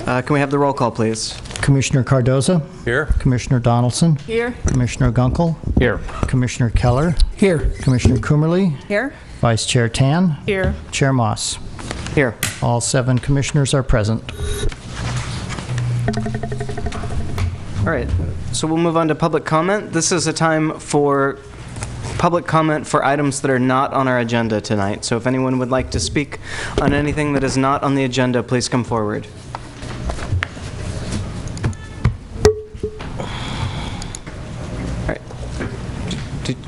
Can we have the roll call, please? Commissioner Cardoza? Here. Commissioner Donaldson? Here. Commissioner Gunkel? Here. Commissioner Keller? Here. Commissioner Coomerly? Here. Vice Chair Tan? Here. Chair Moss? Here. All 7 commissioners are present. All right, so we'll move on to public comment. This is a time for public comment for items that are not on our agenda tonight. So if anyone would like to speak on anything that is not on the agenda, please come forward. All right. Did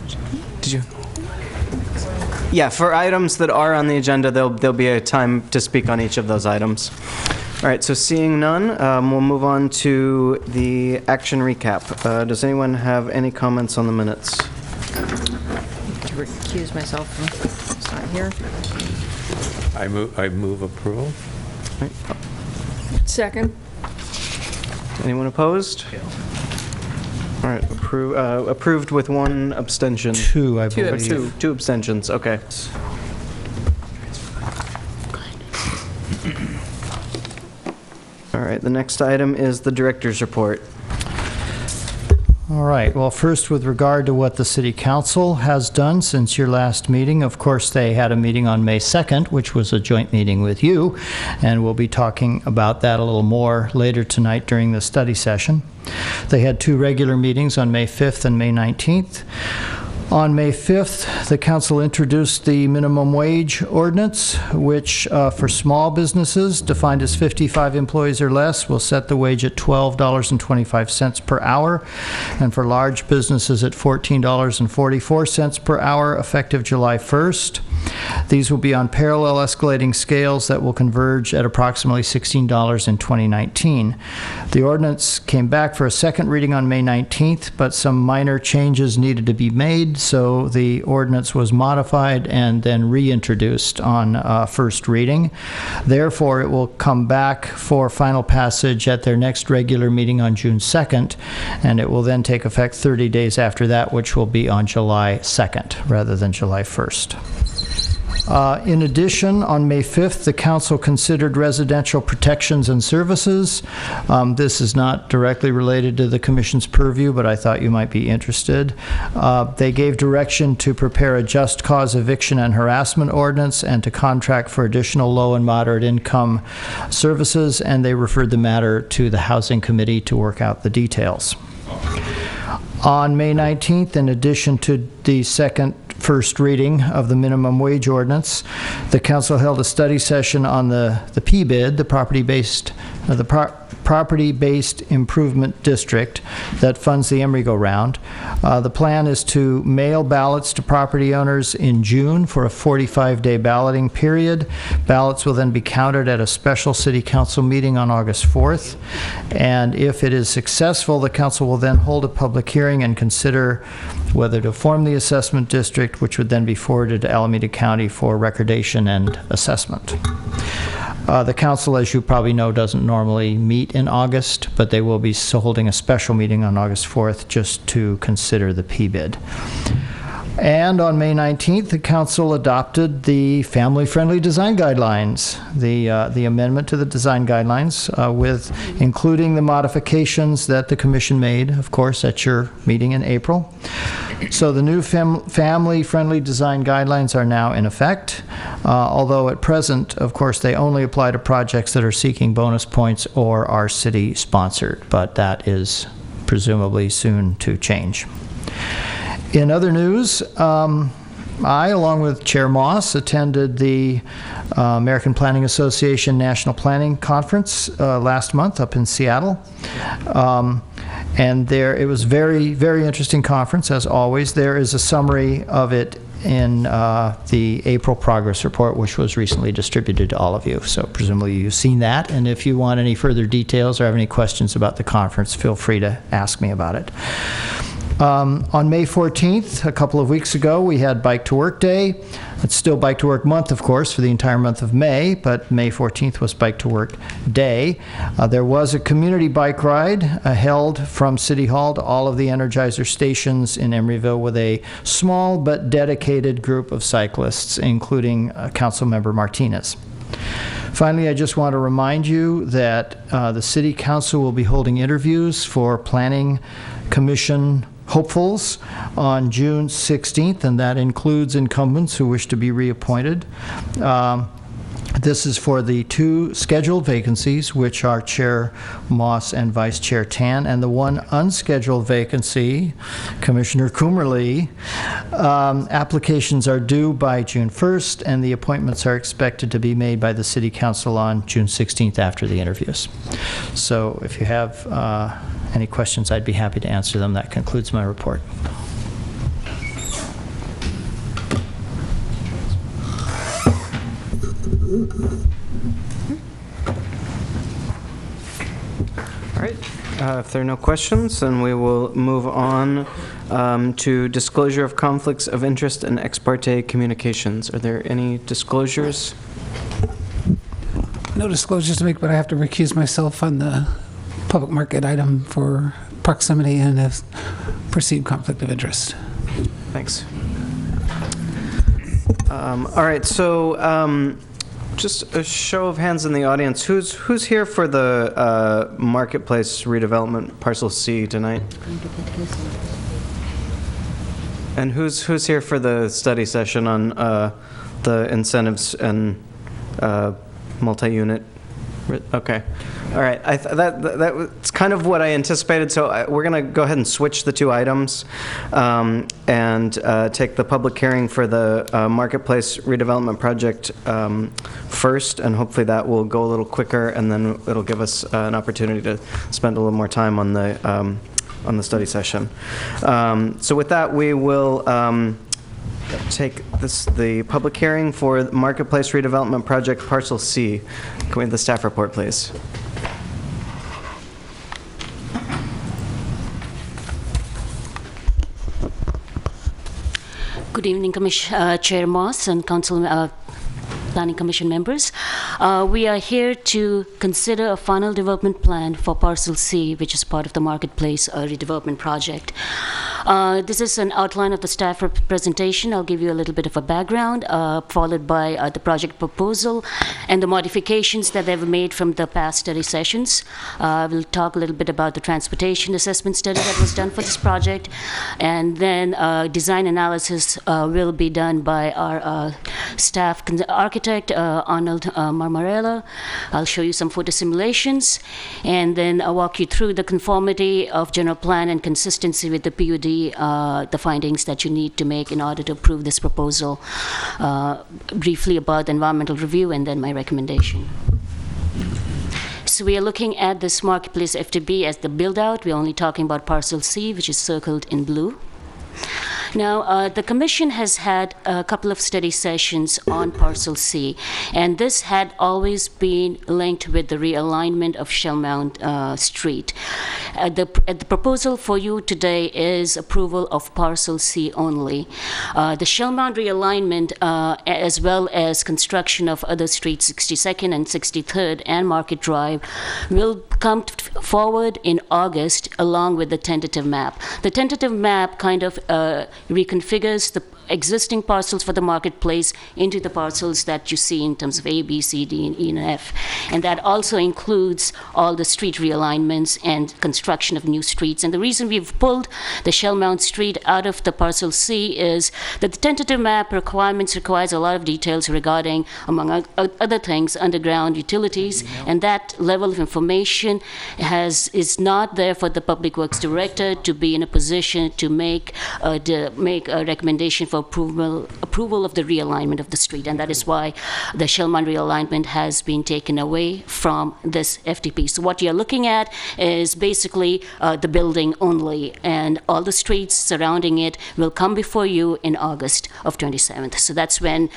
you? Yeah, for items that are on the agenda, there'll be a time to speak on each of those items. All right, so seeing none, we'll move on to the action recap. Does anyone have any comments on the minutes? To recuse myself from sign here. I move approval. Second. Anyone opposed? All right, approved with 1 abstention. 2, I believe. Two abstentions, okay. All right, the next item is the director's report. All right. Well, first, with regard to what the City Council has done since your last meeting, of course, they had a meeting on May 2nd, which was a joint meeting with you, and we'll be talking about that a little more later tonight during the study session. They had 2 regular meetings on May 5th and May 19th. On May 5th, the council introduced the minimum wage ordinance, which for small businesses defined as 55 employees or less will set the wage at $12.25 per hour, and for large businesses at $14.44 per hour effective July 1st. These will be on parallel escalating scales that will converge at approximately $16 in 2019. The ordinance came back for a second reading on May 19th, but some minor changes needed to be made, so the ordinance was modified and then reintroduced on first reading. Therefore, it will come back for final passage at their next regular meeting on June 2nd, and it will then take effect 30 days after that, which will be on July 2nd rather than July 1st. In addition, on May 5th, the council considered residential protections and services. This is not directly related to the commission's purview, but I thought you might be interested. They gave direction to prepare a just cause eviction and harassment ordinance and to contract for additional low and moderate income services, and they referred the matter to the Housing Committee to work out the details. On May 19th, in addition to the first reading of the minimum wage ordinance, the council held a study session on the PBID, the property-based improvement district that funds the Emeryville round. The plan is to mail ballots to property owners in June for a 45-day balloting period. Ballots will then be counted at a special city council meeting on August 4th. And if it is successful, the council will then hold a public hearing and consider whether to form the assessment district, which would then be forwarded to Alameda County for recordation and assessment. The council, as you probably know, doesn't normally meet in August, but they will be holding a special meeting on August 4th just to consider the PBID. And on May 19th, the council adopted the family-friendly design guidelines, the amendment to the design guidelines, with including the modifications that the commission made, of course, at your meeting in April. So the new family-friendly design guidelines are now in effect, although at present, of course, they only apply to projects that are seeking bonus points or are city-sponsored, but that is presumably soon to change. In other news, I, along with Chair Moss, attended the American Planning Association National Planning Conference last month up in Seattle. And it was very, very interesting conference, as always. There is a summary of it in the April progress report, which was recently distributed to all of you. So presumably you've seen that. And if you want any further details or have any questions about the conference, feel free to ask me about it. On May 14th, a couple of weeks ago, we had Bike to Work Day. It's still Bike to Work Month, of course, for the entire month of May, but May 14th was Bike to Work Day. There was a community bike ride held from City Hall to all of the Energizer stations in Emeryville with a small but dedicated group of cyclists, including Councilmember Martinez. Finally, I just want to remind you that the City Council will be holding interviews for Planning Commission hopefuls on June 16th, and that includes incumbents who wish to be reappointed. This is for the 2 scheduled vacancies, which are Chair Moss and Vice Chair Tan, and the 1 unscheduled vacancy, Commissioner Coomerly. Applications are due by June 1st, and the appointments are expected to be made by the City Council on June 16th after the interviews. So if you have any questions, I'd be happy to answer them. That concludes my report. All right. If there are no questions, then we will move on to disclosure of conflicts of interest and ex parte communications. Are there any disclosures? No disclosures to make, but I have to recuse myself on the public market item for proximity and a perceived conflict of interest. Thanks. All right, so just a show of hands in the audience. Who's here for the Marketplace redevelopment parcel C tonight? And who's here for the study session on the incentives and multi-unit? Okay. All right. That's kind of what I anticipated. So we're going to go ahead and switch the 2 items and take the public hearing for the Marketplace redevelopment project first, and hopefully that will go a little quicker, and then it'll give us an opportunity to spend a little more time on the study session. So with that, we will take the public hearing for the Marketplace redevelopment project parcel C. Can we have the staff report, please? Good evening, Chair Moss and Council Planning Commission members. We are here to consider a final development plan for Parcel C, which is part of the Marketplace redevelopment project. This is an outline of the staff presentation. I'll give you a little bit of a background, followed by the project proposal and the modifications that they've made from the past study sessions. We'll talk a little bit about the transportation assessment study that was done for this project, and then design analysis will be done by our staff architect, Arnold Marmarella. I'll show you some photo simulations, and then I'll walk you through the conformity of general plan and consistency with the PUD, the findings that you need to make in order to approve this proposal. Briefly about the environmental review, and then my recommendation. So we are looking at this Marketplace FTB as the build-out. We're only talking about Parcel C, which is circled in blue. Now, the Commission has had a couple of study sessions on Parcel C, and this had always been linked with the realignment of Shellmount Street. The proposal for you today is approval of Parcel C only. The Shellmount realignment, as well as construction of other streets, 62nd and 63rd and Market Drive, will come forward in August along with the tentative map. The tentative map kind of reconfigures the existing parcels for the Marketplace into the parcels that you see in terms of A, B, C, D, and E, and F. And that also includes all the street realignments and construction of new streets. And the reason we've pulled the Shellmount Street out of the Parcel C is that the tentative map requires a lot of details regarding, among other things, underground utilities, and that level of information is not there for the Public Works Director to be in a position to make a recommendation for approval of the realignment of the street, and that is why the Shellmount realignment has been taken away from this FDP. So what you're looking at is basically the building only, and all the streets surrounding it will come before you in August of 27th. So that's when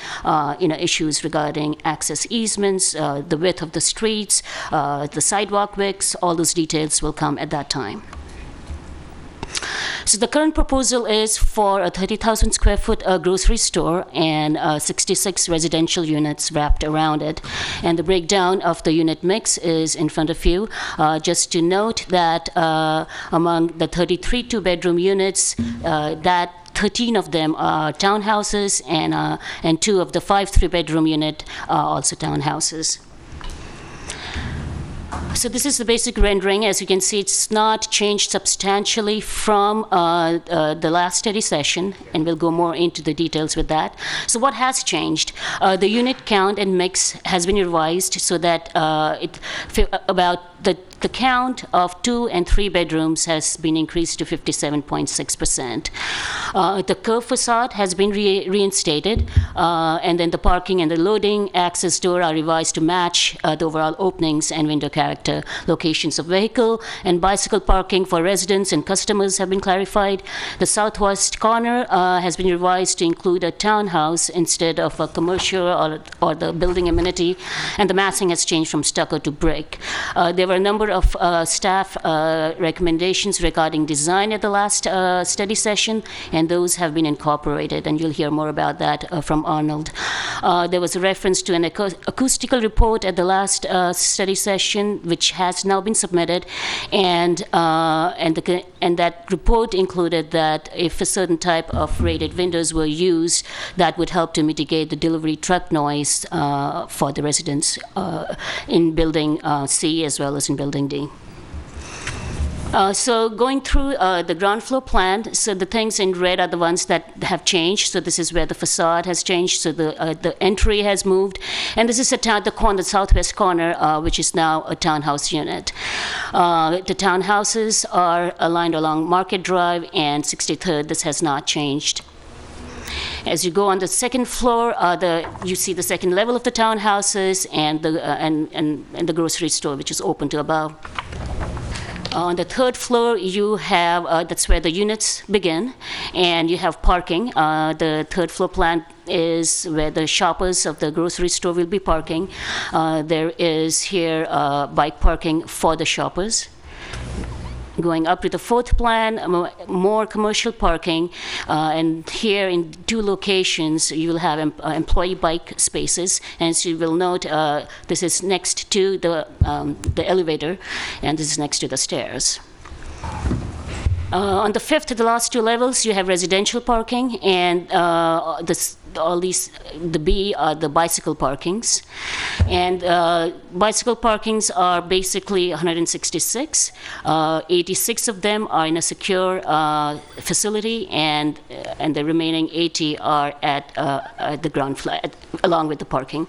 issues regarding access easements, the width of the streets, the sidewalk widths, all those details will come at that time. So the current proposal is for a 30,000 square foot grocery store and 66 residential units wrapped around it. And the breakdown of the unit mix is in front of you. Just to note that among the 33 two-bedroom units, that 13 of them are townhouses, and 2 of the 5 three-bedroom unit are also townhouses. So this is the basic rendering. As you can see, it's not changed substantially from the last study session, and we'll go more into the details with that. So what has changed? The unit count and mix has been revised so that the count of 2 and 3 bedrooms has been increased to 57.6%. The curved facade has been reinstated, and then the parking and the loading access door are revised to match the overall openings and window character. Locations of vehicle and bicycle parking for residents and customers have been clarified. The southwest corner has been revised to include a townhouse instead of a commercial or the building amenity, and the massing has changed from stucco to brick. There were a number of staff recommendations regarding design at the last study session, and those have been incorporated, and you'll hear more about that from Arnold. There was a reference to an acoustical report at the last study session, which has now been submitted, and that report included that if a certain type of rated windows were used, that would help to mitigate the delivery truck noise for the residents in building C as well as in building D. So going through the ground floor plan, so the things in red are the ones that have changed. So this is where the facade has changed. So the entry has moved, and this is the southwest corner, which is now a townhouse unit. The townhouses are aligned along Market Drive and 63rd. This has not changed. As you go on the second floor, you see the second level of the townhouses and the grocery store, which is open to above. On the third floor, you have, that's where the units begin, and you have parking. The third floor plan is where the shoppers of the grocery store will be parking. There is here bike parking for the shoppers. Going up to the fourth plan, more commercial parking, and here in 2 locations you will have employee bike spaces. And as you will note, this is next to the elevator, and this is next to the stairs. On the fifth, the last 2 levels, you have residential parking, and the B are the bicycle parkings. And bicycle parkings are basically 166. 86 of them are in a secure facility, and the remaining 80 are at the ground floor, along with the parking.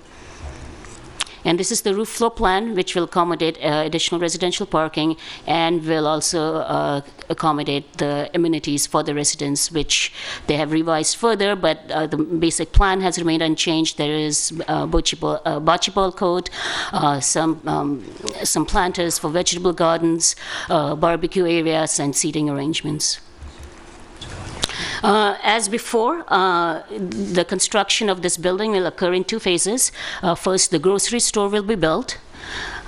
And this is the roof floor plan, which will accommodate additional residential parking and will also accommodate the amenities for the residents, which they have revised further, but the basic plan has remained unchanged. There is bocce ball court, some planters for vegetable gardens, barbecue areas, and seating arrangements. As before, the construction of this building will occur in 2 phases. First, the grocery store will be built,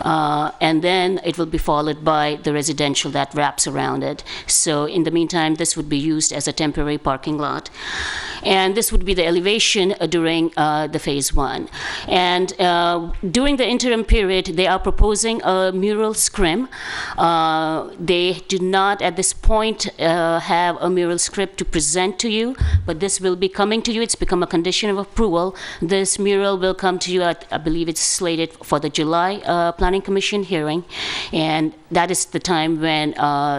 and then it will be followed by the residential that wraps around it. So in the meantime, this would be used as a temporary parking lot. And this would be the elevation during the phase 1. And during the interim period, they are proposing a mural scrim. They do not, at this point, have a mural script to present to you, but this will be coming to you. It's become a condition of approval. This mural will come to you I believe it's slated for the July Planning Commission hearing, and that is the time when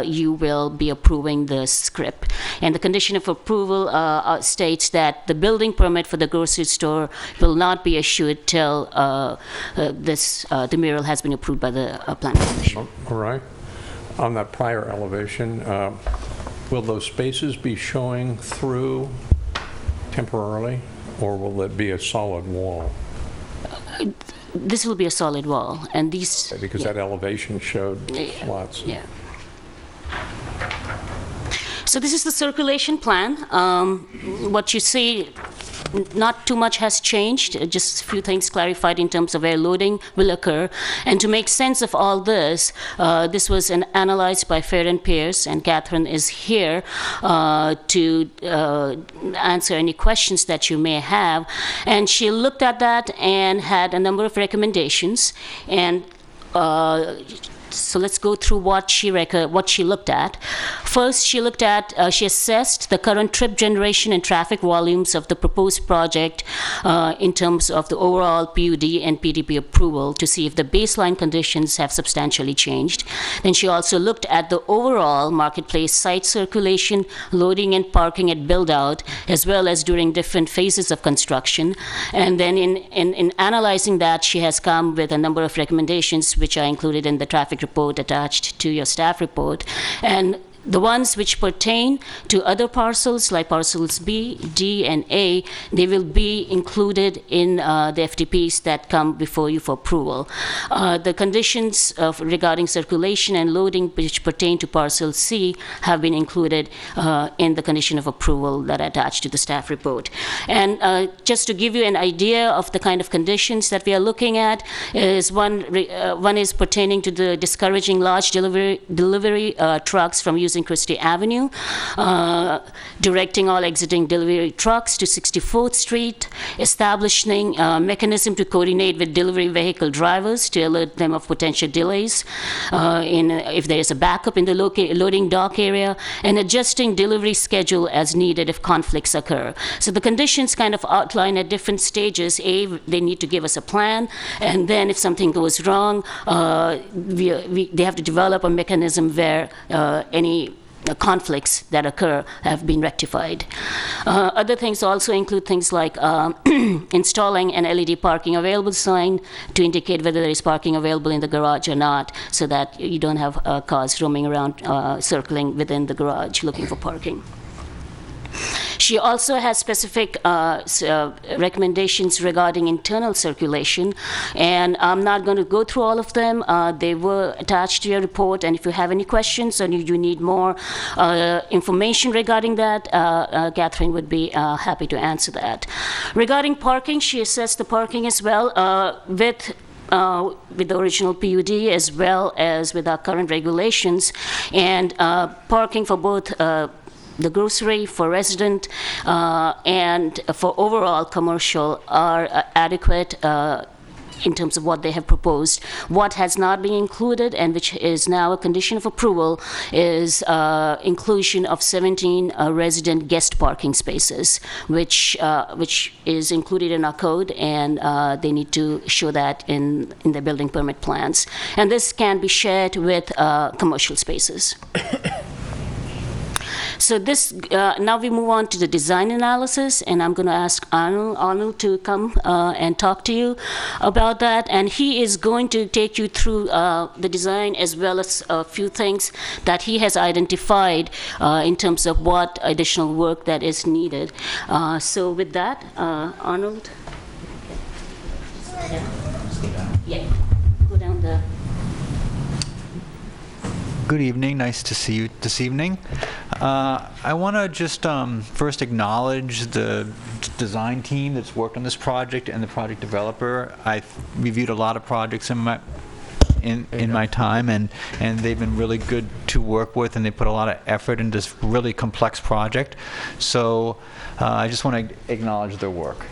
you will be approving the script. And the condition of approval states that the building permit for the grocery store will not be issued till the mural has been approved by the Planning Commission. All right. On that prior elevation, will those spaces be showing through temporarily, or will it be a solid wall? This will be a solid wall, and these... Because that elevation showed slots. Yeah. So this is the circulation plan. What you see not too much has changed, just a few things clarified in terms of where loading will occur. And to make sense of all this, this was analyzed by Fair and Pierce, and Catherine is here to answer any questions that you may have. And she looked at that and had a number of recommendations. And so let's go through what she looked at. First, she assessed the current trip generation and traffic volumes of the proposed project in terms of the overall PUD and PDP approval to see if the baseline conditions have substantially changed. Then she also looked at the overall marketplace site circulation, loading and parking at build-out, as well as during different phases of construction. And then in analyzing that, she has come with a number of recommendations which are included in the traffic report attached to your staff report. And the ones which pertain to other parcels, like parcels B, D, and A, they will be included in the FTPs that come before you for approval. The conditions regarding circulation and loading which pertain to parcel C have been included in the condition of approval that are attached to the staff report. And just to give you an idea of the kind of conditions that we are looking at, is one is pertaining to the discouraging large delivery trucks from using Christie Avenue, directing all exiting delivery trucks to 64th Street, establishing a mechanism to coordinate with delivery vehicle drivers to alert them of potential delays if there is a backup in the loading dock area, and adjusting delivery schedule as needed if conflicts occur. So the conditions kind of outline at different stages. They need to give us a plan, and then if something goes wrong, they have to develop a mechanism where any conflicts that occur have been rectified. Other things also include things like installing an LED parking available sign to indicate whether there is parking available in the garage or not, so that you don't have cars roaming around, circling within the garage looking for parking. She also has specific recommendations regarding internal circulation, and I'm not going to go through all of them. They were attached to your report, and if you have any questions or you need more information regarding that, Catherine would be happy to answer that. Regarding parking, she assessed the parking as well with the original PUD as well as with our current regulations, and parking for both the grocery, for resident, and for overall commercial are adequate in terms of what they have proposed. What has not been included, and which is now a condition of approval, is inclusion of 17 resident guest parking spaces, which is included in our code, and they need to show that in the building permit plans. And this can be shared with commercial spaces. So this, now we move on to the design analysis, and I'm going to ask Arnold to come and talk to you about that. And he is going to take you through the design as well as a few things that he has identified in terms of what additional work that is needed. So with that, Arnold. Yeah, go down the... Good evening. Nice to see you this evening. I want to just first acknowledge the design team that's worked on this project and the project developer. I've reviewed a lot of projects in my time, and they've been really good to work with, and they put a lot of effort into this really complex project. So I just want to acknowledge their work.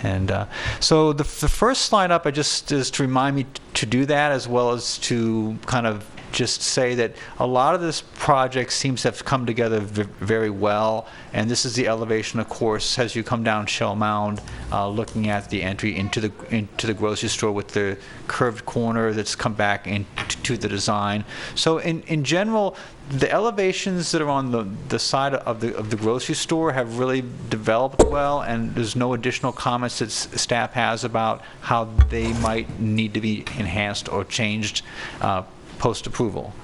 And so the first slide up, is to remind me to do that, as well as to kind of just say that a lot of this project seems to have come together very well, and this is the elevation, of course, as you come down Shell Mound, looking at the entry into the grocery store with the curved corner that's come back into the design. So in general, the elevations that are on the side of the grocery store have really developed well, and there's no additional comments that staff has about how they might need to be enhanced or changed post-approval.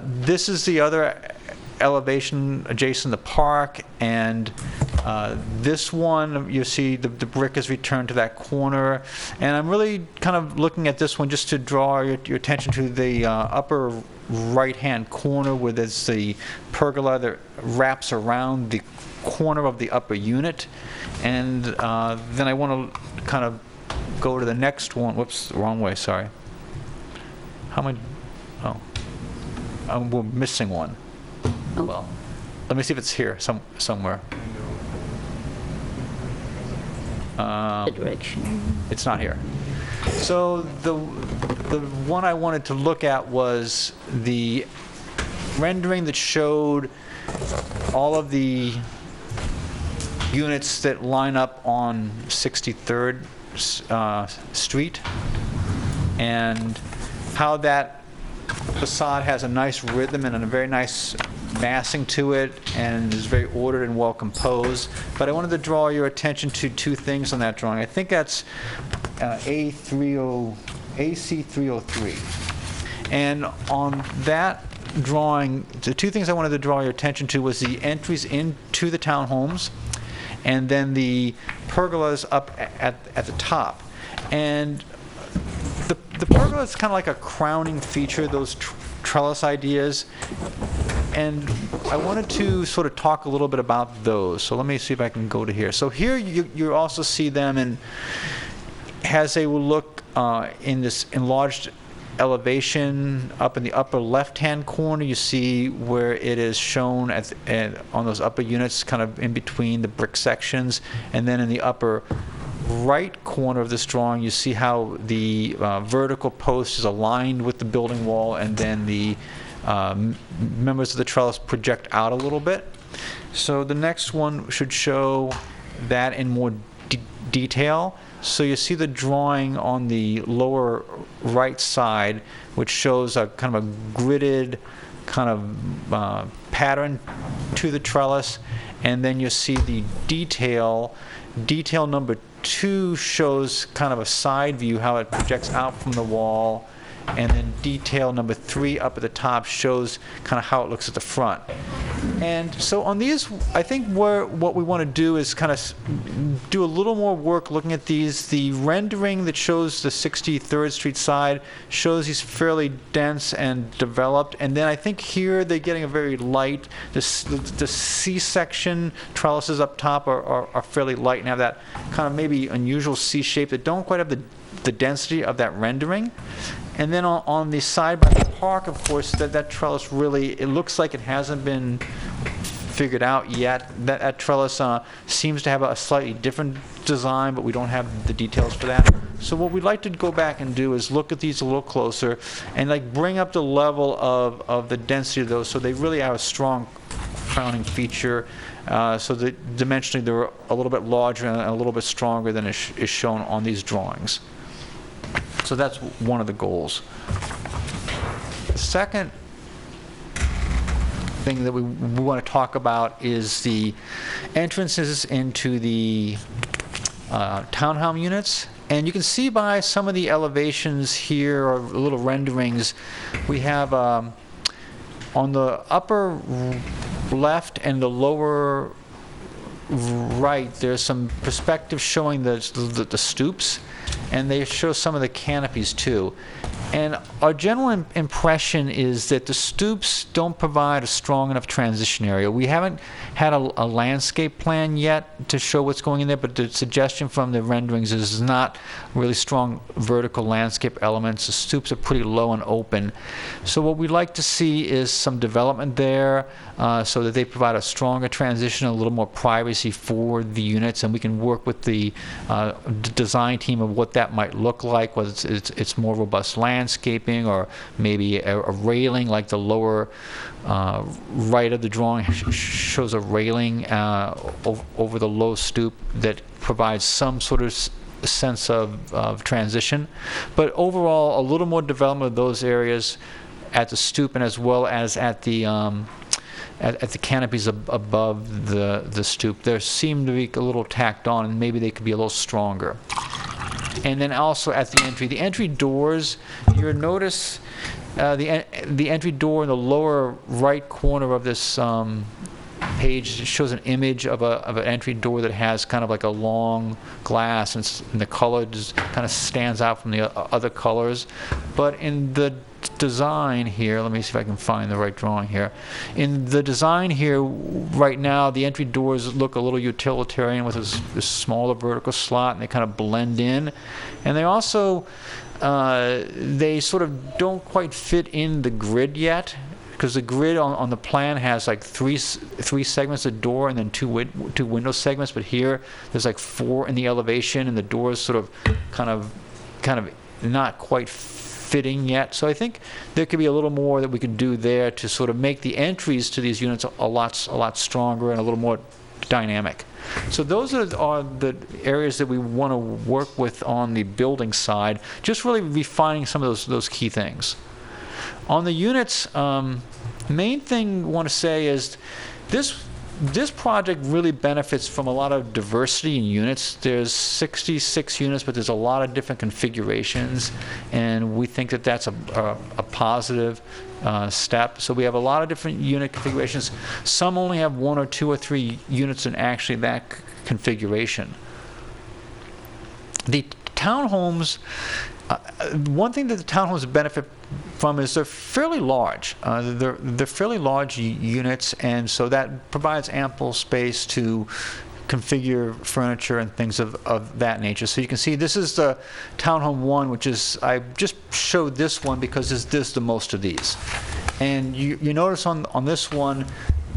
This is the other elevation adjacent to the park, and this one, you see the brick is returned to that corner, and I'm really kind of looking at this one just to draw your attention to the upper right-hand corner, where there's the pergola that wraps around the corner of the upper unit. And then I want to kind of go to the next one. Whoops, wrong way, sorry. How am I? Oh, we're missing one. Oh. Well, let me see if it's here somewhere. The direction. It's not here. So the one I wanted to look at was the rendering that showed all of the units that line up on 63rd Street, and how that facade has a nice rhythm and a very nice massing to it, and is very ordered and well composed. But I wanted to draw your attention to two things on that drawing. I think that's AC303. And on that drawing, the two things I wanted to draw your attention to was the entries into the townhomes, and then the pergolas up at the top. And the pergola is kind of like a crowning feature, those trellis ideas. And I wanted to sort of talk a little bit about those. So let me see if I can go to here. So here you also see them in, as they will look in this enlarged elevation up in the upper left-hand corner. You see where it is shown on those upper units, kind of in between the brick sections. And then in the upper right corner of this drawing, you see how the vertical post is aligned with the building wall, and then the members of the trellis project out a little bit. So the next one should show that in more detail. So you see the drawing on the lower right side, which shows a kind of a gridded kind of pattern to the trellis, and then you see the detail. Detail number 2 shows kind of a side view, how it projects out from the wall. And then detail number 3 up at the top shows kind of how it looks at the front. And so on these, I think what we want to do is kind of do a little more work looking at these. The rendering that shows the 63rd Street side shows these fairly dense and developed. And then I think here they're getting a very light. The C-section trellises up top are fairly light and have that kind of maybe unusual C shape that don't quite have the density of that rendering. And then on the side by the park, of course, that trellis really, it looks like it hasn't been figured out yet. That trellis seems to have a slightly different design, but we don't have the details for that. So what we'd like to go back and do is look at these a little closer and like bring up the level of the density of those, so they really have a strong crowning feature. So that dimensionally they're a little bit larger and a little bit stronger than is shown on these drawings. So that's one of the goals. The second thing that we want to talk about is the entrances into the townhome units. And you can see by some of the elevations here, or little renderings, we have on the upper left and the lower right, there's some perspective showing the stoops, and they show some of the canopies too. And our general impression is that the stoops don't provide a strong enough transition area. We haven't had a landscape plan yet to show what's going in there, but the suggestion from the renderings is not really strong vertical landscape elements. The stoops are pretty low and open. So what we'd like to see is some development there, so that they provide a stronger transition, a little more privacy for the units, and we can work with the design team of what that might look like, whether it's more robust landscaping, or maybe a railing, like the lower right of the drawing shows a railing over the low stoop that provides some sort of sense of transition. But overall, a little more development of those areas at the stoop, and as well as at the canopies above the stoop. There seem to be a little tacked on, and maybe they could be a little stronger. And then also at the entry doors, you'll notice the entry door in the lower right corner of this page shows an image of an entry door that has kind of like a long glass, and the color just kind of stands out from the other colors. But in the design here, let me see if I can find the right drawing here. In the design here, right now, the entry doors look a little utilitarian with this smaller vertical slot, and they kind of blend in. And they also, they sort of don't quite fit in the grid yet, because the grid on the plan has like three segments of door and then two window segments, but here there's like 4 in the elevation, and the doors sort of kind of not quite fitting yet. So I think there could be a little more that we could do there to sort of make the entries to these units a lot stronger and a little more dynamic. So those are the areas that we want to work with on the building side, just really refining some of those key things. On the units, main thing I want to say is this project really benefits from a lot of diversity in units. There's 66 units, but there's a lot of different configurations, and we think that that's a positive step. So we have a lot of different unit configurations. Some only have 1 or 2 or 3 units in actually that configuration. The townhomes, one thing that the townhomes benefit from is they're fairly large. They're fairly large units, and so that provides ample space to configure furniture and things of that nature. So you can see this is the townhome 1, which is, I just showed this one because there's the most of these. And you notice on this one,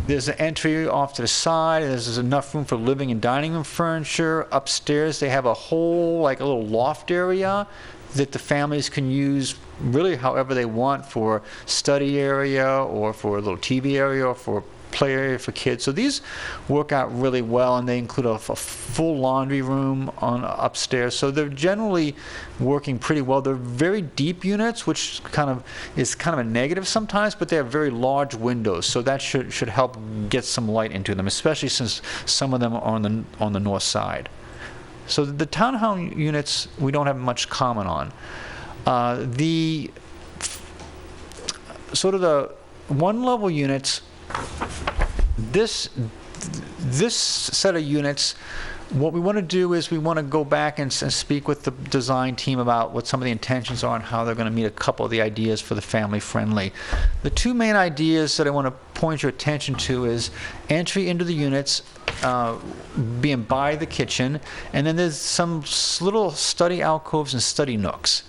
there's an entry off to the side. There's enough room for living and dining room furniture. Upstairs, they have a whole, like a little loft area that the families can use really however they want, for study area or for a little TV area or for play area for kids. So these work out really well, and they include a full laundry room on upstairs. So they're generally working pretty well. They're very deep units, which is kind of a negative sometimes, but they have very large windows, so that should help get some light into them, especially since some of them are on the north side. So the townhome units we don't have much common on. The sort of the one-level units, this set of units, what we want to do is we want to go back and speak with the design team about what some of the intentions are and how they're going to meet a couple of the ideas for the family-friendly. The 2 main ideas that I want to point your attention to is entry into the units being by the kitchen, and then there's some little study alcoves and study nooks.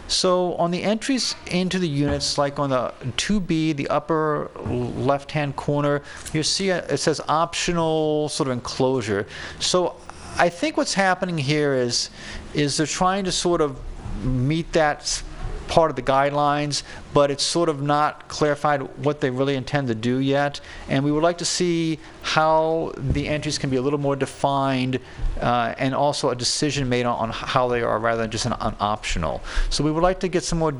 So on the entries into the units, like on the 2B, the upper left-hand corner, you see it says optional sort of enclosure. So I think what's happening here is they're trying to sort of meet that part of the guidelines, but it's sort of not clarified what they really intend to do yet. And we would like to see how the entries can be a little more defined, and also a decision made on how they are, rather than just an optional. So we would like to get some more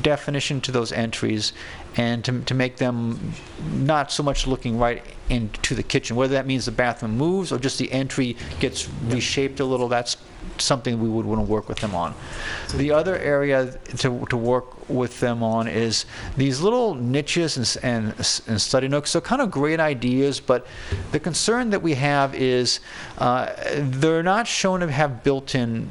definition to those entries, and to make them not so much looking right into the kitchen. Whether that means the bathroom moves or just the entry gets reshaped a little, that's something we would want to work with them on. The other area to work with them on is these little niches and study nooks. So kind of great ideas, but the concern that we have is they're not shown to have built-in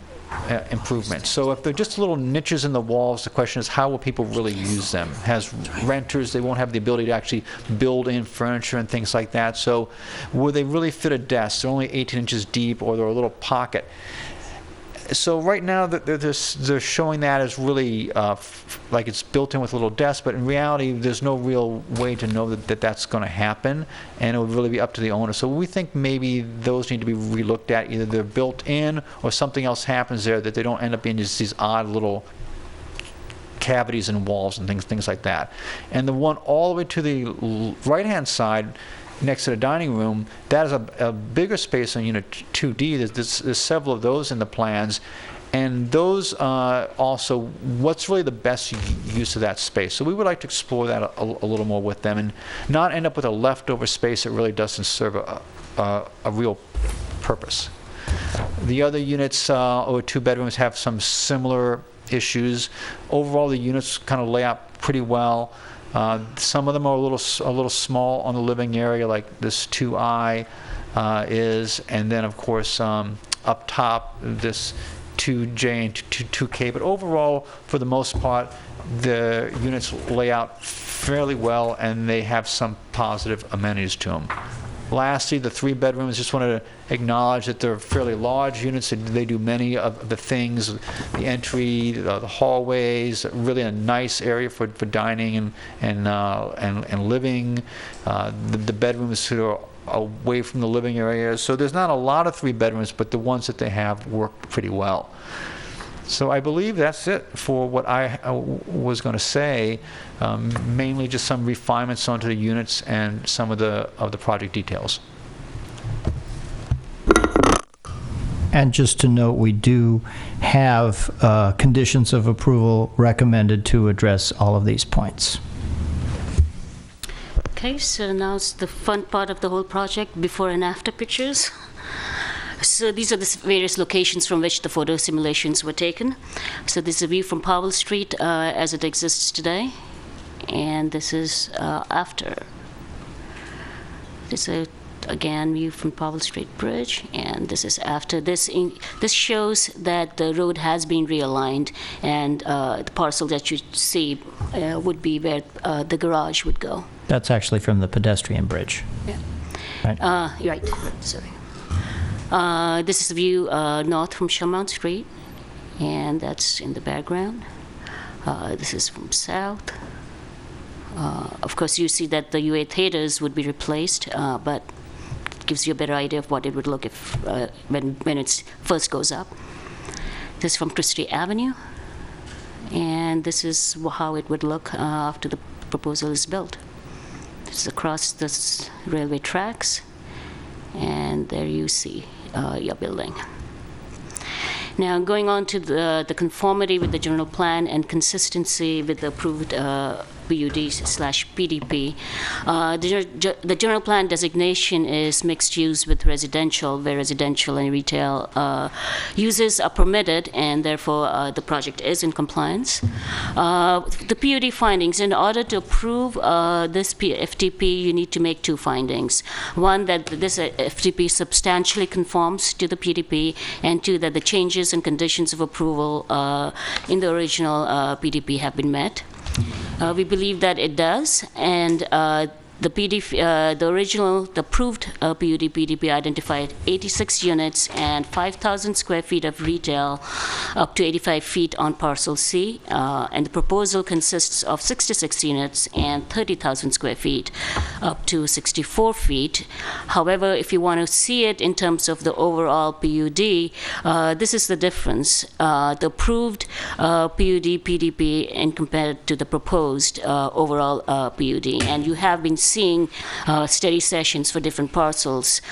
improvements. So if they're just little niches in the walls, the question is, how will people really use them? As renters, they won't have the ability to actually build in furniture and things like that. So will they really fit a desk? They're only 18 inches deep, or they're a little pocket. So right now they're showing that as really like it's built in with a little desk, but in reality there's no real way to know that that's going to happen, and it would really be up to the owner. So we think maybe those need to be relooked at. Either they're built in or something else happens there, that they don't end up being just these odd little cavities in walls and things like that. And the one all the way to the right-hand side, next to the dining room, that is a bigger space on Unit 2D. There's several of those in the plans, and those also, what's really the best use of that space? So we would like to explore that a little more with them, and not end up with a leftover space that really doesn't serve a real purpose. The other units, or 2 bedrooms, have some similar issues. Overall, the units kind of lay out pretty well. Some of them are a little small on the living area, like this 2I is, and then of course up top this 2J and 2K, but overall, for the most part, the units lay out fairly well, and they have some positive amenities to them. Lastly, the 3 bedrooms, just wanted to acknowledge that they're fairly large units. They do many of the things, the entry, the hallways, really a nice area for dining and living. The bedrooms sort of away from the living area. So there's not a lot of 3 bedrooms, but the ones that they have work pretty well. So I believe that's it for what I was going to say, mainly just some refinements onto the units and some of the project details. And just to note, we do have conditions of approval recommended to address all of these points. Okay, so now it's the fun part of the whole project, before and after pictures. So these are the various locations from which the photo simulations were taken. So this is a view from Powell Street as it exists today. And this is after. This is again view from Powell Street Bridge, and this is after. This shows that the road has been realigned, and the parcel that you see would be where the garage would go. That's actually from the pedestrian bridge. Yeah. Right. Right. Sorry. This is the view north from Shermont Street, and that's in the background. This is from south. Of course, you see that the UA theaters would be replaced, but it gives you a better idea of what it would look if when it first goes up. This is from Christie Avenue, and this is how it would look after the proposal is built. This is across the railway tracks, and there you see your building. Now, going on to the conformity with the general plan and consistency with the approved PUD/PDP. The general plan designation is mixed use with residential, where residential and retail uses are permitted, and therefore the project is in compliance. The PUD findings: in order to approve this FTP, you need to make 2 findings. One, that this FTP substantially conforms to the PDP, and 2, that the changes and conditions of approval in the original PDP have been met. We believe that it does, and the original, the approved PUD/PDP identified 86 units and 5,000 square feet of retail up to 85 feet on parcel C, and the proposal consists of 66 units and 30,000 square feet up to 64 feet. However, if you want to see it in terms of the overall PUD, this is the difference. The approved PUD/PDP and compared to the proposed overall PUD, and you have been seeing study sessions for different parcels.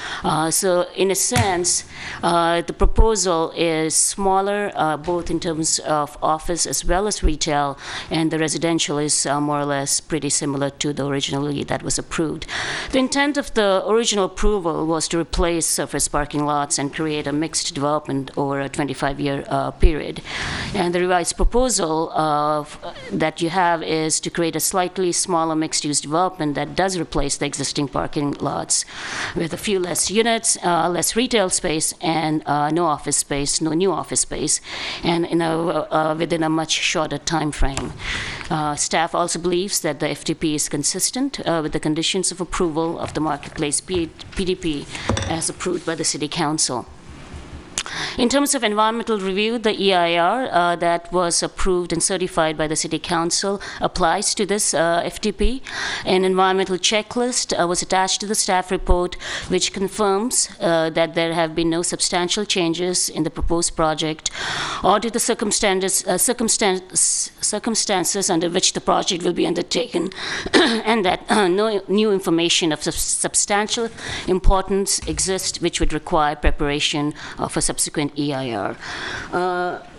So in a sense, the proposal is smaller, both in terms of office as well as retail, and the residential is more or less pretty similar to the originally that was approved. The intent of the original approval was to replace surface parking lots and create a mixed development over a 25-year period. And the revised proposal that you have is to create a slightly smaller mixed-use development that does replace the existing parking lots with a few less units, less retail space, and no office space, no new office space, and within a much shorter time frame. Staff also believes that the FTP is consistent with the conditions of approval of the Marketplace PDP as approved by the City Council. In terms of environmental review, the EIR that was approved and certified by the City Council applies to this FTP. An environmental checklist was attached to the staff report, which confirms that there have been no substantial changes in the proposed project or to the circumstances under which the project will be undertaken, and that no new information of substantial importance exists which would require preparation of a subsequent EIR.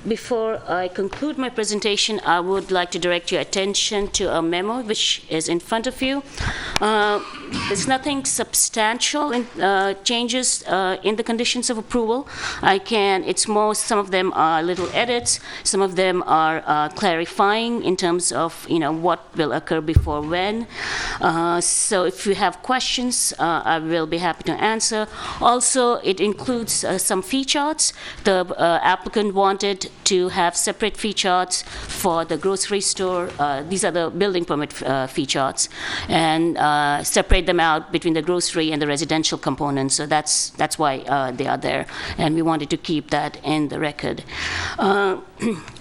Before I conclude my presentation, I would like to direct your attention to a memo which is in front of you. There's nothing substantial in changes in the conditions of approval. It's more, some of them are little edits, some of them are clarifying in terms of, what will occur before when. So if you have questions, I will be happy to answer. Also, it includes some fee charts. The applicant wanted to have separate fee charts for the grocery store. These are the building permit fee charts, and separate them out between the grocery and the residential components. So that's why they are there, and we wanted to keep that in the record.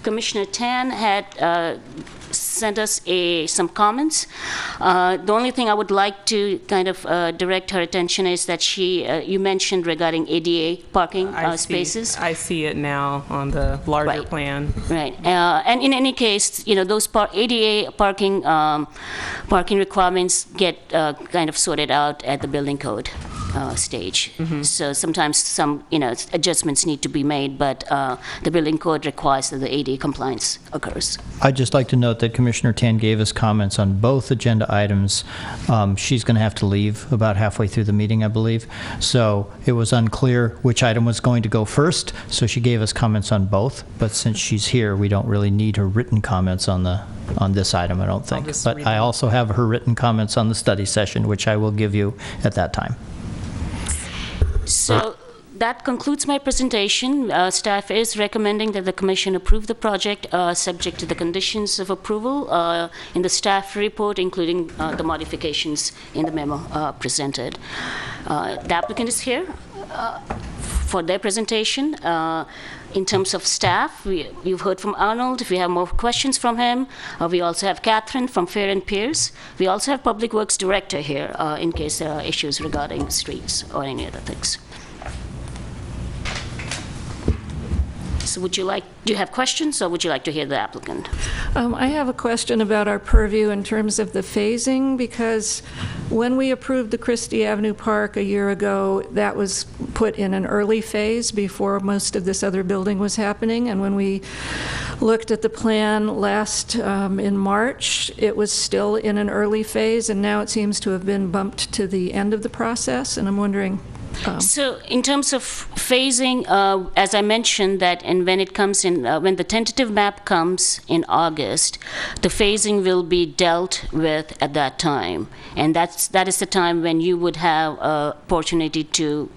Commissioner Tan had sent us some comments. The only thing I would like to kind of direct her attention is that you mentioned regarding ADA parking spaces. I see it now on the larger plan. Right. And in any case, those ADA parking requirements get kind of sorted out at the building code stage. So sometimes some adjustments need to be made, but the building code requires that the ADA compliance occurs. I'd just like to note that Commissioner Tan gave us comments on both agenda items. She's going to have to leave about halfway through the meeting, I believe. So it was unclear which item was going to go first, so she gave us comments on both. But since she's here, we don't really need her written comments on this item, I don't think. But I also have her written comments on the study session, which I will give you at that time. So that concludes my presentation. Staff is recommending that the Commission approve the project subject to the conditions of approval in the staff report, including the modifications in the memo presented. The applicant is here for their presentation. In terms of staff, you've heard from Arnold. If we have more questions from him, we also have Catherine from Fair and Pierce. We also have Public Works Director here in case there are issues regarding streets or any other things. So do you have questions, or would you like to hear the applicant? I have a question about our purview in terms of the phasing, because when we approved the Christie Avenue Park a year ago, that was put in an early phase before most of this other building was happening. And when we looked at the plan last in March, it was still in an early phase, and now it seems to have been bumped to the end of the process. And I'm wondering. So in terms of phasing, as I mentioned, that and when it comes in, when the tentative map comes in August, the phasing will be dealt with at that time, and that is the time when you would have an opportunity to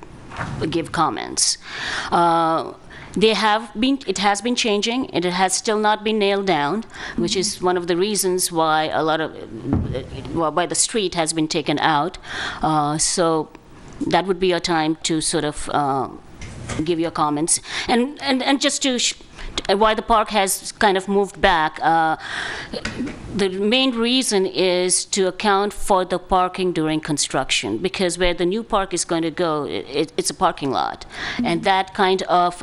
give comments. It has been changing, and it has still not been nailed down, which is one of the reasons why why the street has been taken out. So that would be a time to sort of give your comments. And just to why the park has kind of moved back, the main reason is to account for the parking during construction, because where the new park is going to go, it's a parking lot. And that kind of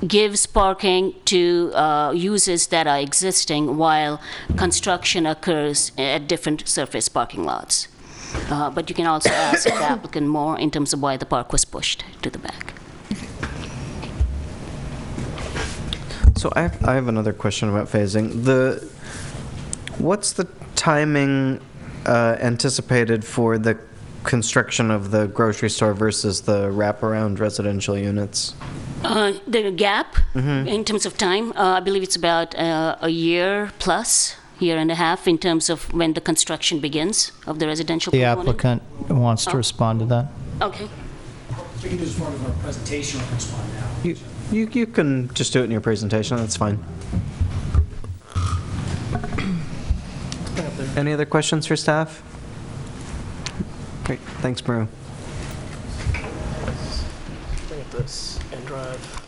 gives parking to uses that are existing while construction occurs at different surface parking lots. But you can also ask the applicant more in terms of why the park was pushed to the back. So I have another question about phasing. What's the timing anticipated for the construction of the grocery store versus the wraparound residential units? The gap in terms of time, I believe it's about a year plus. Year and a half in terms of when the construction begins of the residential component. The applicant wants to respond to that. Okay. We can do as part of our presentation or respond now. You can just do it in your presentation, that's fine. Any other questions for staff? Great, thanks, Brew. Bring up this and drive.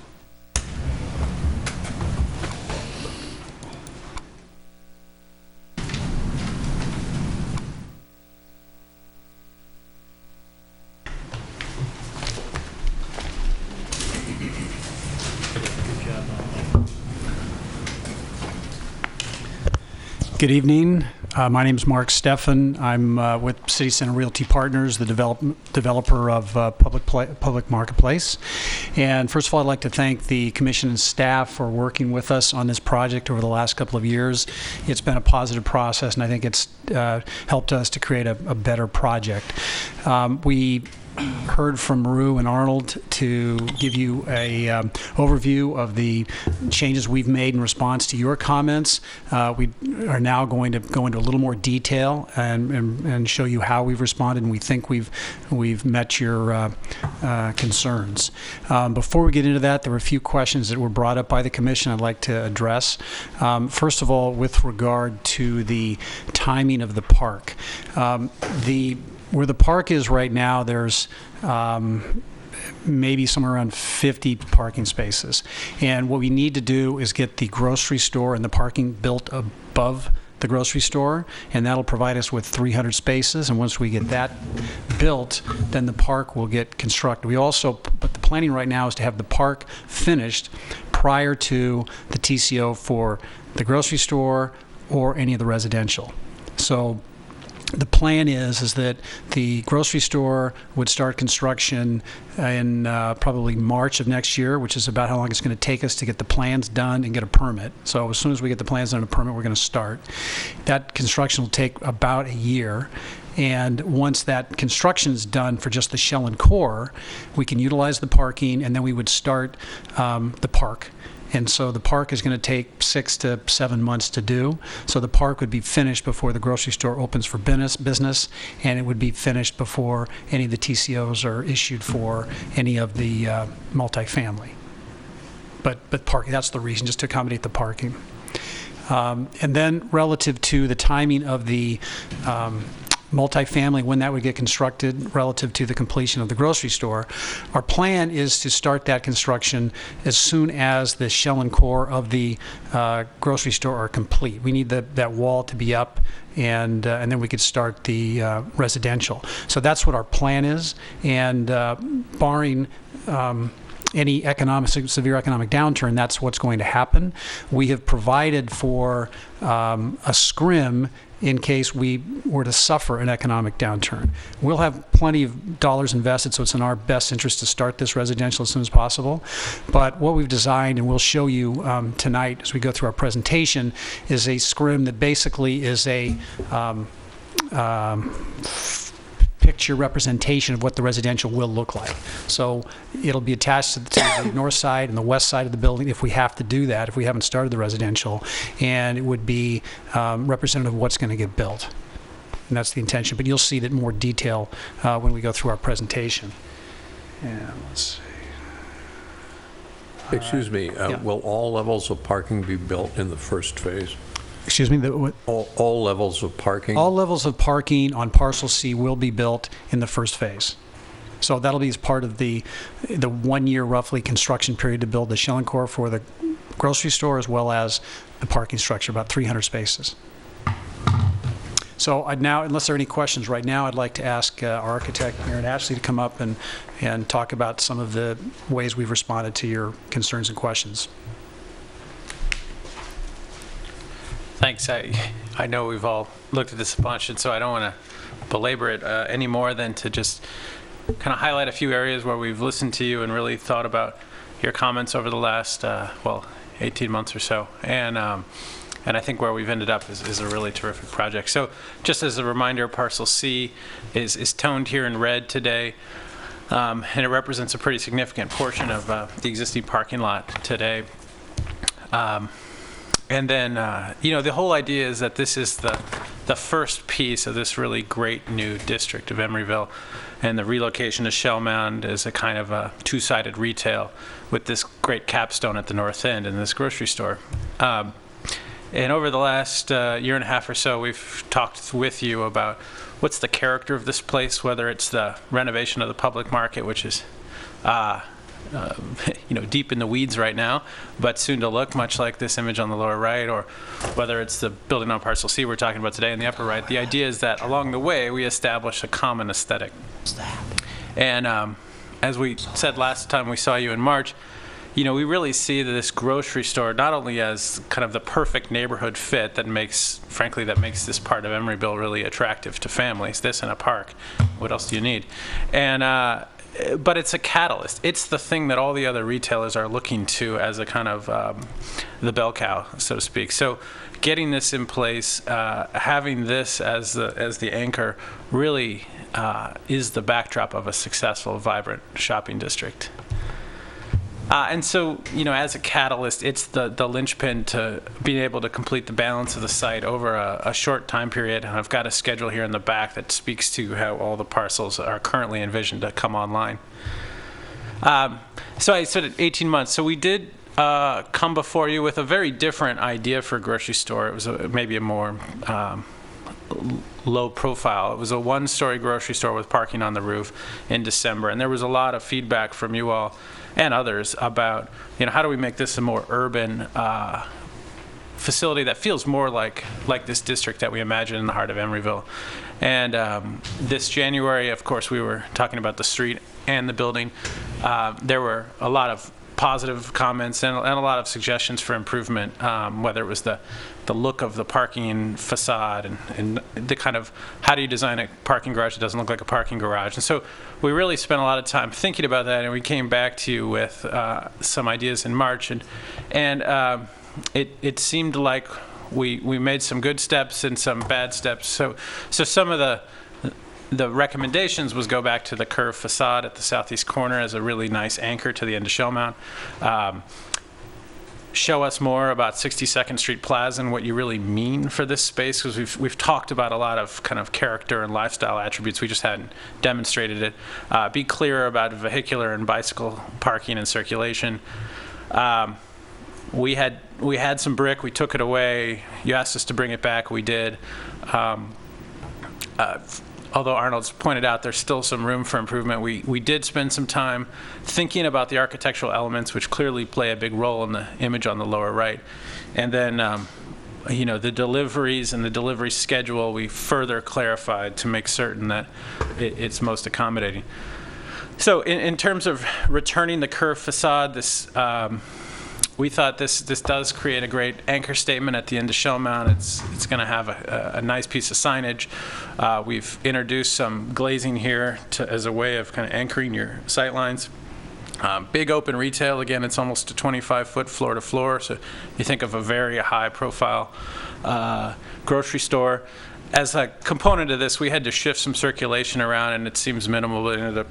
Good evening. My name is Mark Steffen. I'm with City Center Realty Partners, the developer of Public Marketplace. And first of all, I'd like to thank the commission and staff for working with us on this project over the last couple of years. It's been a positive process, and I think it's helped us to create a better project. We heard from Rue and Arnold to give you a overview of the changes we've made in response to your comments. We are now going to go into a little more detail and show you how we've responded, and we think we've met your concerns. Before we get into that, there were a few questions that were brought up by the commission I'd like to address. First of all, with regard to the timing of the park, where the park is right now, there's maybe somewhere around 50 parking spaces. And what we need to do is get the grocery store and the parking built above the grocery store, and that'll provide us with 300 spaces. And once we get that built, then the park will get constructed. But the planning right now is to have the park finished prior to the TCO for the grocery store or any of the residential. So the plan is that the grocery store would start construction in probably March of next year, which is about how long it's going to take us to get the plans done and get a permit. So as soon as we get the plans done and a permit, we're going to start. That construction will take about a year. And once that construction is done for just the shell and core, we can utilize the parking, and then we would start the park. And so the park is going to take 6 to 7 months to do. So the park would be finished before the grocery store opens for business, and it would be finished before any of the TCOs are issued for any of the multifamily. But parking, that's the reason, just to accommodate the parking. And then relative to the timing of the multifamily, when that would get constructed relative to the completion of the grocery store, our plan is to start that construction as soon as the shell and core of the grocery store are complete. We need that wall to be up, and then we could start the residential. So that's what our plan is, and barring any severe economic downturn, that's what's going to happen. We have provided for a scrim in case we were to suffer an economic downturn. We'll have plenty of dollars invested, so it's in our best interest to start this residential as soon as possible. But what we've designed, and we'll show you tonight as we go through our presentation, is a scrim that basically is a picture representation of what the residential will look like. So it'll be attached to the north side and the west side of the building if we have to do that, if we haven't started the residential, and it would be representative of what's going to get built. And that's the intention. But you'll see that in more detail when we go through our presentation. And let's see. Excuse me, will all levels of parking be built in the first phase? Excuse me? All levels of parking? All levels of parking on Parcel C will be built in the first phase. So that'll be as part of the 1 year roughly construction period to build the shell and core for the grocery store as well as the parking structure, about 300 spaces. So I'd now, unless there are any questions right now, I'd like to ask our architect, Aaron Ashley, to come up and talk about some of the ways we've responded to your concerns and questions. Thanks. I know we've all looked at this a bunch, and so I don't want to belabor it any more than to just kind of highlight a few areas where we've listened to you and really thought about your comments over the last, 18 months or so. And I think where we've ended up is a really terrific project. So just as a reminder, Parcel C is toned here in red today, and it represents a pretty significant portion of the existing parking lot today. And then, the whole idea is that this is the first piece of this really great new district of Emeryville, and the relocation to Shell Mound is a kind of a two-sided retail with this great capstone at the north end and this grocery store. And over the last year and a half or so, we've talked with you about what's the character of this place, whether it's the renovation of the public market, which is deep in the weeds right now, but soon to look much like this image on the lower right, or whether it's the building on Parcel C we're talking about today in the upper right. The idea is that along the way we establish a common aesthetic. And as we said last time we saw you in March, we really see this grocery store not only as kind of the perfect neighborhood fit that makes this part of Emeryville really attractive to families, this and a park. What else do you need? And but it's a catalyst. It's the thing that all the other retailers are looking to as a kind of the bell cow, so to speak. So getting this in place, having this as the anchor, really is the backdrop of a successful, vibrant shopping district. And so, as a catalyst, it's the linchpin to being able to complete the balance of the site over a short time period. And I've got a schedule here in the back that speaks to how all the parcels are currently envisioned to come online. So I said 18 months. So we did come before you with a very different idea for a grocery store. It was maybe a more low profile. It was a one-story grocery store with parking on the roof in December, and there was a lot of feedback from you all and others about, how do we make this a more urban facility that feels more like this district that we imagine in the heart of Emeryville. And this January, of course, we were talking about the street and the building. There were a lot of positive comments and a lot of suggestions for improvement, whether it was the look of the parking facade and the kind of how do you design a parking garage that doesn't look like a parking garage. And so we really spent a lot of time thinking about that, and we came back to you with some ideas in March, and it seemed like we made some good steps and some bad steps. So some of the recommendations was go back to the curved facade at the southeast corner as a really nice anchor to the end of Shell Mount. Show us more about 62nd Street Plaza and what you really mean for this space, because we've talked about a lot of kind of character and lifestyle attributes. We just hadn't demonstrated it. Be clearer about vehicular and bicycle parking and circulation. We had some brick. We took it away. You asked us to bring it back. We did. Although Arnold's pointed out there's still some room for improvement, we did spend some time thinking about the architectural elements, which clearly play a big role in the image on the lower right. And then, the deliveries and the delivery schedule, we further clarified to make certain that it's most accommodating. So in terms of returning the curved facade, we thought this does create a great anchor statement at the end of Shell Mount. It's going to have a nice piece of signage. We've introduced some glazing here as a way of kind of anchoring your sight lines. Big open retail. Again, it's almost a 25-foot floor to floor. So you think of a very high profile grocery store. As a component of this, we had to shift some circulation around, and it seems minimal, but it ended up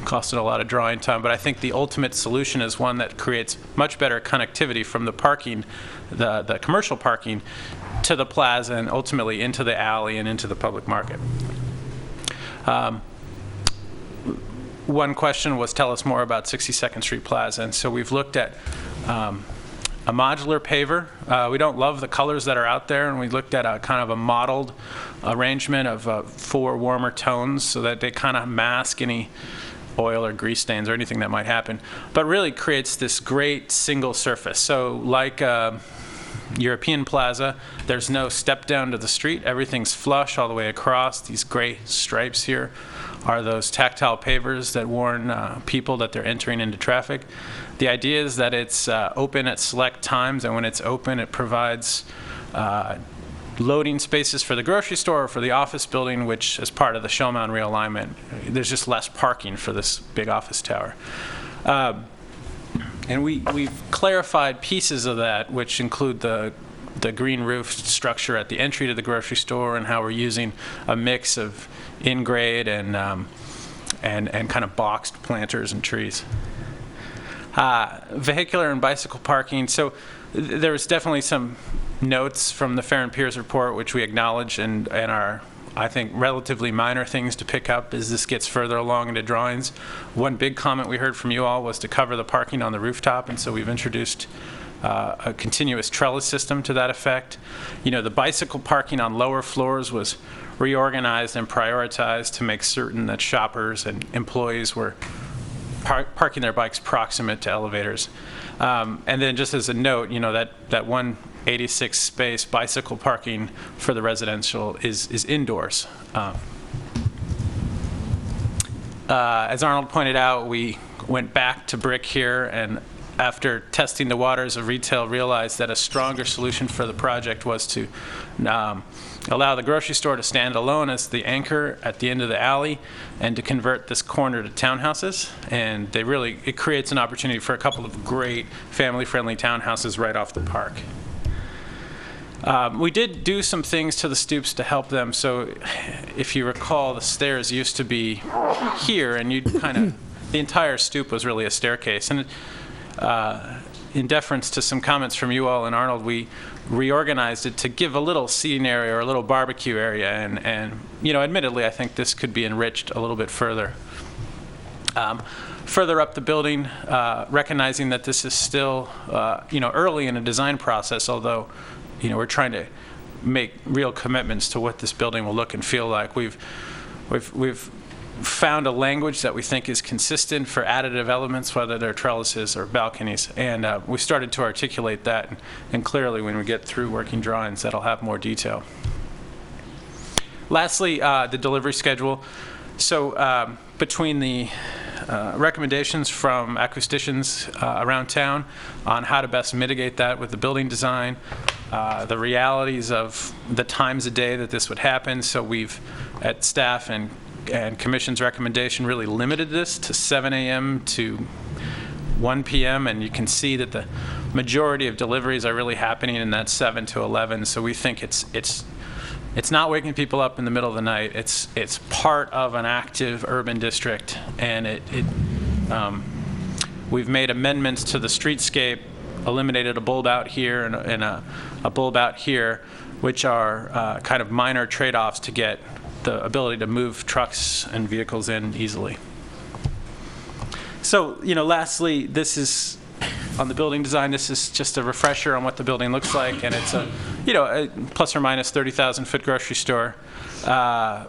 costing a lot of drawing time. But I think the ultimate solution is one that creates much better connectivity from the parking, the commercial parking, to the plaza and ultimately into the alley and into the public market. One question was, tell us more about 62nd Street Plaza. And so we've looked at a modular paver. We don't love the colors that are out there, and we looked at a kind of a modeled arrangement of 4 warmer tones so that they kind of mask any oil or grease stains or anything that might happen, but really creates this great single surface. So like European Plaza, there's no step down to the street. Everything's flush all the way across. These gray stripes here are those tactile pavers that warn people that they're entering into traffic. The idea is that it's open at select times, and when it's open, it provides loading spaces for the grocery store or for the office building, which as part of the Shell Mount realignment, there's just less parking for this big office tower. And we've clarified pieces of that, which include the green roof structure at the entry to the grocery store, and how we're using a mix of in-grade and kind of boxed planters and trees. Vehicular and bicycle parking. So there was definitely some notes from the Fair and Piers report, which we acknowledge and are, I think, relatively minor things to pick up as this gets further along into drawings. One big comment we heard from you all was to cover the parking on the rooftop, and so we've introduced a continuous trellis system to that effect. The bicycle parking on lower floors was reorganized and prioritized to make certain that shoppers and employees were parking their bikes proximate to elevators. And then just as a note, that 186 space bicycle parking for the residential is indoors. As Arnold pointed out, we went back to brick here, and after testing the waters of retail, realized that a stronger solution for the project was to allow the grocery store to stand alone as the anchor at the end of the alley and to convert this corner to townhouses. And it creates an opportunity for a couple of great family-friendly townhouses right off the park. We did do some things to the stoops to help them. So if you recall, the stairs used to be here, and the entire stoop was really a staircase. And in deference to some comments from you all and Arnold, we reorganized it to give a little seating area or a little barbecue area. And admittedly, I think this could be enriched a little bit further. Further up the building, recognizing that this is still, early in a design process, although we're trying to make real commitments to what this building will look and feel like. We've found a language that we think is consistent for additive elements, whether they're trellises or balconies, and we started to articulate that. And clearly, when we get through working drawings, that'll have more detail. Lastly, the delivery schedule. So between the recommendations from acousticians around town on how to best mitigate that with the building design, the realities of the times a day that this would happen. So we've, at staff and Commission's recommendation, really limited this to 7 a.m. to 1 p.m. And you can see that the majority of deliveries are really happening in that 7 to 11. So we think it's not waking people up in the middle of the night. It's part of an active urban district, and we've made amendments to the streetscape, eliminated a bulb out here and a bulb out here, which are kind of minor trade-offs to get the ability to move trucks and vehicles in easily. So, lastly, this is on the building design. This is just a refresher on what the building looks like, and it's a plus or minus 30,000 foot grocery store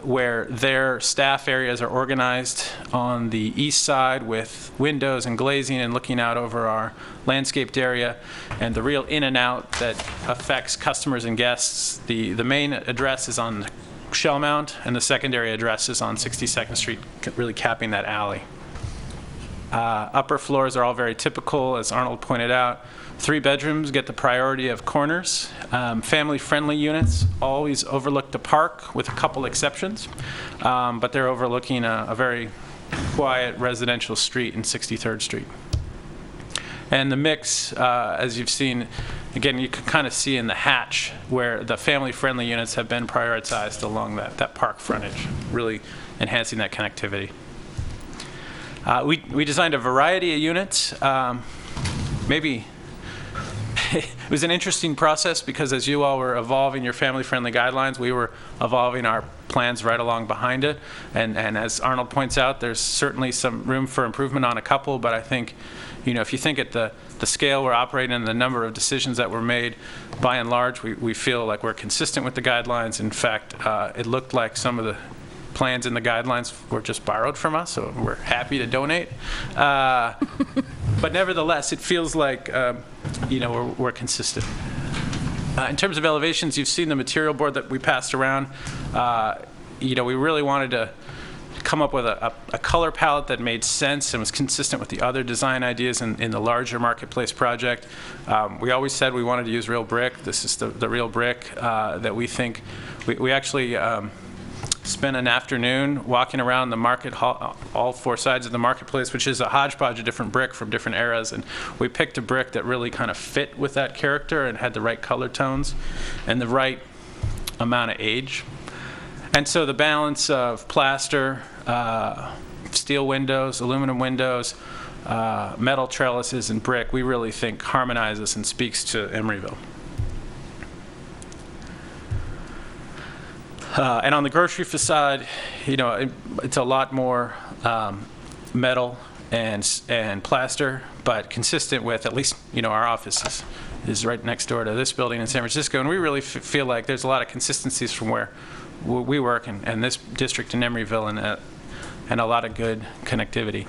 where their staff areas are organized on the east side with windows and glazing and looking out over our landscaped area, and the real in and out that affects customers and guests. The main address is on Shellmount, and the secondary address is on 62nd Street, really capping that alley. Upper floors are all very typical, as Arnold pointed out. 3 bedrooms get the priority of corners. Family-friendly units always overlook the park, with a couple exceptions, but they're overlooking a very quiet residential street in 63rd Street. And the mix, as you've seen, again, you can kind of see in the hatch where the family-friendly units have been prioritized along that park frontage, really enhancing that connectivity. We designed a variety of units. Maybe it was an interesting process because as you all were evolving your family-friendly guidelines, we were evolving our plans right along behind it. And as Arnold points out, there's certainly some room for improvement on a couple, but I think, if you think at the scale we're operating and the number of decisions that were made, by and large, we feel like we're consistent with the guidelines. In fact, it looked like some of the plans in the guidelines were just borrowed from us, so we're happy to donate. But nevertheless, it feels like we're consistent. In terms of elevations, you've seen the material board that we passed around. We really wanted to come up with a color palette that made sense and was consistent with the other design ideas in the larger marketplace project. We always said we wanted to use real brick. This is the real brick that we think. We actually spent an afternoon walking around the market hall, all 4 sides of the marketplace, which is a hodgepodge of different brick from different eras, and we picked a brick that really kind of fit with that character and had the right color tones and the right amount of age. And so the balance of plaster, steel windows, aluminum windows, metal trellises, and brick, we really think harmonizes and speaks to Emeryville. And on the grocery facade, it's a lot more metal and plaster, but consistent with, at least, our office is right next door to this building in San Francisco, and we really feel like there's a lot of consistencies from where we work and this district in Emeryville, and a lot of good connectivity.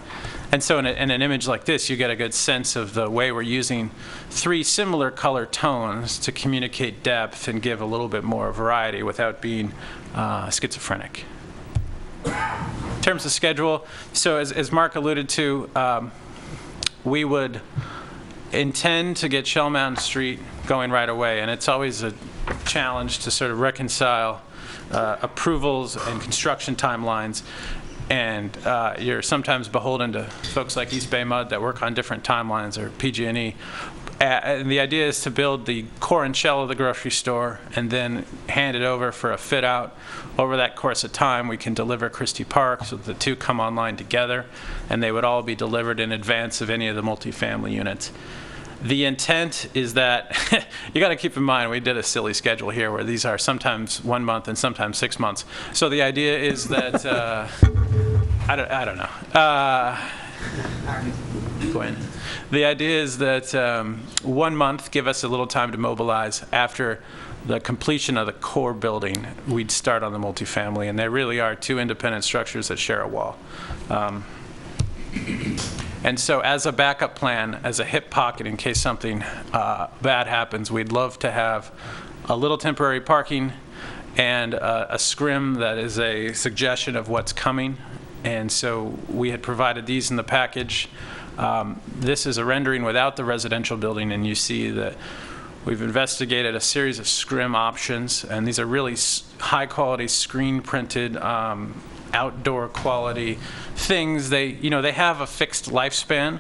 And so in an image like this, you get a good sense of the way we're using 3 similar color tones to communicate depth and give a little bit more variety without being schizophrenic. In terms of schedule, so as Mark alluded to, we would intend to get Shell Mountain Street going right away, and it's always a challenge to sort of reconcile approvals and construction timelines, and you're sometimes beholden to folks like East Bay Mud that work on different timelines, or PG&E. And the idea is to build the core and shell of the grocery store and then hand it over for a fit out. Over that course of time, we can deliver Christie Park so that the two come online together, and they would all be delivered in advance of any of the multifamily units. The intent is that, you got to keep in mind, we did a silly schedule here where these are sometimes 1 month and sometimes 6 months. So the idea is that, I don't know. Gwen. The idea is that 1 month, give us a little time to mobilize. After the completion of the core building, we'd start on the multifamily, and there really are two independent structures that share a wall. And so as a backup plan, as a hip pocket in case something bad happens, we'd love to have a little temporary parking and a scrim that is a suggestion of what's coming. And so we had provided these in the package. This is a rendering without the residential building, and you see that we've investigated a series of scrim options, and these are really high-quality, screen-printed, outdoor quality things. They have a fixed lifespan,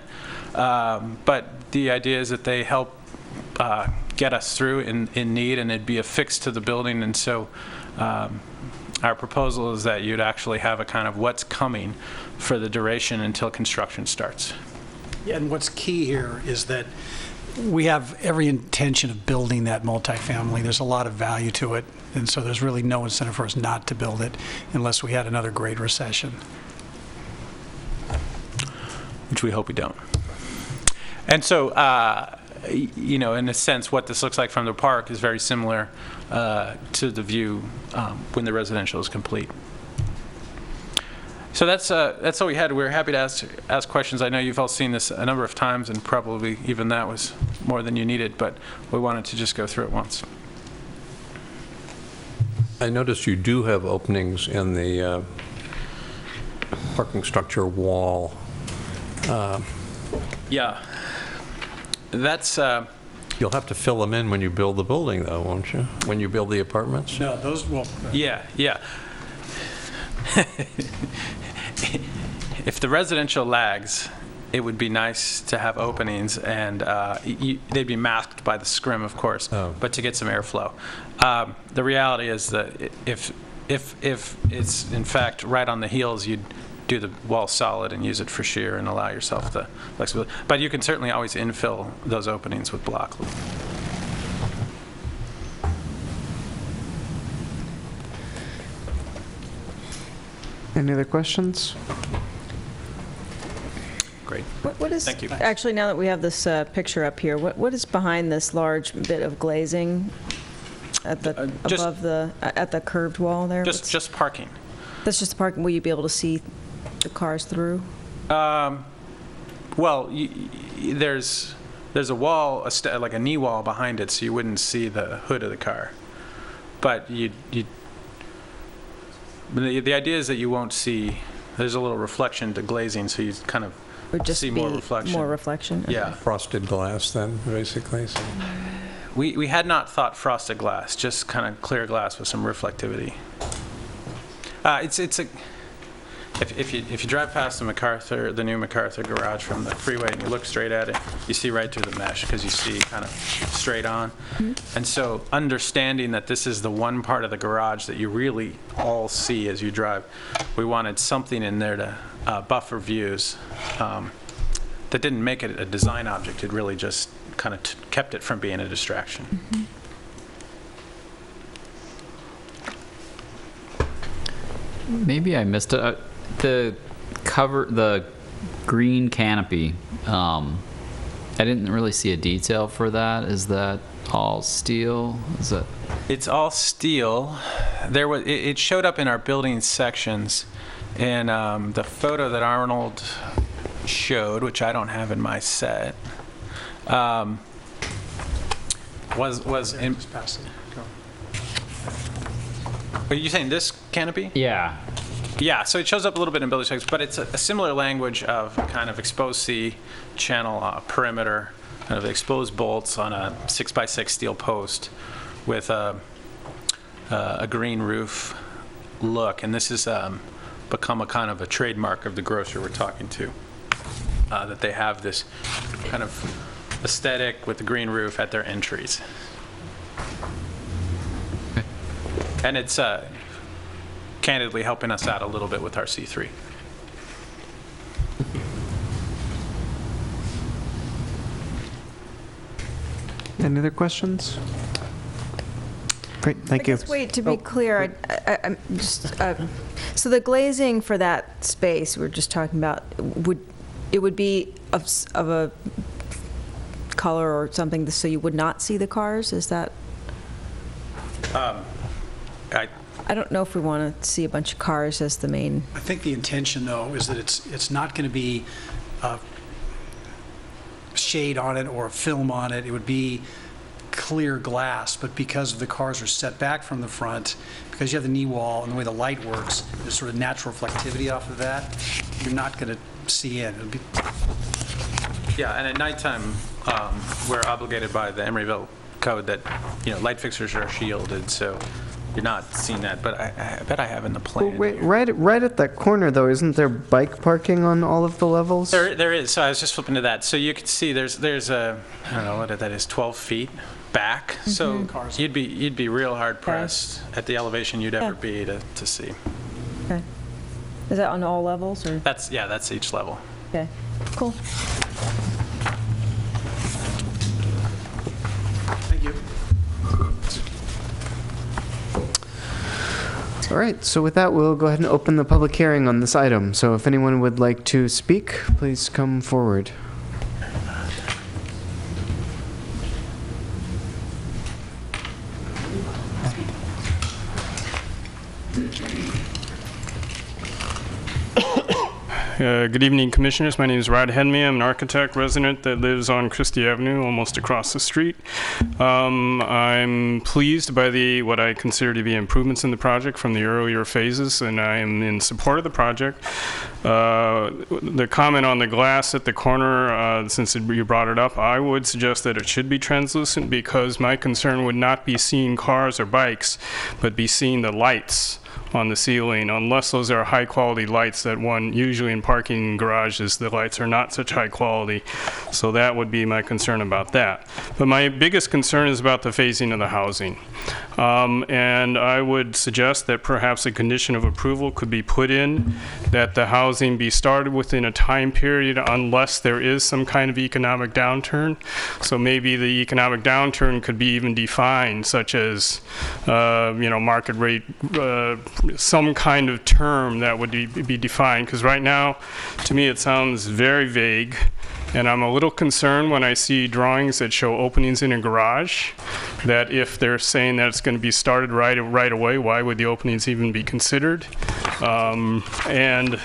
but the idea is that they help get us through in need, and it'd be affixed to the building. And so our proposal is that you'd actually have a kind of what's coming for the duration until construction starts. Yeah, and what's key here is that we have every intention of building that multifamily. There's a lot of value to it, and so there's really no incentive for us not to build it unless we had another great recession. Which we hope we don't. And so, in a sense, what this looks like from the park is very similar to the view when the residential is complete. So that's all we had. We're happy to ask questions. I know you've all seen this a number of times, and probably even that was more than you needed, but we wanted to just go through it once. I noticed you do have openings in the parking structure wall. Yeah. That's... You'll have to fill them in when you build the building, though, won't you? When you build the apartments? No, those will... Yeah. If the residential lags, it would be nice to have openings, and they'd be masked by the scrim, of course, but to get some airflow. The reality is that if it's in fact right on the heels, you'd do the wall solid and use it for shear and allow yourself the flexibility. But you can certainly always infill those openings with block. Any other questions? Great. What is, Thank you. actually, now that we have this picture up here, what is behind this large bit of glazing at the above the at the curved wall there? Just parking. That's just the parking. Will you be able to see the cars through? Well, there's a wall, like a knee wall behind it, so you wouldn't see the hood of the car. But the idea is that you won't see. There's a little reflection to glazing, so you kind of see more reflection. More reflection. Okay. Yeah. Frosted glass, then, basically. So. We had not thought frosted glass, just kind of clear glass with some reflectivity. If you drive past the new MacArthur garage from the freeway and you look straight at it, you see right through the mesh because you see kind of straight on. Mm-hmm. And so understanding that this is the one part of the garage that you really all see as you drive, we wanted something in there to buffer views that didn't make it a design object. It really just kind of kept it from being a distraction. Mm-hmm. Maybe I missed it. The green canopy, I didn't really see a detail for that. Is that all steel? Is that? It's all steel. It showed up in our building sections, and the photo that Arnold showed, which I don't have in my set, was in. Are you saying this canopy? Yeah. Yeah, so it shows up a little bit in building sections, but it's a similar language of kind of exposed sea channel perimeter kind of exposed bolts on a 6x6 steel post with a green roof look. And this has become a kind of a trademark of the grocer we're talking to, that they have this kind of aesthetic with the green roof at their entries. And it's candidly helping us out a little bit with our C3. Any other questions? Great, thank you. Wait, to be clear, I'm just, so the glazing for that space we're just talking about, would be of a color or something so you would not see the cars? Is that? I don't know if we want to see a bunch of cars as the main. I think the intention, though, is that it's not going to be shade on it or a film on it. It would be clear glass, but because the cars are set back from the front, because you have the knee wall and the way the light works, there's sort of natural reflectivity off of that. You're not going to see in. It'll be Yeah, and at nighttime, we're obligated by the Emeryville code that, light fixtures are shielded, so you're not seeing that, but I bet I have in the plan. Well, wait, right at that corner, though, isn't there bike parking on all of the levels? There is. So I was just flipping to that. So you can see there's a, I don't know what that is, 12 feet back. Mm-hmm. So you'd be real hard pressed at the elevation you'd ever be to see. Okay. Is that on all levels or? That's each level. Okay. Cool. Thank you. All right, so with that, we'll go ahead and open the public hearing on this item. So if anyone would like to speak, please come forward. Good evening, Commissioners. My name is Rod Henme. I'm an architect resident that lives on Christie Avenue, almost across the street. I'm pleased by what I consider to be improvements in the project from the earlier phases, and I am in support of the project. The comment on the glass at the corner, since you brought it up, I would suggest that it should be translucent because my concern would not be seeing cars or bikes, but be seeing the lights on the ceiling, unless those are high quality lights that one usually in parking garages, the lights are not such high quality. So that would be my concern about that. But my biggest concern is about the phasing of the housing. And I would suggest that perhaps a condition of approval could be put in that the housing be started within a time period unless there is some kind of economic downturn. So maybe the economic downturn could be even defined, such as market rate, some kind of term that would be defined, because right now to me it sounds very vague, and I'm a little concerned when I see drawings that show openings in a garage, that if they're saying that it's going to be started right away, why would the openings even be considered, and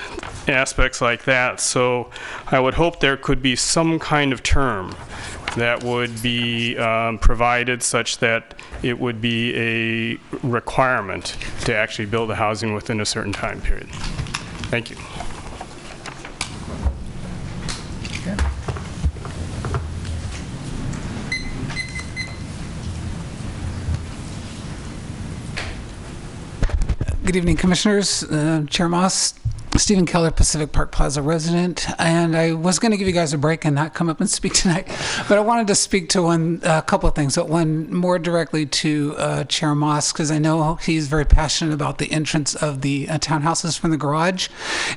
aspects like that. So I would hope there could be some kind of term that would be provided such that it would be a requirement to actually build the housing within a certain time period. Thank you. Good evening, Commissioners. Chair Moss, Stephen Keller, Pacific Park Plaza resident, and I was going to give you guys a break and not come up and speak tonight, but I wanted to speak to a couple of things. One more directly to Chair Moss, because I know he's very passionate about the entrance of the townhouses from the garage,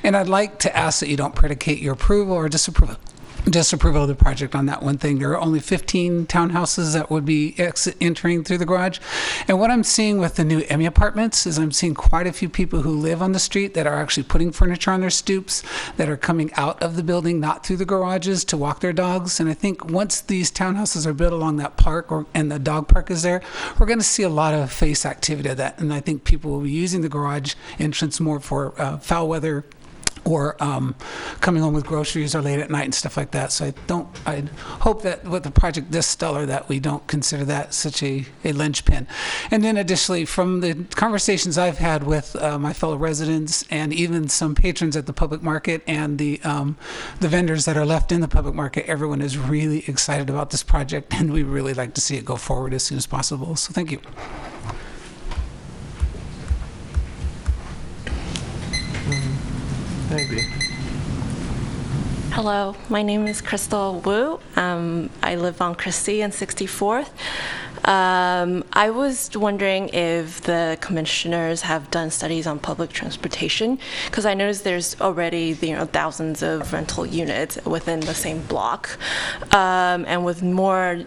and I'd like to ask that you don't predicate your approval or disapproval of the project on that one thing. There are only 15 townhouses that would be entering through the garage. And what I'm seeing with the new Emmy apartments is I'm seeing quite a few people who live on the street that are actually putting furniture on their stoops that are coming out of the building, not through the garages, to walk their dogs. And I think once these townhouses are built along that park and the dog park is there, we're going to see a lot of face activity of that. And I think people will be using the garage entrance more for foul weather or coming home with groceries or late at night and stuff like that. So I hope that with a project this stellar that we don't consider that such a linchpin. And then additionally, from the conversations I've had with my fellow residents and even some patrons at the public market and the vendors that are left in the public market, everyone is really excited about this project, and we really like to see it go forward as soon as possible. So thank you. Maybe. Hello, my name is Crystal Wu. I live on Christie and 64th. I was wondering if the commissioners have done studies on public transportation, because I noticed there's already thousands of rental units within the same block, and with more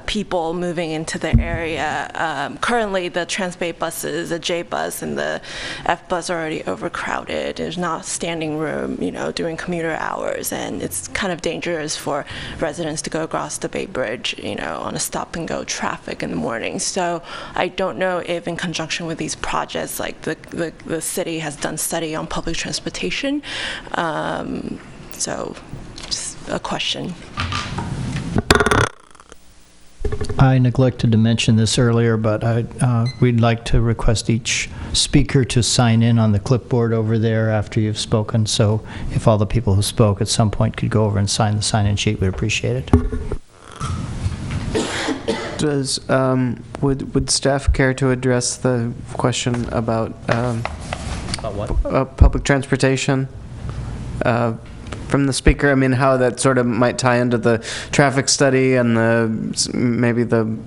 people moving into the area. Currently, the Transbay buses, the J bus and the F bus are already overcrowded. There's not standing room, during commuter hours, and it's kind of dangerous for residents to go across the Bay Bridge, on a stop-and-go traffic in the morning. So I don't know if, in conjunction with these projects, like the city has done study on public transportation. So, just a question. I neglected to mention this earlier, but we'd like to request each speaker to sign in on the clipboard over there after you've spoken. So if all the people who spoke at some point could go over and sign the sign-in sheet, we'd appreciate it. Would staff care to address the question about what? Public transportation? From the speaker, I mean, how that sort of might tie into the traffic study and maybe the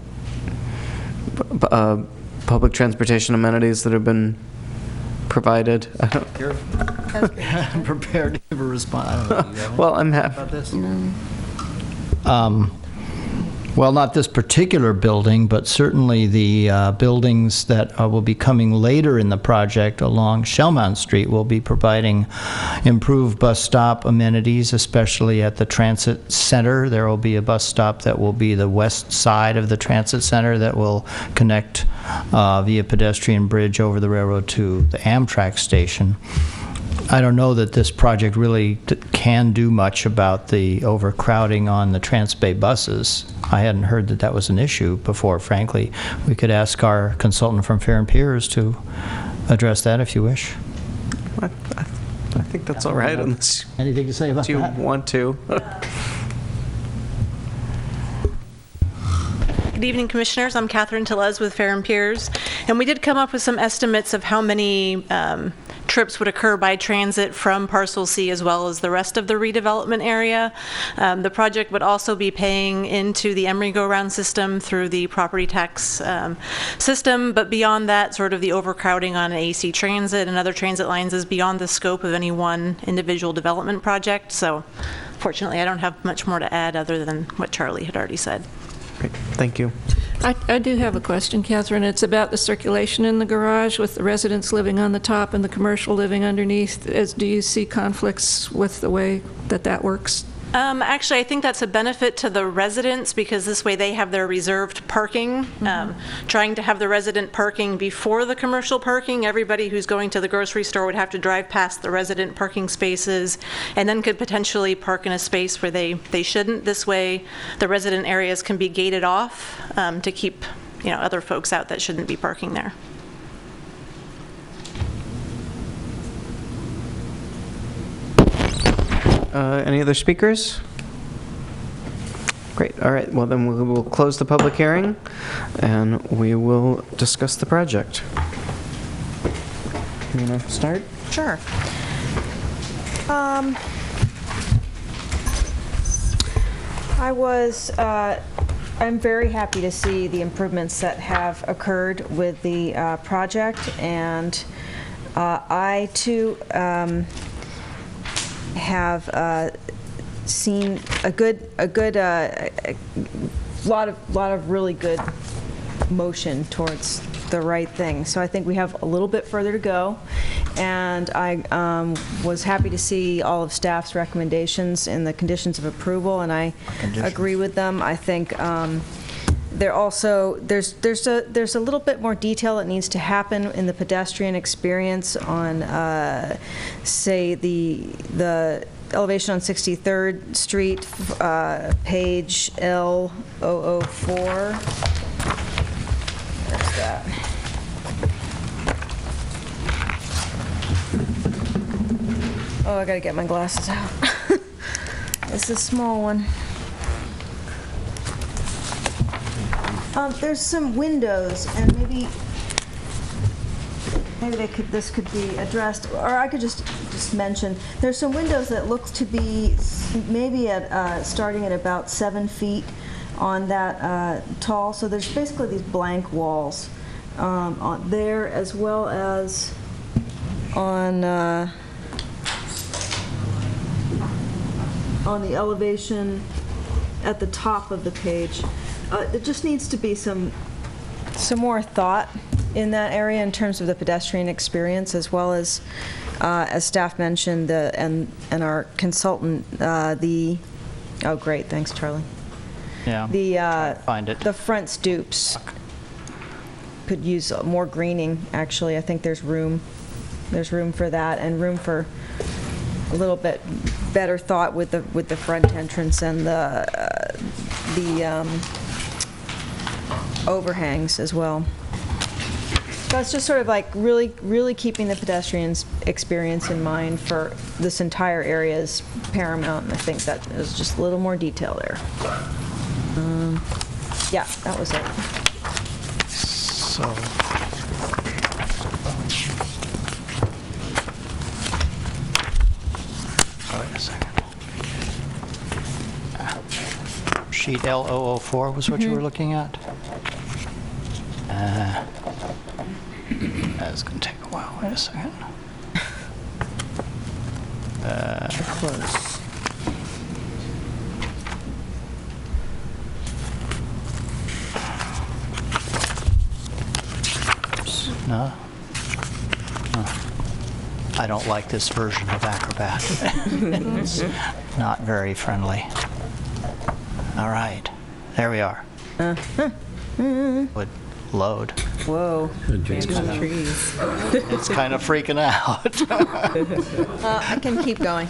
public transportation amenities that have been provided. You're prepared to give a response. I don't know, well, I'm happy about this. Well, not this particular building, but certainly the buildings that will be coming later in the project along Shellmound Street will be providing improved bus stop amenities, especially at the transit center. There will be a bus stop that will be the west side of the transit center that will connect via pedestrian bridge over the railroad to the Amtrak station. I don't know that this project really can do much about the overcrowding on the Transbay buses. I hadn't heard that was an issue before, frankly. We could ask our consultant from Fair and Piers to address that if you wish. I think that's all right. Unless anything to say about that? Do you want to? Good evening, Commissioners. I'm Catherine Tellez with Fair and Piers, and we did come up with some estimates of how many trips would occur by transit from Parcel C as well as the rest of the redevelopment area. The project would also be paying into the Emery go-round system through the property tax system, but beyond that, sort of the overcrowding on AC Transit and other transit lines is beyond the scope of any one individual development project. So fortunately, I don't have much more to add other than what Charlie had already said. Great. Thank you. I do have a question, Catherine. It's about the circulation in the garage with the residents living on the top and the commercial living underneath. Do you see conflicts with the way that works? Actually, I think that's a benefit to the residents because this way they have their reserved parking. Trying to have the resident parking before the commercial parking, everybody who's going to the grocery store would have to drive past the resident parking spaces and then could potentially park in a space where they shouldn't. This way, the resident areas can be gated off to keep other folks out that shouldn't be parking there. Any other speakers? Great. All right. Well, then we will close the public hearing, and we will discuss the project. You want to start? Sure. I'm very happy to see the improvements that have occurred with the project, and I too have seen a lot of really good motion towards the right thing. So I think we have a little bit further to go, and I was happy to see all of staff's recommendations in the conditions of approval, and I agree with them. I think there's a little bit more detail that needs to happen in the pedestrian experience on, say, the elevation on 63rd Street, page L004. There's that. Oh, I gotta get my glasses out. It's a small one. There's some windows, and maybe this could be addressed, or I could just mention, there's some windows that look to be maybe at starting at about 7 feet on that tall. So there's basically these blank walls on there, as well as on the elevation at the top of the page. There just needs to be some more thought in that area in terms of the pedestrian experience, as well as staff mentioned, and our consultant, oh great, thanks Charlie. Yeah. Find it. The front stoops could use more greening. Actually, I think there's room for that, and room for a little bit better thought with the front entrance and the overhangs as well. So it's just sort of like really keeping the pedestrians' experience in mind for this entire area is paramount, and I think that is just a little more detail there. Yeah, that was it. So. Wait a second. Sheet L004 was what you were looking at? That's going to take a while. Wait a second. Close. No? I don't like this version of Acrobat. It's not very friendly. All right. There we are. Would load. Whoa. It's kind of freaking out. I can keep going.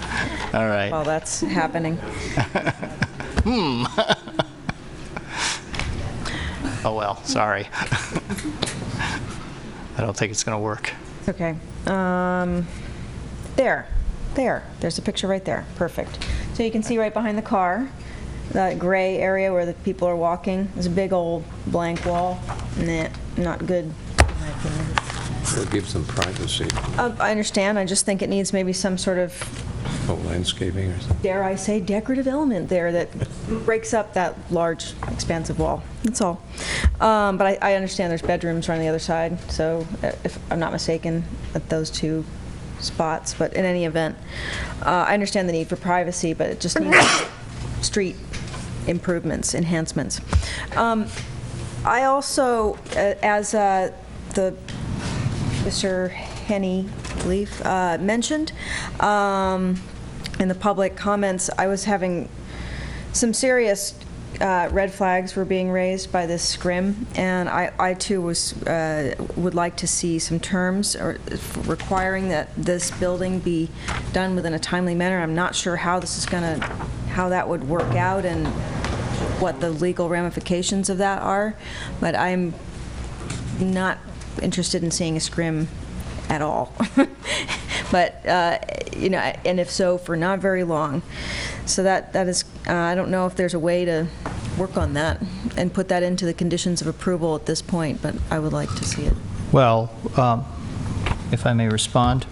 All right. While that's happening. Oh well, sorry. I don't think it's going to work. Okay. There's a picture right there. Perfect. So you can see right behind the car, that gray area where the people are walking. There's a big old blank wall. Nah, not good, in my opinion. It'll give some privacy. I understand. I just think it needs maybe some sort of, landscaping or something. dare I say, decorative element there that breaks up that large, expansive wall. That's all. But I understand there's bedrooms right on the other side, so if I'm not mistaken, at those two spots. But in any event, I understand the need for privacy, but it just needs street improvements, enhancements. I also, as the Mr. Henny, I believe, mentioned in the public comments, I was having some serious red flags were being raised by this scrim, and I too would like to see some terms requiring that this building be done within a timely manner. I'm not sure how that would work out and what the legal ramifications of that are, but I'm not interested in seeing a scrim at all. But and if so, for not very long. So that is, I don't know if there's a way to work on that and put that into the conditions of approval at this point, but I would like to see it. Well, if I may respond,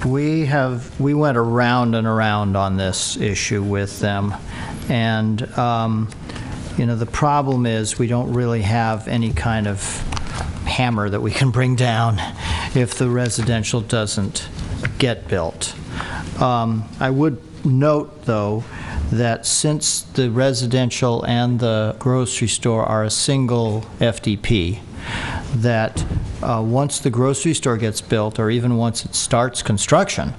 we went around and around on this issue with them, and the problem is we don't really have any kind of hammer that we can bring down if the residential doesn't get built. I would note, though, that since the residential and the grocery store are a single FDP, that once the grocery store gets built, or even once it starts construction,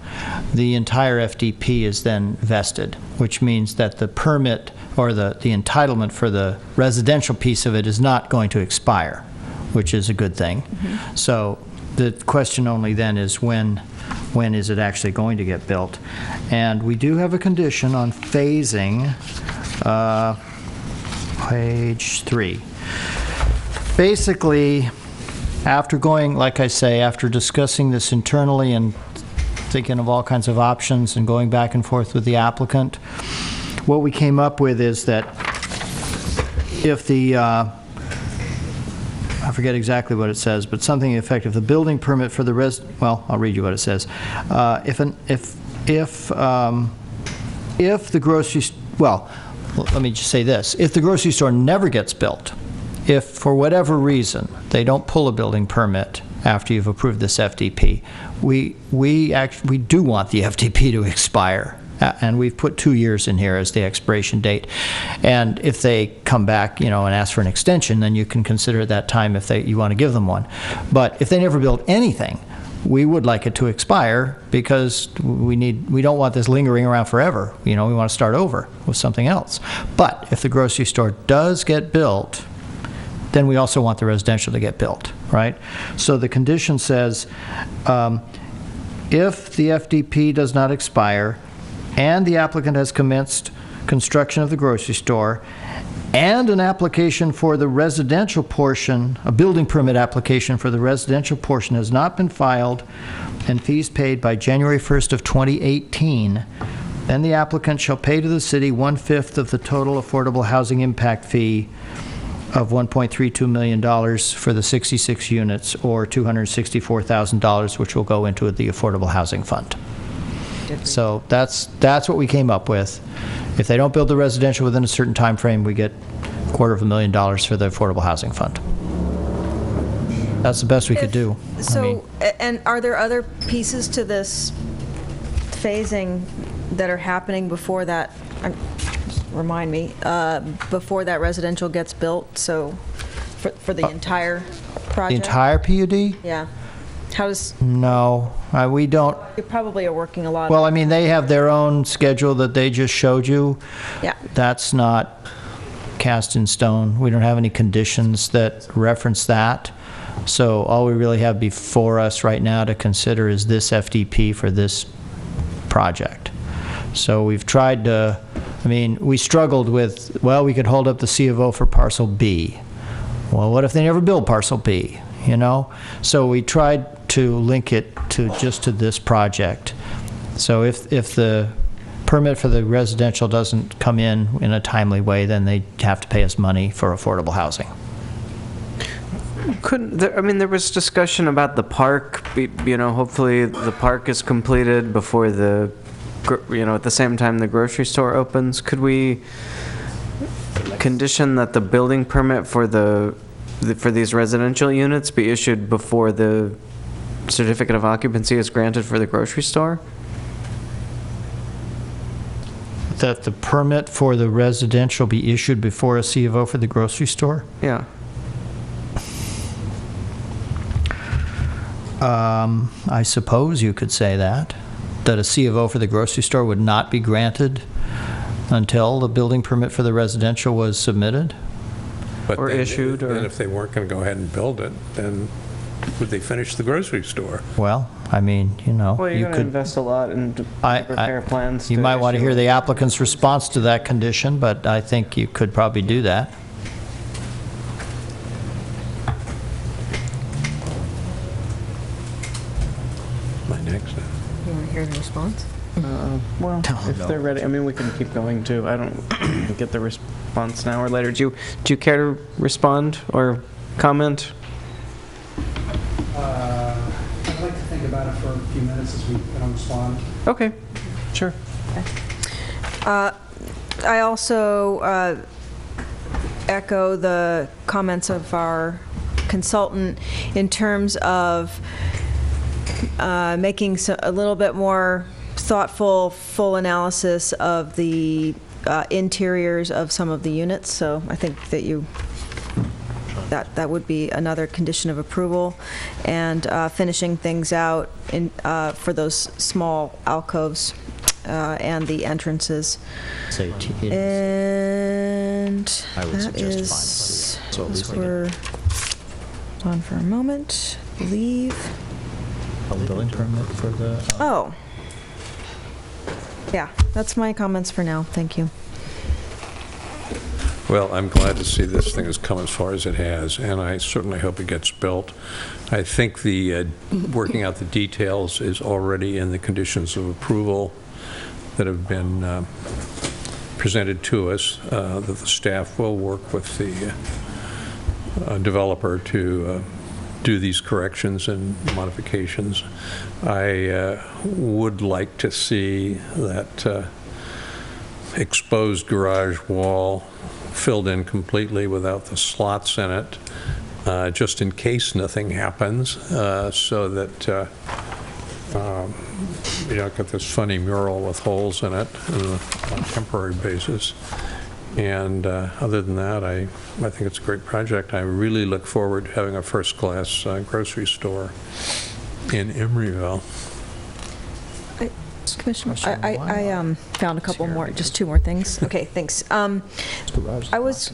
the entire FDP is then vested, which means that the permit or the entitlement for the residential piece of it is not going to expire, which is a good thing. So the question only then is when is it actually going to get built? And we do have a condition on phasing, page 3. Basically, after going, like I say, after discussing this internally and thinking of all kinds of options and going back and forth with the applicant, what we came up with is that if the, I forget exactly what it says, but something effective, the building permit for the well, I'll read you what it says. If the grocery, well, let me just say this. If the grocery store never gets built, if for whatever reason they don't pull a building permit after you've approved this FDP, we do want the FDP to expire. And we've put 2 years in here as the expiration date. And if they come back, and ask for an extension, then you can consider at that time if you want to give them one. But if they never build anything, we would like it to expire because we don't want this lingering around forever. We want to start over with something else. But if the grocery store does get built, then we also want the residential to get built, right? So the condition says, if the FDP does not expire and the applicant has commenced construction of the grocery store and an application for the residential portion, a building permit application for the residential portion has not been filed and fees paid by January 1st of 2018, then the applicant shall pay to the city 1/5 of the total affordable housing impact fee of $1.32 million for the 66 units, or $264,000, which will go into the Affordable Housing Fund. So that's what we came up with. If they don't build the residential within a certain time frame, we get $250,000 for the Affordable Housing Fund. That's the best we could do. So, and are there other pieces to this phasing that are happening before that? Remind me, before that residential gets built, so for the entire project? The entire PUD? Yeah. How does... No, we don't. You probably are working a lot. Well, I mean, they have their own schedule that they just showed you. Yeah. That's not cast in stone. We don't have any conditions that reference that. So all we really have before us right now to consider is this FDP for this project. So we've tried to... we struggled with, well, we could hold up the C of O for parcel B. Well, what if they never build parcel B, So we tried to link it to this project. So if the permit for the residential doesn't come in a timely way, then they have to pay us money for affordable housing. There was discussion about the park, hopefully the park is completed before at the same time the grocery store opens. Could we condition that the building permit for for these residential units be issued before the certificate of occupancy is granted for the grocery store? That the permit for the residential be issued before a C of O for the grocery store? Yeah. I suppose you could say that a C of O for the grocery store would not be granted until the building permit for the residential was submitted? Or issued? And if they weren't going to go ahead and build it, then would they finish the grocery store? Well, Well, you're you going to could invest a lot and prepare plans. You might want to hear the applicant's response to that condition, but I think you could probably do that. My next. You want to hear the response? Well, if they're ready, we can keep going too. I don't get the response now or later. Do you care to respond or comment? I'd like to think about it for a few minutes as we respond. Okay, sure. I also echo the comments of our consultant in terms of making a little bit more thoughtful, full analysis of the interiors of some of the units. So I think that you that would be another condition of approval, and finishing things out for those small alcoves and the entrances. Say And I would that suggest is, fine, so at least we're on for a moment, believe. a building permit for the. Oh. Yeah, that's my comments for now. Thank you. Well, I'm glad to see this thing has come as far as it has, and I certainly hope it gets built. I think the working out the details is already in the conditions of approval that have been presented to us, that the staff will work with the developer to do these corrections and modifications. I would like to see that exposed garage wall filled in completely without the slots in it, just in case nothing happens, so that you don't get this funny mural with holes in it on a temporary basis. And other than that, I think it's a great project. I really look forward to having a first-class grocery store in Emeryville. Commissioner, I found a couple more, just two more things. Okay, thanks. I was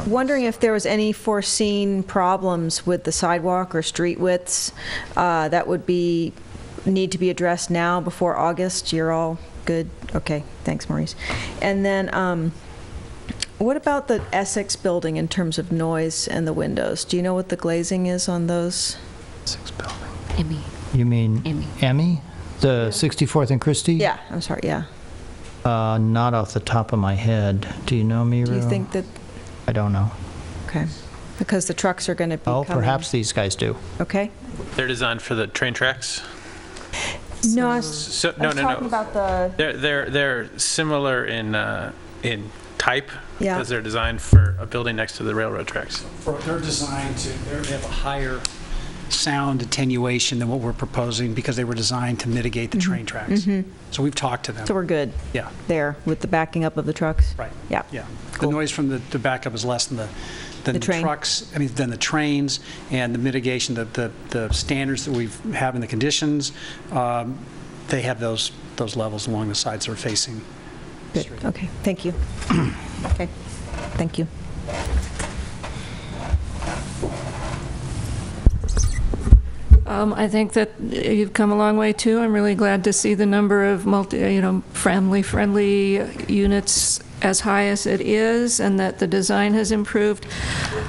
wondering if there was any foreseen problems with the sidewalk or street widths that would need to be addressed now before August. You're all good? Okay, thanks, Maurice. And then what about the Essex building in terms of noise and the windows? Do you know what the glazing is on those? Essex building. Emmy. You mean Emmy? The 64th and Christie? Yeah, I'm sorry, yeah. Not off the top of my head. Do you know, Miro? Do you think that? I don't know. Okay, because the trucks are going to be coming. Perhaps these guys do. Okay. They're designed for the train tracks? No, I was talking about the... They're similar in type, Yeah. because they're designed for a building next to the railroad tracks. They're designed to, they have a higher sound attenuation than what we're proposing because they were designed to mitigate the train tracks. So we've talked to them. So we're good. Yeah. There with the backing up of the trucks. Right. Yeah. Yeah. Cool. The noise from the backup is less than the train. trucks, than the trains, and the mitigation, the standards that we have in the conditions, they have those levels along the sides that are facing. Good. Okay. Thank you. Okay. Thank you. I think that you've come a long way too. I'm really glad to see the number of family-friendly units as high as it is, and that the design has improved.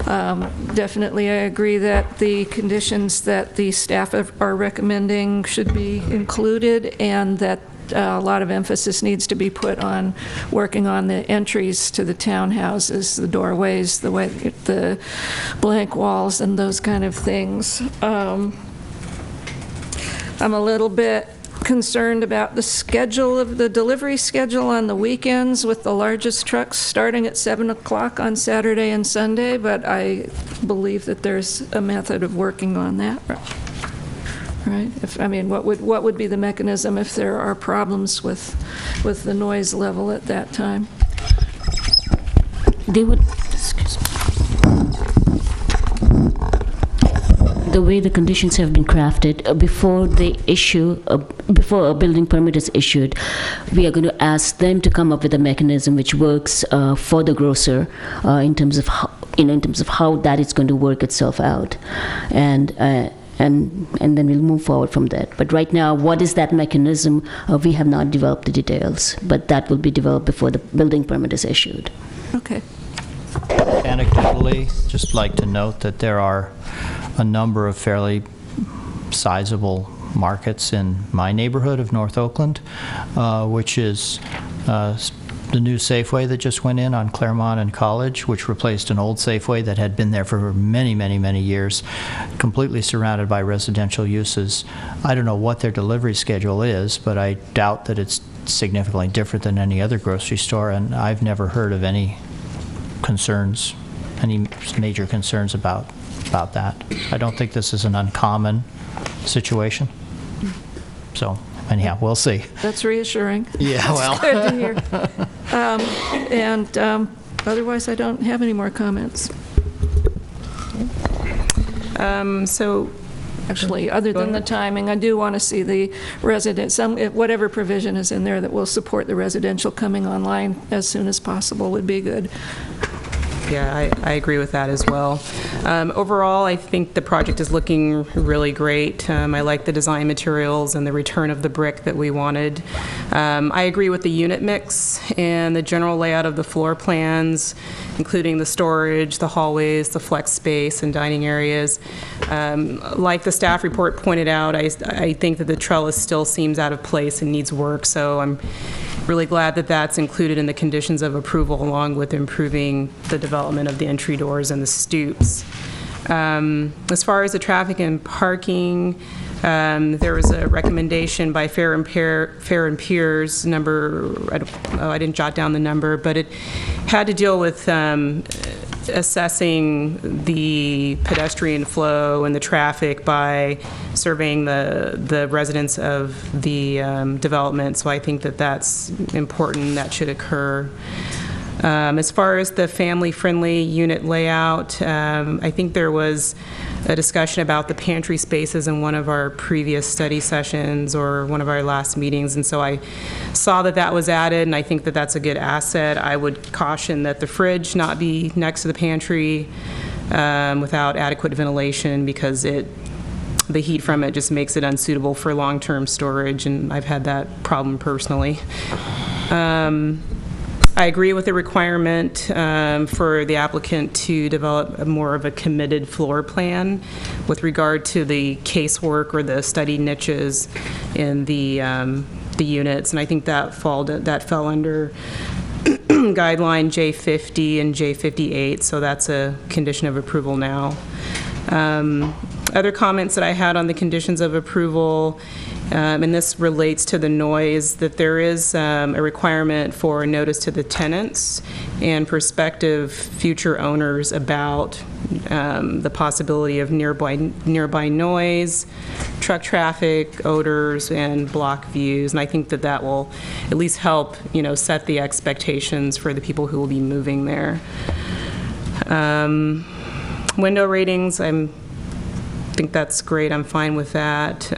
Definitely, I agree that the conditions that the staff are recommending should be included, and that a lot of emphasis needs to be put on working on the entries to the townhouses, the doorways, the blank walls, and those kind of things. I'm a little bit concerned about the schedule of the delivery schedule on the weekends with the largest trucks starting at 7 o'clock on Saturday and Sunday, but I believe that there's a method of working on that. Right? What would be the mechanism if there are problems with the noise level at that time? They would, excuse me. The way the conditions have been crafted, before a building permit is issued, we are going to ask them to come up with a mechanism which works for the grocer in terms of how that is going to work itself out, and then we'll move forward from that. But right now, what is that mechanism? We have not developed the details, but that will be developed before the building permit is issued. Okay. Anecdotally, just like to note that there are a number of fairly sizable markets in my neighborhood of North Oakland, which is the new Safeway that just went in on Claremont and College, which replaced an old Safeway that had been there for many, many, many years, completely surrounded by residential uses. I don't know what their delivery schedule is, but I doubt that it's significantly different than any other grocery store, and I've never heard of any concerns, any major concerns about that. I don't think this is an uncommon situation. So, anyhow, we'll see. That's reassuring. Yeah, well. That's good to hear. Otherwise, I don't have any more comments. So Actually, other than the timing, I do want to see the resident, whatever provision is in there that will support the residential coming online as soon as possible would be good. yeah, I agree with that as well. Overall, I think the project is looking really great. I like the design materials and the return of the brick that we wanted. I agree with the unit mix and the general layout of the floor plans, including the storage, the hallways, the flex space, and dining areas. Like the staff report pointed out, I think that the trellis still seems out of place and needs work, so I'm really glad that that's included in the conditions of approval, along with improving the development of the entry doors and the stoops. As far as the traffic and parking, there was a recommendation by Fair and Piers number, I didn't jot down the number, but it had to deal with assessing the pedestrian flow and the traffic by surveying the residents of the development. So I think that that's important, that should occur. As far as the family-friendly unit layout, I think there was a discussion about the pantry spaces in one of our previous study sessions or one of our last meetings, and so I saw that that was added, and I think that that's a good asset. I would caution that the fridge not be next to the pantry without adequate ventilation, because the heat from it just makes it unsuitable for long-term storage, and I've had that problem personally. I agree with the requirement for the applicant to develop more of a committed floor plan with regard to the casework or the study niches in the units, and I think that fell under guideline J50 and J58, so that's a condition of approval now. Other comments that I had on the conditions of approval, and this relates to the noise, that there is a requirement for a notice to the tenants and prospective future owners about the possibility of nearby noise, truck traffic, odors, and block views. And I think that that will at least help, set the expectations for the people who will be moving there. Window ratings, I think that's great. I'm fine with that.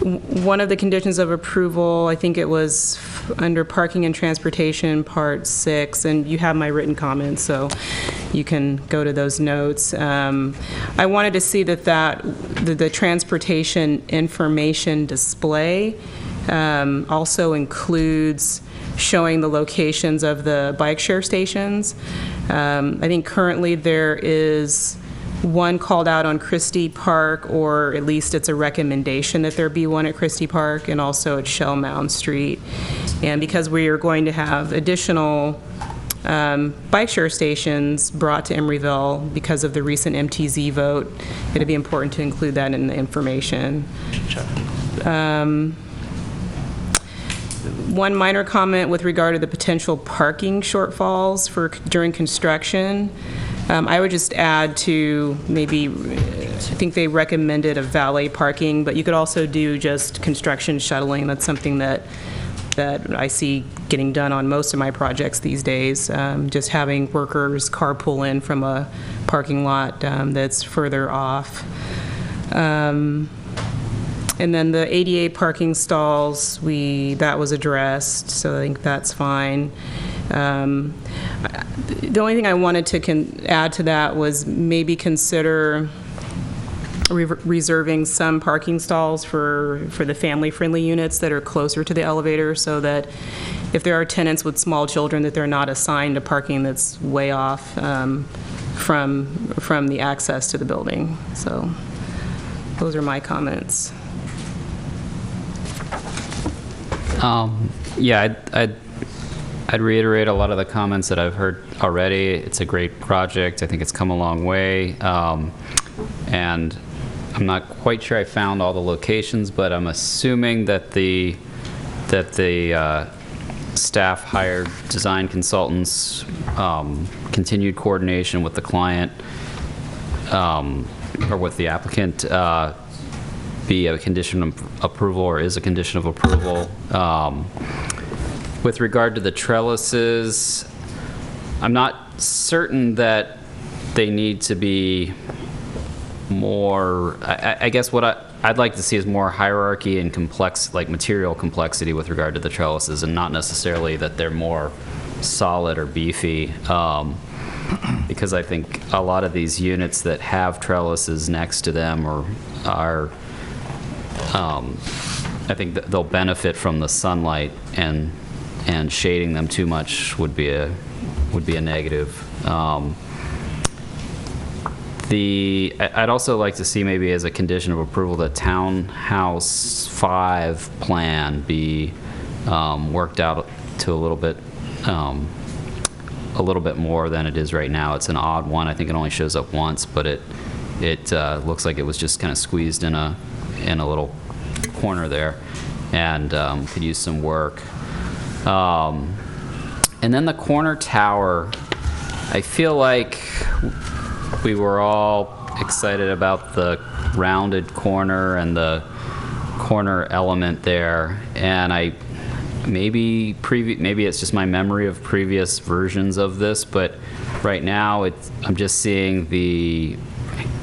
One of the conditions of approval, I think it was under parking and transportation, part 6, and you have my written comments, so you can go to those notes. I wanted to see that the transportation information display also includes showing the locations of the bike share stations. I think currently there is one called out on Christie Park, or at least it's a recommendation that there be one at Christie Park and also at Shell Mound Street. And because we are going to have additional bike share stations brought to Emeryville because of the recent MTZ vote, it'd be important to include that in the information. One minor comment with regard to the potential parking shortfalls during construction. I would just add to maybe, I think they recommended a valet parking, but you could also do just construction shuttling. That's something that I see getting done on most of my projects these days, just having workers carpool in from a parking lot that's further off. And then the ADA parking stalls, that was addressed, so I think that's fine. The only thing I wanted to add to that was maybe consider reserving some parking stalls for the family-friendly units that are closer to the elevator, so that if there are tenants with small children, that they're not assigned to parking that's way off from the access to the building. So those are my comments. Yeah, I'd reiterate a lot of the comments that I've heard already. It's a great project. I think it's come a long way. And I'm not quite sure I found all the locations, but I'm assuming that the staff hired design consultants, continued coordination with the client, or with the applicant, be a condition of approval, or is a condition of approval. With regard to the trellises, I'm not certain that they need to be more, I guess what I'd like to see is more hierarchy and complex, like material complexity with regard to the trellises, and not necessarily that they're more solid or beefy. Because I think a lot of these units that have trellises next to them are I think that they'll benefit from the sunlight, and shading them too much would be a negative. I'd also like to see, maybe as a condition of approval, the Townhouse 5 plan be worked out to a little bit more than it is right now. It's an odd one. I think it only shows up once, but it looks like it was just kind of squeezed in a little corner there, and could use some work. And then the corner tower, I feel like we were all excited about the rounded corner and the corner element there, and maybe it's just my memory of previous versions of this, but right now I'm just seeing the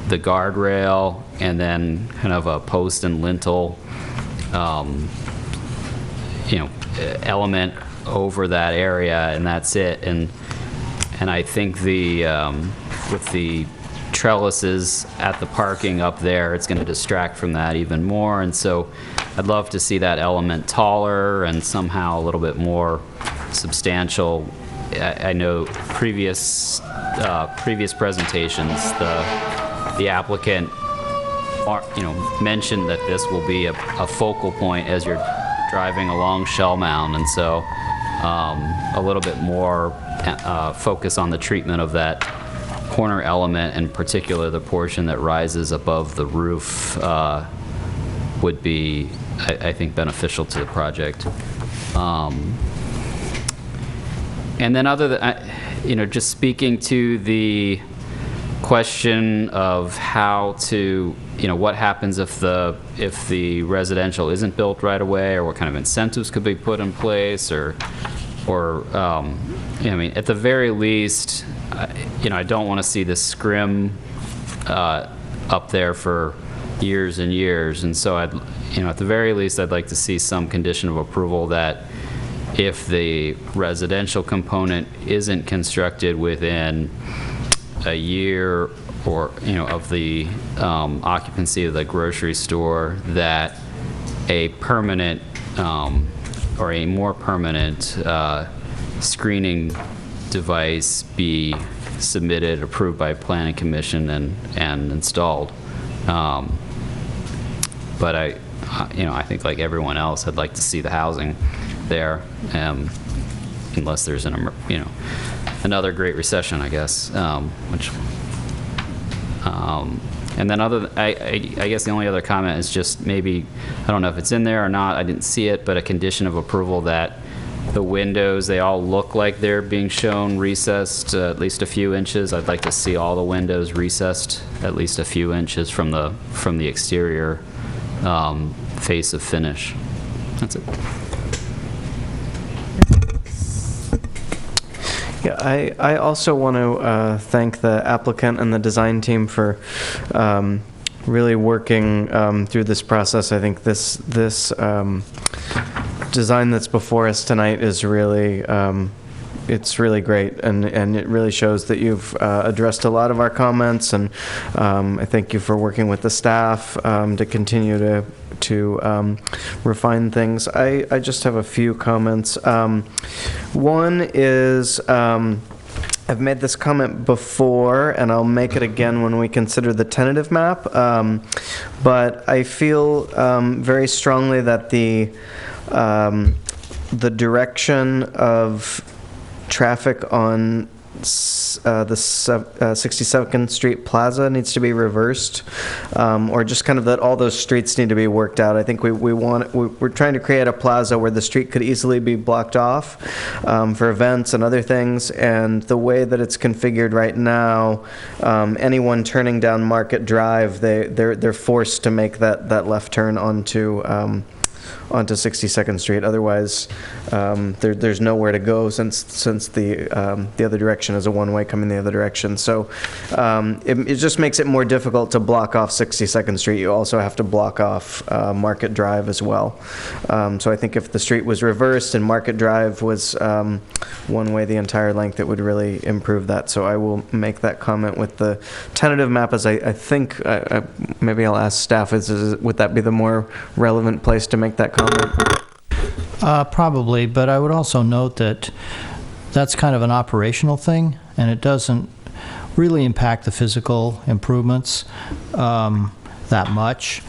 guardrail and then kind of a post and lintel element over that area, and that's it. And I think with the trellises at the parking up there, it's going to distract from that even more. And so I'd love to see that element taller and somehow a little bit more substantial. I know previous presentations, the applicant mentioned that this will be a focal point as you're driving along Shell Mound, and so a little bit more focus on the treatment of that corner element, in particular the portion that rises above the roof, would be, I think, beneficial to the project. And then other than, just speaking to the question of how to, what happens if the residential isn't built right away, or what kind of incentives could be put in place, or at the very least, I don't want to see this scrim up there for years and years, and so at the very least, I'd like to see some condition of approval that if the residential component isn't constructed within a year or of the occupancy of the grocery store, that a permanent or a more permanent screening device be submitted, approved by Planning Commission, and installed. But I think, like everyone else, I'd like to see the housing there, unless there's another Great Recession, I guess. And then I guess the only other comment is just maybe, I don't know if it's in there or not, I didn't see it, but a condition of approval that the windows, they all look like they're being shown recessed at least a few inches. I'd like to see all the windows recessed at least a few inches from the exterior face of finish. That's it. Yeah, I also want to thank the applicant and the design team for really working through this process. I think this design that's before us tonight is really it's really great, and it really shows that you've addressed a lot of our comments, and I thank you for working with the staff to continue to refine things. I just have a few comments. One is, I've made this comment before, and I'll make it again when we consider the tentative map, but I feel very strongly that the direction of traffic on the 62nd Street Plaza needs to be reversed, or just kind of that all those streets need to be worked out. I think we're trying to create a plaza where the street could easily be blocked off for events and other things, and the way that it's configured right now, anyone turning down Market Drive, they're forced to make that left turn onto onto 62nd Street. Otherwise, there's nowhere to go since the other direction is a one-way coming the other direction. So it just makes it more difficult to block off 62nd Street. You also have to block off Market Drive as well. So I think if the street was reversed and Market Drive was one way the entire length, it would really improve that. So I will make that comment with the tentative map, as I think, maybe I'll ask staff, would that be the more relevant place to make that comment? Probably, but I would also note that that's kind of an operational thing, and it doesn't really impact the physical improvements that much.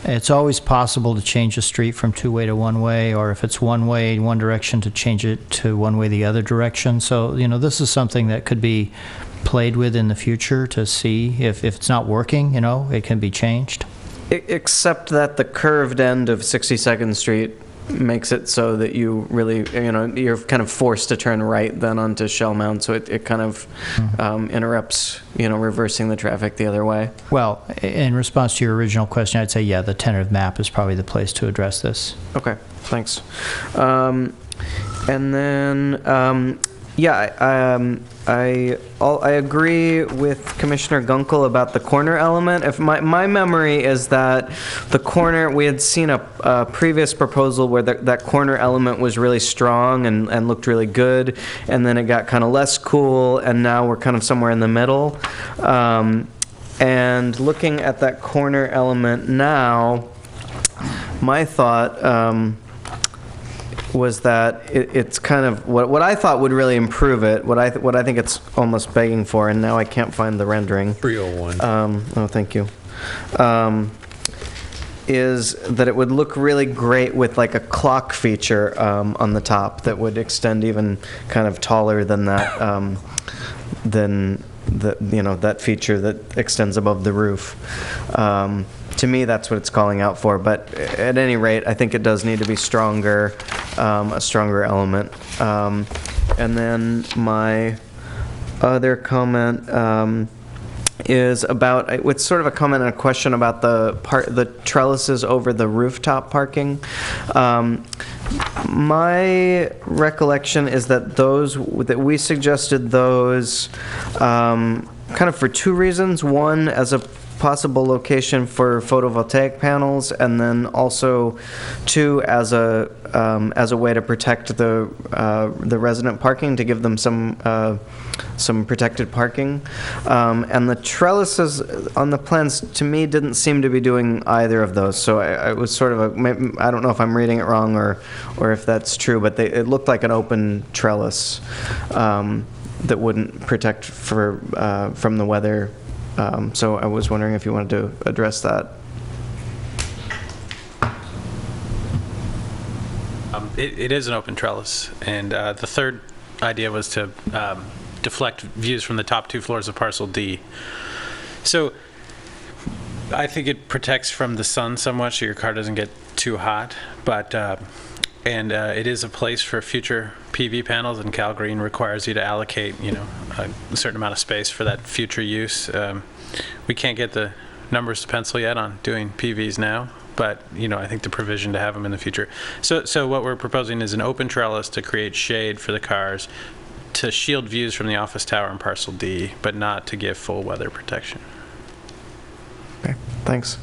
It's always possible to change a street from two-way to one-way, or if it's one-way in one direction, to change it to one-way the other direction. So, this is something that could be played with in the future to see if it's not working, it can be changed. Except that the curved end of 62nd Street makes it so that you really, you're kind of forced to turn right then onto Shell Mound, so it kind of interrupts, reversing the traffic the other way. Well, in response to your original question, I'd say, yeah, the tentative map is probably the place to address this. Okay, thanks. And then, I agree with Commissioner Gunkel about the corner element. If my memory is that the corner, we had seen a previous proposal where that corner element was really strong and looked really good, and then it got kind of less cool, and now we're kind of somewhere in the middle. And looking at that corner element now, my thought was that it's kind of what I thought would really improve it, what I think it's almost begging for, and now I can't find the rendering. 301. Thank you. Is that it would look really great with like a clock feature on the top that would extend even kind of taller than that, that feature that extends above the roof. To me, that's what it's calling out for. But at any rate, I think it does need to be stronger, a stronger element. And then my other comment is about, it's sort of a comment and a question about the trellises over the rooftop parking. My recollection is that we suggested those kind of for two reasons. One, as a possible location for photovoltaic panels, and then also two, as a way to protect the resident parking, to give them some protected parking. And the trellises on the plans, to me, didn't seem to be doing either of those. So I was sort of I don't know if I'm reading it wrong or if that's true, but it looked like an open trellis that wouldn't protect from the weather. So I was wondering if you wanted to address that. It is an open trellis, and the third idea was to deflect views from the top two floors of Parcel D. So I think it protects from the sun somewhat, so your car doesn't get too hot, but and it is a place for future PV panels, and Cal Green requires you to allocate, a certain amount of space for that future use. We can't get the numbers to pencil yet on doing PVs now, but I think the provision to have them in the future. So what we're proposing is an open trellis to create shade for the cars, to shield views from the office tower in Parcel D, but not to give full weather protection. Okay, thanks.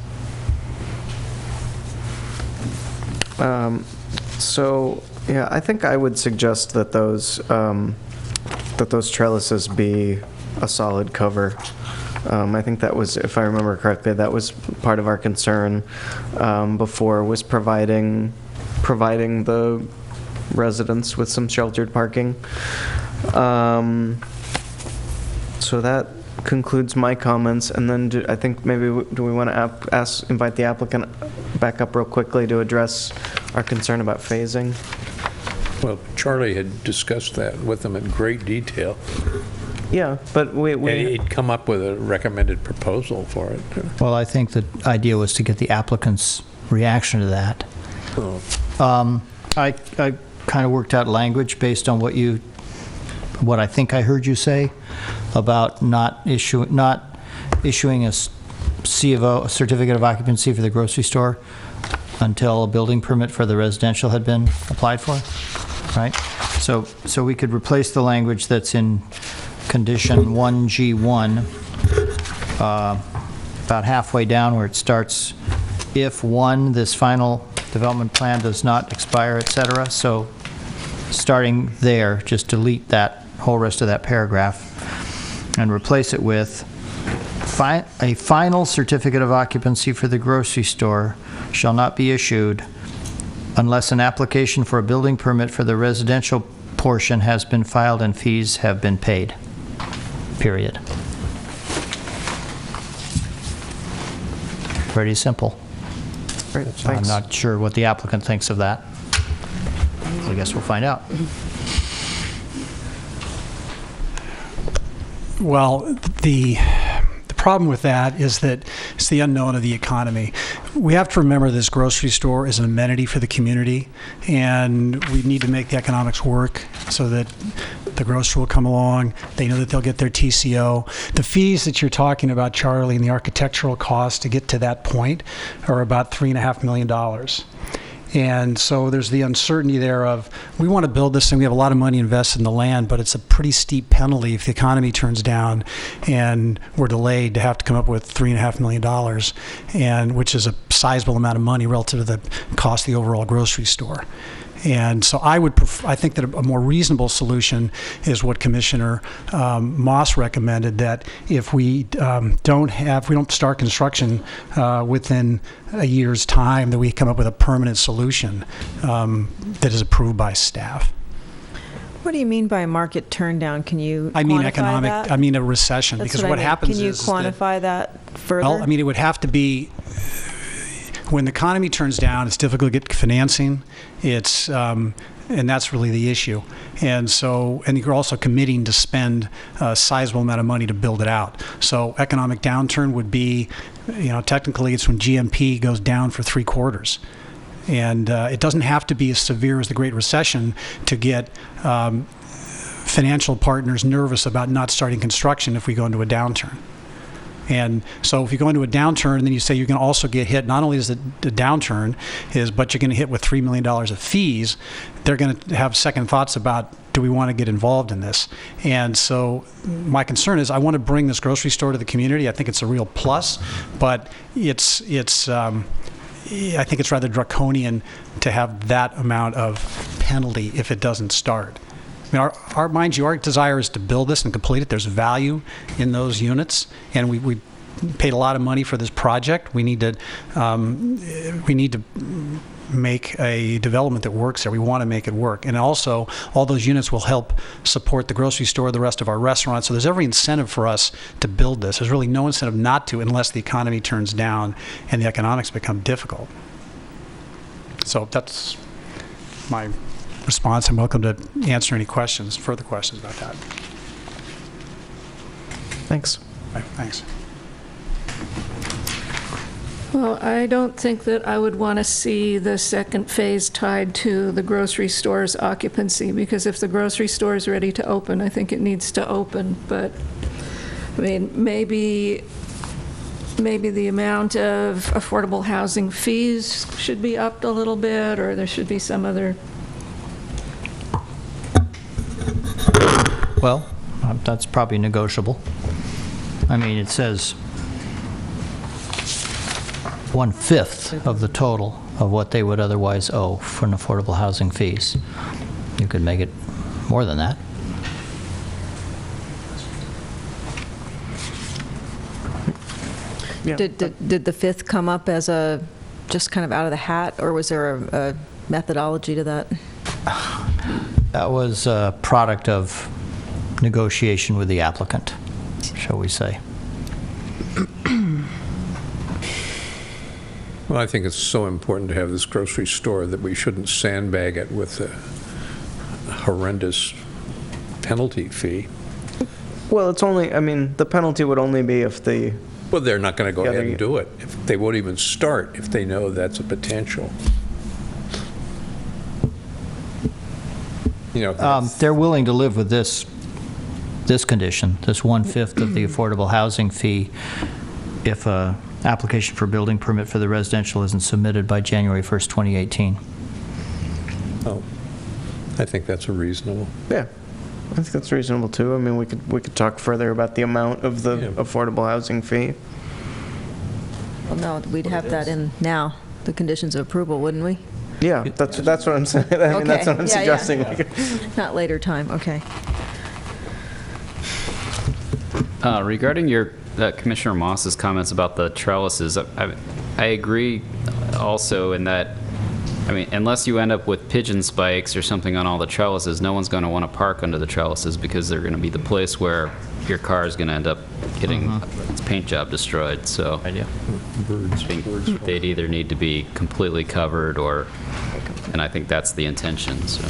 So yeah, I think I would suggest that those trellises be a solid cover. I think that was, if I remember correctly, that was part of our concern before, was providing the residents with some sheltered parking. So that concludes my comments, and then I think maybe do we want to invite the applicant back up real quickly to address our concern about phasing? Well, Charlie had discussed that with them in great detail. Yeah, but he'd come up with a recommended proposal for it. Well, I think the idea was to get the applicant's reaction to that. Oh. I kind of worked out language based on what I think I heard you say about not issuing a certificate of occupancy for the grocery store. until a building permit for the residential had been applied for, right? So we could replace the language that's in condition 1G1, about halfway down where it starts, if one, this final development plan does not expire, et cetera. So starting there, just delete that whole rest of that paragraph and replace it with a final certificate of occupancy for the grocery store shall not be issued unless an application for a building permit for the residential portion has been filed and fees have been paid. Period. Pretty simple. Great, I'm thanks. not sure what the applicant thinks of that. I guess we'll find out. Well, the problem with that is that it's the unknown of the economy. We have to remember this grocery store is an amenity for the community, and we need to make the economics work so that the grocer will come along. They know that they'll get their TCO. The fees that you're talking about, Charlie, and the architectural cost to get to that point are about $3.5 million. And so there's the uncertainty there of, we want to build this and we have a lot of money invested in the land, but it's a pretty steep penalty if the economy turns down and we're delayed to have to come up with $3.5 million, and which is a sizable amount of money relative to the cost of the overall grocery store. And so I think that a more reasonable solution is what Commissioner Moss recommended, that if we don't start construction within a year's time, that we come up with a permanent solution that is approved by staff. What do you mean by market turndown? Can you I mean quantify economic, that? I mean a recession, That's because what what I mean. happens Can you is quantify that further? Well, I mean, it would have to be, when the economy turns down, it's difficult to get financing. It's and that's really the issue. And so, and you're also committing to spend a sizable amount of money to build it out. So economic downturn would be, technically it's when GMP goes down for 3 quarters. And it doesn't have to be as severe as the Great Recession to get financial partners nervous about not starting construction if we go into a downturn. And so if you go into a downturn and then you say you're going to also get hit, not only is the downturn, but you're going to hit with $3 million of fees, they're going to have second thoughts about, do we want to get involved in this? And so my concern is, I want to bring this grocery store to the community. I think it's a real plus, but I think it's rather draconian to have that amount of penalty if it doesn't start. I mean, mind you, our desire is to build this and complete it. There's value in those units, and we paid a lot of money for this project. We need to make a development that works there. We want to make it work. And also, all those units will help support the grocery store, the rest of our restaurants. So there's every incentive for us to build this. There's really no incentive not to, unless the economy turns down and the economics become difficult. So that's my response. I'm welcome to answer any further questions about that. Thanks. Right, thanks. Well, I don't think that I would want to see the second phase tied to the grocery store's occupancy, because if the grocery store is ready to open, I think it needs to open. But, I mean, maybe the amount of affordable housing fees should be upped a little bit, or there should be some other. Well, that's probably negotiable. I mean, it says 1/5 of the total of what they would otherwise owe for an affordable housing fees. You could make it more than that. Yeah. Did the 5th come up as a just kind of out of the hat, or was there a methodology to that? That was a product of negotiation with the applicant, shall we say. Well, I think it's so important to have this grocery store that we shouldn't sandbag it with a horrendous penalty fee. Well, it's only, I mean, the penalty would only be if the... Well, they're not going to go ahead and do it. They won't even start if they know that's a potential. They're willing to live with this condition, this 1/5 of the affordable housing fee, if a application for building permit for the residential isn't submitted by January 1st, 2018. Oh, I think that's a reasonable. Yeah, I think that's reasonable too. I mean, we could talk further about the amount of the affordable housing fee. Well, no, we'd have that in now, the conditions of approval, wouldn't we? Yeah, that's what I'm saying. I mean, that's what I'm suggesting. Not later time, okay. Regarding Commissioner Moss's comments about the trellises, I agree also in that, I mean, unless you end up with pigeon spikes or something on all the trellises, no one's going to want to park under the trellises because they're going to be the place where your car is going to end up getting its paint job destroyed. So I think they'd either need to be completely covered and I think that's the intention. So.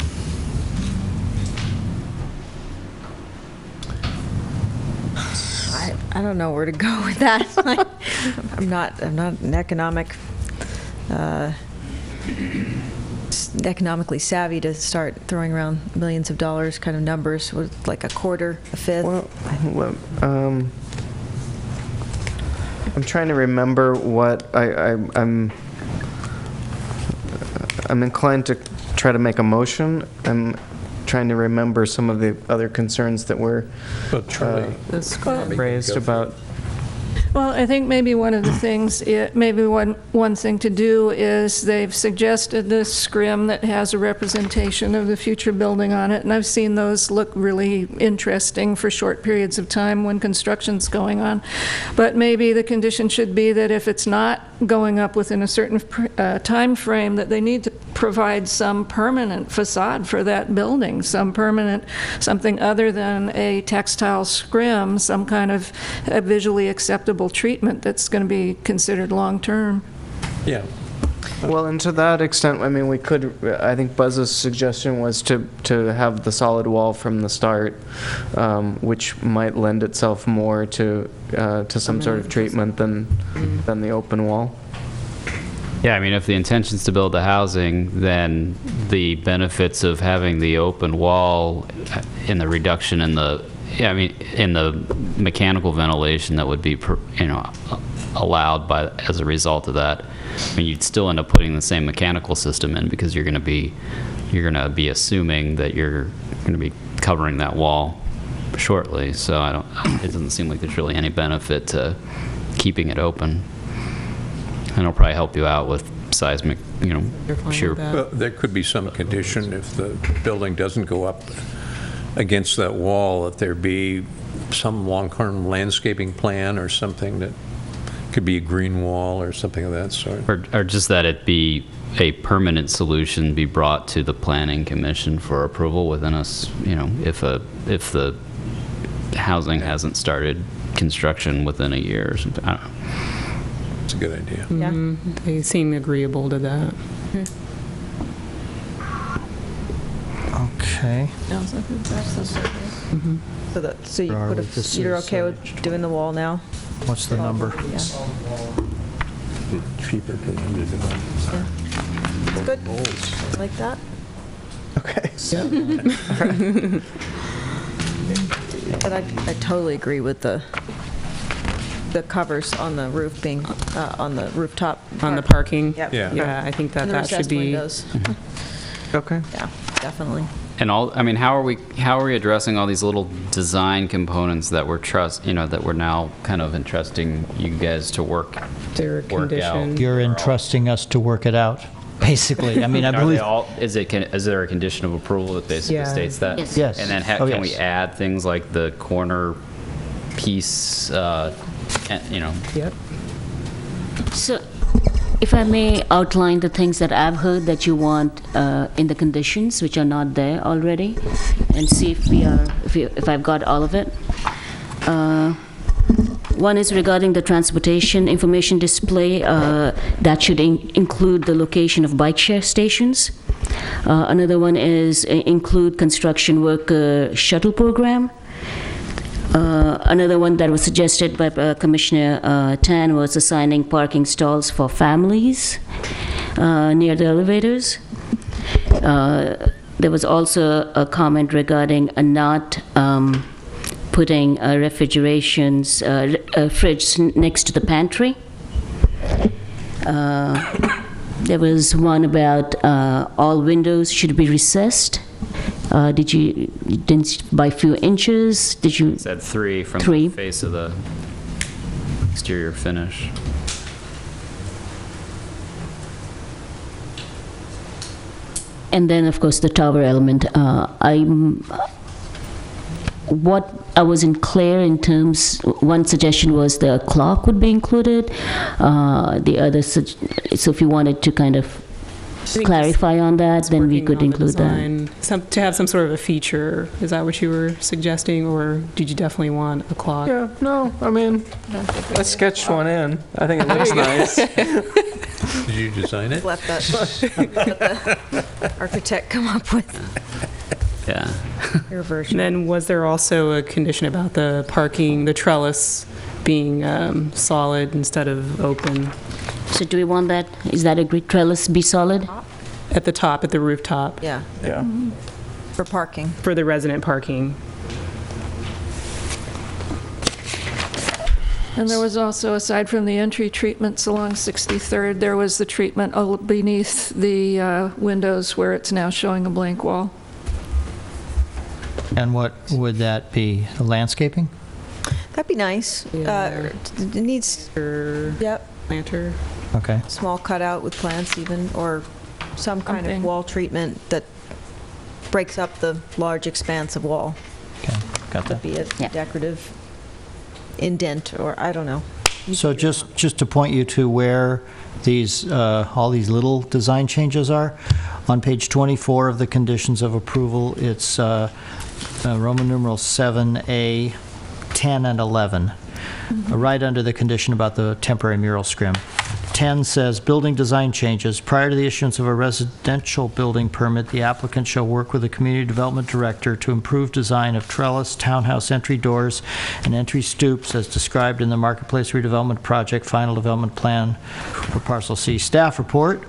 I don't know where to go with that. I'm not an economically savvy to start throwing around millions of dollars kind of numbers with like a quarter, a fifth. Well, I'm trying to remember what I'm inclined to try to make a motion. I'm trying to remember some of the other concerns that were raised about. Well, I think maybe one of the things, maybe one thing to do is they've suggested this scrim that has a representation of the future building on it, and I've seen those look really interesting for short periods of time when construction's going on. But maybe the condition should be that if it's not going up within a certain time frame, that they need to provide some permanent facade for that building, something other than a textile scrim, some kind of visually acceptable treatment that's going to be considered long-term. Yeah. Well, and to that extent, I mean, we could, I think Buzz's suggestion was to have the solid wall from the start, which might lend itself more to some sort of treatment than the open wall. Yeah, I mean, if the intention is to build the housing, then the benefits of having the open wall and the reduction in the, in the mechanical ventilation that would be, allowed as a result of that. I mean, you'd still end up putting the same mechanical system in because you're going to be assuming that you're going to be covering that wall shortly. So it doesn't seem like there's really any benefit to keeping it open. And it'll probably help you out with seismic, shear. Well, there could be some condition if the building doesn't go up against that wall, that there be some long-term landscaping plan or something that could be a green wall or something of that sort. Or just that it be a permanent solution be brought to the Planning Commission for approval within us, if the housing hasn't started construction within a year or something. I don't know. It's a good idea. Yeah. They seem agreeable to that. Okay. So you're okay with doing the wall now? What's the number? Yeah. Cheaper to do it. It's good. I like that. Okay. But I totally agree with the covers on the roof being on the rooftop. On the parking? Yep. Yeah, I think And the that should recessed be. windows. Okay. Yeah, definitely. And how are we addressing all these little design components that we're that we're now kind of entrusting you guys to work out? You're entrusting us to work it out, basically. I mean, I believe. Is there a condition of approval that basically states that? Yes. And then can we add things like the corner piece? Yep. So, if I may outline the things that I've heard that you want in the conditions, which are not there already, and see if I've got all of it. One is regarding the transportation information display that should include the location of bike share stations. Another one is include construction worker shuttle program. Another one that was suggested by Commissioner Tan was assigning parking stalls for families near the elevators. There was also a comment regarding not putting fridge next to the pantry. There was one about all windows should be recessed. Did you didn't by few inches? Did you? It said 3 from Three. the face of the exterior finish. And then, of course, the tower element. What I wasn't clear in terms. One suggestion was the clock would be included. The other, so if you wanted to kind of clarify on that, then we could include that. To have some sort of a feature. Is that what you were suggesting, or did you definitely want a clock? Yeah, no, I mean, I sketched one in. I think it looks nice. Did you design it? Let the architect come up with Yeah. your version. And then was there also a condition about the parking, the trellis being solid instead of open? So do we want that? Is that agreed? Trellis be solid? At the top, at the rooftop, Yeah, Yeah. for parking. for the resident parking. And there was also, aside from the entry treatments along 63rd, there was the treatment beneath the windows where it's now showing a blank wall. And what would that be? Landscaping? That'd be nice. Yeah. It needs, yep, Planter. Okay. small cutout with plants even, or some kind Something. of wall treatment that breaks up the large expanse of wall. Okay. Got that. Be a Yeah. decorative indent, or I don't know. So just to point you to where these, all these little design changes are, on page 24 of the conditions of approval, it's Roman numeral 7A, 10 and 11, right under the condition about the temporary mural scrim. 10 says, building design changes. Prior to the issuance of a residential building permit, the applicant shall work with the community development director to improve design of trellis, townhouse entry doors, and entry stoops as described in the Marketplace Redevelopment Project Final Development Plan for Parcel C staff report.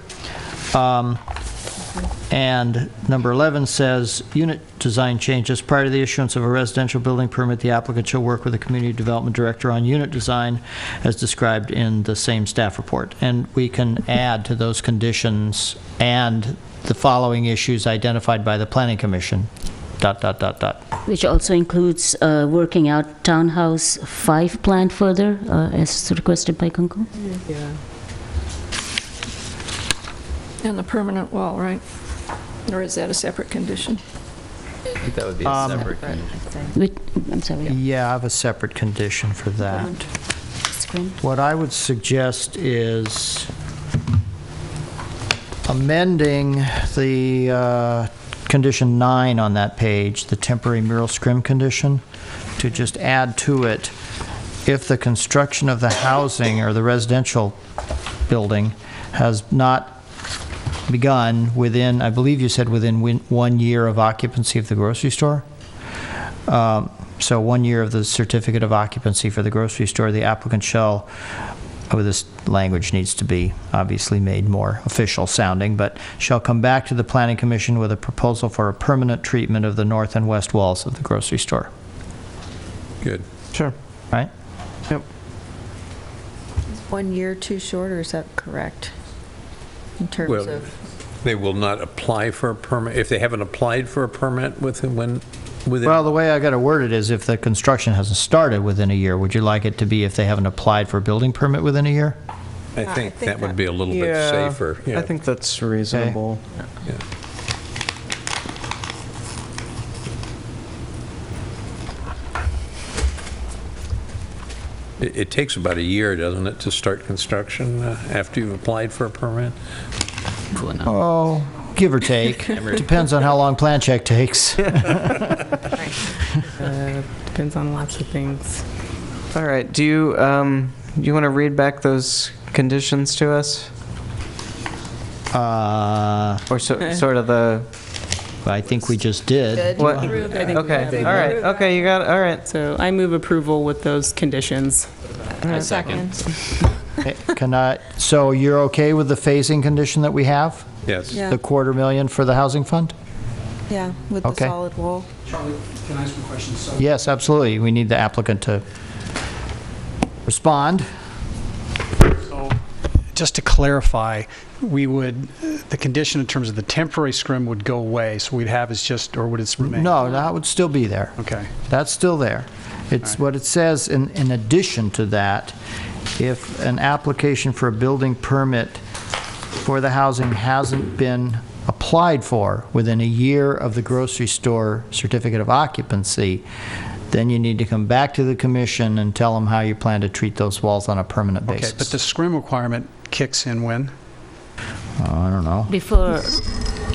And number 11 says, unit design changes. Prior to the issuance of a residential building permit, the applicant shall work with the community development director on unit design as described in the same staff report. And we can add to those conditions and the following issues identified by the Planning Commission, ... Which also includes working out Townhouse 5 plan further, as requested by Kunkel. Yeah. And the permanent wall, right? Or is that a separate condition? I think that would be a separate condition. I'm sorry. Yeah, I have a separate condition for that. Screen. What I would suggest is amending the condition 9 on that page, the temporary mural scrim condition, to just add to it, if the construction of the housing or the residential building has not begun within, I believe you said within 1 year of occupancy of the grocery store. So 1 year of the certificate of occupancy for the grocery store, the applicant shall, this language needs to be obviously made more official sounding, but shall come back to the Planning Commission with a proposal for a permanent treatment of the north and west walls of the grocery store. Good. Sure. Right? Yep. Is 1 year too short, or is that correct? In terms Well, of, they will not apply for a permit, if they haven't applied for a permit within. Well, the way I got to word it is if the construction hasn't started within a year, would you like it to be if they haven't applied for a building permit within a year? I think that would be a little bit Yeah, safer. I think that's reasonable. Yeah. It takes about a year, doesn't it, to start construction after you've applied for a permit? Cool enough. Oh, give or take. Depends on how long plan check takes. Depends on lots of things. All right. Do you want to read back those conditions to us, or sort of the? I think we just did. What? I think Okay. All right. Okay. You got it. All right. So I move approval with those conditions. I second. Okay, so you're okay with the phasing condition that we have? Yes. yeah, The $250,000 for the housing fund? yeah, with the Okay. solid wall. Charlie, can I ask you a question? So Yes, absolutely. We need the applicant to respond. So just to clarify, the condition in terms of the temporary scrim would go away, so we'd have is just, or would it remain? No, that would still be there. Okay. That's still there. It's what it says in addition to that, if an application for a building permit for the housing hasn't been applied for within a year of the grocery store certificate of occupancy, then you need to come back to the commission and tell them how you plan to treat those walls on a permanent basis. Okay, but the scrim requirement kicks in when? I don't know. Before,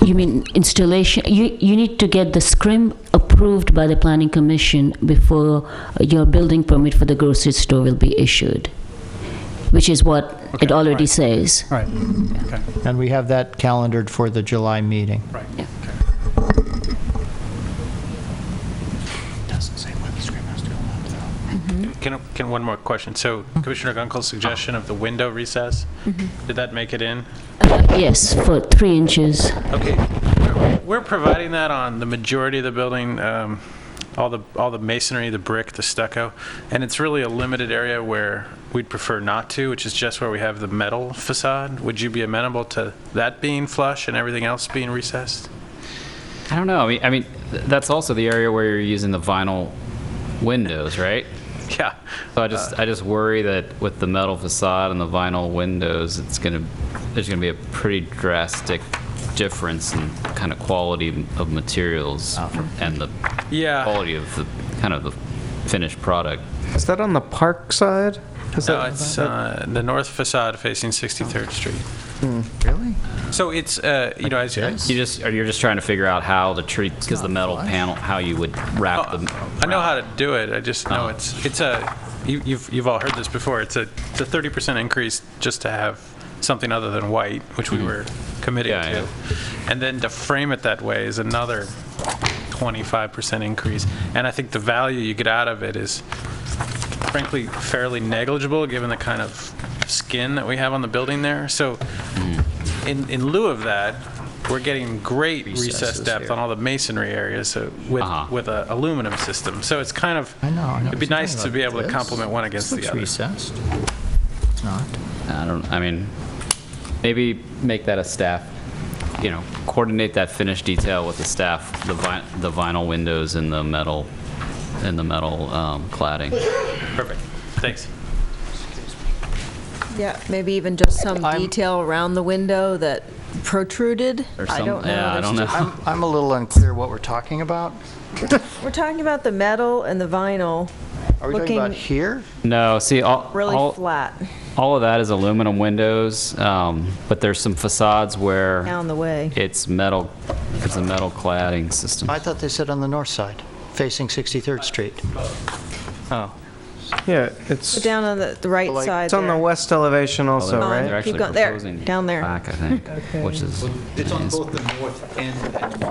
you mean installation, you need to get the scrim approved by the planning commission before your building permit for the grocery store will be issued, which is what it already says. Right, okay. And we have that calendared for the July meeting. Right. Yeah. Doesn't say when the scrim has to go out, though. Can one more question? So Commissioner Gunkel's suggestion of the window recess, did that make it in? Yes, for 3 inches. Okay, we're providing that on the majority of the building, all the masonry, the brick, the stucco, and it's really a limited area where we'd prefer not to, which is just where we have the metal facade. Would you be amenable to that being flush and everything else being recessed? I don't know. I mean, that's also the area where you're using the vinyl windows, right? Yeah. So I just worry that with the metal facade and the vinyl windows, there's gonna be a pretty drastic difference in kind of quality of materials and the quality of the kind of the finished product. Is that on the park side? No, it's the north facade facing 63rd Street. Really? So it's, as You're just trying to figure out how to treat, because the metal panel, how you would wrap them. I know how to do it. I just know it's a, you've all heard this before. It's a 30% increase just to have something other than white, which we were committing to. Yeah. And then to frame it that way is another 25% increase. And I think the value you get out of it is frankly fairly negligible given the kind of skin that we have on the building there. So in lieu of that, we're getting great recess depth on all the masonry areas with an aluminum system. So it's kind of, I know. it'd be nice to be able to complement one against the other. Recessed. It's not. I mean, maybe make that a staff, coordinate that finish detail with the staff, the vinyl windows and the metal cladding. Perfect. Thanks. Yeah, maybe even just some detail around the window that protruded. I don't know. Yeah, I don't know. I'm a little unclear what we're talking about. We're talking about the metal and the vinyl. Are we talking about here? No, see, Really flat all of that is aluminum windows, but there's some facades where down the way. it's metal. It's a metal cladding system. I thought they said on the north side, facing 63rd Street. Oh. Yeah, it's Down on the right side. it's on the west elevation also, they're right? actually Keep going. There, proposing down there. Back, I think, which is It's on both the north and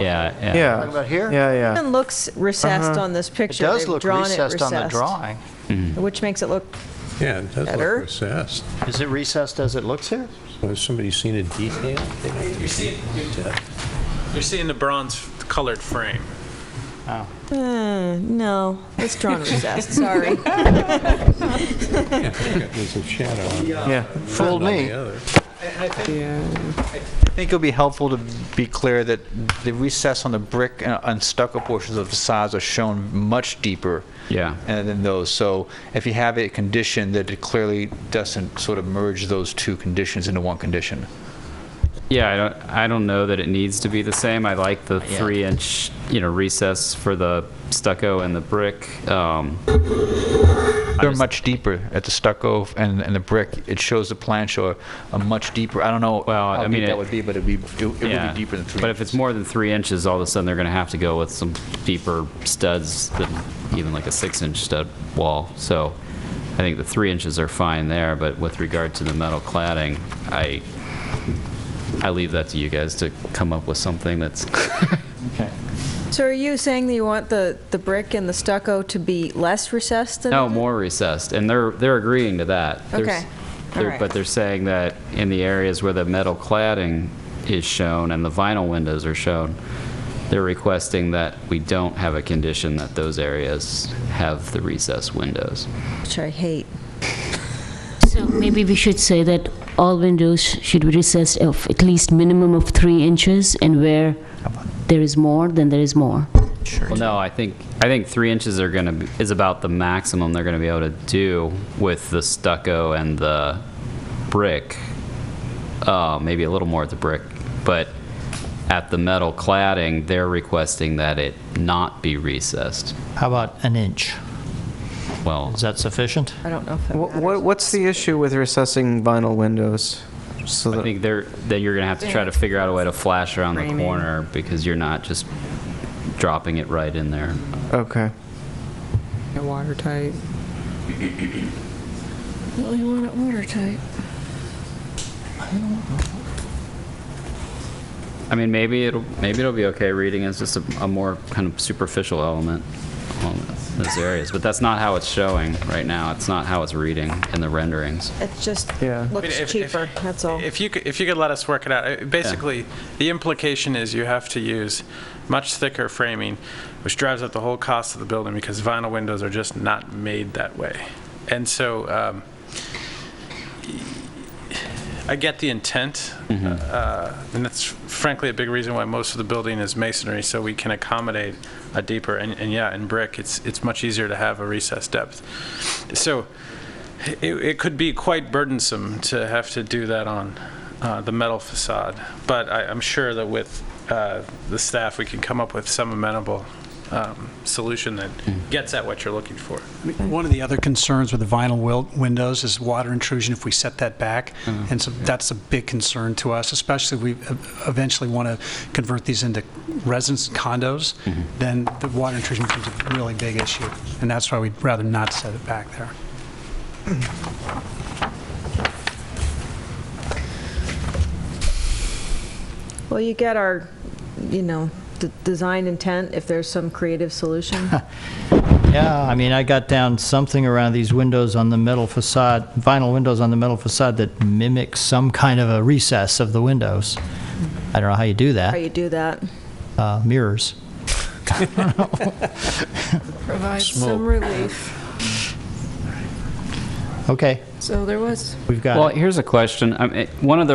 yeah. Yeah. Talking about here? Yeah. It looks recessed on this It picture. does They've look drawn recessed it on the drawing. which makes it look Yeah, it does Better. look recessed. Is it recessed as it looks here? Has somebody seen a detail? You're seeing the bronze colored frame. Oh. no, it's drawn recessed. Sorry. There's a shadow on Yeah. Fooled me. the other. I think it would be helpful to be clear that the recess on the brick and stucco portions of the facades are shown much deeper than those. So if you have a condition that it clearly doesn't sort of merge those two conditions into one condition. Yeah, I don't know that it needs to be the same. I like the 3-inch, recess for the stucco and the brick. They're much deeper at the stucco and the brick. It shows the plan show a much deeper. I don't know how deep that would be, but it would be deeper than 3 But if it's more than 3 inches, all of a sudden they're going to have to go with some deeper studs than even like a 6-inch stud wall. So I think the 3 inches are fine there, but with regard to the metal cladding, I leave that to you guys to come up with something that's... Okay. So are you saying that you want the brick and the stucco to be less recessed than No, more recessed, and they're agreeing to that. Okay. All right. But they're saying that in the areas where the metal cladding is shown and the vinyl windows are shown, they're requesting that we don't have a condition that those areas have the recessed windows. Which I hate. So maybe we should say that all windows should be recessed of at least minimum of 3 inches, and where there is more, then there is more. Well, no, I think 3 inches is about the maximum they're gonna be able to do with the stucco and the brick. Maybe a little more at the brick, but at the metal cladding, they're requesting that it not be recessed. How about an inch? Well, Is that sufficient? I don't know if that matters. What's the issue with recessing vinyl windows? So I that, think that you're gonna have to try to figure out a way to flash around the corner because you're not just dropping it right in there. okay. Yeah, watertight. Well, you want it watertight. I mean, maybe it'll be okay reading as just a more kind of superficial element on those areas, but that's not how it's showing right now. It's not how it's reading in the renderings. It just Yeah. looks cheaper, that's all. If you could let us work it out. Basically, the implication is you have to use much thicker framing, which drives up the whole cost of the building because vinyl windows are just not made that way. And so I get the intent, and that's frankly a big reason why most of the building is masonry, so we can accommodate a deeper, and yeah, in brick, it's much easier to have a recessed depth. So it could be quite burdensome to have to do that on the metal facade, but I'm sure that with the staff, we can come up with some amenable solution that gets at what you're looking for. One of the other concerns with the vinyl windows is water intrusion if we set that back. And so that's a big concern to us, especially if we eventually want to convert these into residence condos, then the water intrusion becomes a really big issue. And that's why we'd rather not set it back there. Well, you get our, design intent if there's some creative solution. Yeah, I mean, I got down something around these windows on the metal facade, vinyl windows on the metal facade that mimic some kind of a recess of the windows. I don't know how you do How that. you do that. Mirrors. Provide some relief. Okay, So there was, we've got Well, it. here's a question. One of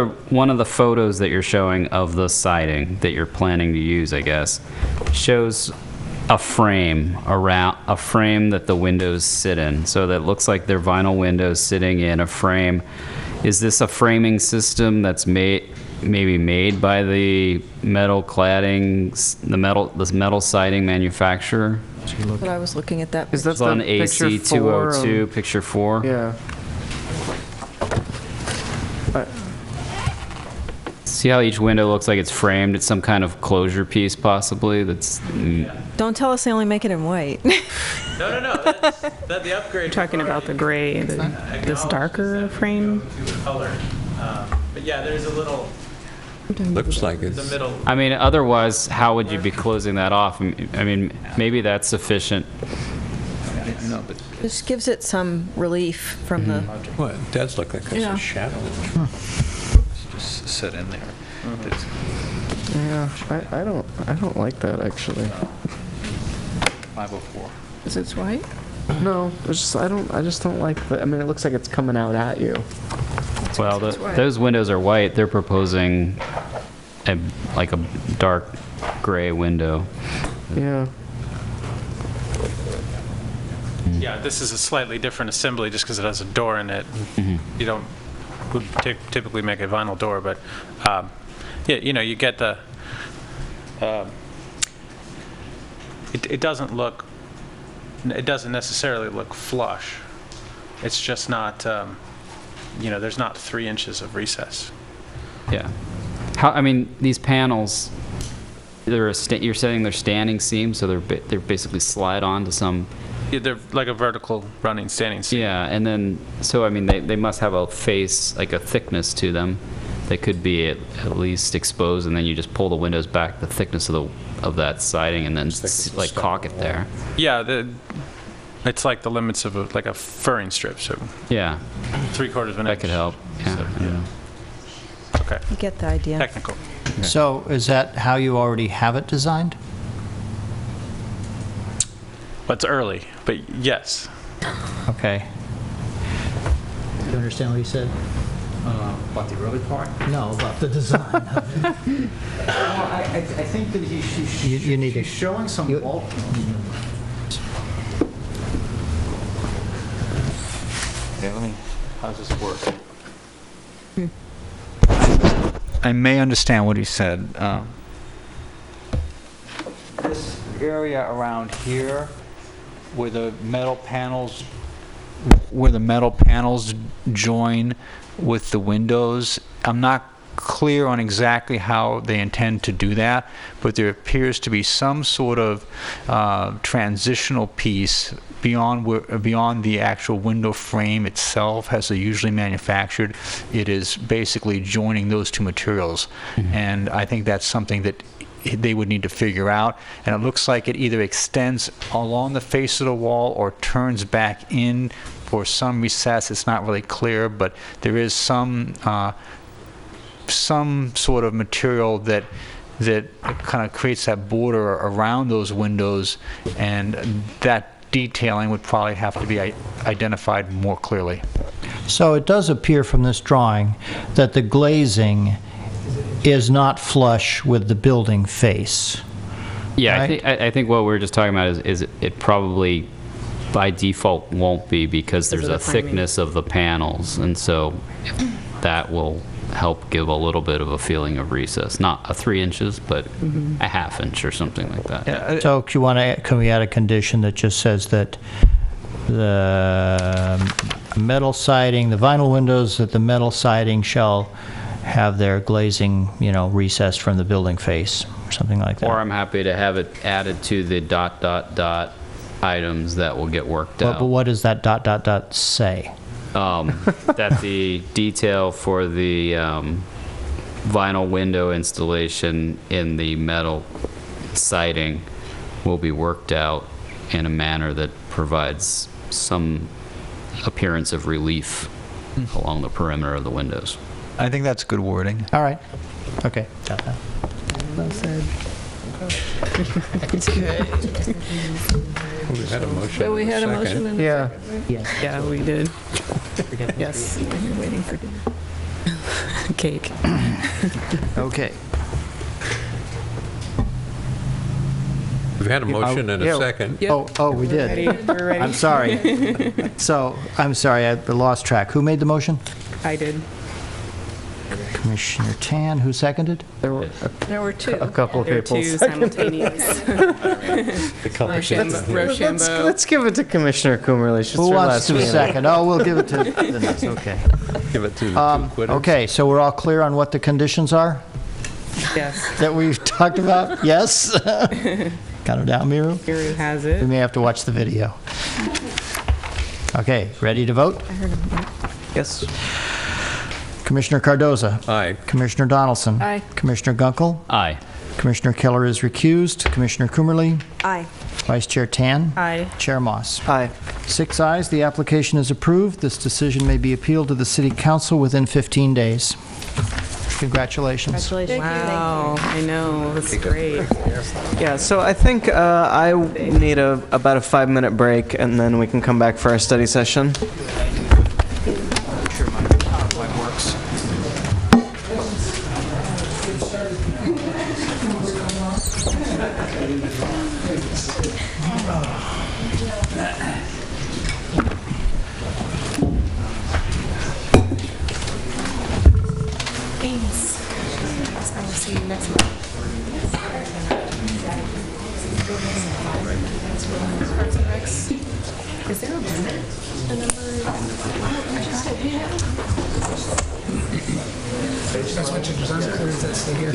the photos that you're showing of the siding that you're planning to use, I guess, shows a frame that the windows sit in. So that looks like they're vinyl windows sitting in a frame. Is this a framing system that's maybe made by the metal cladding, this metal siding manufacturer? But I was looking at that. Is that It's on the picture AC 202, 4? picture 4. Yeah. See how each window looks like it's framed? It's some kind of closure piece, possibly. That's Don't tell us they only make it in white. No. That's the upgrade. Talking about the gray, this darker frame. Color. But yeah, there's a little. Looks like The it's, middle. I mean, otherwise, how would you be closing that off? I mean, maybe that's sufficient. no, but Just gives it some relief from the, well, it does look like it's Yeah. a shadow. Just sit in there. Yeah, I don't like that actually. 504. is it white? No, it's just I just don't like the. I mean, it looks like it's coming out at you. Well, those windows are white. They're proposing like a dark gray window. Yeah. Yeah, this is a slightly different assembly just because it has a door in it. You would typically make a vinyl door, but yeah, you get the. It doesn't look. It doesn't necessarily look flush. It's just not. There's not 3 inches of recess. Yeah. I mean, these panels, you're saying they're standing seams, so they're basically slide onto some. Yeah, they're like a vertical running standing seam. Yeah, and then so I mean they must have a face, like a thickness to them. They could be at least exposed, and then you just pull the windows back the thickness of that siding, and then like caulk it there. Yeah, it's like the limits of a furring strip. So Yeah, 3/4 of an inch. that could help. Yeah. Okay. you get the idea. Technical. So is that how you already have it designed? Well, it's early, but yes. Okay. Do you understand what he said? About the early part? No, about the design. I think that You need to- she's showing some wall. Okay, how does this work? I may understand what he said. This area around here, where the metal panels join with the windows, I'm not clear on exactly how they intend to do that, but there appears to be some sort of transitional piece beyond the actual window frame itself, as they're usually manufactured. It is basically joining those two materials, and I think that's something that they would need to figure out. And it looks like it either extends along the face of the wall or turns back in for some recess. It's not really clear, but there is some sort of material that kind of creates that border around those windows, and that detailing would probably have to be identified more clearly. So it does appear from this drawing that the glazing is not flush with the building face. Yeah, right? I think what we're just talking about is it probably by default won't be because there's of a the framing. thickness of the panels, and so that will help give a little bit of a feeling of recess. Not a 3 inches, but a ½ inch or something like that. So can we add a condition that just says that the metal siding, the vinyl windows, that the metal siding shall have their glazing, recessed from the building face, or something like that? Or I'm happy to have it added to the ... items that will get worked out. But what does that ... say? That the detail for the vinyl window installation in the metal siding will be worked out in a manner that provides some appearance of relief along the perimeter of the windows. I think that's good wording. All right. Okay. Got that. Well said. We had a motion. So we had a motion and a second. Yeah, we did. Yes. You're waiting for dinner. Cake. Okay. We've had a motion and a second. Oh, we did. We're ready. I'm sorry. I'm sorry, I lost track. Who made the motion? I did. Commissioner Tan, who seconded? There were two. A couple of There were people. two simultaneous. Rochambeau. Let's give it to Commissioner Coomerly. She's Who her wants last to meeting. second? Oh, we'll give it to the next, okay. Give it to the two quitters. Okay, so we're all clear on what the conditions are Yes. that we've talked about? Yes? Got them down, Miru? Miru has We it. may have to watch the video. Okay, ready to vote? Yes. Commissioner Cardoza? Aye. Commissioner Donaldson? Aye. Commissioner Gunkel? Aye. Commissioner Keller is recused. Commissioner Coomerly? Aye. Vice Chair Tan? Aye. Chair Moss? Aye. 6 ayes, the application is approved. This decision may be appealed to the City Council within 15 days. Congratulations. Congratulations. Wow. I know. That's great. Yeah, so I think I need about a 5-minute break, and then we can come back for our study session. Sure, my PowerPoint works. Thanks. I will see you next month. Is there a limit? The number? I thought it had. That's what you're designing, or is that stay here?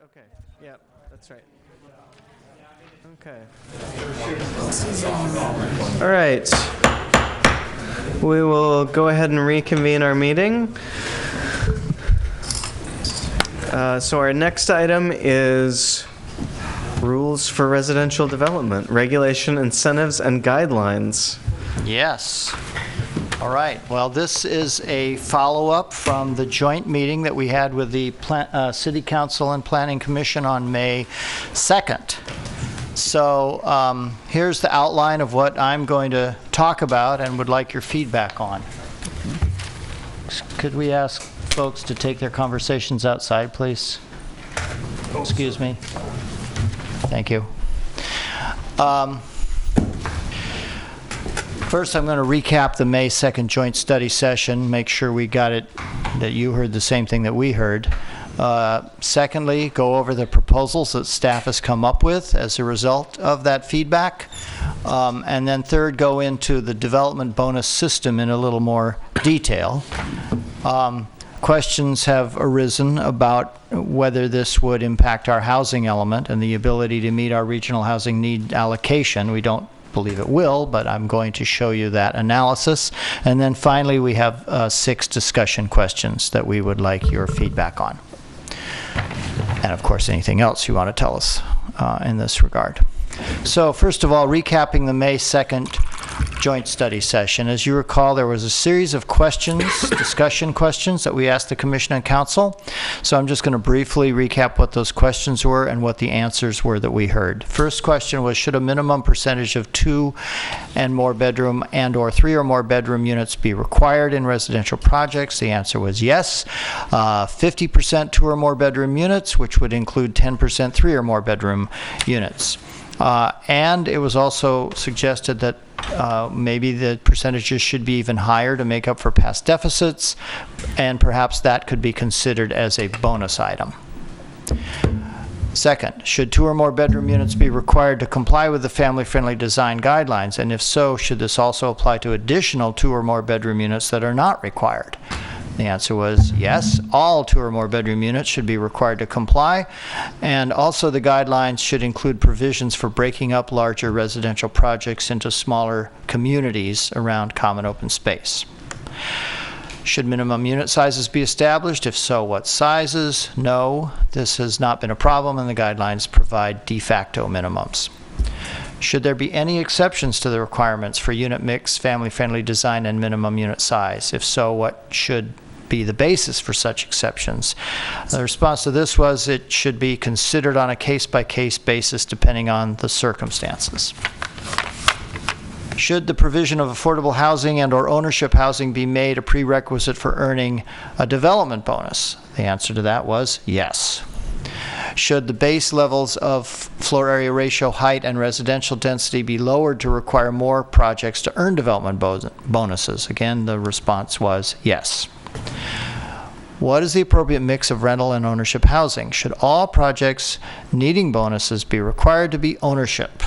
Okay, yeah, that's right. Okay. All right. We will go ahead and reconvene our meeting. So our next item is rules for residential development, regulation, incentives, and guidelines. Yes. All right. Well, this is a follow-up from the joint meeting that we had with the City Council and Planning Commission on May 2nd. So here's the outline of what I'm going to talk about and would like your feedback on. Could we ask folks to take their conversations outside, please? Excuse me. Thank you. First, I'm going to recap the May 2nd joint study session, make sure we got it, that you heard the same thing that we heard. Secondly, go over the proposals that staff has come up with as a result of that feedback. And then third, go into the development bonus system in a little more detail. Questions have arisen about whether this would impact our housing element and the ability to meet our regional housing need allocation. We don't believe it will, but I'm going to show you that analysis. And then finally, we have 6 discussion questions that we would like your feedback on. And of course, anything else you want to tell us in this regard. So first of all, recapping the May 2nd joint study session. As you recall, there was a series of questions, discussion questions that we asked the Commission and Council. So I'm just going to briefly recap what those questions were and what the answers were that we heard. First question was, should a minimum percentage of 2 and more bedroom and/or 3 or more bedroom units be required in residential projects? The answer was yes. 50% 2 or more bedroom units, which would include 10% 3 or more bedroom units. And it was also suggested that maybe the percentages should be even higher to make up for past deficits, and perhaps that could be considered as a bonus item. Second, should 2 or more bedroom units be required to comply with the family-friendly design guidelines? And if so, should this also apply to additional 2 or more bedroom units that are not required? The answer was yes. All 2 or more bedroom units should be required to comply, and also the guidelines should include provisions for breaking up larger residential projects into smaller communities around common open space. Should minimum unit sizes be established? If so, what sizes? No, this has not been a problem, and the guidelines provide de facto minimums. Should there be any exceptions to the requirements for unit mix, family-friendly design, and minimum unit size? If so, what should be the basis for such exceptions? The response to this was it should be considered on a case-by-case basis depending on the circumstances. Should the provision of affordable housing and/or ownership housing be made a prerequisite for earning a development bonus? The answer to that was yes. Should the base levels of floor area ratio, height, and residential density be lowered to require more projects to earn development bonuses? Again, the response was yes. What is the appropriate mix of rental and ownership housing? Should all projects needing bonuses be required to be ownership?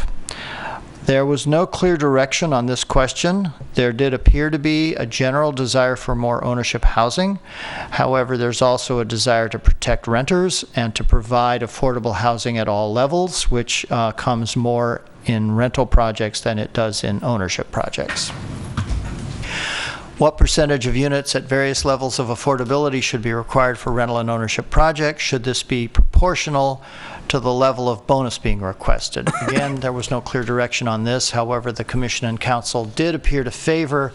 There was no clear direction on this question. There did appear to be a general desire for more ownership housing. However, there's also a desire to protect renters and to provide affordable housing at all levels, which comes more in rental projects than it does in ownership projects. What percentage of units at various levels of affordability should be required for rental and ownership projects? Should this be proportional to the level of bonus being requested? Again, there was no clear direction on this. However, the Commission and Council did appear to favor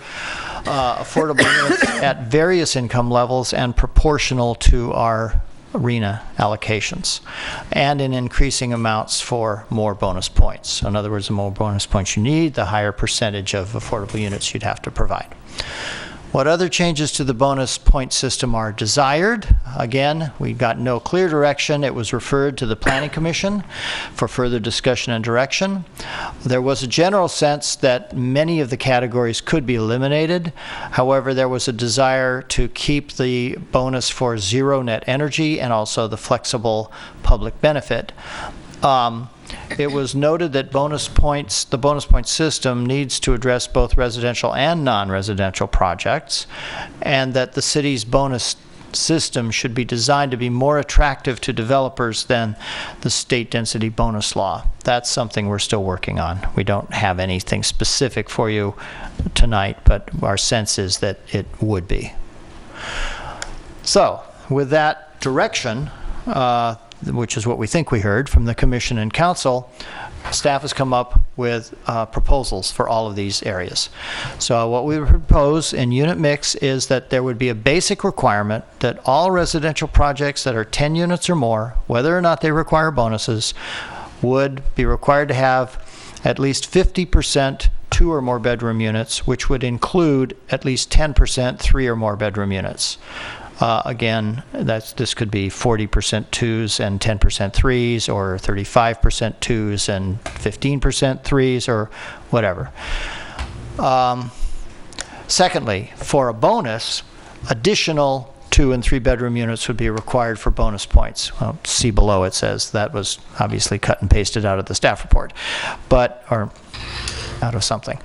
affordable units at various income levels and proportional to our arena allocations, and in increasing amounts for more bonus points. In other words, the more bonus points you need, the higher percentage of affordable units you'd have to provide. What other changes to the bonus point system are desired? Again, we got no clear direction. It was referred to the Planning Commission for further discussion and direction. There was a general sense that many of the categories could be eliminated. However, there was a desire to keep the bonus for zero net energy and also the flexible public benefit. It was noted that the bonus point system needs to address both residential and non-residential projects, and that the city's bonus system should be designed to be more attractive to developers than the state density bonus law. That's something we're still working on. We don't have anything specific for you tonight, but our sense is that it would be. So, with that direction, which is what we think we heard from the Commission and Council, staff has come up with proposals for all of these areas. So what we propose in unit mix is that there would be a basic requirement that all residential projects that are 10 units or more, whether or not they require bonuses, would be required to have at least 50% 2 or more bedroom units, which would include at least 10% 3 or more bedroom units. Again, this could be 40% 2s and 10% 3s, or 35% 2s and 15% 3s, or whatever. Secondly, for a bonus, additional 2 and 3 bedroom units would be required for bonus points. Well, see below it says that was obviously cut and pasted out of the staff report, or out of something.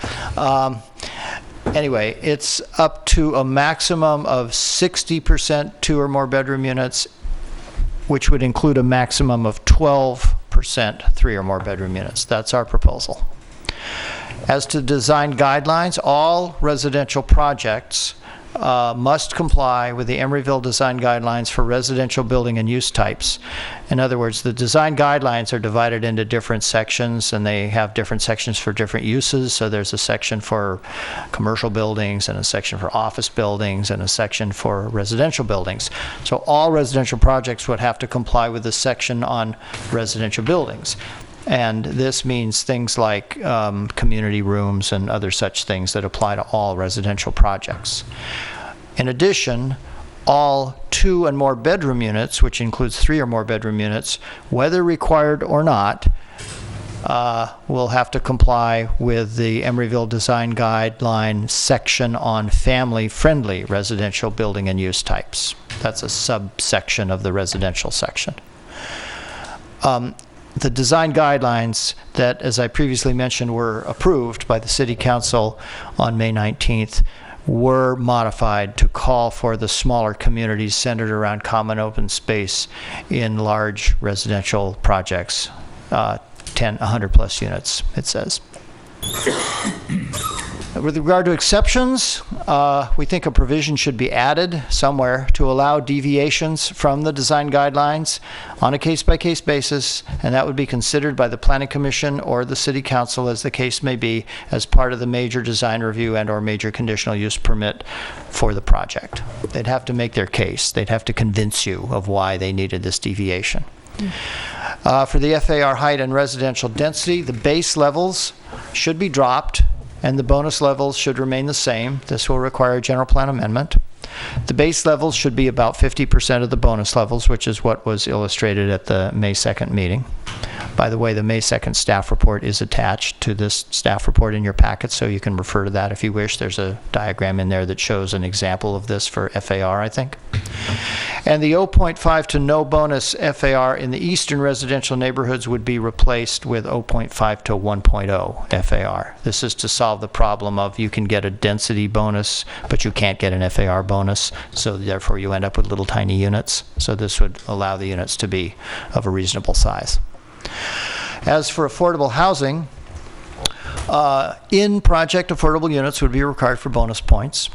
Anyway, it's up to a maximum of 60% 2 or more bedroom units, which would include a maximum of 12% 3 or more bedroom units. That's our proposal. As to design guidelines, all residential projects must comply with the Emeryville design guidelines for residential building and use types. In other words, the design guidelines are divided into different sections, and they have different sections for different uses. So there's a section for commercial buildings, and a section for office buildings, and a section for residential buildings. So all residential projects would have to comply with the section on residential buildings. And this means things like community rooms and other such things that apply to all residential projects. In addition, all 2 and more bedroom units, which includes 3 or more bedroom units, whether required or not, will have to comply with the Emeryville Design Guideline section on family-friendly residential building and use types. That's a subsection of the residential section. The design guidelines that, as I previously mentioned, were approved by the City Council on May 19th were modified to call for the smaller communities centered around common open space in large residential projects, 100 plus units, it says. With regard to exceptions, we think a provision should be added somewhere to allow deviations from the design guidelines on a case-by-case basis, and that would be considered by the Planning Commission or the City Council, as the case may be, as part of the major design review and or major conditional use permit for the project. They'd have to make their case. They'd have to convince you of why they needed this deviation. For the FAR height and residential density, the base levels should be dropped, and the bonus levels should remain the same. This will require a general plan amendment. The base levels should be about 50% of the bonus levels, which is what was illustrated at the May 2nd meeting. By the way, the May 2nd staff report is attached to this staff report in your packet, so you can refer to that if you wish. There's a diagram in there that shows an example of this for FAR, I think. And the 0.5 to no bonus FAR in the eastern residential neighborhoods would be replaced with 0.5 to 1.0 FAR. This is to solve the problem of you can get a density bonus, but you can't get an FAR bonus, so therefore you end up with little tiny units. So this would allow the units to be of a reasonable size. As for affordable housing, in-project affordable units would be required for bonus points.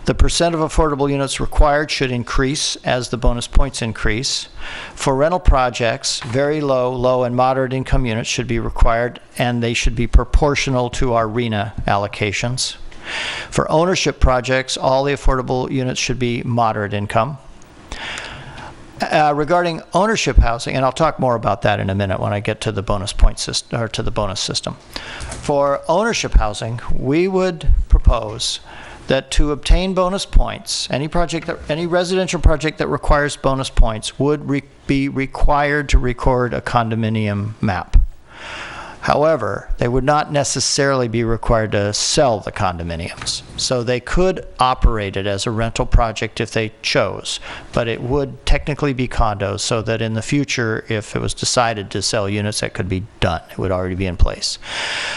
The percent of affordable units required should increase as the bonus points increase. For rental projects, very low, low, and moderate income units should be required, and they should be proportional to our RENA allocations. For ownership projects, all the affordable units should be moderate income. Regarding ownership housing, and I'll talk more about that in a minute when I get to the bonus point system, or to the bonus system. For ownership housing, we would propose that to obtain bonus points, any residential project that requires bonus points would be required to record a condominium map. However, they would not necessarily be required to sell the condominiums. So they could operate it as a rental project if they chose, but it would technically be condos, so that in the future, if it was decided to sell units, that could be done. It would already be in place.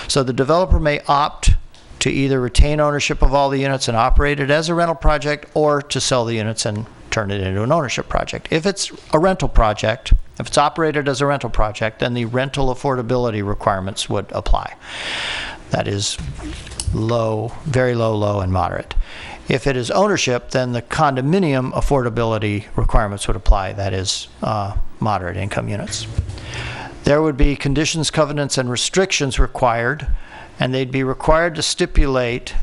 So the developer may opt to either retain ownership of all the units and operate it as a rental project, or to sell the units and turn it into an ownership project. If it's a rental project, if it's operated as a rental project, then the rental affordability requirements would apply. That is low, very low, low, and moderate. If it is ownership, then the condominium affordability requirements would apply. That is moderate income units. There would be conditions, covenants, and restrictions required, and they'd be required to stipulate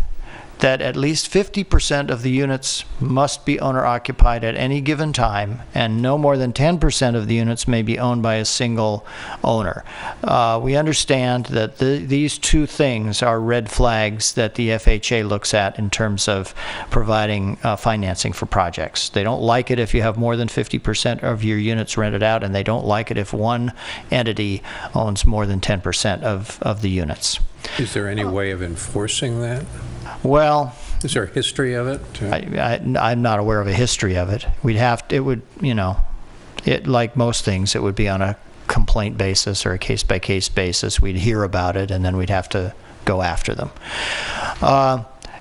that at least 50% of the units must be owner-occupied at any given time, and no more than 10% of the units may be owned by a single owner. We understand that these two things are red flags that the FHA looks at in terms of providing financing for projects. They don't like it if you have more than 50% of your units rented out, and they don't like it if one entity owns more than 10% of the units. Is there any way of enforcing that? Well, is there a history of it? I'm not aware of a history of it. Like most things, it would be on a complaint basis or a case-by-case basis. We'd hear about it, and then we'd have to go after them.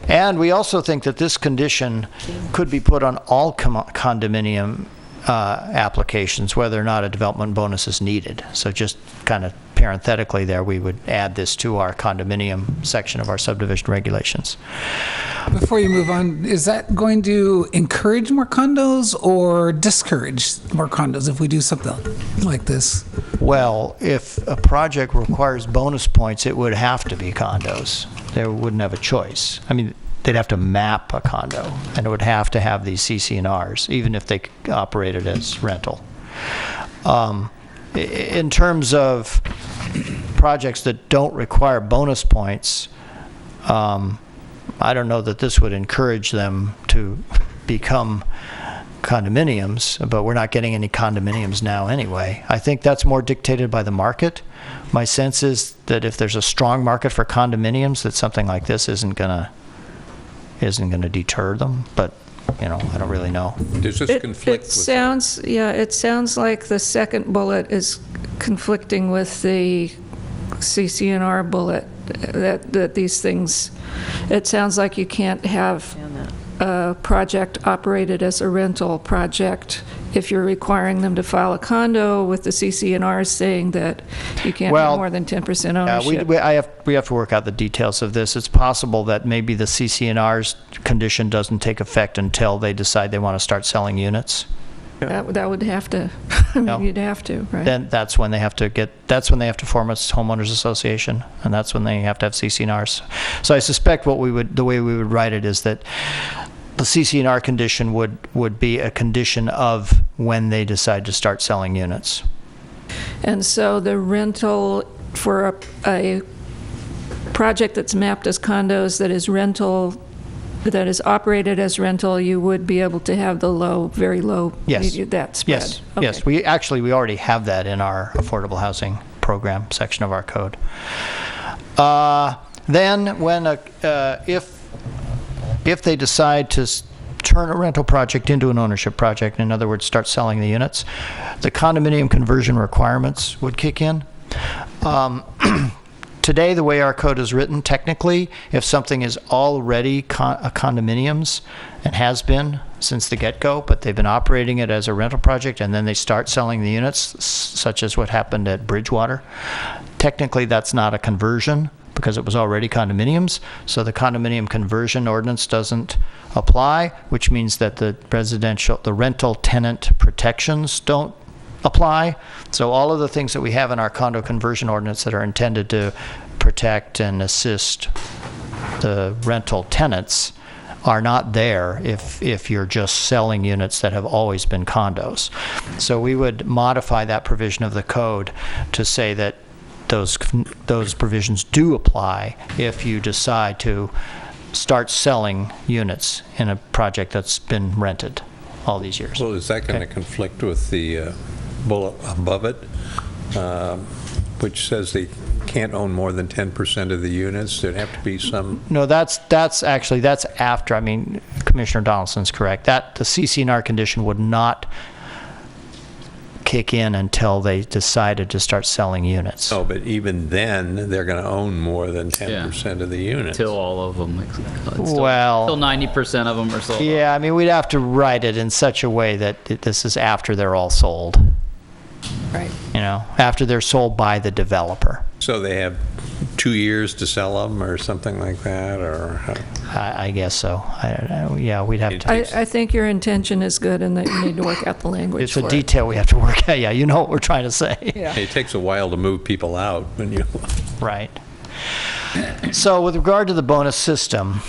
And we also think that this condition could be put on all condominium applications, whether or not a development bonus is needed. So just kind of parenthetically there, we would add this to our condominium section of our subdivision regulations. Before you move on, is that going to encourage more condos or discourage more condos if we do something like this? Well, if a project requires bonus points, it would have to be condos. They wouldn't have a choice. I mean, they'd have to map a condo, and it would have to have these CC&Rs, even if they operated as rental. In terms of projects that don't require bonus points, I don't know that this would encourage them to become condominiums, but we're not getting any condominiums now anyway. I think that's more dictated by the market. My sense is that if there's a strong market for condominiums, that something like this isn't going to deter them, but I don't really know. Does this conflict with it sounds like the second bullet is conflicting with the CC&R bullet, that these things, it sounds like you can't have a project operated as a rental project if you're requiring them to file a condo with the CC&R saying that you can't have more than 10% ownership. We have to work out the details of this. It's possible that maybe the CC&R's condition doesn't take effect until they decide they want to start selling units. That would have to, you'd have to, right? Then that's when they have to form a homeowners association, and that's when they have to have CC&Rs. So I suspect the way we would write it is that the CC&R condition would be a condition of when they decide to start selling units. And so the rental for a project that's mapped as condos that is rental, that is operated as rental, you would be able to have the low, very low, that spread. Yes, okay. Yes. We already have that in our affordable housing program section of our code. Then when if they decide to turn a rental project into an ownership project, in other words, start selling the units, the condominium conversion requirements would kick in. Today, the way our code is written, technically, if something is already condominiums and has been since the get-go, but they've been operating it as a rental project and then they start selling the units, such as what happened at Bridgewater, technically that's not a conversion because it was already condominiums, so the condominium conversion ordinance doesn't apply, which means that the rental tenant protections don't apply. So all of the things that we have in our condo conversion ordinance that are intended to protect and assist the rental tenants are not there if you're just selling units that have always been condos. So we would modify that provision of the code to say that those provisions do apply if you decide to start selling units in a project that's been rented all these years. Well, is that going to conflict with the bullet above it, which says they can't own more than 10% of the units? There'd have to be some... No, that's after. I mean, Commissioner Donaldson's correct. The CC&R condition would not kick in until they decided to start selling units. Oh, but even then, they're going to own more than 10% of the units. Till all of them. Well, till 90% of them are sold. Yeah, I mean, we'd have to write it in such a way that this is after they're all sold. Right. You know, after they're sold by the developer. So they have 2 years to sell them or something like that, or? I guess so. I don't know. Yeah, we'd have to. I think your intention is good and that you need to work out the language It's for a detail we have to work out. Yeah, you know what we're trying to say. Yeah. It takes a while to move people out when you. Right. So with regard to the bonus system,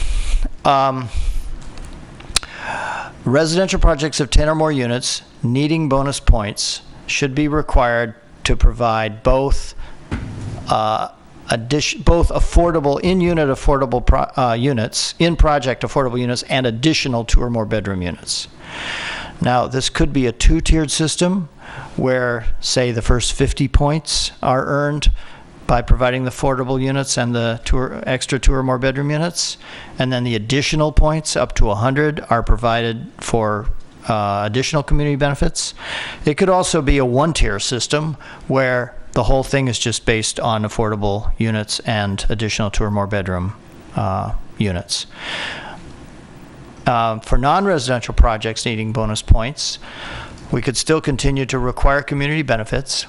residential projects of 10 or more units needing bonus points should be required to provide both both affordable in-unit affordable units, in-project affordable units, and additional 2 or more bedroom units. Now, this could be a 2-tiered system where, say, the first 50 points are earned by providing the affordable units and the extra 2 or more bedroom units, and then the additional points up to 100 are provided for additional community benefits. It could also be a 1-tier system where the whole thing is just based on affordable units and additional 2 or more bedroom units. For non-residential projects needing bonus points, we could still continue to require community benefits,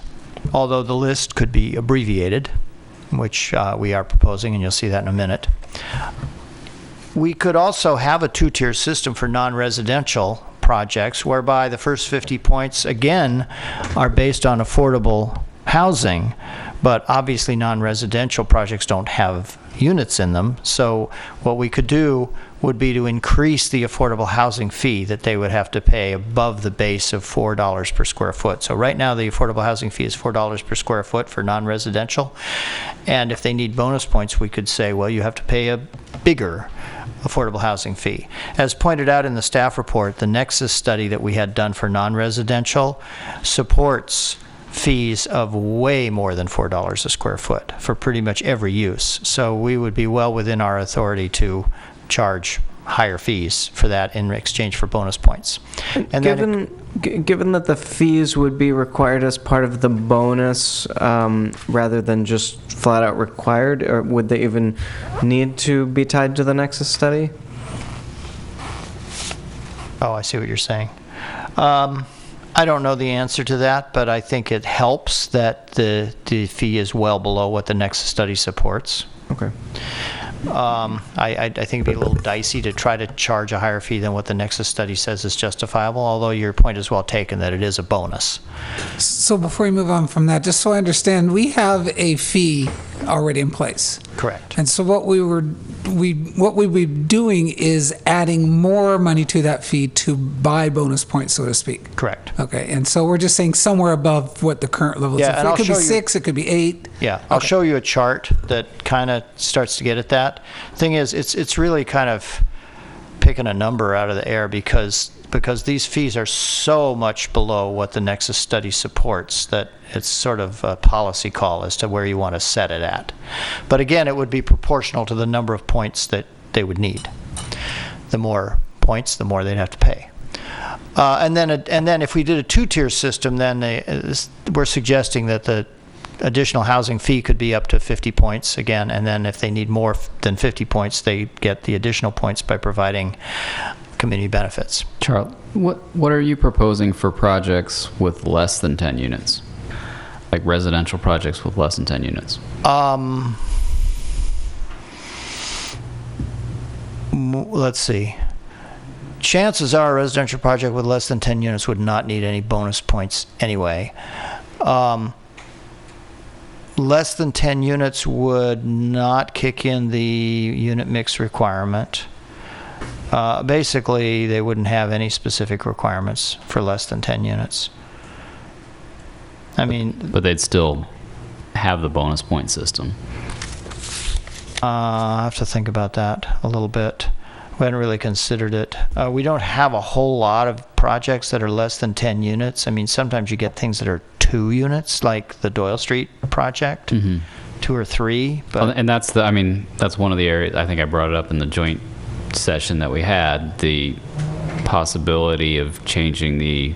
although the list could be abbreviated, which we are proposing, and you'll see that in a minute. We could also have a 2-tier system for non-residential projects, whereby the first 50 points, again, are based on affordable housing, but obviously non-residential projects don't have units in them. So what we could do would be to increase the affordable housing fee that they would have to pay above the base of $4 per square foot. So right now the affordable housing fee is $4 per square foot for non-residential. And if they need bonus points, we could say, well, you have to pay a bigger affordable housing fee. As pointed out in the staff report, the Nexus study that we had done for non-residential supports fees of way more than $4 a square foot for pretty much every use. So we would be well within our authority to charge higher fees for that in exchange for bonus points. And given that the fees would be required as part of the bonus rather than just flat out required, or would they even need to be tied to the Nexus study? Oh, I see what you're saying. I don't know the answer to that, but I think it helps that the fee is well below what the Nexus study supports. Okay. I think it'd be a little dicey to try to charge a higher fee than what the Nexus study says is justifiable, although your point is well taken that it is a bonus. So before we move on from that, just so I understand, we have a fee already in place. Correct. And so what we would be doing is adding more money to that fee to buy bonus points, so to speak. Correct. Okay, and so we're just saying somewhere above what the current level is. Yeah, and It could be I'll show you- 6, it could be 8. Yeah, I'll show you a chart that kind of starts to get at that. Thing is, it's really kind of picking a number out of the air because these fees are so much below what the Nexus study supports that it's sort of a policy call as to where you want to set it at. But again, it would be proportional to the number of points that they would need. The more points, the more they'd have to pay. And then if we did a 2-tier system, then we're suggesting that the additional housing fee could be up to 50 points again, and then if they need more than 50 points, they get the additional points by providing community benefits. Charles, what are you proposing for projects with less than 10 units? Like residential projects with less than 10 units? Let's see. Chances are a residential project with less than 10 units would not need any bonus points anyway. Less than 10 units would not kick in the unit mix requirement. Basically, they wouldn't have any specific requirements for less than 10 units. I mean... But they'd still have the bonus point system. I have to think about that a little bit. We hadn't really considered it. We don't have a whole lot of projects that are less than 10 units. I mean, sometimes you get things that are 2 units, like the Doyle Street project, 2 or 3. But and that's that's one of the areas, I think I brought it up in the joint session that we had, the possibility of changing the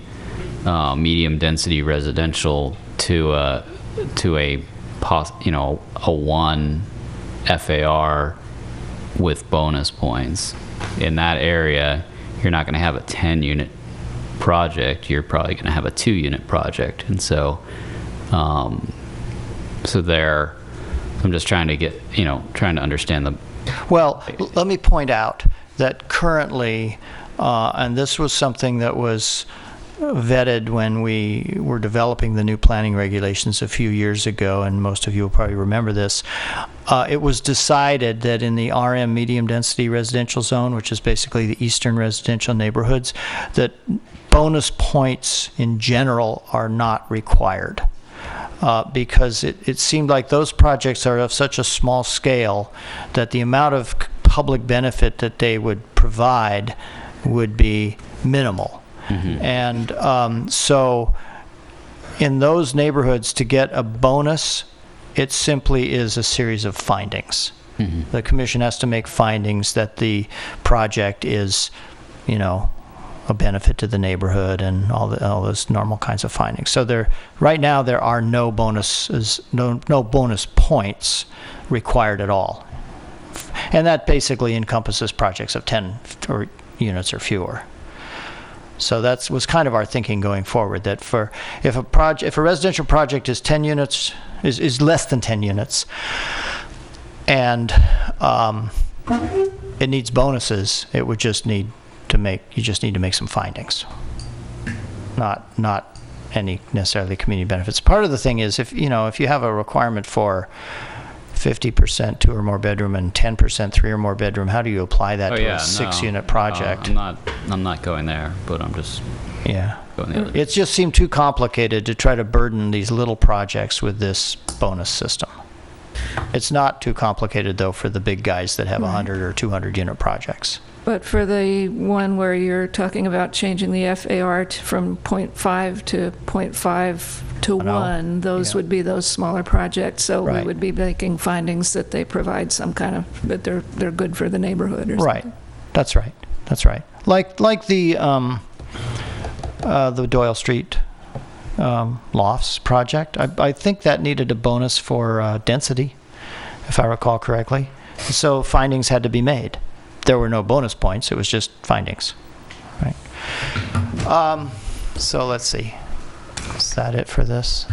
medium-density residential to a 1 FAR with bonus points. In that area, you're not going to have a 10-unit project. You're probably going to have a 2-unit project, and so there. I'm just trying to get, trying to understand the. Well, let me point out that currently, and this was something that was vetted when we were developing the new planning regulations a few years ago, and most of you will probably remember this. It was decided that in the RM medium density residential zone, which is basically the eastern residential neighborhoods, that bonus points in general are not required. Because it seemed like those projects are of such a small scale that the amount of public benefit that they would provide would be minimal. Mm-hmm. And so in those neighborhoods, to get a bonus, it simply is a series of findings. Mm-hmm. The commission has to make findings that the project is, a benefit to the neighborhood and all those normal kinds of findings. So right now there are no bonuses, no bonus points required at all, and that basically encompasses projects of 10 units or fewer. So that was kind of our thinking going forward. That if a residential project is 10 units, is less than 10 units, and it needs bonuses, it would just need to make some findings, not any necessarily community benefits. Part of the thing is if you have a requirement for 50% 2 or more bedroom and 10% 3 or more bedroom, how do you apply that to a 6-unit project? I'm not going there, but I'm just going there. It just seemed too complicated to try to burden these little projects with this bonus system. It's not too complicated though for the big guys that have 100 or 200 unit projects. But for the one where you're talking about changing the FAR from 0.5 to 0.5 to 1, those would be those smaller projects. So we would be making findings that they provide some kind of, that they're good for the neighborhood or something. Right. That's right. That's right. Like the Doyle Street lofts project. I think that needed a bonus for density, if I recall correctly. So findings had to be made. There were no bonus points. It was just findings. Right. So let's see. Is that it for this?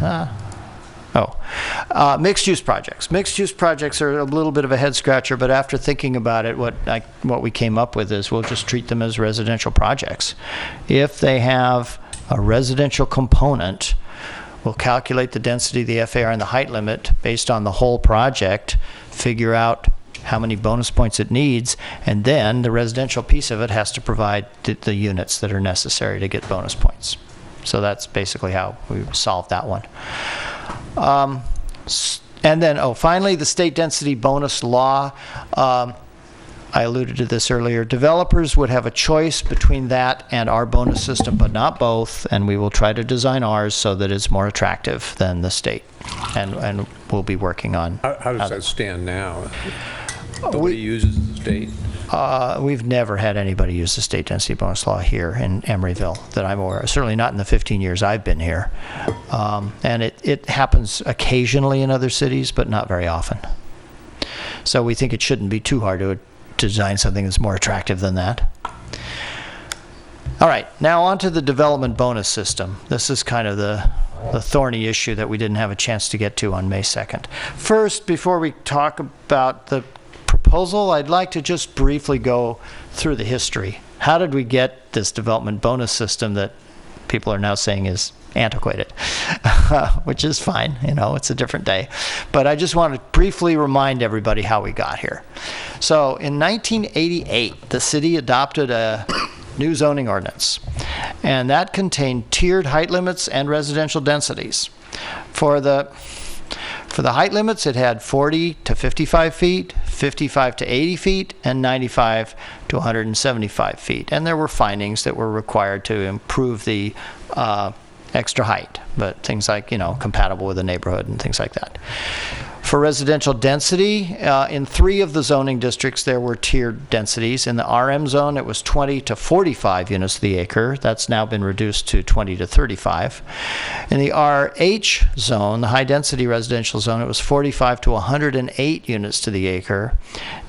Mixed-use projects. Mixed-use projects are a little bit of a head-scratcher, but after thinking about it, what we came up with is we'll just treat them as residential projects. If they have a residential component, we'll calculate the density of the FAR and the height limit based on the whole project, figure out how many bonus points it needs, and then the residential piece of it has to provide the units that are necessary to get bonus points. So that's basically how we solved that one. And then, finally, the state density bonus law. I alluded to this earlier. Developers would have a choice between that and our bonus system, but not both, and we will try to design ours so that it's more attractive than the state, and we'll be working on. How does that stand now? Nobody uses the state? We've never had anybody use the state density bonus law here in Emeryville that I'm aware of. Certainly not in the 15 years I've been here. And it happens occasionally in other cities, but not very often. So we think it shouldn't be too hard to design something that's more attractive than that. All right, now on to the development bonus system. This is kind of the thorny issue that we didn't have a chance to get to on May 2nd. First, before we talk about the proposal, I'd like to just briefly go through the history. How did we get this development bonus system that people are now saying is antiquated? Which is fine, it's a different day. But I just want to briefly remind everybody how we got here. So in 1988, the city adopted a new zoning ordinance, and that contained tiered height limits and residential densities. For the height limits, it had 40 to 55 feet, 55 to 80 feet, and 95 to 175 feet. And there were findings that were required to improve the extra height, but things like, compatible with the neighborhood and things like that. For residential density, in 3 of the zoning districts, there were tiered densities. In the RM zone, it was 20 to 45 units to the acre. That's now been reduced to 20 to 35. In the RH zone, the high-density residential zone, it was 45 to 108 units to the acre.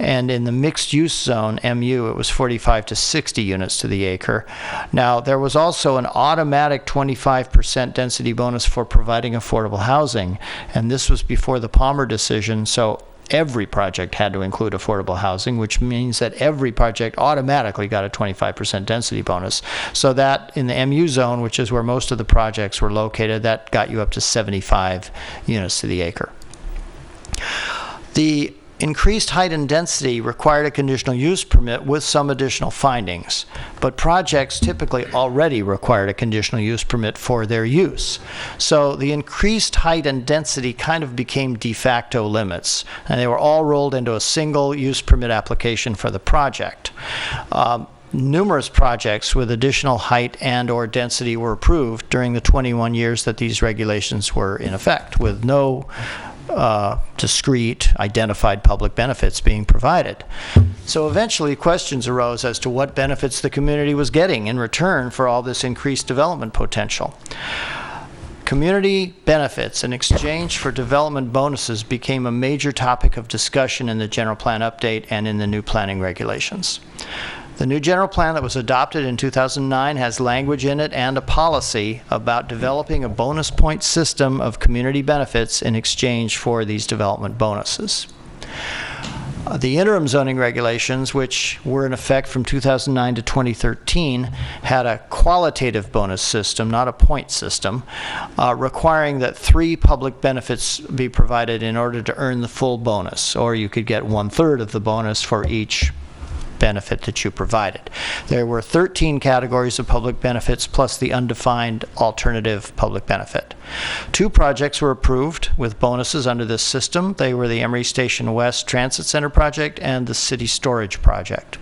And in the mixed-use zone, MU, it was 45 to 60 units to the acre. Now, there was also an automatic 25% density bonus for providing affordable housing, and this was before the Palmer decision, so every project had to include affordable housing, which means that every project automatically got a 25% density bonus. So that in the MU zone, which is where most of the projects were located, that got you up to 75 units to the acre. The increased height and density required a conditional use permit with some additional findings, but projects typically already required a conditional use permit for their use. So the increased height and density kind of became de facto limits, and they were all rolled into a single use permit application for the project. Numerous projects with additional height and or density were approved during the 21 years that these regulations were in effect, with no discrete, identified public benefits being provided. So eventually questions arose as to what benefits the community was getting in return for all this increased development potential. Community benefits in exchange for development bonuses became a major topic of discussion in the general plan update and in the new planning regulations. The new general plan that was adopted in 2009 has language in it and a policy about developing a bonus point system of community benefits in exchange for these development bonuses. The interim zoning regulations, which were in effect from 2009 to 2013, had a qualitative bonus system, not a point system, requiring that 3 public benefits be provided in order to earn the full bonus, or you could get 1/3 of the bonus for each benefit that you provided. There were 13 categories of public benefits plus the undefined alternative public benefit. 2 projects were approved with bonuses under this system. They were the Emery Station West Transit Center project and the City Storage project.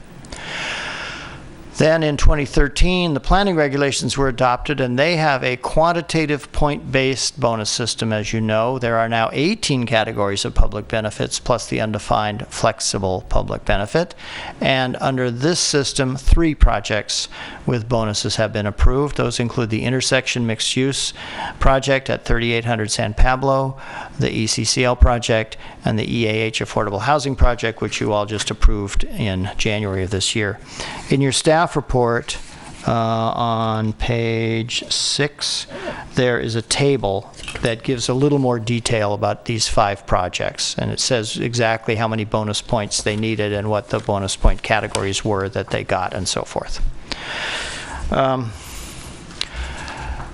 Then in 2013, the planning regulations were adopted, and they have a quantitative point-based bonus system, as you know. There are now 18 categories of public benefits plus the undefined flexible public benefit. And under this system, 3 projects with bonuses have been approved. Those include the intersection mixed-use project at 3800 San Pablo, the ECCL project, and the EAH Affordable Housing Project, which you all just approved in January of this year. In your staff report on page 6, there is a table that gives a little more detail about these 5 projects, and it says exactly how many bonus points they needed and what the bonus point categories were that they got and so forth.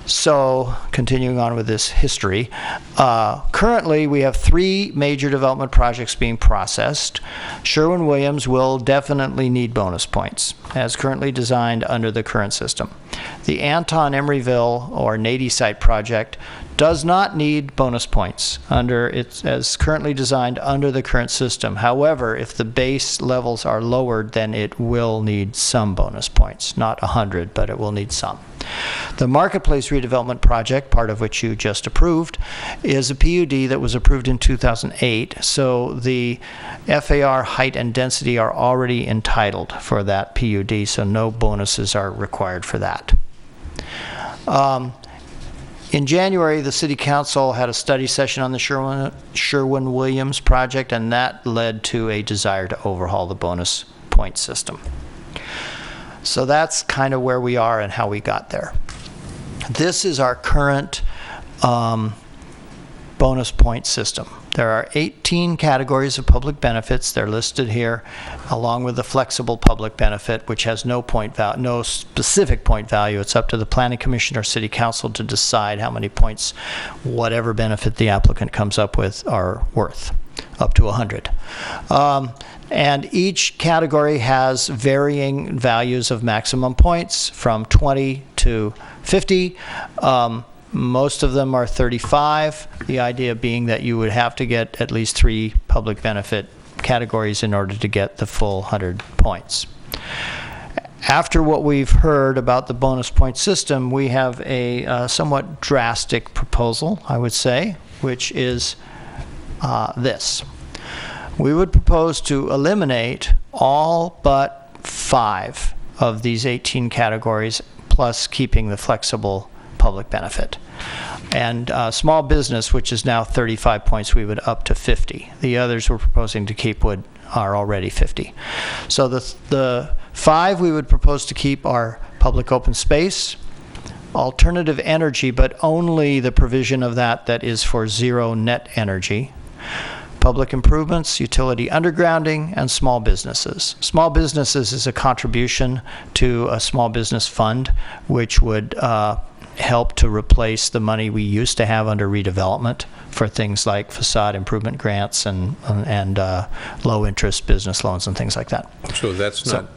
So, continuing on with this history, currently we have 3 major development projects being processed. Sherwin-Williams will definitely need bonus points, as currently designed under the current system. The Anton Emeryville, or Nady site project, does not need bonus points under its as currently designed under the current system. However, if the base levels are lowered, then it will need some bonus points. Not 100, but it will need some. The Marketplace redevelopment project, part of which you just approved, is a PUD that was approved in 2008, so the FAR height and density are already entitled for that PUD, so no bonuses are required for that. In January, the City Council had a study session on the Sherwin-Williams project, and that led to a desire to overhaul the bonus point system. So that's kind of where we are and how we got there. This is our current bonus point system. There are 18 categories of public benefits. They're listed here, along with the flexible public benefit, which has no specific point value. It's up to the Planning Commission or City Council to decide how many points whatever benefit the applicant comes up with are worth, up to 100. And each category has varying values of maximum points from 20 to 50. Most of them are 35, the idea being that you would have to get at least 3 public benefit categories in order to get the full 100 points. After what we've heard about the bonus point system, we have a somewhat drastic proposal, I would say, which is this. We would propose to eliminate all but 5 of these 18 categories, plus keeping the flexible public benefit. And small business, which is now 35 points, we would up to 50. The others we're proposing to keep are already 50. So the 5 we would propose to keep are public open space, alternative energy, but only the provision of that is for zero net energy, public improvements, utility undergrounding, and small businesses. Small businesses is a contribution to a small business fund, which would help to replace the money we used to have under redevelopment for things like facade improvement grants and low interest business loans and things like that. So that's not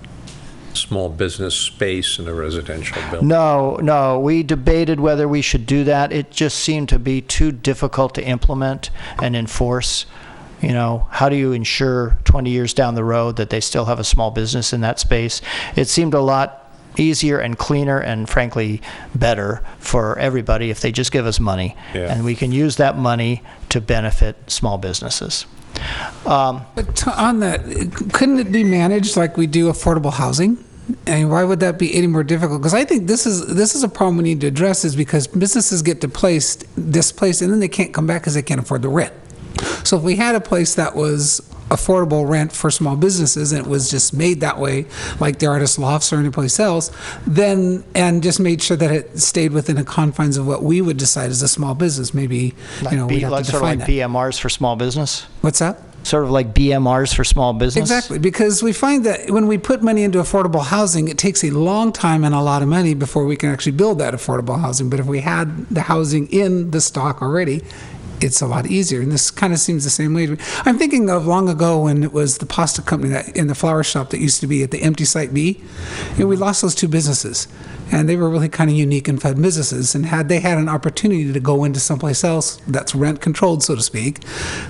small business space in a residential building? No, we debated whether we should do that. It just seemed to be too difficult to implement and enforce. You know, how do you ensure 20 years down the road that they still have a small business in that space? It seemed a lot easier and cleaner and frankly better for everybody if they just give us money. Yeah. And we can use that money to benefit small businesses. But on that, couldn't it be managed like we do affordable housing? And why would that be any more difficult? Because I think this is a problem we need to address, is because businesses get displaced, and then they can't come back because they can't afford the rent. So if we had a place that was affordable rent for small businesses, and it was just made that way, like the Artist Lofts or any place else, then, and just made sure that it stayed within the confines of what we would decide as a small business, maybe, we'd have to define that. BMRs for small business? What's that? Sort of like BMRs for small business? Exactly, because we find that when we put money into affordable housing, it takes a long time and a lot of money before we can actually build that affordable housing. But if we had the housing in the stock already, it's a lot easier. And this kind of seems the same way. I'm thinking of long ago when it was the pasta company that in the flower shop that used to be at the empty site B. And we lost those 2 businesses. And they were really kind of unique and fun businesses. And had they had an opportunity to go into someplace else that's rent controlled, so to speak,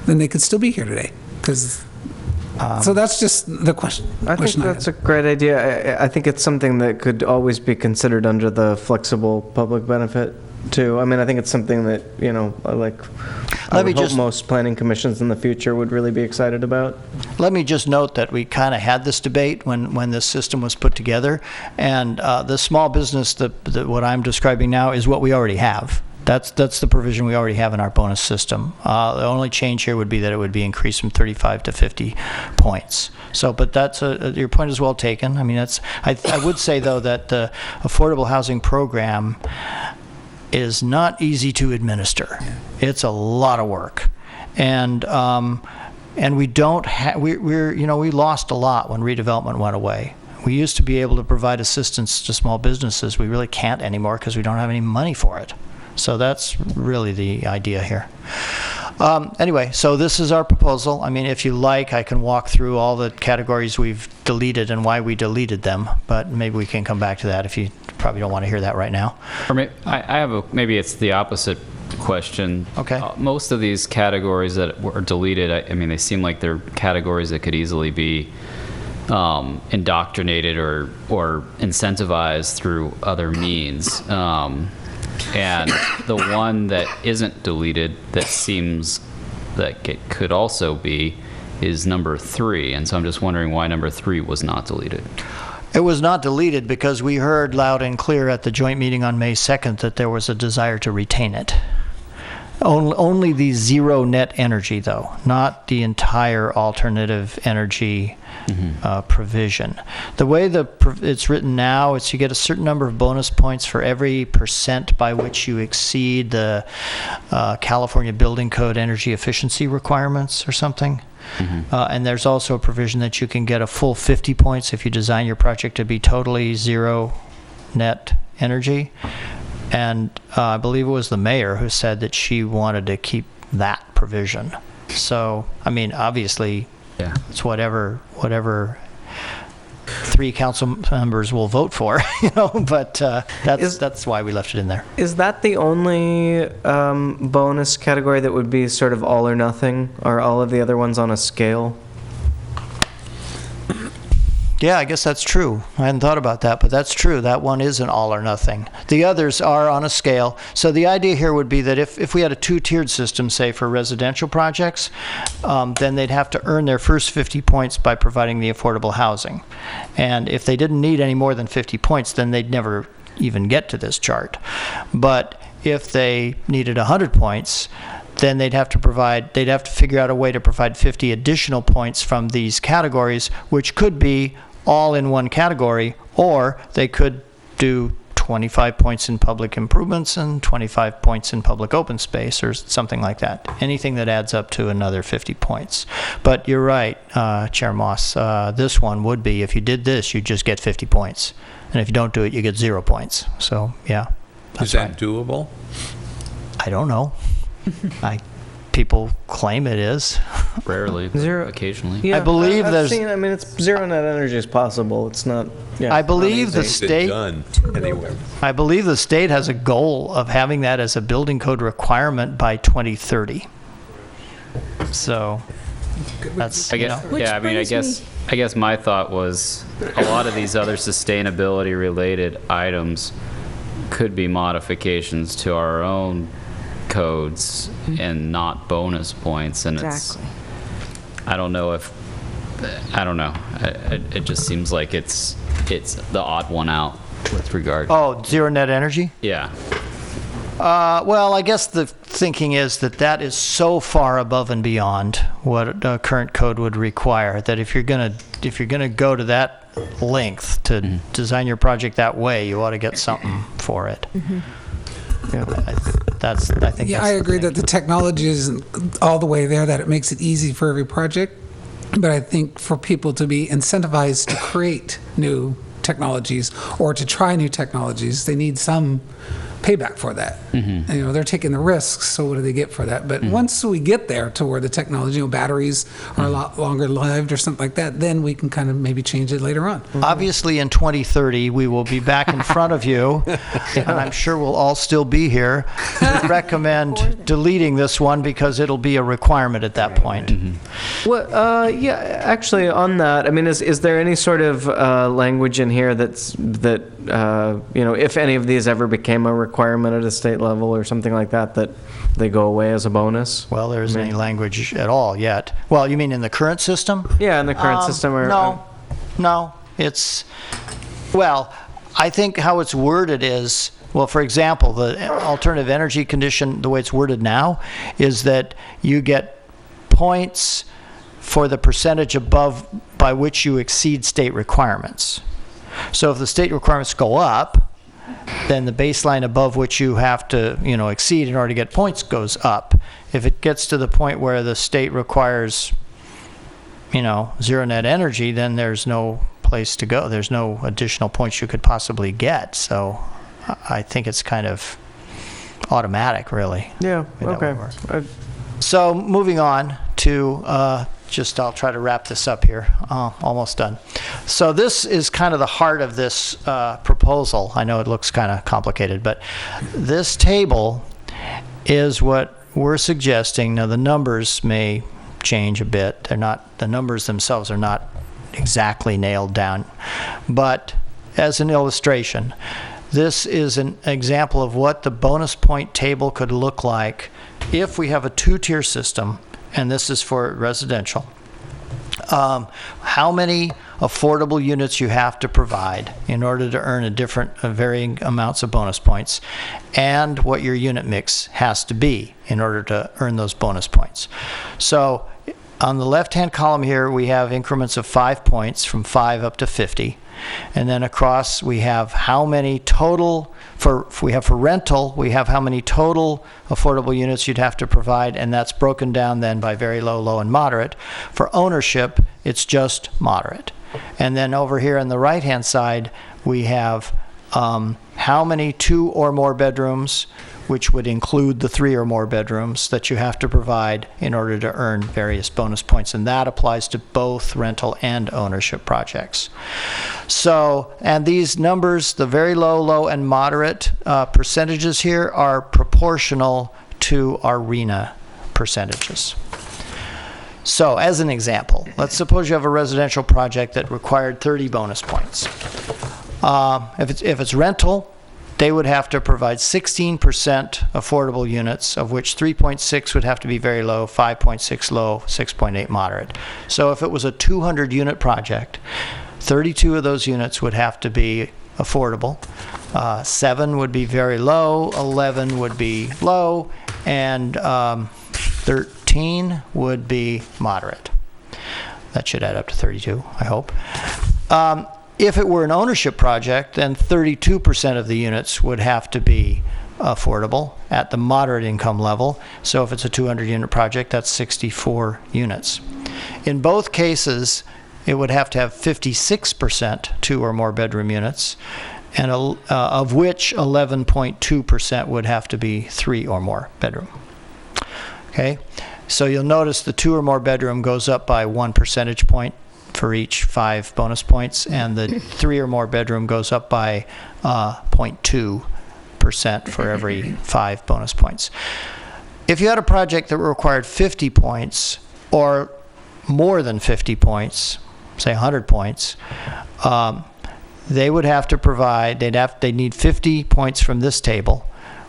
then they could still be here today. So that's just the question. I think that's a great idea. I think it's something that could always be considered under the flexible public benefit too. I mean, I think it's something that, I would hope most planning commissions in the future would really be excited about. Let me just note that we kind of had this debate when this system was put together, and the small business, what I'm describing now, is what we already have. That's the provision we already have in our bonus system. The only change here would be that it would be increased from 35 to 50 points. So, but that's your point is well taken. I mean, I would say though that the affordable housing program is not easy to administer. Yeah. It's a lot of work, and we don't we lost a lot when redevelopment went away. We used to be able to provide assistance to small businesses. We really can't anymore because we don't have any money for it. So that's really the idea here. Anyway, so this is our proposal. I mean, if you like, I can walk through all the categories we've deleted and why we deleted them, but maybe we can come back to that if you probably don't want to hear that right now. Or maybe it's the opposite question. Okay. Most of these categories that were deleted, I mean, they seem like they're categories that could easily be indoctrinated or incentivized through other means. And the one that isn't deleted that seems that it could also be is number 3. And so I'm just wondering why number 3 was not deleted. It was not deleted because we heard loud and clear at the joint meeting on May 2nd that there was a desire to retain it. Only the zero net energy, though, not the entire alternative energy provision. The way it's written now, it's you get a certain number of bonus points for every % by which you exceed the California Building Code energy efficiency requirements or something. And there's also a provision that you can get a full 50 points if you design your project to be totally zero net energy. And I believe it was the mayor who said that she wanted to keep that provision. So, I mean, obviously, it's whatever 3 council members will vote for, but that's why we left it in there. Is that the only bonus category that would be sort of all or nothing? Are all of the other ones on a scale? Yeah, I guess that's true. I hadn't thought about that, but that's true. That one is an all or nothing. The others are on a scale. So the idea here would be that if we had a two-tiered system, say for residential projects, then they'd have to earn their first 50 points by providing the affordable housing. And if they didn't need any more than 50 points, then they'd never even get to this chart. But if they needed 100 points, then they'd have to figure out a way to provide 50 additional points from these categories, which could be all in one category, or they could do 25 points in public improvements and 25 points in public open space or something like that. Anything that adds up to another 50 points. But you're right, Chair Moss, this one would be, if you did this, you'd just get 50 points. And if you don't do it, you get 0 points. So, yeah. Is that doable? I don't know. People claim it is. Rarely, but Zero. occasionally. Yeah, I believe I've there's. seen, I mean, it's zero net energy is possible. It's not. Yeah, I believe the not easy. state. Done anyway. I believe the state has a goal of having that as a building code requirement by 2030. So that's. I guess. Yeah, I mean, I guess my thought was a lot of these other sustainability related items could be modifications to our own codes and not bonus points, and Exactly. I don't know. It just seems like it's the odd one out with regard. Oh, zero net energy? Yeah. Well, I guess the thinking is that is so far above and beyond what a current code would require that if you're gonna go to that length to design your project that way, you ought to get something for it. Yeah, I think. Yeah, I agree that the technology isn't all the way there, that it makes it easy for every project. But I think for people to be incentivized to create new technologies or to try new technologies, they need some payback for that. They're taking the risks, so what do they get for that? But once we get there to where the technology, batteries are a lot longer lived or something like that, then we can kind of maybe change it later on. Obviously, in 2030, we will be back in front of you, and I'm sure we'll all still be here to recommend deleting this one because it'll be a requirement at that point. Well, yeah, actually, on that, I mean, is there any sort of language in here that if any of these ever became a requirement at a state level or something like that they go away as a bonus? Well, there isn't any language at all yet. Well, you mean in the current system? Yeah, in the current system. No. It's, well, I think how it's worded is, well, for example, the alternative energy condition, the way it's worded now, is that you get points for the percentage above by which you exceed state requirements. So if the state requirements go up, then the baseline above which you have to, exceed in order to get points goes up. If it gets to the point where the state requires, zero net energy, then there's no place to go. There's no additional points you could possibly get. So I think it's kind of automatic, really. Yeah, okay. So moving on to I'll try to wrap this up here. Almost done. So this is kind of the heart of this proposal. I know it looks kind of complicated, but this table is what we're suggesting. Now the numbers may change a bit. The numbers themselves are not exactly nailed down. But as an illustration, this is an example of what the bonus point table could look like if we have a two-tier system, and this is for residential. How many affordable units you have to provide in order to earn varying amounts of bonus points, and what your unit mix has to be in order to earn those bonus points. So on the left-hand column here, we have increments of 5 points from 5 up to 50. And then across we have how many total, for rental, we have how many total affordable units you'd have to provide, and that's broken down then by very low, low, and moderate. For ownership, it's just moderate. And then over here on the right-hand side, we have how many 2 or more bedrooms, which would include the 3 or more bedrooms that you have to provide in order to earn various bonus points. And that applies to both rental and ownership projects. So, and these numbers, the very low, low, and moderate percentages here are proportional to our RENA percentages. So, as an example, let's suppose you have a residential project that required 30 bonus points. If it's rental, they would have to provide 16% affordable units, of which 3.6 would have to be very low, 5.6 low, 6.8 moderate. So if it was a 200-unit project, 32 of those units would have to be affordable. 7 would be very low, 11 would be low, and 13 would be moderate. That should add up to 32, I hope. If it were an ownership project, then 32% of the units would have to be affordable at the moderate income level. So if it's a 200-unit project, that's 64 units. In both cases, it would have to have 56% 2 or more bedroom units, and of which 11.2% would have to be 3 or more bedroom. Okay, so you'll notice the 2 or more bedroom goes up by 1 percentage point for each 5 bonus points, and the 3 or more bedroom goes up by 0.2% for every 5 bonus points. If you had a project that required 50 points or more than 50 points, say 100 points, they would have to provide, they'd need 50 points from this table,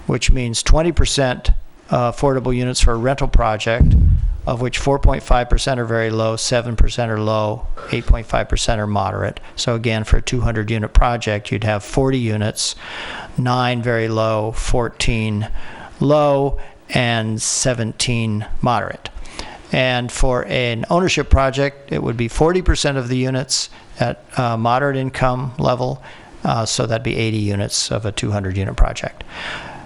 which means 20% affordable units for a rental project, of which 4.5% are very low, 7% are low, 8.5% are moderate. So again, for a 200-unit project, you'd have 40 units, 9 very low, 14 low, and 17 moderate. And for an ownership project, it would be 40% of the units at moderate income level, so that'd be 80 units of a 200-unit project.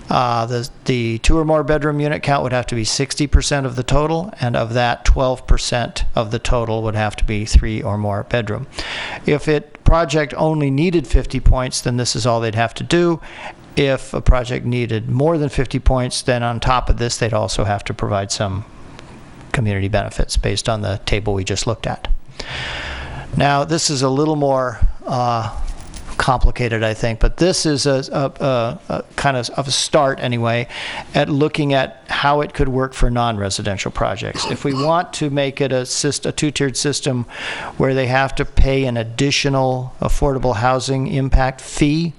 The 2 or more bedroom unit count would have to be 60% of the total, and of that, 12% of the total would have to be 3 or more bedroom. If a project only needed 50 points, then this is all they'd have to do. If a project needed more than 50 points, then on top of this, they'd also have to provide some community benefits based on the table we just looked at. Now, this is a little more complicated, I think, but this is a kind of a start anyway at looking at how it could work for non-residential projects. If we want to make it a two-tiered system where they have to pay an additional affordable housing impact fee,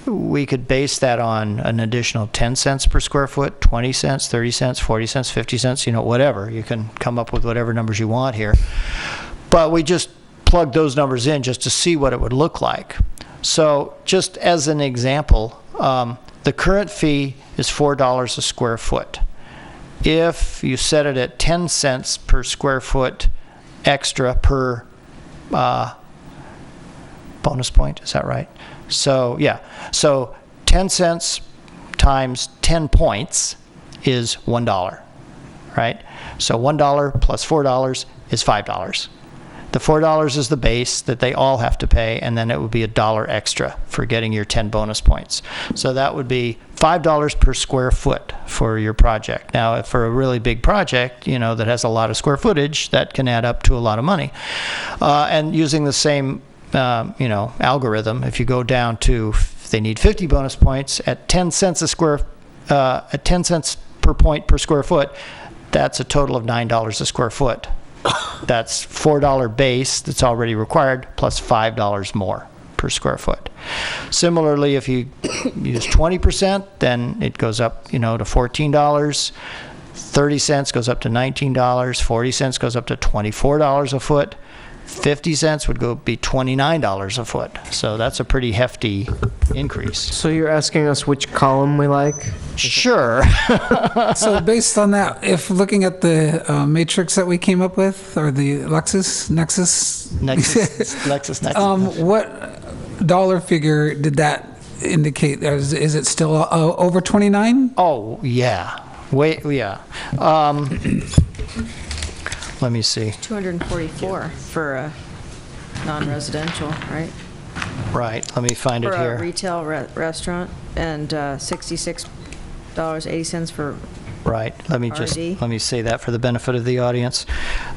we could base that on an additional 10 cents per square foot, 20 cents, 30 cents, 40 cents, 50 cents, whatever. You can come up with whatever numbers you want here. But we just plug those numbers in just to see what it would look like. So just as an example, the current fee is $4 a square foot. If you set it at 10 cents per square foot extra per bonus point, is that right? So yeah, so 10 cents times 10 points is $1, right? So $1 plus $4 is $5. The $4 is the base that they all have to pay, and then it would be $1 extra for getting your 10 bonus points. So that would be $5 per square foot for your project. Now, for a really big project, that has a lot of square footage, that can add up to a lot of money. And using the same algorithm, if you go down to, if they need 50 bonus points at 10 cents at 10 cents per point per square foot, that's a total of $9 a square foot. That's $4 base that's already required plus $5 more per square foot. Similarly, if you use 20%, then it goes up, to $14. 30 cents goes up to $19. 40 cents goes up to $24 a foot. 50 cents would be $29 a foot. So that's a pretty hefty increase. So you're asking us which column we like? Sure. So based on that, if looking at the matrix that we came up with, or the Nexus, what dollar figure did that indicate? Is it still over 29? Oh, yeah. Yeah. Let me see. 244 for a non-residential, right? Right. Let me find it here. For a retail restaurant, and $66.80 for Right. Let me RD. say that for the benefit of the audience.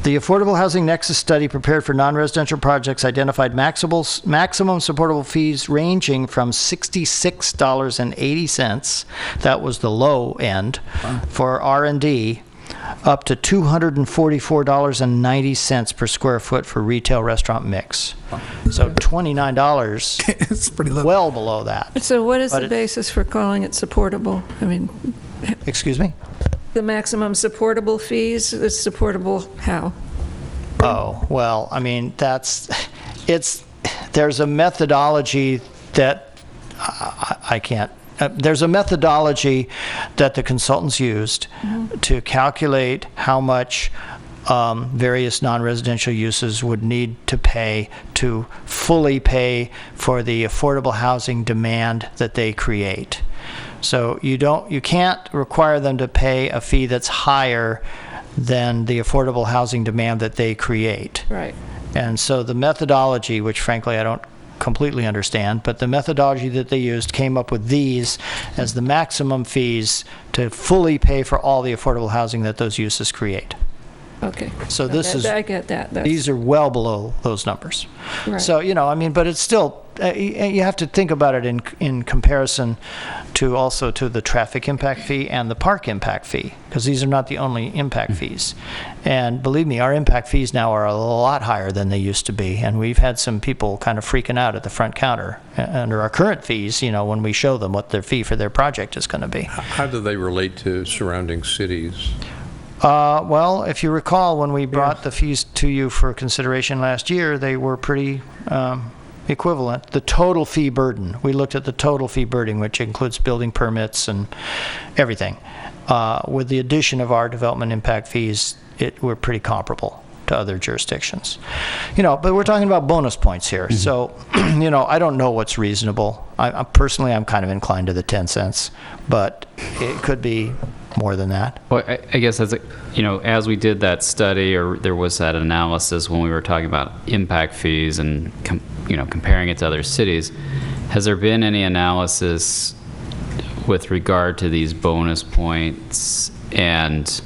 The Affordable Housing Nexus study prepared for non-residential projects identified maximum supportable fees ranging from $66.80, that was the low end, for R&D, up to $244.90 per square foot for retail restaurant mix. So $29, It's pretty low. well below that. So what is But the it- basis for calling it supportable? I mean, Excuse me? the maximum supportable fees is supportable how? Oh, well, I mean, there's a methodology that I can't, there's a methodology that the consultants used to calculate how much various non-residential uses would need to pay to fully pay for the affordable housing demand that they create. So you can't require them to pay a fee that's higher than the affordable housing demand that they create. Right. And so the methodology, which frankly I don't completely understand, but the methodology that they used came up with these as the maximum fees to fully pay for all the affordable housing that those uses create. Okay. So this Okay, is, I get that. these are well below those numbers. Right. So, I mean, but it's still, you have to think about it in comparison to also to the traffic impact fee and the park impact fee, because these are not the only impact fees. And believe me, our impact fees now are a lot higher than they used to be, and we've had some people kind of freaking out at the front counter under our current fees, when we show them what their fee for their project is going to be. How do they relate to surrounding cities? Well, if you recall, when we brought the fees to you for consideration last year, they were pretty equivalent. The total fee burden, we looked at the total fee burden, which includes building permits and everything. With the addition of our development impact fees, we're pretty comparable to other jurisdictions. But we're talking about bonus points here. So, I don't know what's reasonable. I personally, I'm kind of inclined to the 10 cents, but it could be more than that. Well, I guess as we did that study, or there was that analysis when we were talking about impact fees and comparing it to other cities, has there been any analysis with regard to these bonus points and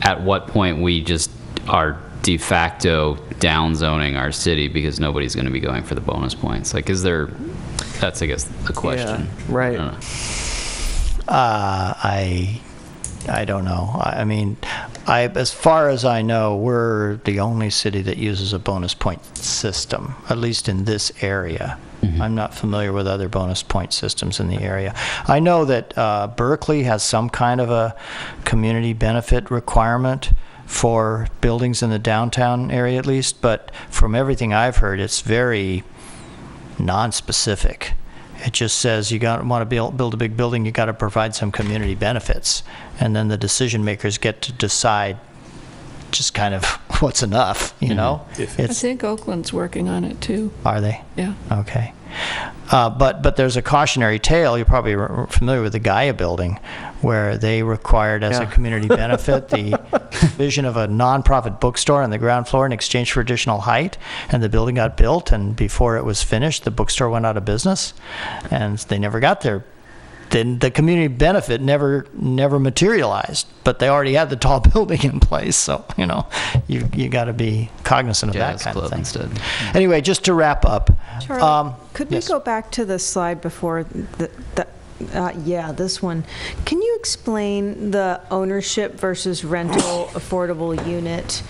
at what point we just are de facto downzoning our city because nobody's going to be going for the bonus points? Like, is there? That's, I guess, the question. Yeah, right. I don't know. I don't know. I mean, as far as I know, we're the only city that uses a bonus point system, at least in this area. I'm not familiar with other bonus point systems in the area. I know that Berkeley has some kind of a community benefit requirement for buildings in the downtown area, at least, but from everything I've heard, it's very non-specific. It just says you want to build a big building, you got to provide some community benefits, and then the decision makers get to decide just kind of what's enough, I think Oakland's working on it too. Are they? Yeah. Okay. But there's a cautionary tale. You're probably familiar with the Gaia building, where they required as a community benefit the vision of a nonprofit bookstore on the ground floor in exchange for additional height, and the building got built, and before it was finished, the bookstore went out of business, and they never got there. Then the community benefit never materialized, but they already had the tall building in place, so you got to be cognizant of that kind of thing. Instead. Anyway, just to wrap up, Charlie, could we yes. go back to the slide before this one? Can you explain the ownership versus rental affordable unit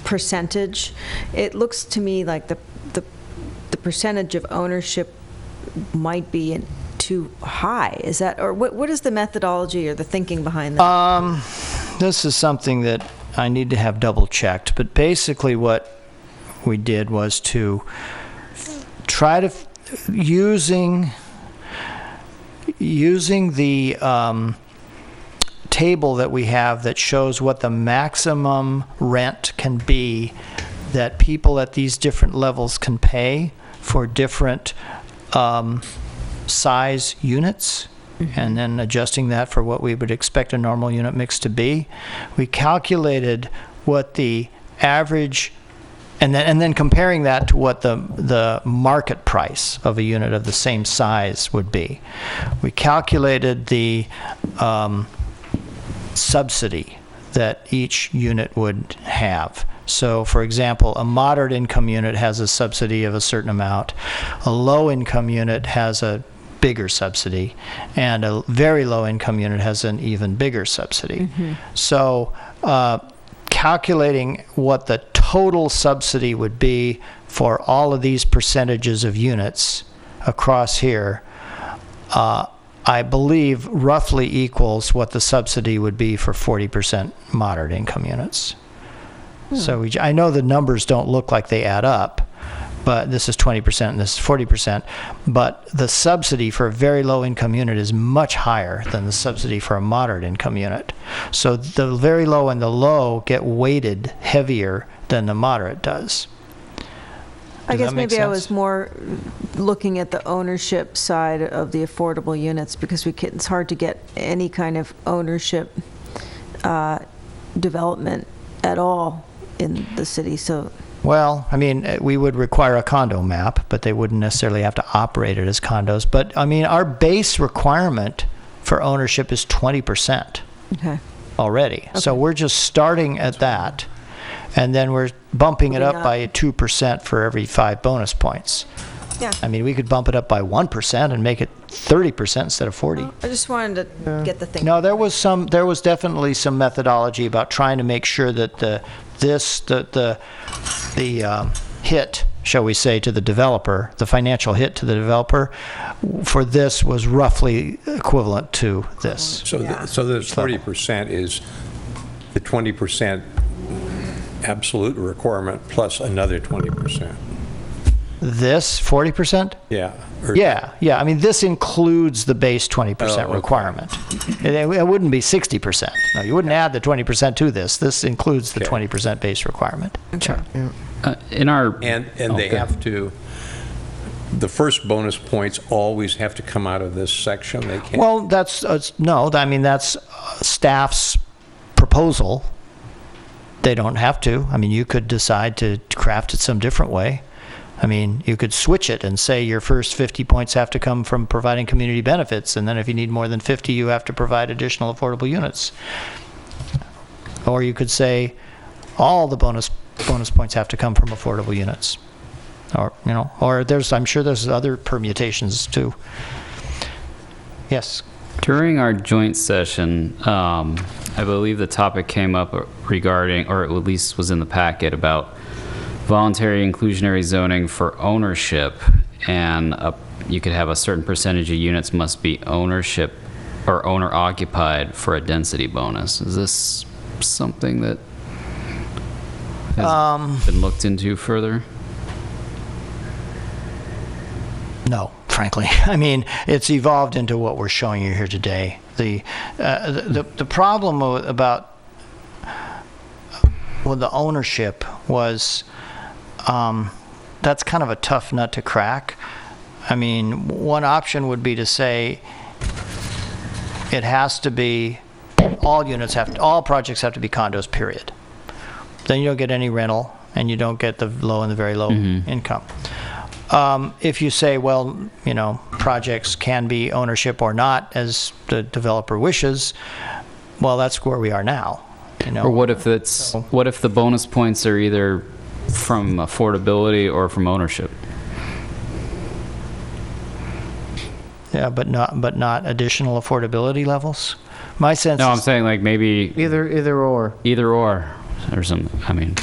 percentage? It looks to me like the percentage of ownership might be too high. Is that, or what is the methodology or the thinking behind that? This is something that I need to have double checked, but basically what we did was to try to using the table that we have that shows what the maximum rent can be that people at these different levels can pay for different size units, and then adjusting that for what we would expect a normal unit mix to be. We calculated what the average, and then comparing that to what the market price of a unit of the same size would be. We calculated the subsidy that each unit would have. So, for example, a moderate income unit has a subsidy of a certain amount. A low income unit has a bigger subsidy, and a very low-income unit has an even bigger subsidy. So calculating what the total subsidy would be for all of these percentages of units across here, I believe roughly equals what the subsidy would be for 40% moderate income units. So I know the numbers don't look like they add up, but this is 20% and this is 40%, but the subsidy for a very low income unit is much higher than the subsidy for a moderate income unit. So the very low and the low get weighted heavier than the moderate does. I Does guess that make maybe I sense? was more looking at the ownership side of the affordable units, because it's hard to get any kind of ownership development at all in the city. So, Well, I mean, we would require a condo map, but they wouldn't necessarily have to operate it as condos. But I mean, our base requirement for ownership is 20% okay. already. So we're just starting at that, and then we're bumping it Moving up by 2% for every 5 bonus points. Yeah. I mean, we could bump it up by 1% and make it 30% instead of 40. I just wanted to get the thing. No, there was definitely some methodology about trying to make sure that the hit, shall we say, to the developer, the financial hit to the developer, for this was roughly equivalent to this. So the 40% is the 20% absolute requirement plus another 20%. This 40%? Yeah. Yeah. I mean, this includes the base 20% okay. requirement. It wouldn't be 60%. No, you wouldn't add the 20% to this. This includes the 20% base requirement. Okay. In our And they have to, the first bonus points always have to come out of this section. They can't. Well, that's staff's proposal. They don't have to. I mean, you could decide to craft it some different way. I mean, you could switch it and say your first 50 points have to come from providing community benefits, and then if you need more than 50, you have to provide additional affordable units. Or you could say all the bonus points have to come from affordable units. Or, or I'm sure there's other permutations too. Yes. During our joint session, I believe the topic came up regarding, or at least was in the packet, about voluntary inclusionary zoning for ownership, and you could have a certain percentage of units must be ownership or owner occupied for a density bonus. Is this something that has been looked into further? No, frankly. I mean, it's evolved into what we're showing you here today. The problem about with the ownership was that's kind of a tough nut to crack. I mean, one option would be to say it has to be all projects have to be condos, period. Then you don't get any rental, and you don't get the low and the very low income. If you say, well, projects can be ownership or not, as the developer wishes, well, that's where we are now. Or what if the bonus points are either from affordability or from ownership? Yeah, but not additional affordability levels. My sense. No, I'm saying like maybe either or some. I mean.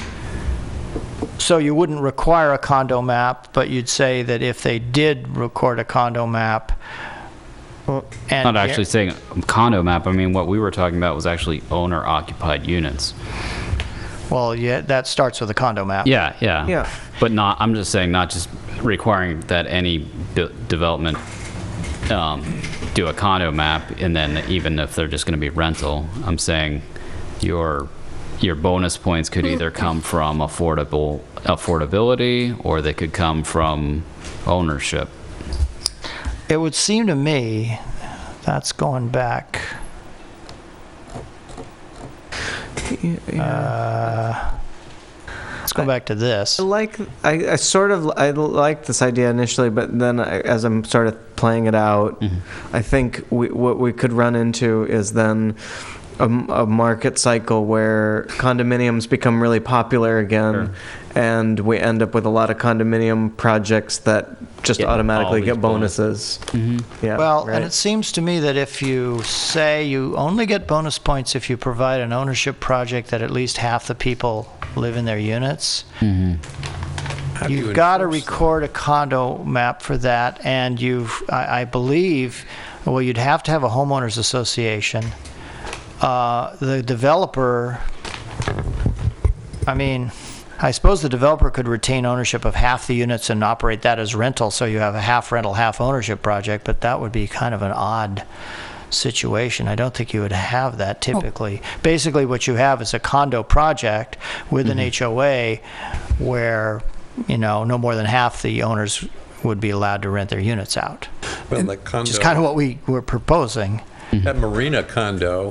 So you wouldn't require a condo map, but you'd say that if they did record a condo map, and not actually saying condo map. I mean, what we were talking about was actually owner-occupied units. Well, yeah, that starts with a condo map. Yeah. But I'm just saying, not just requiring that any development do a condo map, and then even if they're just going to be rental, I'm saying your bonus points could either come from affordability, or they could come from ownership. It would seem to me that's going back. Let's go back to this. I like this idea initially, but then as I'm sort of playing it out, I think what we could run into is then a market cycle where condominiums become really popular again, and we end up with a lot of condominium projects that just automatically get bonuses. Yeah, Well, right. and it seems to me that if you say you only get bonus points if you provide an ownership project that at least half the people live in their units, How do you you've got to enforce that? record a condo map for that, and I believe, well, you'd have to have a homeowners association. The developer, I mean, I suppose the developer could retain ownership of half the units and operate that as rental, so you have a half rental, half ownership project, but that would be kind of an odd situation. I don't think you would have that typically. Basically, what you have is a condo project with an HOA where, no more than half the owners would be allowed to rent their units out, Well, the condo, which is kind of what we were proposing. that Marina condo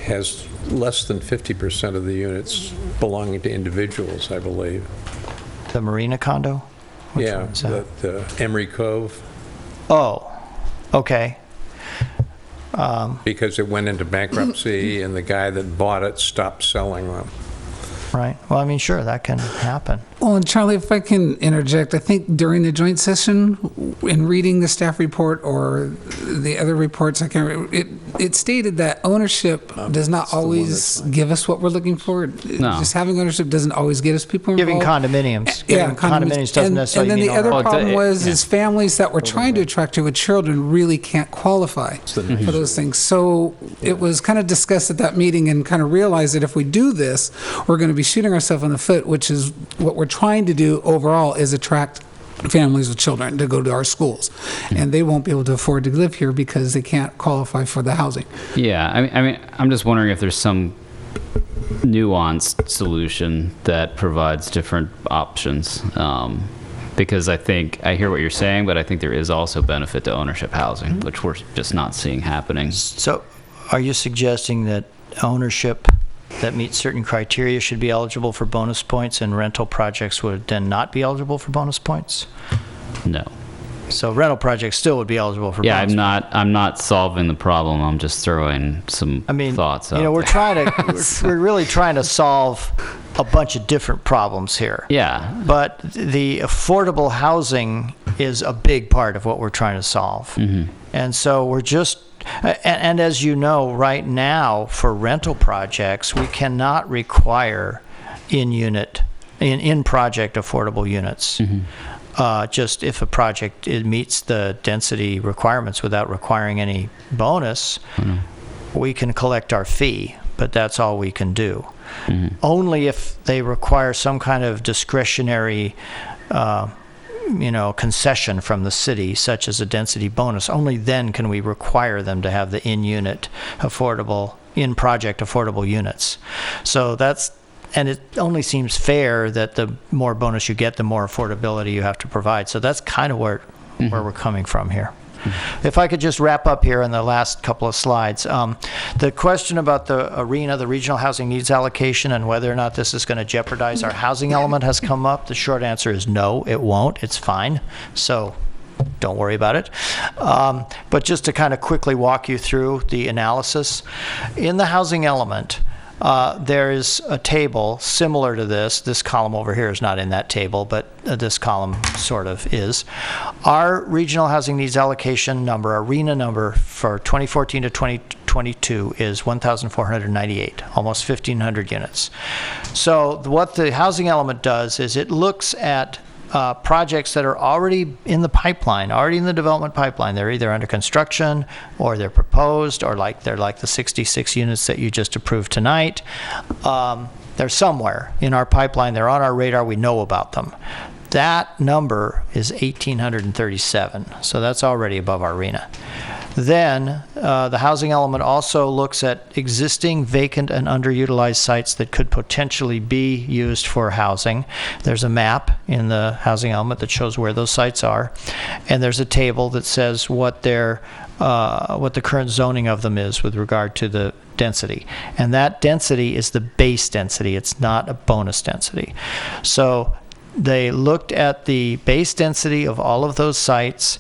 has less than 50% of the units belonging to individuals, I believe. The Marina condo? Which Yeah, one is that? the Emery Cove, Oh, okay. because it went into bankruptcy and the guy that bought it stopped selling them. Right. Well, I mean, sure, that can happen. Well, and Charlie, if I can interject, I think during the joint session, in reading the staff report or the other reports, it stated that ownership does not always give us what we're looking for. No. Just having ownership doesn't always get us people involved. Giving condominiums. Yeah, Giving condominiums doesn't necessarily and then mean the other ownership. problem is families that we're trying to attract to with children really can't qualify for those things. So it was kind of discussed at that meeting and kind of realized that if we do this, we're going to be shooting ourselves in the foot, which is what we're trying to do overall, is attract families with children to go to our schools. And they won't be able to afford to live here because they can't qualify for the housing. Yeah, I mean, I'm just wondering if there's some nuanced solution that provides different options. Because I hear what you're saying, but I think there is also benefit to ownership housing, which we're just not seeing happening. So are you suggesting that ownership that meets certain criteria should be eligible for bonus points and rental projects would then not be eligible for bonus points? No. So rental projects still would be eligible for Yeah, bonus I'm not solving the problem. I'm just throwing some thoughts out we're there. trying to, we're really trying to solve a bunch of different problems here. Yeah. But the affordable housing is a big part of what we're trying to solve. And so we're just, and as you know, right now for rental projects, we cannot require in-project affordable units. Just if a project meets the density requirements without requiring any bonus, we can collect our fee, but that's all we can do. Only if they require some kind of discretionary concession from the city, such as a density bonus, only then can we require them to have the in-project affordable units. So and it only seems fair that the more bonus you get, the more affordability you have to provide. So that's kind of where we're coming from here. If I could just wrap up here in the last couple of slides. The question about the arena, the regional housing needs allocation, and whether or not this is going to jeopardize our housing element has come up. The short answer is no, it won't. It's fine. So don't worry about it. But just to kind of quickly walk you through the analysis. In the housing element, there is a table similar to this. This column over here is not in that table, but this column sort of is. Our regional housing needs allocation number, arena number for 2014 to 2022 is 1,498, almost 1,500 units. So what the housing element does is it looks at projects that are already in the pipeline, already in the development pipeline. They're either under construction or they're proposed, or they're like the 66 units that you just approved tonight. They're somewhere in our pipeline. They're on our radar. We know about them. That number is 1,837. So that's already above our arena. Then the housing element also looks at existing vacant and underutilized sites that could potentially be used for housing. There's a map in the housing element that shows where those sites are, and there's a table that says what the current zoning of them is with regard to the density. And that density is the base density. It's not a bonus density. So they looked at the base density of all of those sites,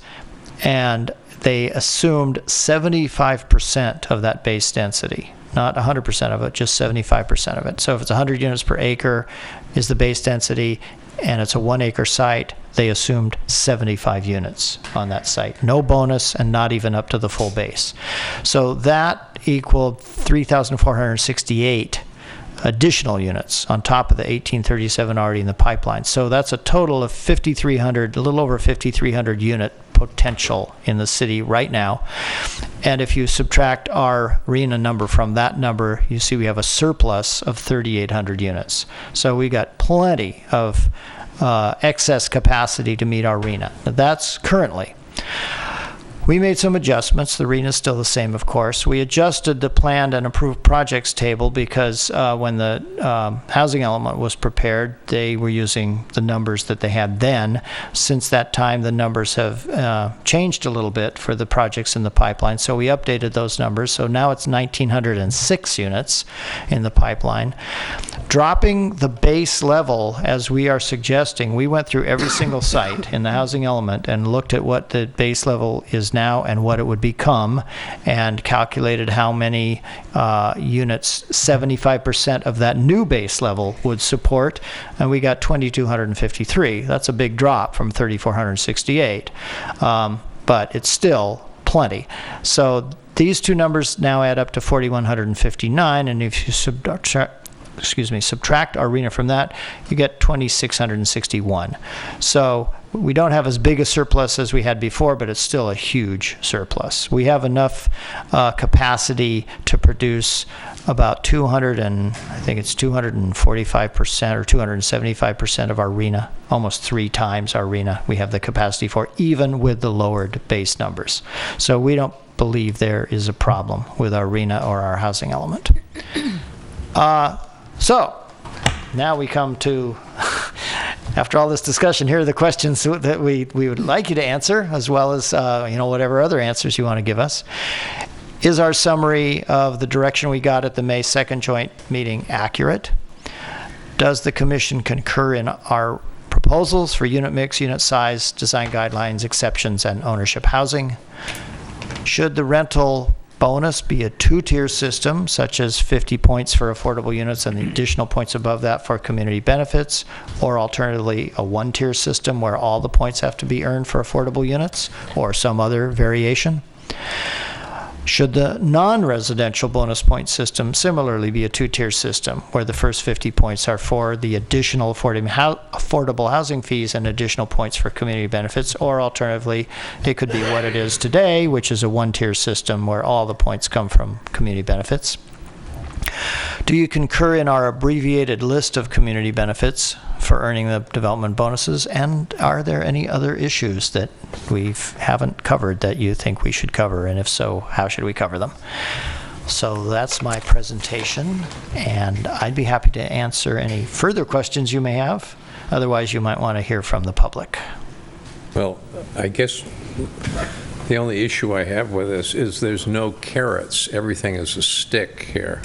and they assumed 75% of that base density. Not 100% of it, just 75% of it. So if it's 100 units per acre is the base density, and it's a 1 acre site, they assumed 75 units on that site. No bonus, and not even up to the full base. So that equaled 3,468 additional units on top of the 1,837 already in the pipeline. So that's a total of 5,300, a little over 5,300 unit potential in the city right now. And if you subtract our RENA number from that number, you see we have a surplus of 3,800 units. So we got plenty of excess capacity to meet our RENA. Now that's currently. We made some adjustments. The RENA is still the same, of course. We adjusted the planned and approved projects table because when the housing element was prepared, they were using the numbers that they had then. Since that time, the numbers have changed a little bit for the projects in the pipeline, so we updated those numbers. So now it's 1,906 units in the pipeline. Dropping the base level, as we are suggesting, we went through every single site in the housing element and looked at what the base level is now and what it would become, and calculated how many units 75% of that new base level would support, and we got 2,253. That's a big drop from 3,468, but it's still plenty. So these two numbers now add up to 4,159, and if you subtract our RENA from that, you get 2,661. So we don't have as big a surplus as we had before, but it's still a huge surplus. We have enough capacity to produce about 245% or 275% of our RENA, almost 3 times our RENA we have the capacity for, even with the lowered base numbers. So we don't believe there is a problem with our RENA or our housing element. So now we come to, after all this discussion, here are the questions that we would like you to answer, as well as whatever other answers you want to give us. Is our summary of the direction we got at the May 2nd joint meeting accurate? Does the commission concur in our proposals for unit mix, unit size, design guidelines, exceptions, and ownership housing? Should the rental bonus be a 2-tier system, such as 50 points for affordable units and the additional points above that for community benefits, or alternatively a 1-tier system where all the points have to be earned for affordable units, or some other variation? Should the non-residential bonus point system similarly be a 2-tier system, where the first 50 points are for the additional affordable housing fees and additional points for community benefits, or alternatively, it could be what it is today, which is a 1-tier system where all the points come from community benefits? Do you concur in our abbreviated list of community benefits for earning the development bonuses? And are there any other issues that we haven't covered that you think we should cover? And if so, how should we cover them? So that's my presentation, and I'd be happy to answer any further questions you may have. Otherwise, you might want to hear from the public. Well, I guess the only issue I have with this is there's no carrots. Everything is a stick here.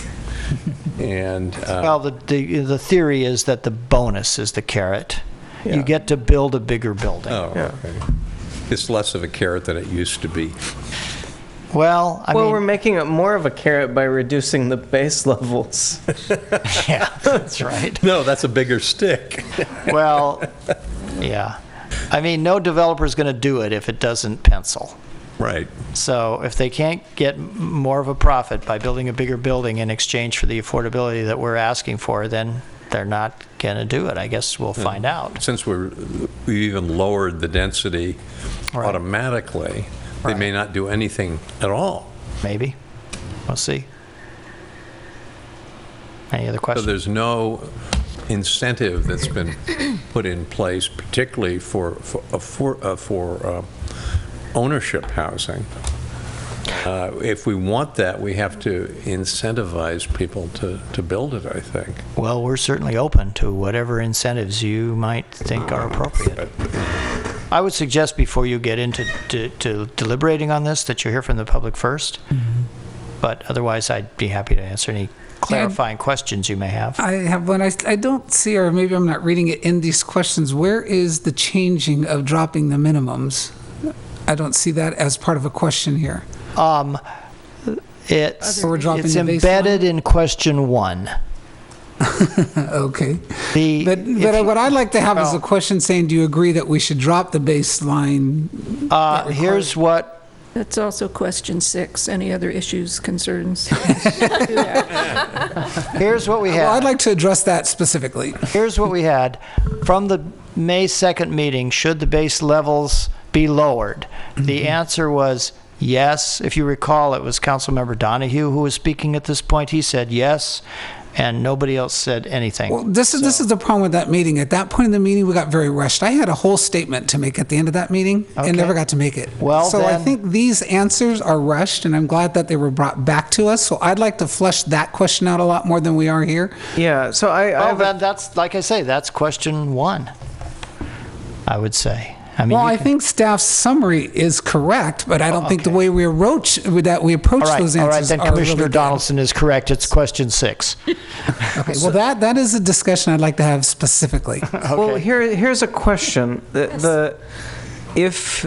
And well, the theory is that the bonus is the carrot. Yeah. You get to build a bigger building. Oh, okay. It's less of a carrot than it used to be. Well, I mean, we're making it more of a carrot by reducing the base levels. Yeah, that's right. No, that's a bigger stick. Well, yeah. I mean, no developer's going to do it if it doesn't pencil. Right. So if they can't get more of a profit by building a bigger building in exchange for the affordability that we're asking for, then they're not going to do it. I guess we'll find out. Since we even lowered the density automatically, they may not do anything at all. Maybe. We'll see. Any other questions? So there's no incentive that's been put in place, particularly for ownership housing. If we want that, we have to incentivize people to build it, I think. Well, we're certainly open to whatever incentives you might think are appropriate. I would suggest before you get into to deliberating on this that you hear from the public first. Mm-hmm. But otherwise, I'd be happy to answer any clarifying questions you may have. I have one. I don't see, or maybe I'm not reading it in these questions. Where is the changing of dropping the minimums? I don't see that as part of a question here. It's So we're dropping it's the baseline? embedded in question 1. Okay. The But if what I'd like to have is a well- question saying, do you agree that we should drop the baseline? here's what That's also question 6. Any other issues, concerns? here's what we had. Well, I'd like to address that specifically. Here's what we had from the May 2nd meeting. Should the base levels be lowered? The answer was yes. If you recall, it was Councilmember Donahue who was speaking at this point. He said yes, and nobody else said anything. Well, this is the problem with that meeting. At that point in the meeting, we got very rushed. I had a whole statement to make at the end of that meeting and never got to make it. Well, so I then- think these answers are rushed, and I'm glad that they were brought back to us. So I'd like to flesh that question out a lot more than we are here. Yeah, so Well, then that's, like I say, that's question 1, I would say. I mean, Well, you I can- think staff's summary is correct, but I don't think the okay. way we approach all those right, answers then are Commissioner really good. Donaldson is correct. It's question 6. Okay, well, that is a discussion I'd like to have specifically. Well, here's a question. If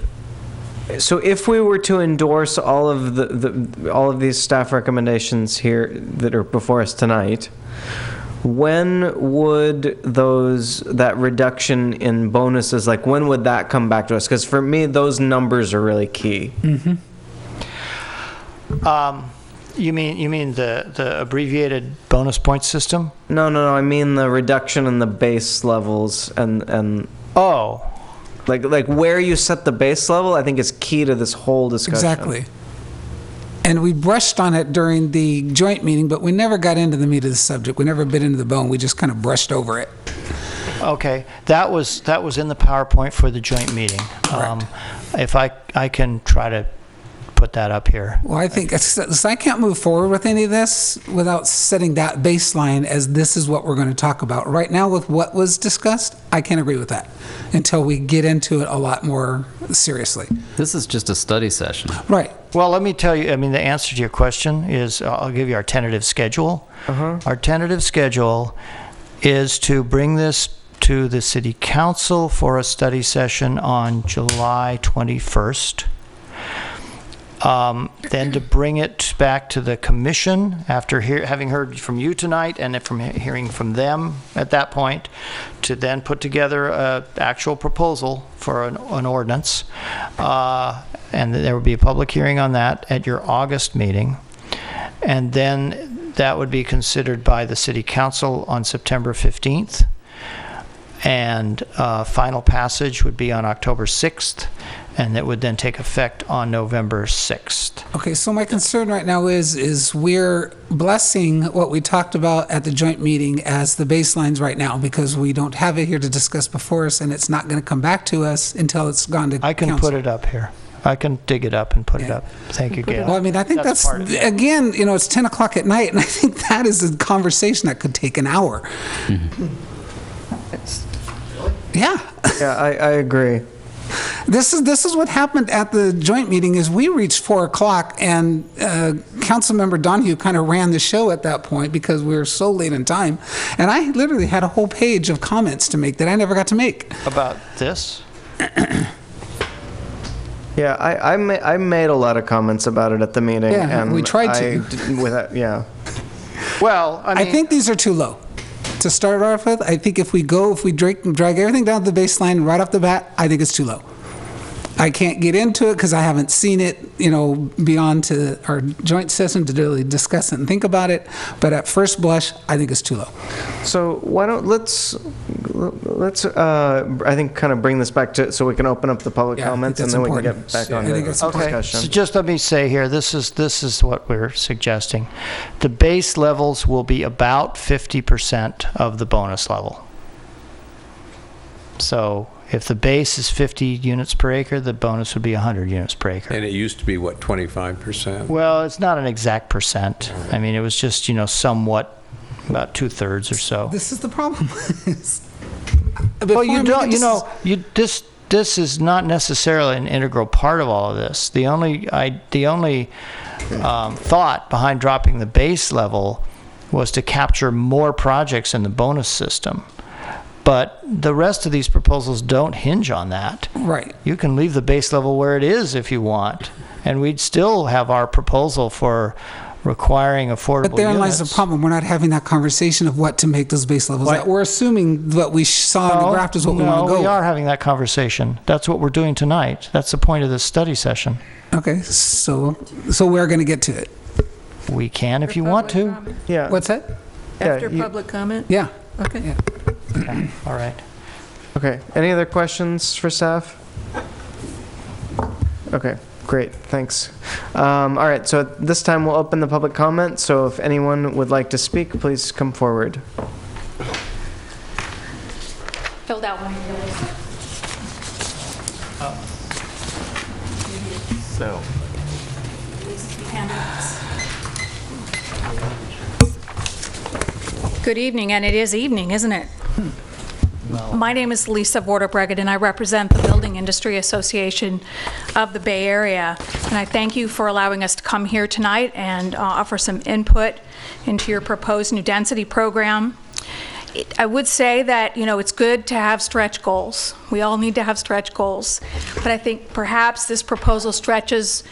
we were to endorse all of all of these staff recommendations here that are before us tonight, when would that reduction in bonuses, like when would that come back to us? Because for me, those numbers are really key. You mean the abbreviated bonus point system? No, I mean the reduction in the base levels and Oh, like where you set the base level, I think is key to this whole discussion. Exactly. And we brushed on it during the joint meeting, but we never got into the meat of the subject. We never bit into the bone. We just kind of brushed over it. okay. That was in the PowerPoint for the joint meeting. If I can try to put that up here. Well, I think so I can't move forward with any of this without setting that baseline as this is what we're going to talk about. Right now, with what was discussed, I can't agree with that until we get into it a lot more seriously. This is just a study session. Right. Well, let me tell you, I mean, the answer to your question is, I'll give you our tentative schedule. Our tentative schedule is to bring this to the City Council for a study session on July 21st. Then to bring it back to the commission after having heard from you tonight and then from hearing from them at that point, to then put together an actual proposal for an ordinance. And there would be a public hearing on that at your August meeting. And then that would be considered by the City Council on September 15th. And final passage would be on October 6th. And that would then take effect on November 6th. Okay, so my concern right now is we're blessing what we talked about at the joint meeting as the baselines right now because we don't have it here to discuss before us and it's not going to come back to us until it's gone to I can council. put it up here. I can dig it up and put it up. Thank you, Gail. Well, I mean, I think that's part of it. again, it's 10 o'clock at night, and I think that is a conversation that could take an hour. Yeah. Yeah, I agree. This is what happened at the joint meeting is we reached 4 o'clock and Councilmember Donahue kind of ran the show at that point because we were so late in time. And I literally had a whole page of comments to make that I never got to make. About this? Yeah, I made a lot of comments about it at the meeting. Yeah, and we tried to. Well, I think these are too low. To start off with, I think if we drag everything down to the baseline right off the bat, I think it's too low. I can't get into it because I haven't seen it, beyond to our joint session to really discuss it and think about it. But at first blush, I think it's too low. So why don't let's I think kind of bring this back to so we can open up the public comments and then we can get back on the discussion. So just let me say here, this is what we're suggesting. The base levels will be about 50% of the bonus level. So if the base is 50 units per acre, the bonus would be 100 units per acre. And it used to be, what, 25%? Well, it's not an exact percent. I mean, it was just, somewhat about 2/3 or so. This is the problem. Well, you don't, this is not necessarily an integral part of all of this. The only thought behind dropping the base level was to capture more projects in the bonus system. But the rest of these proposals don't hinge on that. Right. You can leave the base level where it is if you want, and we'd still have our proposal for requiring affordable But therein lies units. the problem. We're not having that conversation of what to make those base levels at. We're assuming what we saw in the graph is what we want to go we with. are having that conversation. That's what we're doing tonight. That's the point of this study session. Okay, so we're going to get to it. We can if you want to. Yeah. What's that? After public comment? Yeah. Okay. Yeah. Okay. All right. Okay. Any other questions for staff? Okay. Great. Thanks. All right. So at this time, we'll open the public comment. So if anyone would like to speak, please come forward. Filled out one of those. So. Good evening, and it is evening, isn't it? My name is Lisa Vorderbrugget, and I represent the Building Industry Association of the Bay Area. And I thank you for allowing us to come here tonight and offer some input into your proposed new density program. I would say that, you know, it's good to have stretch goals. We all need to have stretch goals. But I think perhaps this proposal stretches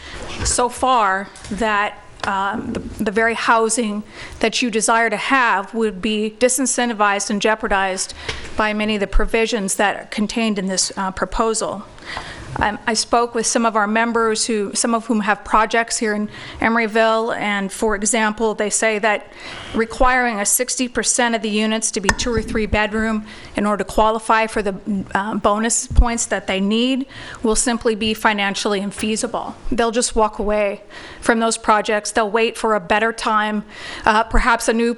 so far that the very housing that you desire to have would be disincentivized and jeopardized by many of the provisions that are contained in this proposal. I spoke with some of our members, some of whom have projects here in Emeryville, and for example, they say that requiring a 60% of the units to be 2 or 3 bedroom in order to qualify for the bonus points that they need will simply be financially infeasible. They'll just walk away from those projects. They'll wait for a better time, perhaps a new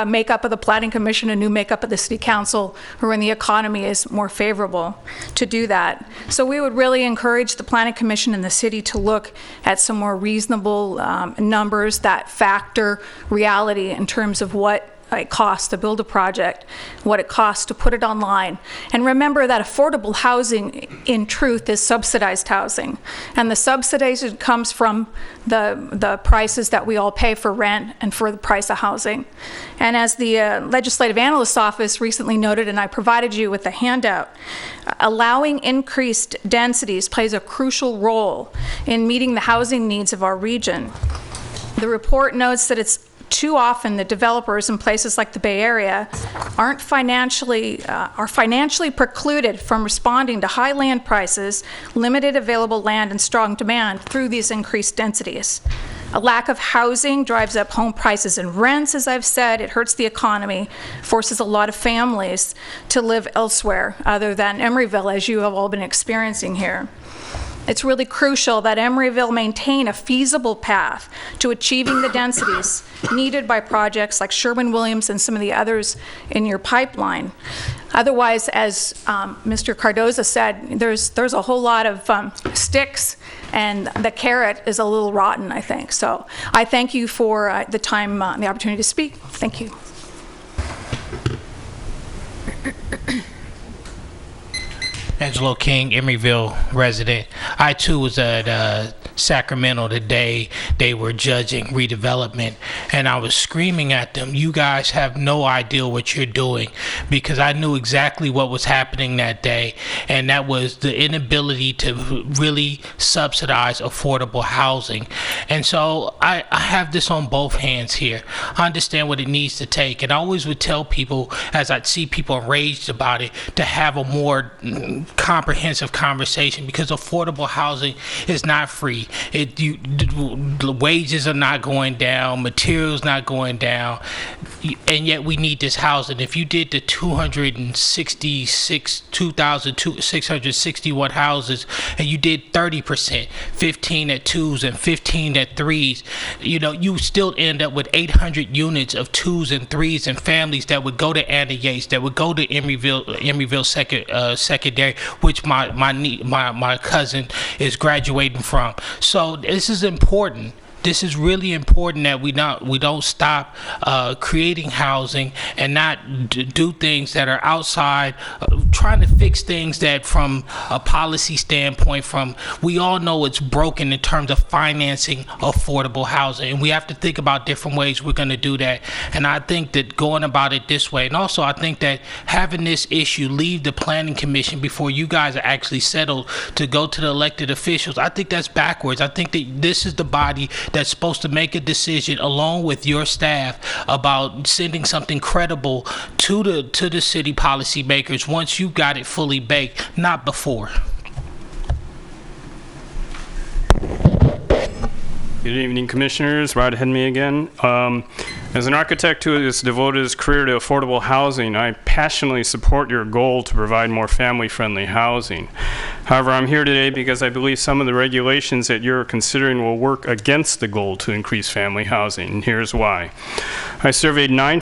makeup of the Planning Commission, a new makeup of the City Council, or when the economy is more favorable to do that. So we would really encourage the Planning Commission and the city to look at some more reasonable numbers that factor reality in terms of what it costs to build a project, what it costs to put it online. And remember that affordable housing, in truth, is subsidized housing. And the subsidization comes from the prices that we all pay for rent and for the price of housing. And as the Legislative Analyst's Office recently noted, and I provided you with a handout, allowing increased densities plays a crucial role in meeting the housing needs of our region. The report notes that it's too often the developers in places like the Bay Area are financially precluded from responding to high land prices, limited available land, and strong demand through these increased densities. A lack of housing drives up home prices and rents, as I've said. It hurts the economy, forces a lot of families to live elsewhere other than Emeryville, as you have all been experiencing here. It's really crucial that Emeryville maintain a feasible path to achieving the densities needed by projects like Sherwin-Williams and some of the others in your pipeline. Otherwise, as Mr. Cardoza said, there's a whole lot of sticks, and the carrot is a little rotten, I think. So I thank you for the time, the opportunity to speak. Thank you. Angelo King, Emeryville resident. I too was at Sacramento the day they were judging redevelopment, and I was screaming at them, "You guys have no idea what you're doing," because I knew exactly what was happening that day, and that was the inability to really subsidize affordable housing. And so I have this on both hands here. I understand what it needs to take, and I always would tell people, as I'd see people enraged about it, to have a more comprehensive conversation, because affordable housing is not free. The wages are not going down, materials not going down, and yet we need this housing. If you did the 2,661 houses, and you did 30%, 15 at 2s and 15 at 3s, you still end up with 800 units of 2s and 3s and families that would go to Anna Yates, that would go to Emeryville Secondary, which my cousin is graduating from. So this is important, this is really important that we don't stop creating housing and not do things that are outside, trying to fix things that from a policy standpoint, we all know it's broken in terms of financing affordable housing, and we have to think about different ways we're going to do that. And I think that going about it this way, and also I think that having this issue leave the planning commission before you guys are actually settled to go to the elected officials, I think that's backwards. I think that this is the body that's supposed to make a decision along with your staff about sending something credible to the city policymakers once you got it fully baked, not before. Good evening, Commissioners. Rod Hedme again. As an architect who has devoted his career to affordable housing, I passionately support your goal to provide more family-friendly housing. However, I'm here today because I believe some of the regulations that you're considering will work against the goal to increase family housing, and here's why. I surveyed 9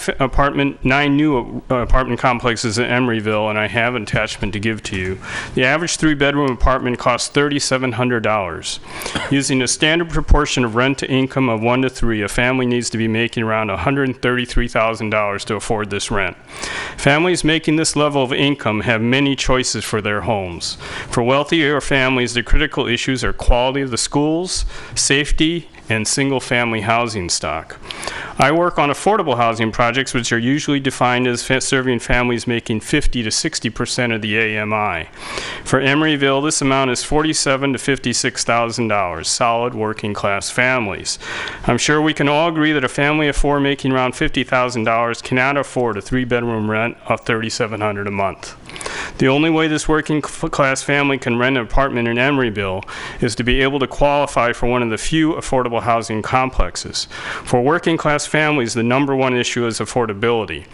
new apartment complexes in Emeryville, and I have an attachment to give to you. The average 3-bedroom apartment costs $3,700. Using a standard proportion of rent to income of 1 to 3, a family needs to be making around $133,000 to afford this rent. Families making this level of income have many choices for their homes. For wealthier families, the critical issues are quality of the schools, safety, and single-family housing stock. I work on affordable housing projects, which are usually defined as serving families making 50 to 60% of the AMI. For Emeryville, this amount is $47,000 to $56,000, solid working-class families. I'm sure we can all agree that a family of 4 making around $50,000 cannot afford a 3-bedroom rent of $3,700 a month. The only way this working-class family can rent an apartment in Emeryville is to be able to qualify for one of the few affordable housing complexes. For working-class families, the #1 issue is affordability.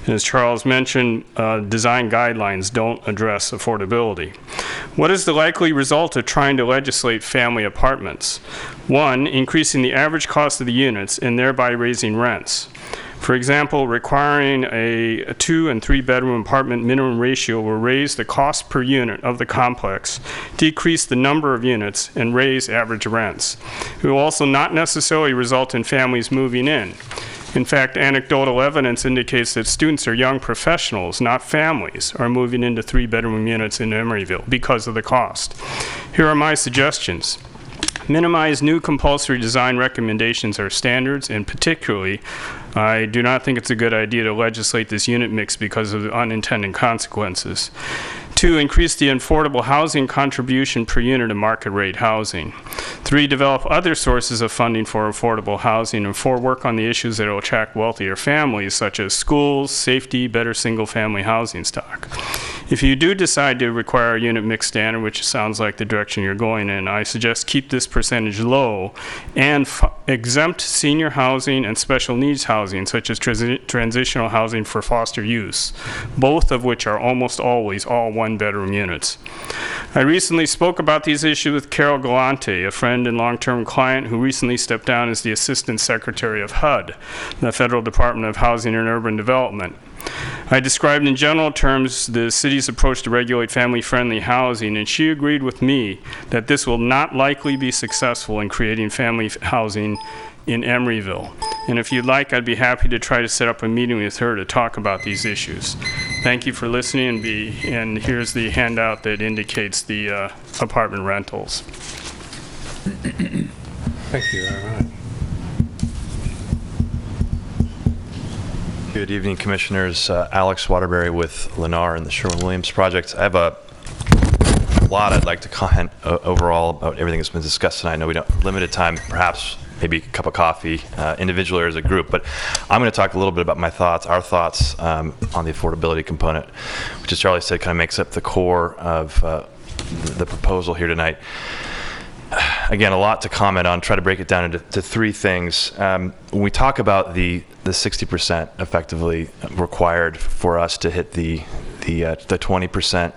And as Charles mentioned, design guidelines don't address affordability. What is the likely result of trying to legislate family apartments? 1, increasing the average cost of the units and thereby raising rents. For example, requiring a 2- and 3-bedroom apartment minimum ratio will raise the cost per unit of the complex, decrease the number of units, and raise average rents. It will also not necessarily result in families moving in. In fact, anecdotal evidence indicates that students or young professionals, not families, are moving into 3-bedroom units in Emeryville because of the cost. Here are my suggestions. Minimize new compulsory design recommendations or standards, and particularly, I do not think it's a good idea to legislate this unit mix because of the unintended consequences. 2, increase the affordable housing contribution per unit of market rate housing. 3, develop other sources of funding for affordable housing. And 4, work on the issues that will attract wealthier families, such as schools, safety, better single-family housing stock. If you do decide to require a unit mix standard, which sounds like the direction you're going in, I suggest keep this percentage low and exempt senior housing and special needs housing, such as transitional housing for foster use, both of which are almost always all 1-bedroom units. I recently spoke about these issues with Carol Galante, a friend and long-term client who recently stepped down as the Assistant Secretary of HUD, the Federal Department of Housing and Urban Development. I described in general terms the city's approach to regulate family-friendly housing, and she agreed with me that this will not likely be successful in creating family housing in Emeryville. And if you'd like, I'd be happy to try to set up a meeting with her to talk about these issues. Thank you for listening, and here's the handout that indicates the apartment rentals. Thank you. All right. Good evening, Commissioners. Alex Waterbury with Lennar and the Sherwin-Williams project. I have a lot I'd like to comment overall about everything that's been discussed tonight. I know we don't have limited time, perhaps maybe a cup of coffee, individually or as a group, but I'm going to talk a little bit about my thoughts, our thoughts on the affordability component, which, as Charlie said, kind of makes up the core of the proposal here tonight. Again, a lot to comment on. Try to break it down into 3 things. When we talk about the 60% effectively required for us to hit the 20%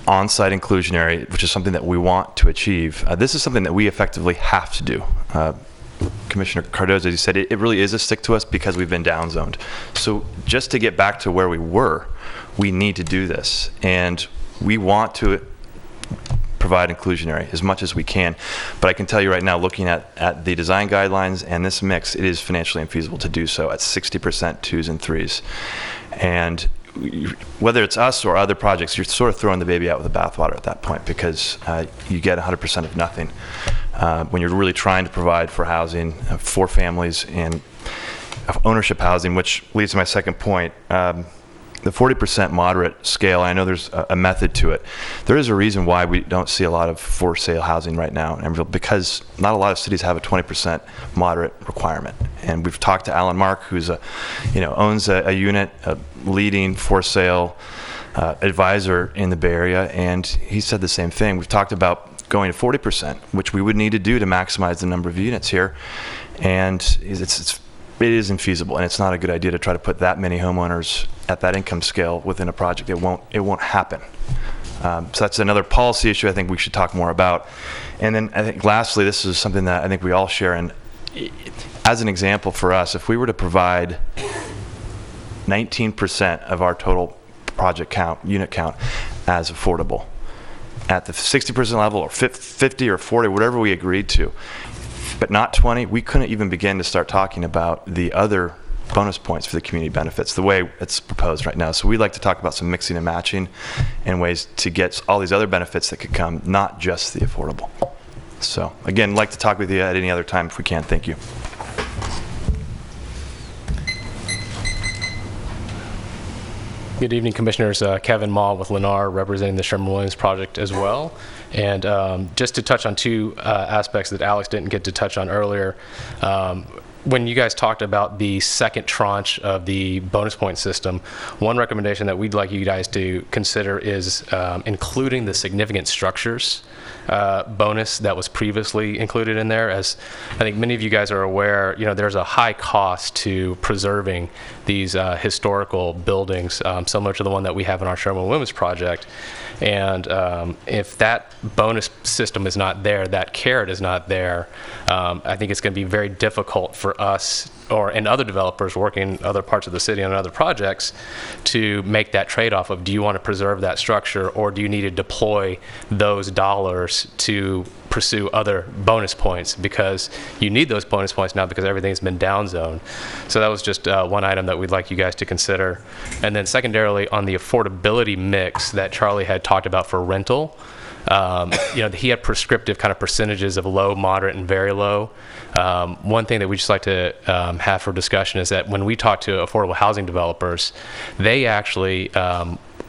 on-site inclusionary, which is something that we want to achieve, this is something that we effectively have to do. Commissioner Cardozo, as you said, it really is a stick to us because we've been downzoned. So just to get back to where we were, we need to do this. And we want to provide inclusionary as much as we can. But I can tell you right now, looking at the design guidelines and this mix, it is financially infeasible to do so at 60% twos and threes. And whether it's us or other projects, you're sort of throwing the baby out with the bathwater at that point, because you get 100% of nothing. When you're really trying to provide for housing for families and ownership housing, which leads to my second point. The 40% moderate scale, I know there's a method to it. There is a reason why we don't see a lot of for sale housing right now in Emeryville, because not a lot of cities have a 20% moderate requirement. And we've talked to Alan Mark, who's owns a unit, a leading for sale advisor in the Bay Area, and he said the same thing. We've talked about going to 40%, which we would need to do to maximize the number of units here. And it is infeasible, and it's not a good idea to try to put that many homeowners at that income scale within a project. It won't happen. So that's another policy issue I think we should talk more about. And then I think lastly, this is something that I think we all share. And as an example for us, if we were to provide 19% of our total project unit count as affordable at the 60% level, or 50 or 40, whatever we agreed to, but not 20, we couldn't even begin to start talking about the other bonus points for the community benefits the way it's proposed right now. So we'd like to talk about some mixing and matching and ways to get all these other benefits that could come, not just the affordable. So again, I'd like to talk with you at any other time if we can. Thank you. Good evening, Commissioners. Kevin Maul with Lennar, representing the Sherman-Williams project as well. And just to touch on two aspects that Alex didn't get to touch on earlier, when you guys talked about the second tranche of the bonus point system, one recommendation that we'd like you guys to consider is including the significant structures bonus that was previously included in there. As I think many of you guys are aware, there's a high cost to preserving these historical buildings, similar to the one that we have in our Sherman-Williams project. And if that bonus system is not there, that carrot is not there, I think it's going to be very difficult for us and other developers working in other parts of the city on other projects to make that trade-off of, do you want to preserve that structure, or do you need to deploy those dollars to pursue other bonus points, because you need those bonus points now because everything's been downzoned. So that was just one item that we'd like you guys to consider. And then secondarily, on the affordability mix that Charlie had talked about for rental, he had prescriptive kind of percentages of low, moderate, and very low. One thing that we just like to have for discussion is that when we talk to affordable housing developers, they actually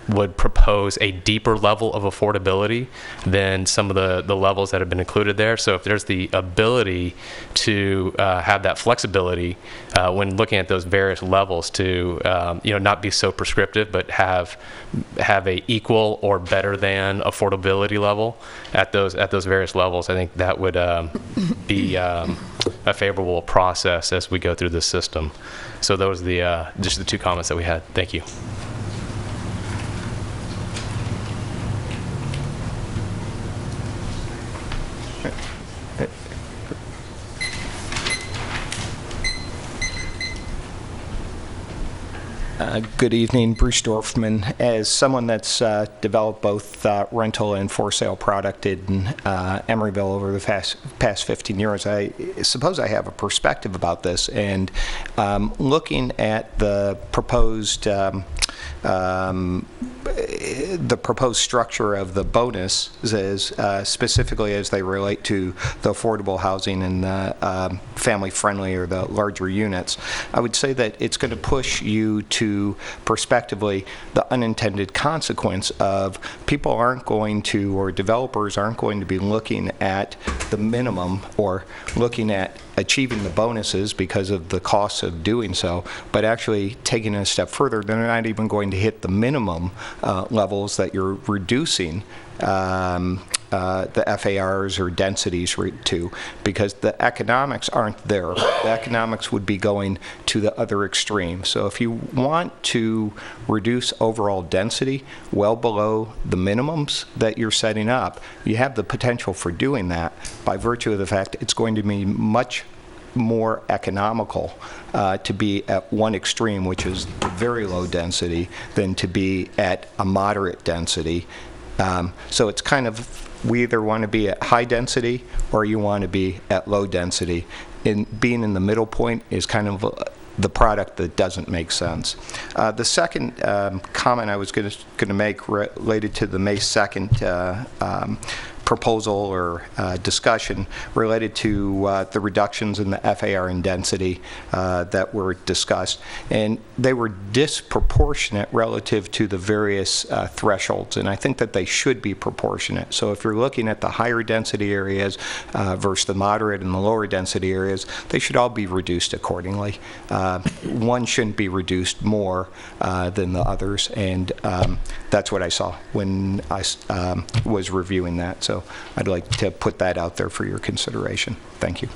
would propose a deeper level of affordability than some of the levels that have been included there. So if there's the ability to have that flexibility when looking at those various levels to not be so prescriptive, but have a equal or better than affordability level at those various levels, I think that would be a favorable process as we go through this system. So those are just the two comments that we had. Thank you. Good evening, Bruce Dorfman. As someone that's developed both rental and for sale product in Emeryville over the past 15 years, I suppose I have a perspective about this. And looking at the proposed structure of the bonuses, specifically as they relate to the affordable housing and the family-friendly or the larger units, I would say that it's going to push you to prospectively the unintended consequence of people aren't going to, or developers aren't going to be looking at the minimum or looking at achieving the bonuses because of the costs of doing so, but actually taking it a step further, they're not even going to hit the minimum levels that you're reducing the FARs or densities to, because the economics aren't there. The economics would be going to the other extreme. So if you want to reduce overall density well below the minimums that you're setting up, you have the potential for doing that by virtue of the fact it's going to be much more economical to be at one extreme, which is very low density, than to be at a moderate density. So it's kind of we either want to be at high density or you want to be at low density. And being in the middle point is kind of the product that doesn't make sense. The second comment I was going to make related to the May 2nd proposal or discussion related to the reductions in the FAR and density that were discussed, and they were disproportionate relative to the various thresholds, and I think that they should be proportionate. So if you're looking at the higher density areas versus the moderate and the lower density areas, they should all be reduced accordingly. One shouldn't be reduced more than the others, and that's what I saw when I was reviewing that. So I'd like to put that out there for your consideration. Thank you.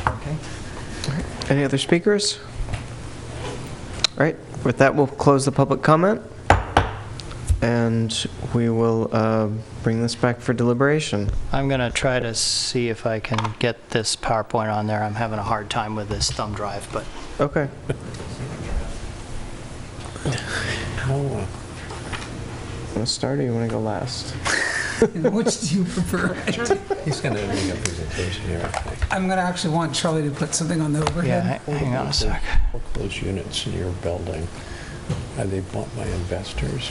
Okay. All right. Any other speakers? All right. With that, we'll close the public comment, and we will bring this back for deliberation. I'm going to try to see if I can get this PowerPoint on there. I'm having a hard time with this thumb drive, but... Okay. Want to start or you want to go last? Which do you prefer? He's going to make a presentation here, I think. I'm going to actually want Charlie to put something on the overhead. Yeah, hang on a sec. Those units in your building, are they bought by investors?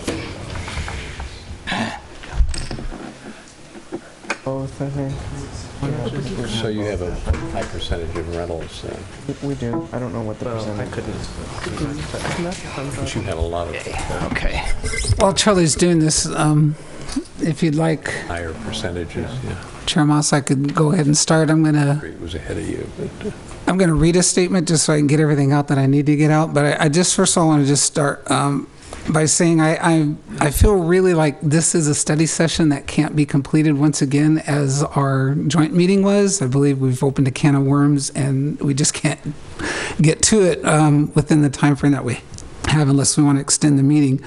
Both, I think. So you have a high percentage of rentals then? We do. I don't know what the percentage. But you had a lot of Okay. While Charlie's doing this, if you'd like, higher percentages, yeah. Chair Moss, I could go ahead and start. I'm going to... It was ahead of you, but... I'm going to read a statement just so I can get everything out that I need to get out. But I just, first of all, want to just start by saying I feel really like this is a study session that can't be completed once again as our joint meeting was. I believe we've opened a can of worms and we just can't get to it within the time frame that we have unless we want to extend the meeting.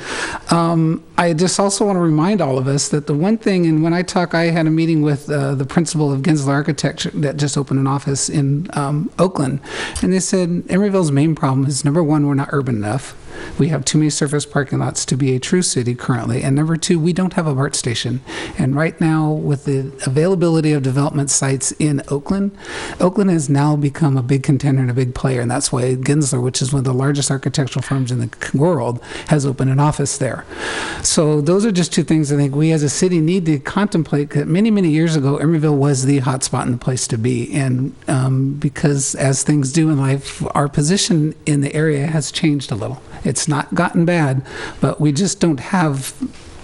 I just also want to remind all of us that the one thing, and when I had a meeting with the principal of Gensler Architecture that just opened an office in Oakland, and they said Emeryville's main problem is, number one, we're not urban enough. We have too many surface parking lots to be a true city currently. And number two, we don't have a BART station. And right now, with the availability of development sites in Oakland, Oakland has now become a big contender and a big player. And that's why Gensler, which is one of the largest architectural firms in the world, has opened an office there. So those are just two things I think we as a city need to contemplate. Many, many years ago, Emeryville was the hot spot and the place to be. And because as things do in life, our position in the area has changed a little. It's not gotten bad, but we just don't have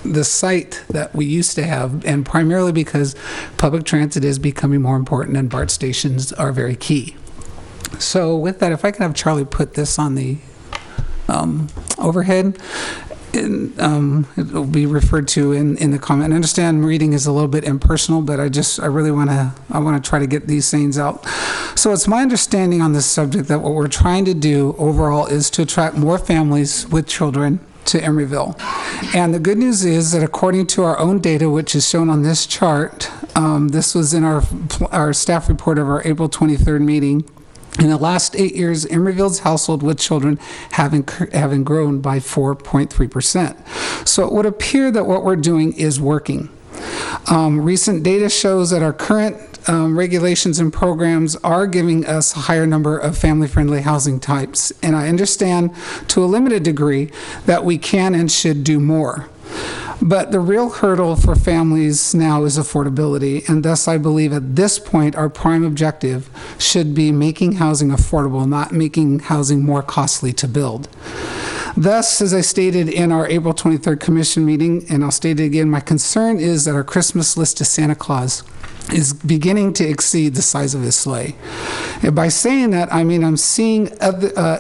the site that we used to have, and primarily because public transit is becoming more important and BART stations are very key. So with that, if I can have Charlie put this on the overhead, it will be referred to in the comment. I understand reading is a little bit impersonal, but I really want to try to get these things out. So it's my understanding on this subject that what we're trying to do overall is to attract more families with children to Emeryville. And the good news is that according to our own data, which is shown on this chart, this was in our staff report of our April 23rd meeting. In the last 8 years, Emeryville's household with children having grown by 4.3%. So it would appear that what we're doing is working. Recent data shows that our current regulations and programs are giving us a higher number of family-friendly housing types. And I understand to a limited degree that we can and should do more. But the real hurdle for families now is affordability, and thus I believe at this point our prime objective should be making housing affordable, not making housing more costly to build. Thus, as I stated in our April 23rd Commission meeting, and I'll state it again, my concern is that our Christmas list to Santa Claus is beginning to exceed the size of his sleigh. And by saying that, I mean I'm seeing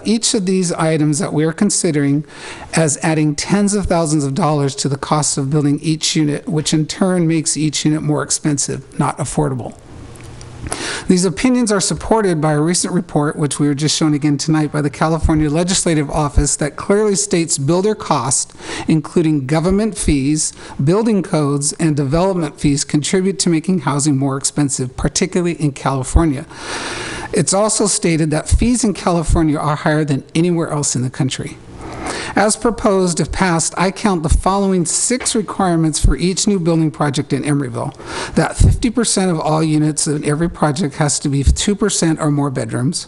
each of these items that we are considering as adding tens of thousands of dollars to the cost of building each unit, which in turn makes each unit more expensive, not affordable. These opinions are supported by a recent report, which we were just shown again tonight, by the California Legislative Office that clearly states builder cost, including government fees, building codes, and development fees, contribute to making housing more expensive, particularly in California. It's also stated that fees in California are higher than anywhere else in the country. As proposed, if passed, I count the following 6 requirements for each new building project in Emeryville. That 50% of all units in every project has to be 2% or more bedrooms.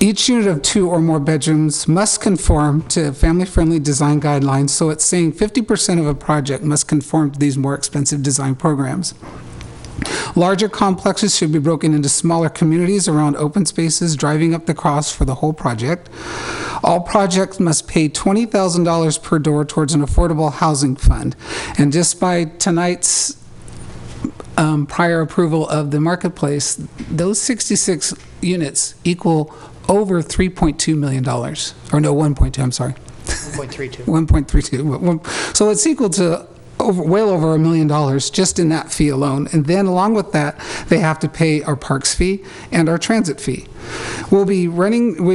Each unit of 2 or more bedrooms must conform to family-friendly design guidelines, so it's saying 50% of a project must conform to these more expensive design programs. Larger complexes should be broken into smaller communities around open spaces, driving up the cost for the whole project. All projects must pay $20,000 per door towards an affordable housing fund. And just by tonight's prior approval of the marketplace, those 66 units equal over $3.2 million. Or no, 1.2, I'm sorry. 1.32. 1.32. So it's equal to well over $1 million just in that fee alone. And then along with that, they have to pay our parks fee and our transit fee. We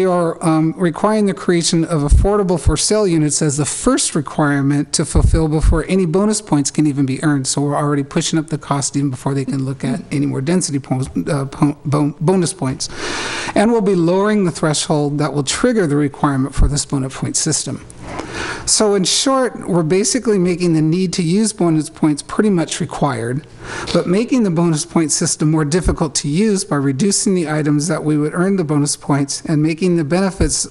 are requiring the creation of affordable for sale units as the first requirement to fulfill before any bonus points can even be earned. So we're already pushing up the cost even before they can look at any more density bonus points. And we'll be lowering the threshold that will trigger the requirement for this bonus point system. So in short, we're basically making the need to use bonus points pretty much required, but making the bonus point system more difficult to use by reducing the items that we would earn the bonus points and making the benefits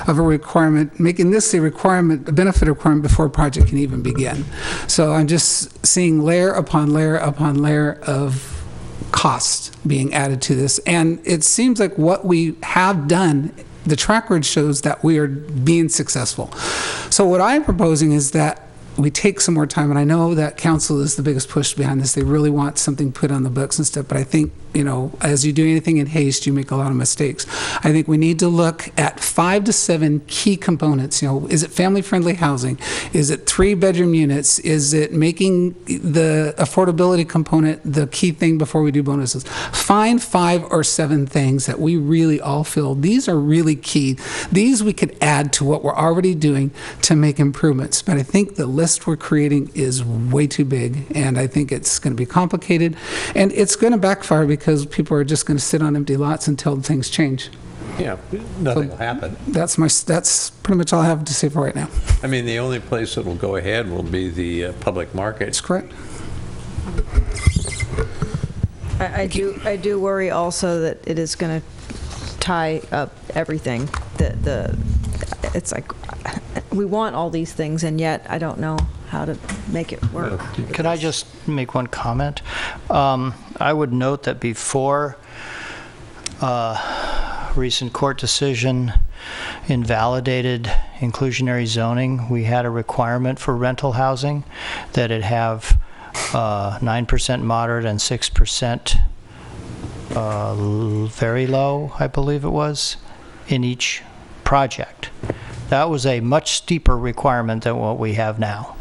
of a requirement, making this a benefit requirement before a project can even begin. So I'm just seeing layer upon layer upon layer of cost being added to this. And it seems like what we have done, the track record shows that we are being successful. So what I'm proposing is that we take some more time, and I know that council is the biggest push behind this. They really want something put on the books and stuff, but I think, you know, as you do anything in haste, you make a lot of mistakes. I think we need to look at 5 to 7 key components. You know, is it family-friendly housing? Is it 3-bedroom units? Is it making the affordability component the key thing before we do bonuses? Find 5 or 7 things that we really all feel these are really key. These we could add to what we're already doing to make improvements. But I think the list we're creating is way too big, and I think it's going to be complicated, and it's going to backfire because people are just going to sit on empty lots until things change. Yeah, nothing will happen. That's pretty much all I have to say for right now. I mean, the only place that will go ahead will be the public market. That's correct. I do worry also that it is going to tie up everything. It's like we want all these things, and yet I don't know how to make it work. Could I just make one comment? I would note that before recent court decision invalidated inclusionary zoning, we had a requirement for rental housing that it have 9% moderate and 6% very low, I believe it was, in each project. That was a much steeper requirement than what we have now.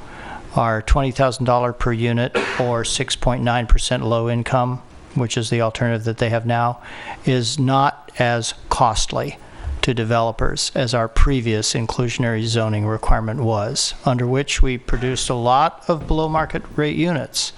Our $20,000 per unit or 6.9% low income, which is the alternative that they have now, is not as costly to developers as our previous inclusionary zoning requirement was, under which we produced a lot of below market rate units.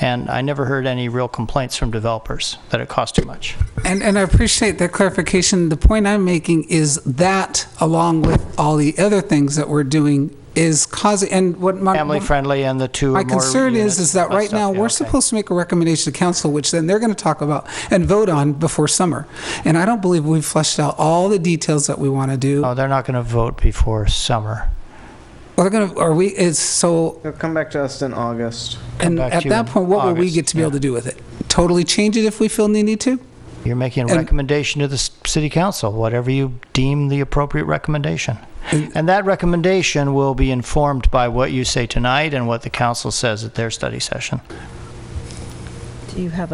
And I never heard any real complaints from developers that it cost too much. And I appreciate that clarification. The point I'm making is that, along with all the other things that we're doing, is causing, and what my family friendly and the two my concern is that right now we're supposed to make a recommendation to council, which then they're going to talk about and vote on before summer. And I don't believe we've fleshed out all the details that we want to do. Oh, they're not going to vote before summer. Well, they're going to, They'll come back to us in August. And at that point, what will we get to be able to do with it? Totally change it if we feel they need to? You're making a recommendation to the city council, whatever you deem the appropriate recommendation. And that recommendation will be informed by what you say tonight and what the council says at their study session. Do you have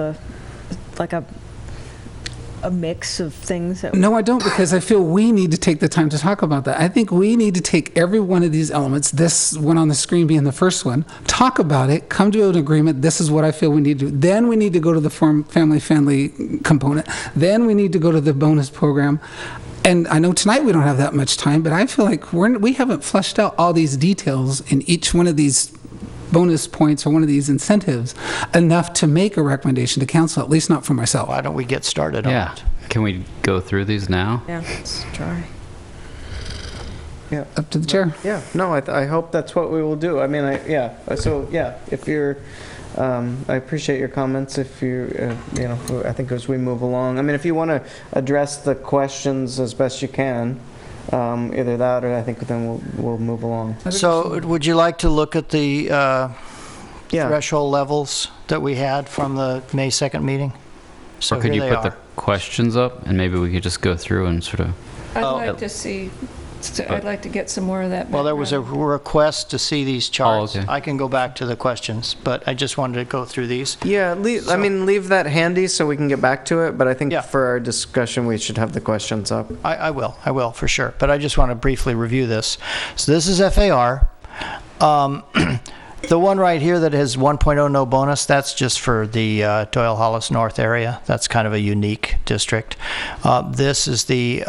a mix of things that... No, I don't, because I feel we need to take the time to talk about that. I think we need to take every one of these elements, this one on the screen being the first one, talk about it, come to an agreement, this is what I feel we need to do. Then we need to go to the family-friendly component. Then we need to go to the bonus program. And I know tonight we don't have that much time, but I feel like we haven't fleshed out all these details in each one of these bonus points or one of these incentives enough to make a recommendation to council, at least not for myself. Why don't we get started on it? Can we go through these now? Yeah, let's try. Yeah. Up to the chair. Yeah, no, I hope that's what we will do. I mean, if you're, I appreciate your comments. If you, I think as we move along, I mean, if you want to address the questions as best you can, either that or I think then we'll move along. So would you like to look at the threshold levels that we had from the May 2nd meeting? So or could you here put they the questions up and maybe we could just go through and sort of... I'd like to see, I'd like to get some more of that. Well, there was a request to see these charts. Oh, okay. I can go back to the questions, but I just wanted to go through these. Yeah, leave that handy so we can get back to it, but I think for our discussion, we should have the questions up. I will, for sure. But I just want to briefly review this. So this is FAR. The one right here that has 1.0 no bonus, that's just for the Doyle Hollis North area. That's kind of a unique district. This is the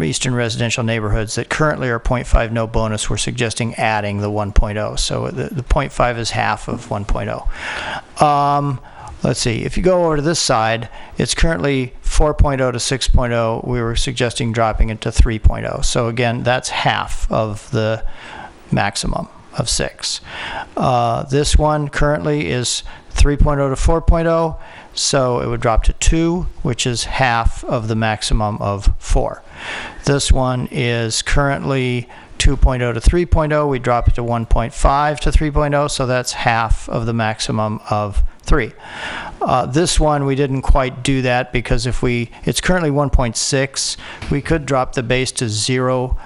eastern residential neighborhoods that currently are 0.5 no bonus. We're suggesting adding the 1.0. So the 0.5 is half of 1.0. Let's see, if you go over to this side, it's currently 4.0 to 6.0. We were suggesting dropping it to 3.0. So again, that's half of the maximum of 6. This one currently is 3.0 to 4.0, so it would drop to 2, which is half of the maximum of 4. This one is currently 2.0 to 3.0. We drop it to 1.5 to 3.0, so that's half of the maximum of 3. This one, we didn't quite do that because it's currently 1.6. We could drop the base to 0,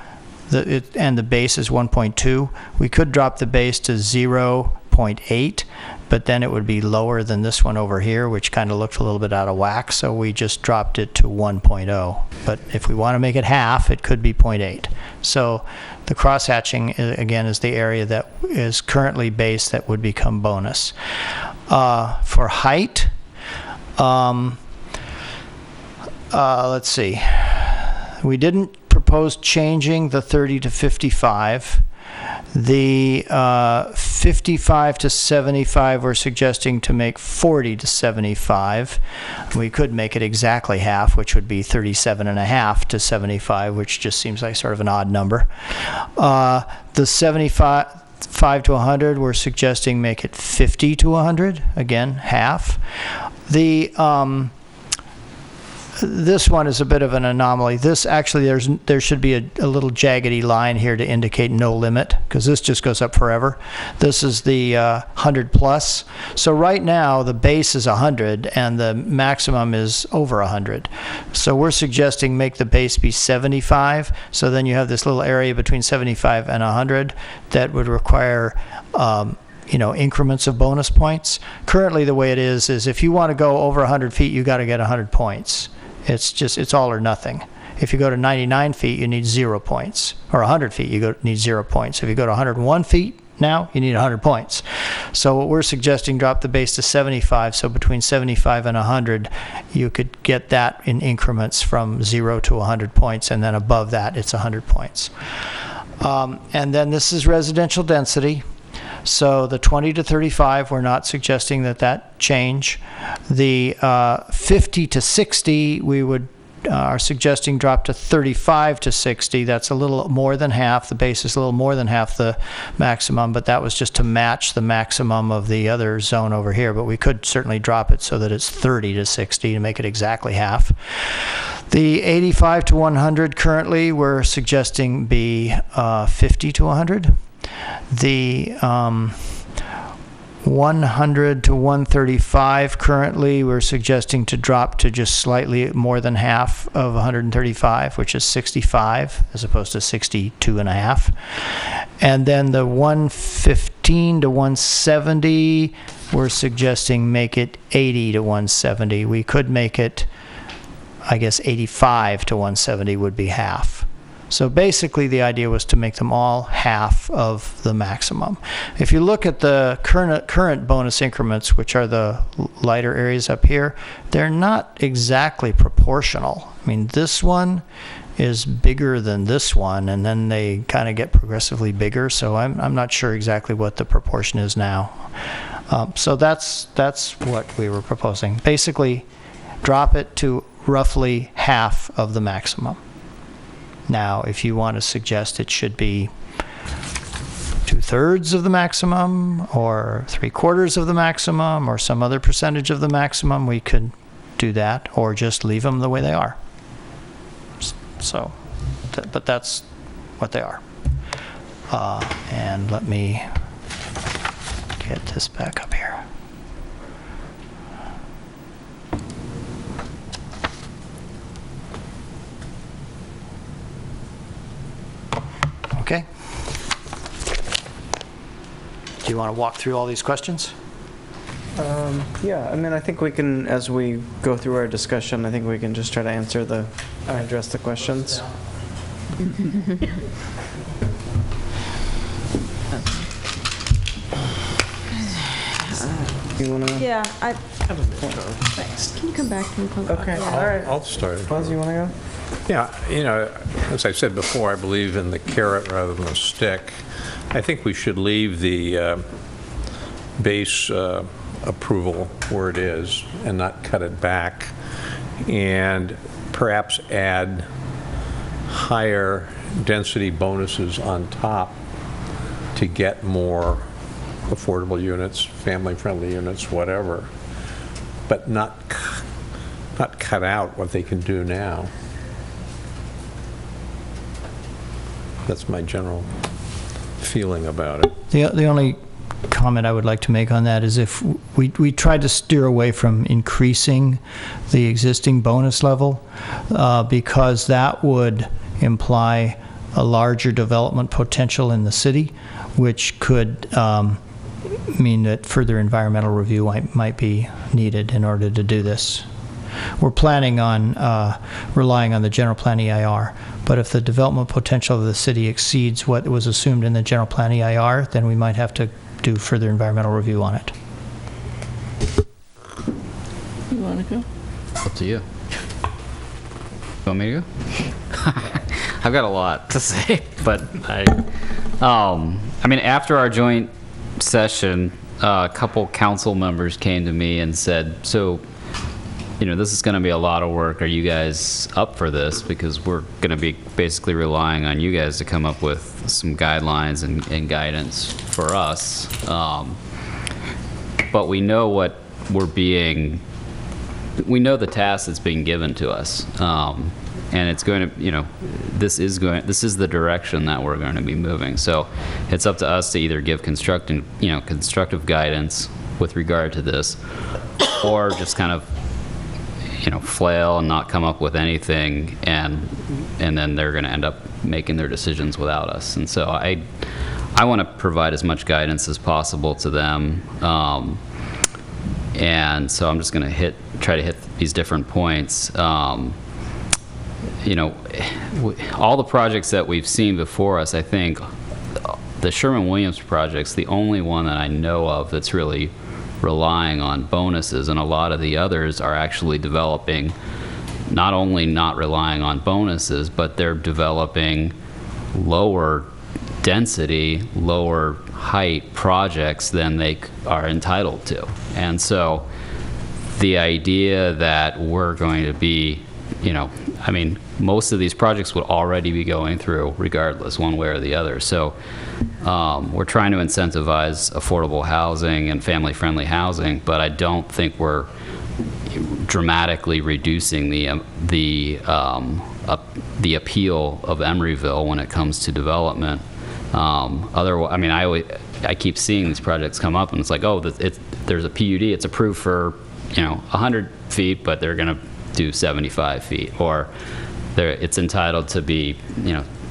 and the base is 1.2. We could drop the base to 0.8, but then it would be lower than this one over here, which kind of looked a little bit out of whack, so we just dropped it to 1.0. But if we want to make it half, it could be 0.8. So the crosshatching, again, is the area that is currently base that would become bonus. For height, let's see. We didn't propose changing the 30 to 55. The 55 to 75, we're suggesting to make 40 to 75. We could make it exactly half, which would be 37.5 to 75, which just seems like sort of an odd number. The 75 to 100, we're suggesting make it 50 to 100, again, half. This one is a bit of an anomaly. This actually, there should be a little jaggedy line here to indicate no limit, because this just goes up forever. This is the 100 plus. So right now, the base is 100, and the maximum is over 100. So we're suggesting make the base be 75, so then you have this little area between 75 and 100 that would require increments of bonus points. Currently, the way it is if you want to go over 100 feet, you got to get 100 points. It's all or nothing. If you go to 99 feet, you need 0 points. Or 100 feet, you need 0 points. If you go to 101 feet, now you need 100 points. So what we're suggesting, drop the base to 75. So between 75 and 100, you could get that in increments from 0 to 100 points, and then above that, it's 100 points. And then this is residential density. So the 20 to 35, we're not suggesting that change. The 50 to 60, we are suggesting drop to 35 to 60. That's a little more than half. The base is a little more than half the maximum, but that was just to match the maximum of the other zone over here. But we could certainly drop it so that it's 30 to 60 to make it exactly half. The 85 to 100 currently, we're suggesting be 50 to 100. The 100 to 135 currently, we're suggesting to drop to just slightly more than half of 135, which is 65 as opposed to 62.5. And then the 150 115 to 170. We're suggesting make it 80 to 170. We could make it, I guess, 85 to 170 would be half. So basically the idea was to make them all half of the maximum. If you look at the current bonus increments, which are the lighter areas up here, they're not exactly proportional. I mean, this one is bigger than this one, and then they kind of get progressively bigger, so I'm not sure exactly what the proportion is now. So that's what we were proposing. Basically, drop it to roughly half of the maximum. Now, if you want to suggest it should be 2/3 of the maximum, or 3/4 of the maximum, or some other percentage of the maximum, we could do that, or just leave them the way they are. So, but that's what they are. And let me get this back up here. Okay. Do you want to walk through all these questions? Yeah, I mean, I think we can, as we go through our discussion, I think we can just try to answer address the questions. You want to? Yeah, thanks. Can you come back to me? Okay, all right. I'll start. Buzz, you want to go? Yeah, as I said before, I believe in the carrot rather than the stick. I think we should leave the base approval where it is and not cut it back, and perhaps add higher density bonuses on top to get more affordable units, family-friendly units, whatever, but not cut out what they can do now. That's my general feeling about it. The only comment I would like to make on that is if we tried to steer away from increasing the existing bonus level because that would imply a larger development potential in the city, which could mean that further environmental review might be needed in order to do this. We're planning on relying on the general plan EIR, but if the development potential of the city exceeds what was assumed in the general plan EIR, then we might have to do further environmental review on it. You want to go? Up to you. You want me to go? I've got a lot to say, but I mean, after our joint session, a couple council members came to me and said, so, this is going to be a lot of work. Are you guys up for this? Because we're going to be basically relying on you guys to come up with some guidelines and guidance for us. But we know what we know the task that's being given to us. And it's going to, this is the direction that we're going to be moving. So it's up to us to either give constructive guidance with regard to this, or just kind of, flail and not come up with anything, and then they're going to end up making their decisions without us. And so I want to provide as much guidance as possible to them. And so I'm just going to try to hit these different points. All the projects that we've seen before us, I think the Sherman-Williams project's the only one that I know of that's really relying on bonuses, and a lot of the others are actually developing, not only not relying on bonuses, but they're developing lower density, lower height projects than they are entitled to. And so the idea that we're going to be, most of these projects would already be going through regardless, one way or the other. So we're trying to incentivize affordable housing and family-friendly housing, but I don't think we're dramatically reducing the appeal of Emeryville when it comes to development. I keep seeing these projects come up, and it's like, there's a PUD, it's approved for 100 feet, but they're going to do 75 feet, or it's entitled to be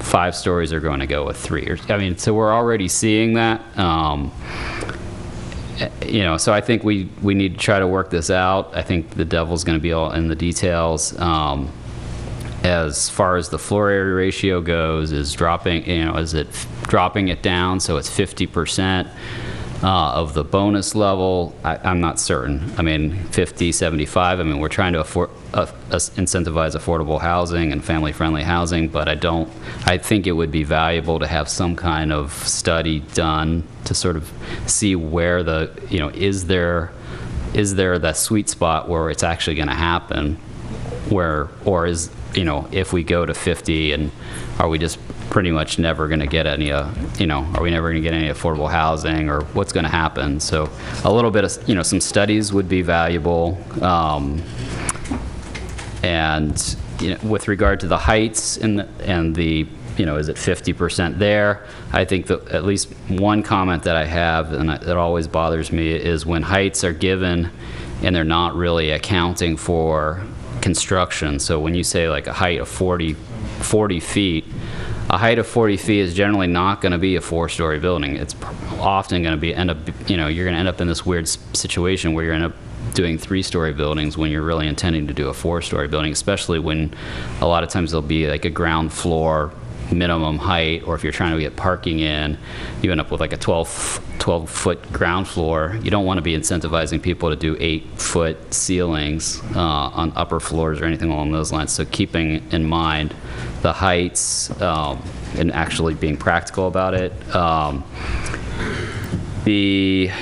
5 stories are going to go with 3. I mean, so we're already seeing that. You know, so I think we need to try to work this out. I think the devil's going to be all in the details. As far as the floor area ratio goes, is dropping, you know, is it dropping it down so it's 50% of the bonus level? I'm not certain. I mean, 50, 75, I mean, we're trying to incentivize affordable housing and family-friendly housing, but I think it would be valuable to have some kind of study done to sort of see where the, you know, is there the sweet spot where it's actually going to happen, or is, you know, if we go to 50, and are we just pretty much never going to get any, you know, are we never going to get any affordable housing, or what's going to happen? So a little bit of, you know, some studies would be valuable. And, you know, with regard to the heights and the, you know, is it 50% there? I think that at least one comment that I have, and that always bothers me, is when heights are given and they're not really accounting for construction. So when you say like a height of 40 feet, a height of 40 feet is generally not going to be a 4-story building. It's often going to be you know, you're going to end up in this weird situation where you're end up doing 3-story buildings when you're really intending to do a 4-story building, especially when a lot of times there'll be like a ground floor minimum height, or if you're trying to get parking in, you end up with like a 12-foot ground floor. You don't want to be incentivizing people to do 8-foot ceilings on upper floors or anything along those lines. So keeping in mind the heights and actually being practical about it.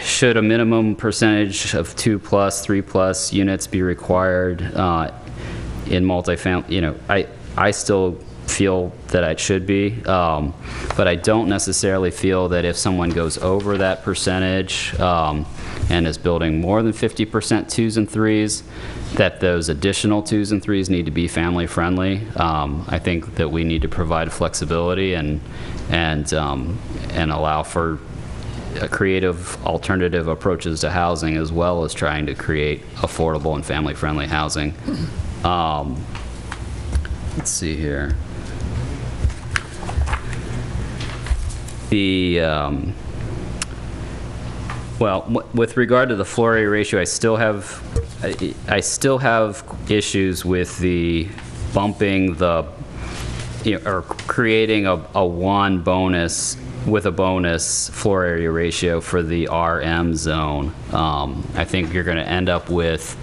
Should a minimum percentage of 2+, 3+ units be required in multifamily? You know, I still feel that it should be, but I don't necessarily feel that if someone goes over that percentage and is building more than 50% 2s and 3s, that those additional 2s and 3s need to be family friendly. I think that we need to provide flexibility and allow for creative alternative approaches to housing, as well as trying to create affordable and family friendly housing. Let's see here. Well, with regard to the floor area ratio, I still have issues with the bumping the, you know, or creating a 1 bonus with a bonus floor area ratio for the RM zone. I think you're going to end up with,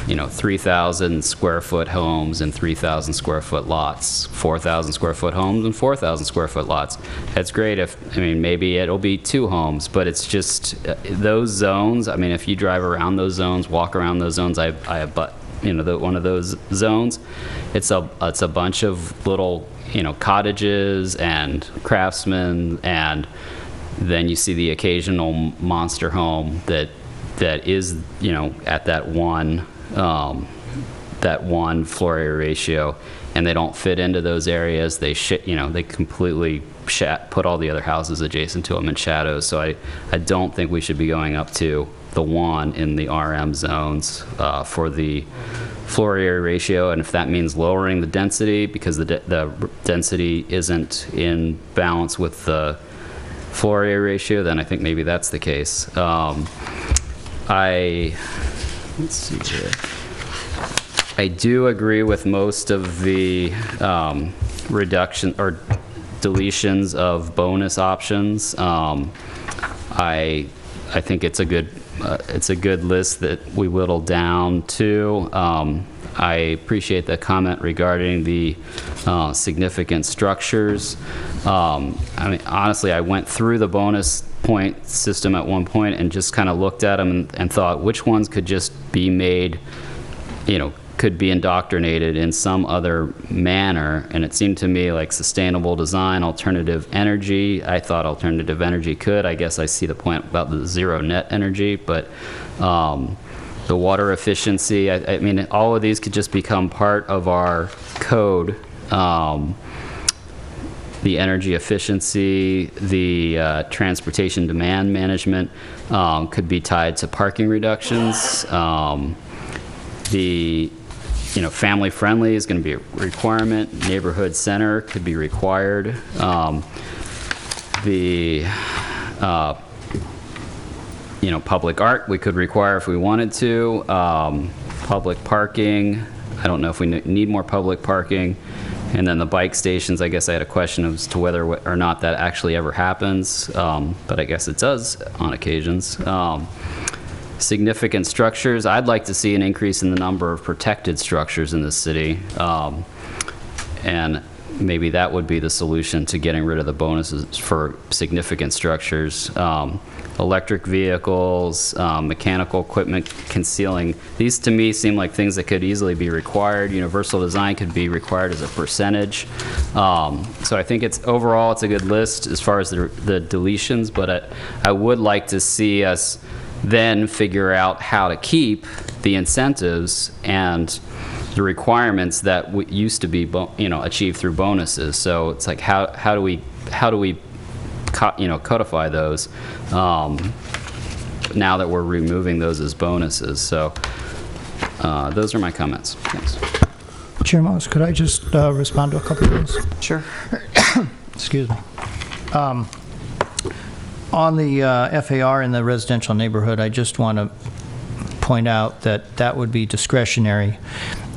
you know, 3,000 square foot homes and 3,000 square foot lots, 4,000 square foot homes and 4,000 square foot lots. That's great if, I mean, maybe it'll be 2 homes, but it's just those zones. I mean, if you drive around those zones, walk around those zones, I have, you know, one of those zones, it's a bunch of little, you know, cottages and craftsmen, and then you see the occasional monster home that is, you know, at that one floor area ratio, and they don't fit into those areas. They you know, they completely put all the other houses adjacent to them in shadows. So I don't think we should be going up to the 1 in the RM zones for the floor area ratio, and if that means lowering the density because the density isn't in balance with the floor area ratio, then I think maybe that's the case. Let's see here. I do agree with most of the reduction or deletions of bonus options. I think it's a good list that we whittled down to. I appreciate the comment regarding the significant structures. I mean, honestly, I went through the bonus point system at one point and just kind of looked at them and thought which ones could just be made, you know, could be indoctrinated in some other manner. And it seemed to me like sustainable design, alternative energy. I thought alternative energy could. I guess I see the point about the zero net energy, but the water efficiency, I mean, all of these could just become part of our code. The energy efficiency, the transportation demand management could be tied to parking reductions. family friendly is going to be a requirement. Neighborhood center could be required. Public art we could require if we wanted to. Public parking, I don't know if we need more public parking. And then the bike stations, I guess I had a question as to whether or not that actually ever happens, but I guess it does on occasions. Significant structures, I'd like to see an increase in the number of protected structures in the city. And maybe that would be the solution to getting rid of the bonuses for significant structures. Electric vehicles, mechanical equipment concealing. These to me seem like things that could easily be required. Universal design could be required as a percentage. So I think overall it's a good list as far as the deletions, but I would like to see us then figure out how to keep the incentives and the requirements that used to be achieved through bonuses. So it's like how do we codify those now that we're removing those as bonuses. So those are my comments. Thanks. Chair Moss, could I just respond to a couple of things? Sure. Excuse me. On the FAR in the residential neighborhood, I just want to point out that would be discretionary,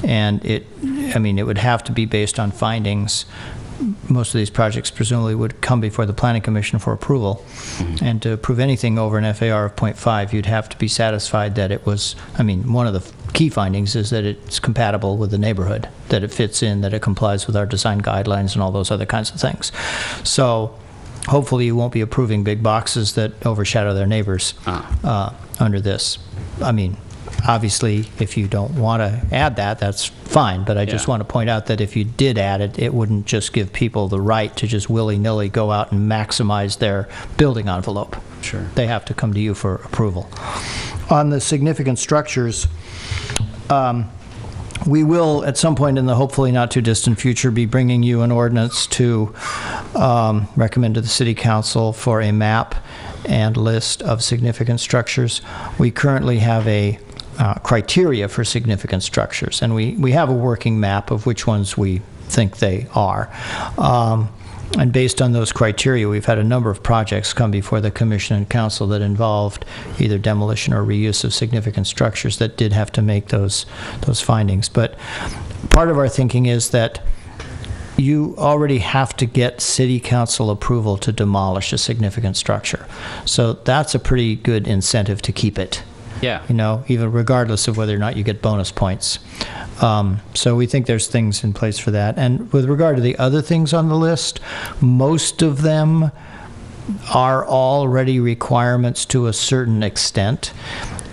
and it would have to be based on findings. Most of these projects presumably would come before the Planning Commission for approval. And to approve anything over an FAR of 0.5, you'd have to be satisfied that it was, one of the key findings is that it's compatible with the neighborhood, that it fits in, that it complies with our design guidelines and all those other kinds of things. So hopefully you won't be approving big boxes that overshadow their neighbors under this. Obviously, if you don't want to add that, that's fine, but I just want to point out that if you did add it, it wouldn't just give people the right to just willy-nilly go out and maximize their building envelope. Sure. They have to come to you for approval. On the significant structures, we will, at some point in the hopefully not too distant future, be bringing you an ordinance to recommend to the City Council for a map and list of significant structures. We currently have a criteria for significant structures, and we have a working map of which ones we think they are. And based on those criteria, we've had a number of projects come before the Commission and Council that involved either demolition or reuse of significant structures that did have to make those findings. But part of our thinking is that you already have to get City Council approval to demolish a significant structure. So that's a pretty good incentive to keep it. Yeah. Even regardless of whether or not you get bonus points. So we think there's things in place for that. And with regard to the other things on the list, most of them are already requirements to a certain extent.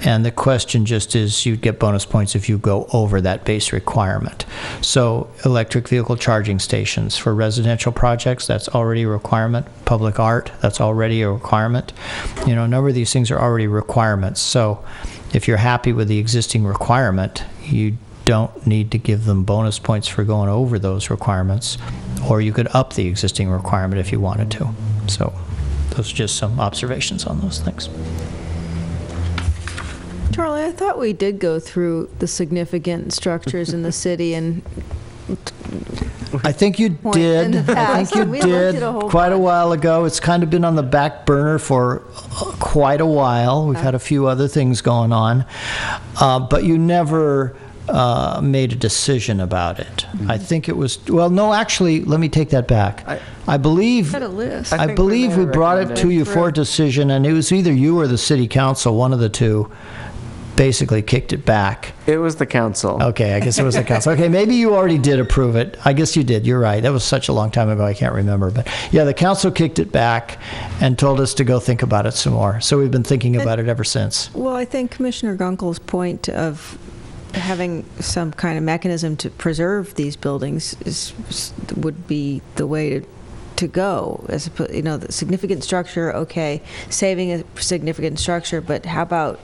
And the question just is, you'd get bonus points if you go over that base requirement. So electric vehicle charging stations for residential projects, that's already a requirement. Public art, that's already a requirement. A number of these things are already requirements. So if you're happy with the existing requirement, you don't need to give them bonus points for going over those requirements, or you could up the existing requirement if you wanted to. So those are just some observations on those things. Charlie, I thought we did go through the significant structures in the city, and I think you did. I think you did quite a while ago. It's kind of been on the back burner for quite a while. We've had a few other things going on, but you never made a decision about it. I think it was, no, actually, let me take that back. I believe we brought it to you for a decision, and it was either you or the City Council, one of the two, basically kicked it back. It was the council. Okay, I guess it was the council. Okay, maybe you already did approve it. I guess you did. You're right. That was such a long time ago, I can't remember. But yeah, the council kicked it back and told us to go think about it some more. So we've been thinking about it ever since. Well, I think Commissioner Gunkel's point of having some kind of mechanism to preserve these buildings would be the way to go. As the significant structure, okay, saving a significant structure, but how about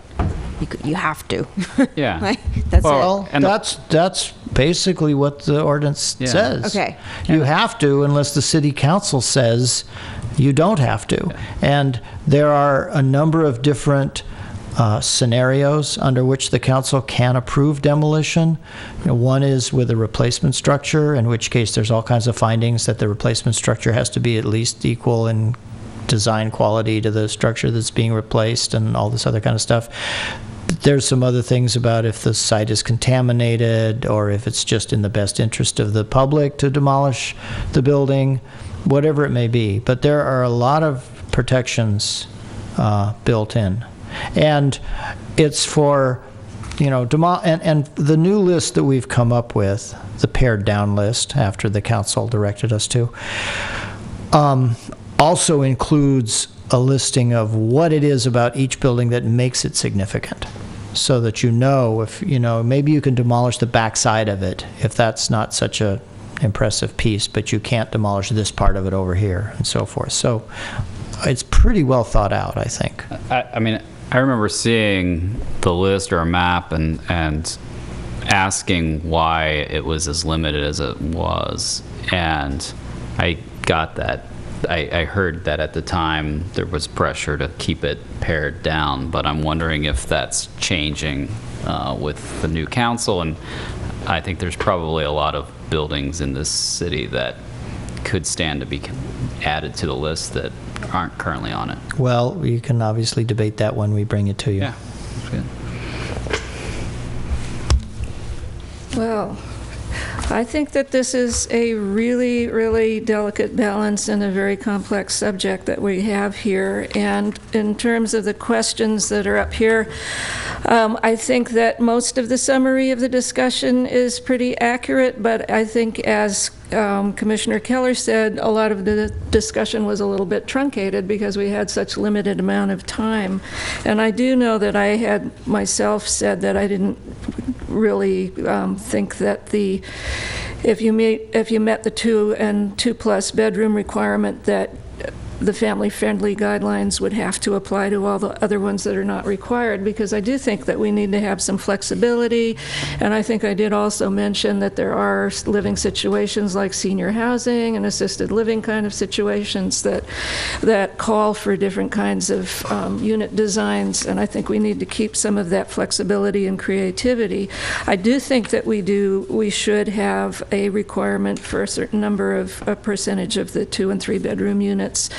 you have to? Yeah. Right? That's that's basically what the ordinance says. Okay. You have to unless the City Council says you don't have to. And there are a number of different scenarios under which the council can approve demolition. One is with a replacement structure, in which case there's all kinds of findings that the replacement structure has to be at least equal in design quality to the structure that's being replaced and all this other kind of stuff. There's some other things about if the site is contaminated or if it's just in the best interest of the public to demolish the building, whatever it may be. But there are a lot of protections built in. And it's for, and the new list that we've come up with, the pared down list after the council directed us to, also includes a listing of what it is about each building that makes it significant, so that if maybe you can demolish the backside of it if that's not such a impressive piece, but you can't demolish this part of it over here and so forth. So it's pretty well thought out, I think. I remember seeing the list or a map and asking why it was as limited as it was, and I got that. I heard that at the time there was pressure to keep it pared down, but I'm wondering if that's changing with the new council, and I think there's probably a lot of buildings in this city that could stand to be added to the list that aren't currently on it. Well, you can obviously debate that when we bring it to you. Yeah, that's good. Well, I think that this is a really, really delicate balance and a very complex subject that we have here. And in terms of the questions that are up here, I think that most of the summary of the discussion is pretty accurate, but I think as Commissioner Keller said, a lot of the discussion was a little bit truncated because we had such limited amount of time. And I do know that I had myself said that I didn't really think that if you met the 2 and 2+ bedroom requirement, that the family-friendly guidelines would have to apply to all the other ones that are not required, because I do think that we need to have some flexibility. And I think I did also mention that there are living situations like senior housing and assisted living kind of situations that call for different kinds of unit designs, and I think we need to keep some of that flexibility and creativity. I do think that we should have a requirement for a certain number of a percentage of the 2 and 3 bedroom units.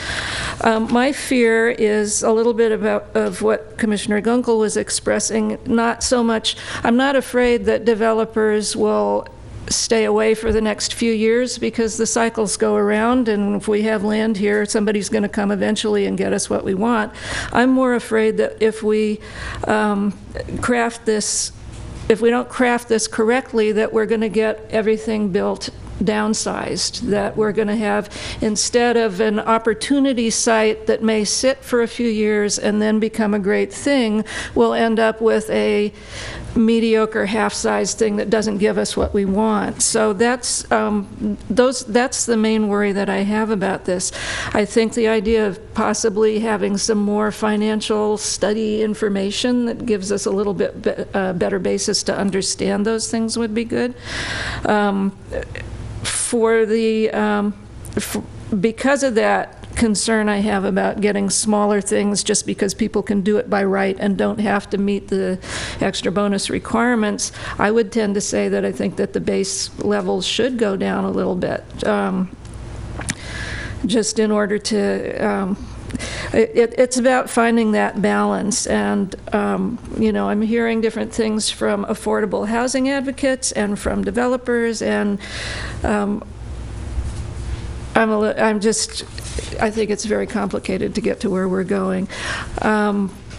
My fear is a little bit of what Commissioner Gunkel was expressing. Not so much, I'm not afraid that developers will stay away for the next few years, because the cycles go around, and if we have land here, somebody's going to come eventually and get us what we want. I'm more afraid that if we don't craft this correctly, that we're going to get everything built downsized, that we're going to have, instead of an opportunity site that may sit for a few years and then become a great thing, we'll end up with a mediocre half-sized thing that doesn't give us what we want. So that's the main worry that I have about this. I think the idea of possibly having some more financial study information that gives us a little bit better basis to understand those things would be good. Because of that concern I have about getting smaller things just because people can do it by right and don't have to meet the extra bonus requirements, I would tend to say that I think that the base levels should go down a little bit, just in order to it's about finding that balance. And I'm hearing different things from affordable housing advocates and from developers, and I think it's very complicated to get to where we're going.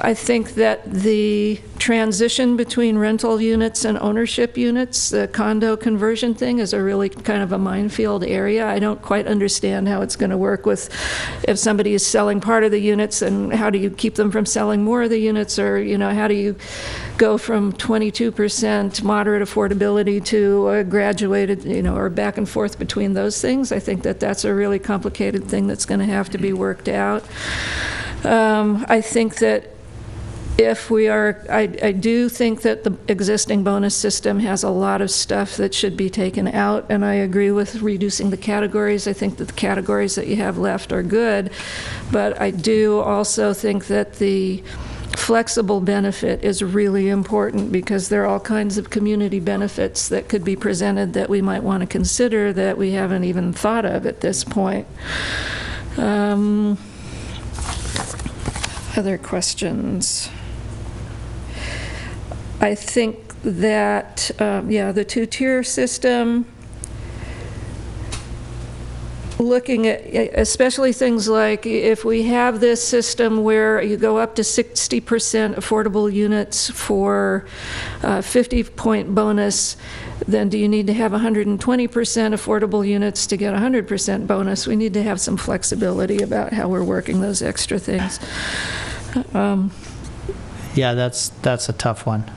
I think that the transition between rental units and ownership units, the condo conversion thing, is a really kind of a minefield area. I don't quite understand how it's going to work with if somebody is selling part of the units, and how do you keep them from selling more of the units, or how do you go from 22% moderate affordability to a graduated, or back and forth between those things. I think that that's a really complicated thing that's going to have to be worked out. I think that I do think that the existing bonus system has a lot of stuff that should be taken out, and I agree with reducing the categories. I think that the categories that you have left are good, but I do also think that the flexible benefit is really important, because there are all kinds of community benefits that could be presented that we might want to consider that we haven't even thought of at this point. Other questions? I think that, the two-tier system, looking at especially things like if we have this system where you go up to 60% affordable units for 50-point bonus, then do you need to have 120% affordable units to get 100% bonus? We need to have some flexibility about how we're working those extra things. Yeah, that's a tough one.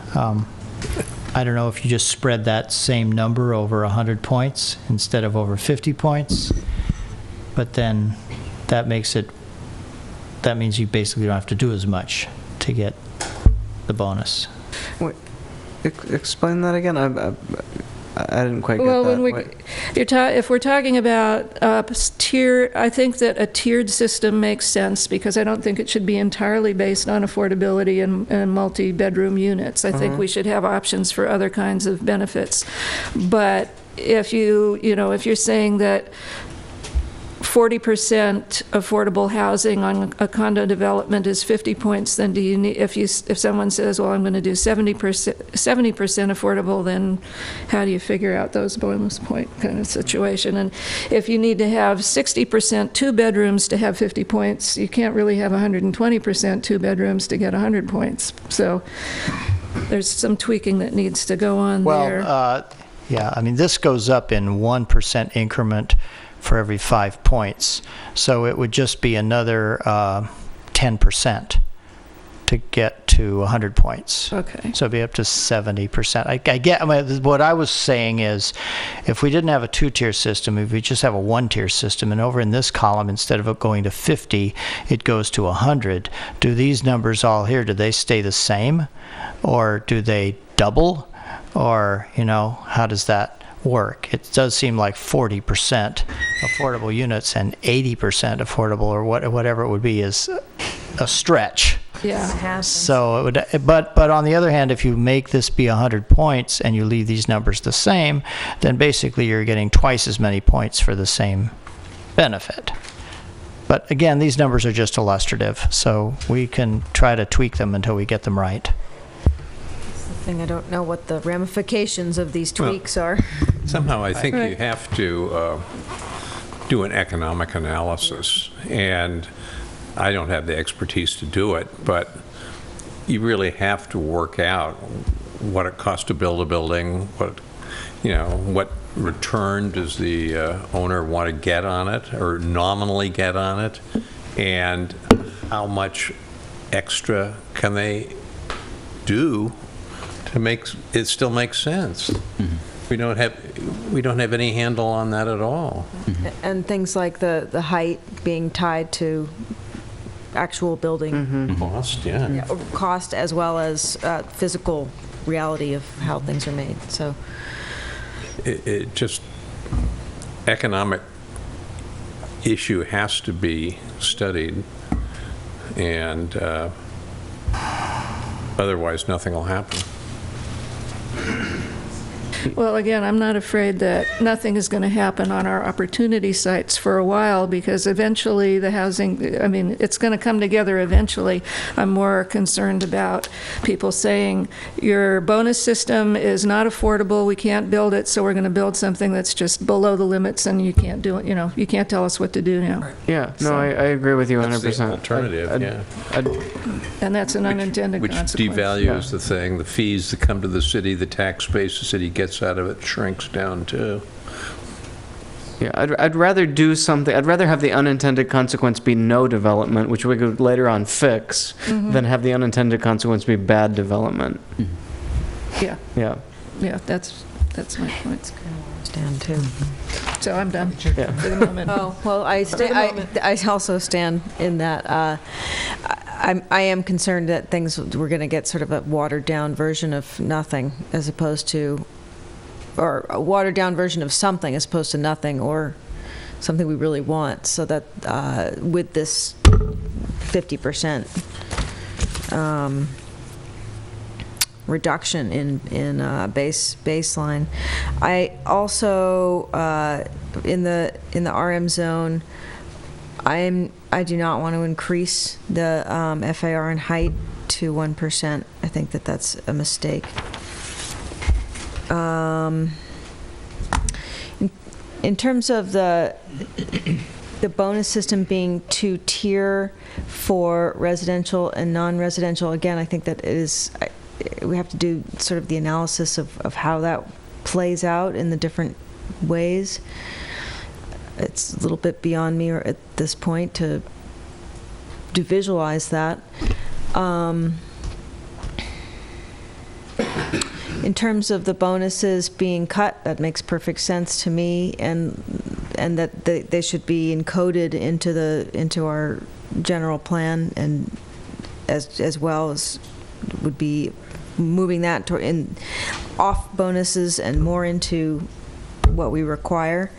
I don't know if you just spread that same number over 100 points instead of over 50 points, but then that means you basically don't have to do as much to get the bonus. Wait, explain that again. I didn't quite get well, that. When if we're talking about tier, I think that a tiered system makes sense, because I don't think it should be entirely based on affordability and multi-bedroom units. I think we should have options for other kinds of benefits. But if if you're saying that 40% affordable housing on a condo development is 50 points, then do you need, if someone says, well, I'm going to do 70% affordable, then how do you figure out those bonus point kind of situation? And if you need to have 60% two bedrooms to have 50 points, you can't really have 120% two bedrooms to get 100 points. So there's some tweaking that needs to go on there. Well, yeah, I mean, this goes up in 1% increment for every 5 points. So it would just be another 10% to get to 100 points. Okay. So it'd be up to 70%. I mean, what I was saying is, if we didn't have a two-tier system, if we just have a one-tier system, and over in this column, instead of it going to 50, it goes to 100, do these numbers all here, do they stay the same? Or do they double? Or, how does that work? It does seem like 40% affordable units and 80% affordable, or whatever it would be, is a stretch. Yeah. So it would, but on the other hand, if you make this be 100 points and you leave these numbers the same, then basically you're getting twice as many points for the same benefit. But again, these numbers are just illustrative, so we can try to tweak them until we get them right. I don't know what the ramifications of these tweaks are. Somehow I think you have to do an economic analysis, and I don't have the expertise to do it, but you really have to work out what it costs to build a building, what return does the owner want to get on it, or nominally get on it, and how much extra can they do to make it still make sense. Mm-hmm. We don't have any handle on that at all. Mm-hmm. And things like the height being tied to actual building cost, cost, as well as physical reality of how things are made. So it just, economic issue has to be studied, and otherwise nothing will happen. Well, again, I'm not afraid that nothing is going to happen on our opportunity sites for a while, because eventually the housing, it's going to come together eventually. I'm more concerned about people saying, your bonus system is not affordable, we can't build it, so we're going to build something that's just below the limits, and you can't do it, you can't tell us what to do now. Yeah, no, I agree with you 100%. That's the alternative, And that's an unintended consequence. Which devalues the thing. The fees that come to the city, the tax base the city gets out of it shrinks down too. Yeah, I'd rather do something. I'd rather have the unintended consequence be no development, which we could later on fix, than have the unintended consequence be bad development. Yeah. Yeah. Yeah, that's my point. Stand too. So I'm done for the moment. Oh, well, I also stand in that. I am concerned that we're going to get sort of a watered down version of nothing, as opposed to, or a watered down version of something as opposed to nothing, or something we really want. So that with this 50%, reduction in baseline. I also in the RM zone, I do not want to increase the FAR in height to 1%. I think that's a mistake. In terms of the bonus system being two-tier for residential and non-residential, again, I think that we have to do sort of the analysis of how that plays out in the different ways. It's a little bit beyond me at this point to visualize that. In terms of the bonuses being cut, that makes perfect sense to me, and that they should be encoded into our general plan, and as well as would be moving that off bonuses and more into what we require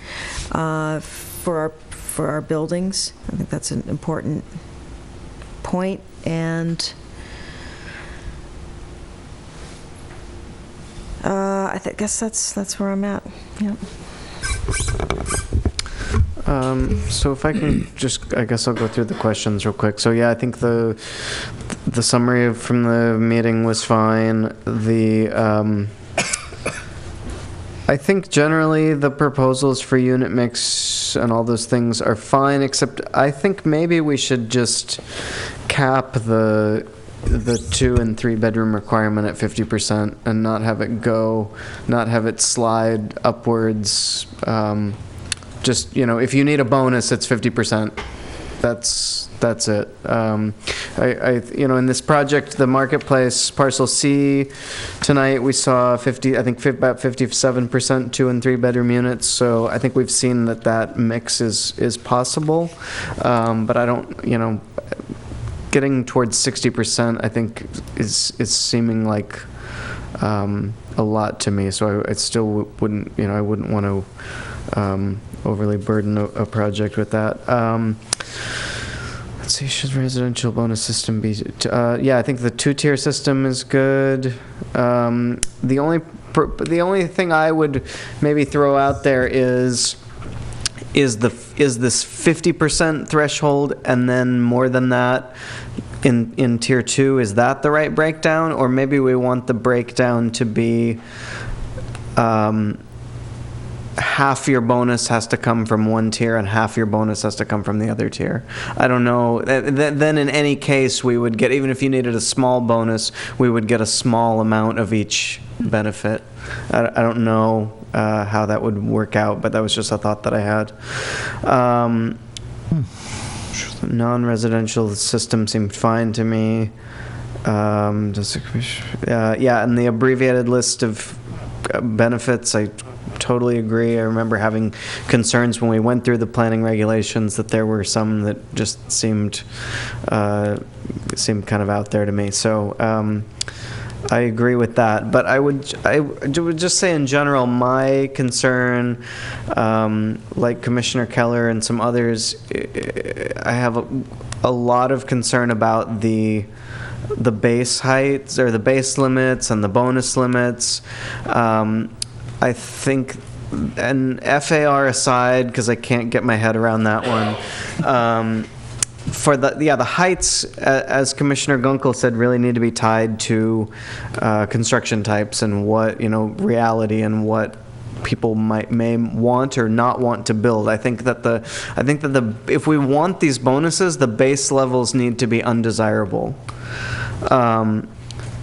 for our buildings. I think that's an important point. And I guess that's where I'm at. Yeah. So if I can I guess I'll go through the questions real quick. So yeah, I think the summary from the meeting was fine. I think generally the proposals for unit mix and all those things are fine, except I think maybe we should just cap the 2 and 3 bedroom requirement at 50% and not have it slide upwards. Just, if you need a bonus, it's 50%. That's it. In this project, the marketplace parcel C, tonight we saw about 57% 2 and 3 bedroom units. So I think we've seen that mix is possible. But I don't, getting towards 60%, I think is seeming like a lot to me. So I still wouldn't, I wouldn't want to overly burden a project with that. Let's see, should residential bonus system be? Yeah, I think the 2-tier system is good. The only thing I would maybe throw out there is this 50% threshold, and then more than that in tier 2. Is that the right breakdown, or maybe we want the breakdown to be half your bonus has to come from one tier and half your bonus has to come from the other tier? I don't know. Then in any case, we would get, even if you needed a small bonus, we would get a small amount of each benefit. I don't know how that would work out, but that was just a thought that I had. Non-residential system seemed fine to me. Yeah, and the abbreviated list of benefits, I totally agree. I remember having concerns when we went through the planning regulations that there were some that just seemed kind of out there to me. So I agree with that. But I would just say in general, my concern, like Commissioner Keller and some others, I have a lot of concern about the base heights or the base limits and the bonus limits. I think, and FAR aside, because I can't get my head around that one, for the heights, as Commissioner Gunkel said, really need to be tied to construction types and what, reality and what people may want or not want to build. I think that if we want these bonuses, the base levels need to be undesirable.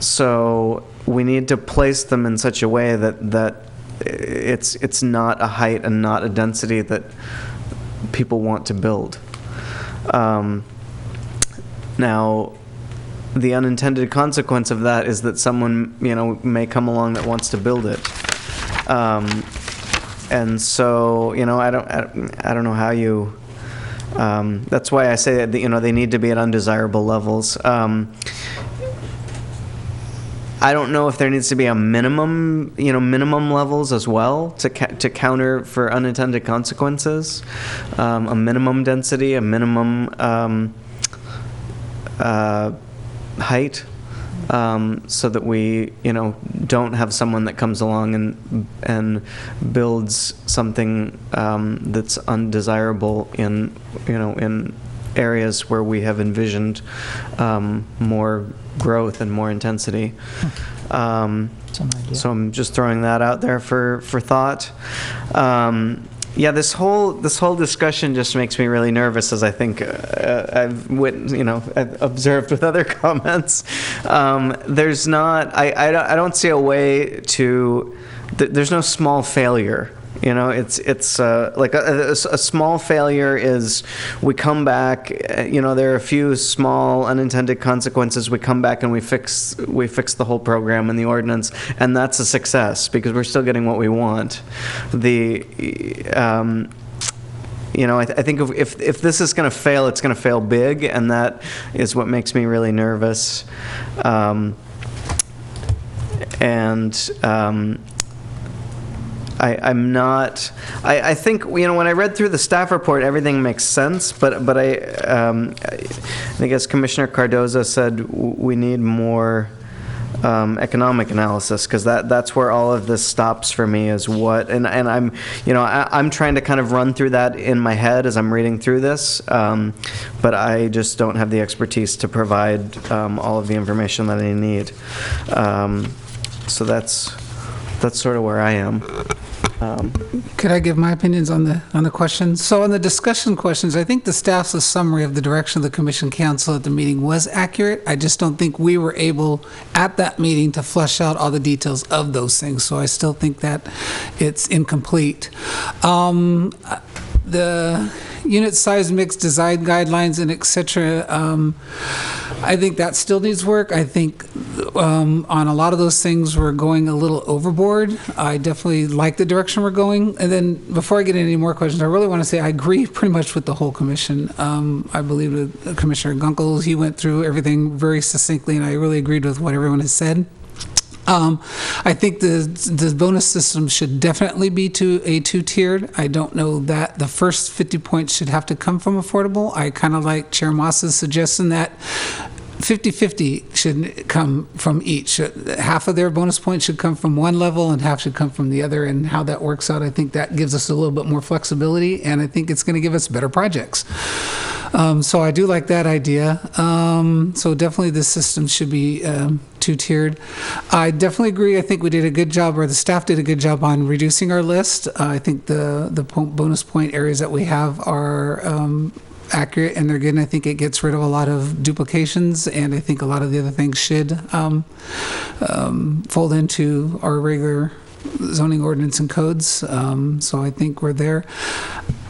So we need to place them in such a way that it's not a height and not a density that people want to build. Now, the unintended consequence of that is that someone, may come along that wants to build it. And so, I don't know how you. That's why I say that they need to be at undesirable levels. I don't know if there needs to be a minimum levels as well to counter for unintended consequences. A minimum density, a minimum height, so that we, don't have someone that comes along and builds something that's undesirable in areas where we have envisioned more growth and more intensity. So I'm just throwing that out there for thought. This whole discussion just makes me really nervous, as I think I've observed with other comments. There's not. I don't see a way to. There's no small failure. It's like a small failure is we come back. There are a few small unintended consequences. We come back and we fix the whole program and the ordinance, and that's a success because we're still getting what we want. I think if this is going to fail, it's going to fail big, and that is what makes me really nervous. I'm not. I think when I read through the staff report, everything makes sense. But I think, as Commissioner Cardoza said, we need more economic analysis, because that's where all of this stops for me. Is what and I'm I'm trying to kind of run through that in my head as I'm reading through this, but I just don't have the expertise to provide all of the information that I need. So that's sort of where I am. Could I give my opinions on the questions? So on the discussion questions, I think the staff's summary of the direction of the Commission Council at the meeting was accurate. I just don't think we were able at that meeting to flesh out all the details of those things. So I still think that it's incomplete. The unit size, mix, design guidelines, and et cetera, I think that still needs work. I think on a lot of those things we're going a little overboard. I definitely like the direction we're going. And then before I get into any more questions, I really want to say I agree pretty much with the whole commission. I believe with Commissioner Gunkel, he went through everything very succinctly, and I really agreed with what everyone has said. I think the bonus system should definitely be two-tiered. I don't know that the first 50 points should have to come from affordable. I kind of like Chair Moss's suggestion that 50-50 should come from each. Half of their bonus points should come from one level and half should come from the other, and how that works out, I think that gives us a little bit more flexibility, and I think it's going to give us better projects. So I do like that idea. So definitely the system should be two-tiered. I definitely agree. I think we did a good job, or the staff did a good job on reducing our list. I think the bonus point areas that we have are accurate and they're good, and I think it gets rid of a lot of duplications, and I think a lot of the other things should fold into our regular zoning ordinance and codes. So I think we're there.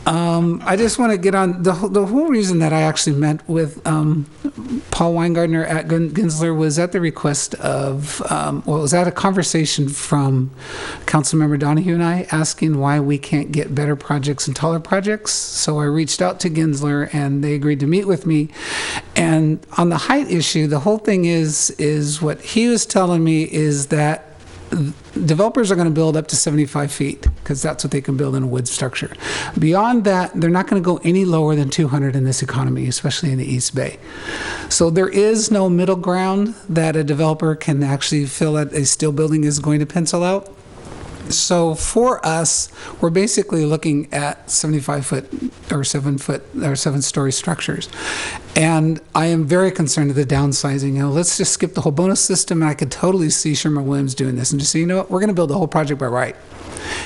I just want to get on the whole reason that I actually met with Paul Weingartner at Gensler was at the request of, it was at a conversation from Councilmember Donahue and I, asking why we can't get better projects and taller projects. So I reached out to Gensler and they agreed to meet with me. And on the height issue, the whole thing is what he was telling me is that developers are going to build up to 75 feet because that's what they can build in a wood structure. Beyond that, they're not going to go any lower than 200 in this economy, especially in the East Bay. So there is no middle ground that a developer can actually feel that a steel building is going to pencil out. So for us, we're basically looking at 75-foot or 7-story structures. And I am very concerned with the downsizing. Let's just skip the whole bonus system, and I could totally see Sherman-Williams doing this and just say, you know what, we're going to build the whole project by right.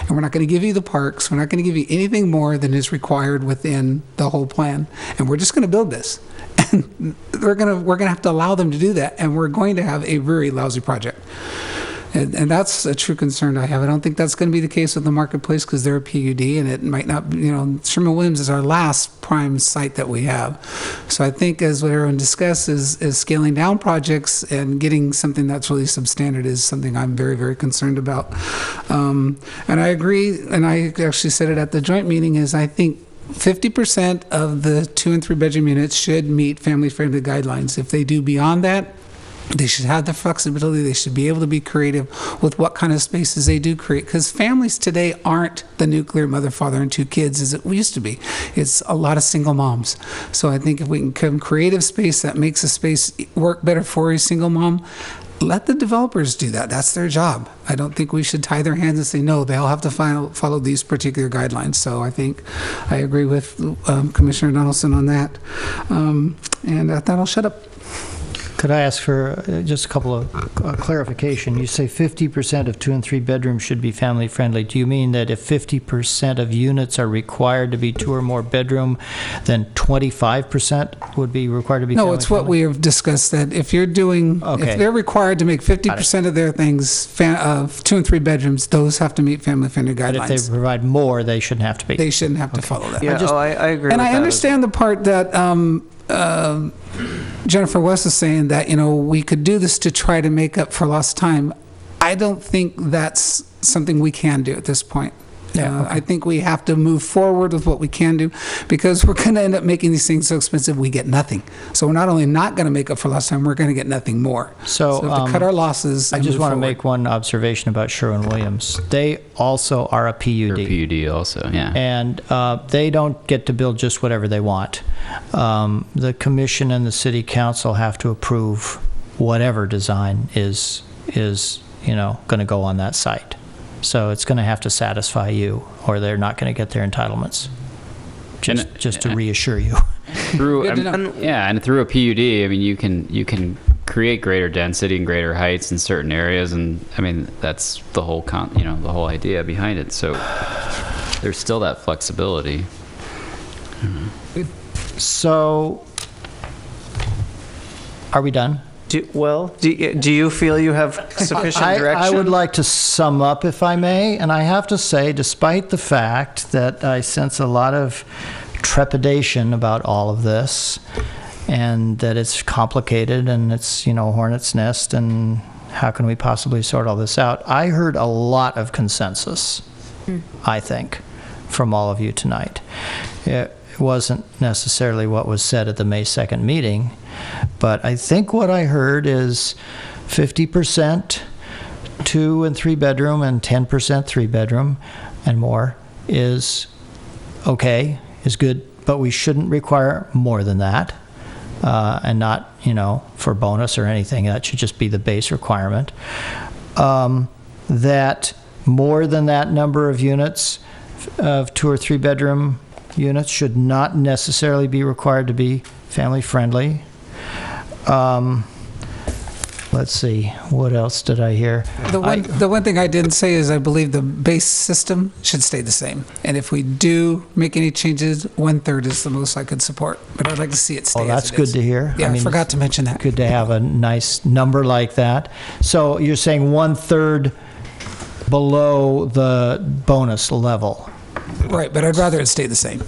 And we're not going to give you the parks. We're not going to give you anything more than is required within the whole plan. And we're just going to build this. And we're going to have to allow them to do that. And we're going to have a very lousy project. And that's a true concern I have. I don't think that's going to be the case with the marketplace because they're a PUD and it might not, Sherman-Williams is our last prime site that we have. So I think as what everyone discussed is scaling down projects and getting something that's really substandard is something I'm very, very concerned about. And I agree, and I actually said it at the joint meeting, is I think 50% of the 2- and 3-bedroom units should meet family-friendly guidelines. If they do beyond that, They should have the flexibility. They should be able to be creative with what kind of spaces they do create. Because families today aren't the nuclear mother, father, and 2 kids as it used to be. It's a lot of single moms. So I think if we can come creative space that makes a space work better for a single mom, let the developers do that. That's their job. I don't think we should tie their hands and say, no, they all have to follow these particular guidelines. So I think I agree with Commissioner Donaldson on that. And at that, I'll shut up. Could I ask for just a couple of clarification? You say 50% of 2 and 3 bedrooms should be family friendly. Do you mean that if 50% of units are required to be 2 or more bedroom, then 25% would be required to be family friendly? No, it's what we have discussed, that if you're doing, if they're required to make 50% of their things 2 and 3 bedrooms, those have to meet family friendly guidelines. But if they provide more, they shouldn't have to be. They shouldn't have to follow that. Yeah, I agree and with I that understand the part that Jennifer West is saying, that, we could do this to try to make up for lost time. I don't think that's something we can do at this point. I think we have to move forward with what we can do, because we're going to end up making these things so expensive we get nothing. So we're not only not going to make up for lost time, we're going to get nothing more. So to cut our losses. I just want to make one observation about Sherwin-Williams. They also are a PUD. They're PUD also, yeah. And they don't get to build just whatever they want. The commission and the city council have to approve whatever design is going to go on that site. So it's going to have to satisfy you, or they're not going to get their entitlements. Just to reassure you. Through and through a PUD, I mean, you can create greater density and greater heights in certain areas, and I mean that's the whole the whole idea behind it. So there's still that flexibility. So are we done? Do you feel you have sufficient direction? I would like to sum up, if I may, and I have to say, despite the fact that I sense a lot of trepidation about all of this, and that it's complicated and it's, hornet's nest, and how can we possibly sort all this out? I heard a lot of consensus, I think, from all of you tonight. It wasn't necessarily what was said at the May 2nd meeting, but I think what I heard is 50% 2 and 3 bedroom and 10% 3 bedroom and more is okay, is good, but we shouldn't require more than that, and not, for bonus or anything. That should just be the base requirement. That more than that number of units of 2 or 3 bedroom units should not necessarily be required to be family friendly. Let's see, what else did I hear? The one thing I didn't say is I believe the base system should stay the same. And if we do make any changes, 1/3 is the most I could support. But I'd like to see it stay. Oh, that's good to hear. Yeah, I forgot to mention that. Good to have a nice number like that. So you're saying 1/3 below the bonus level. Right, but I'd rather it stay the same.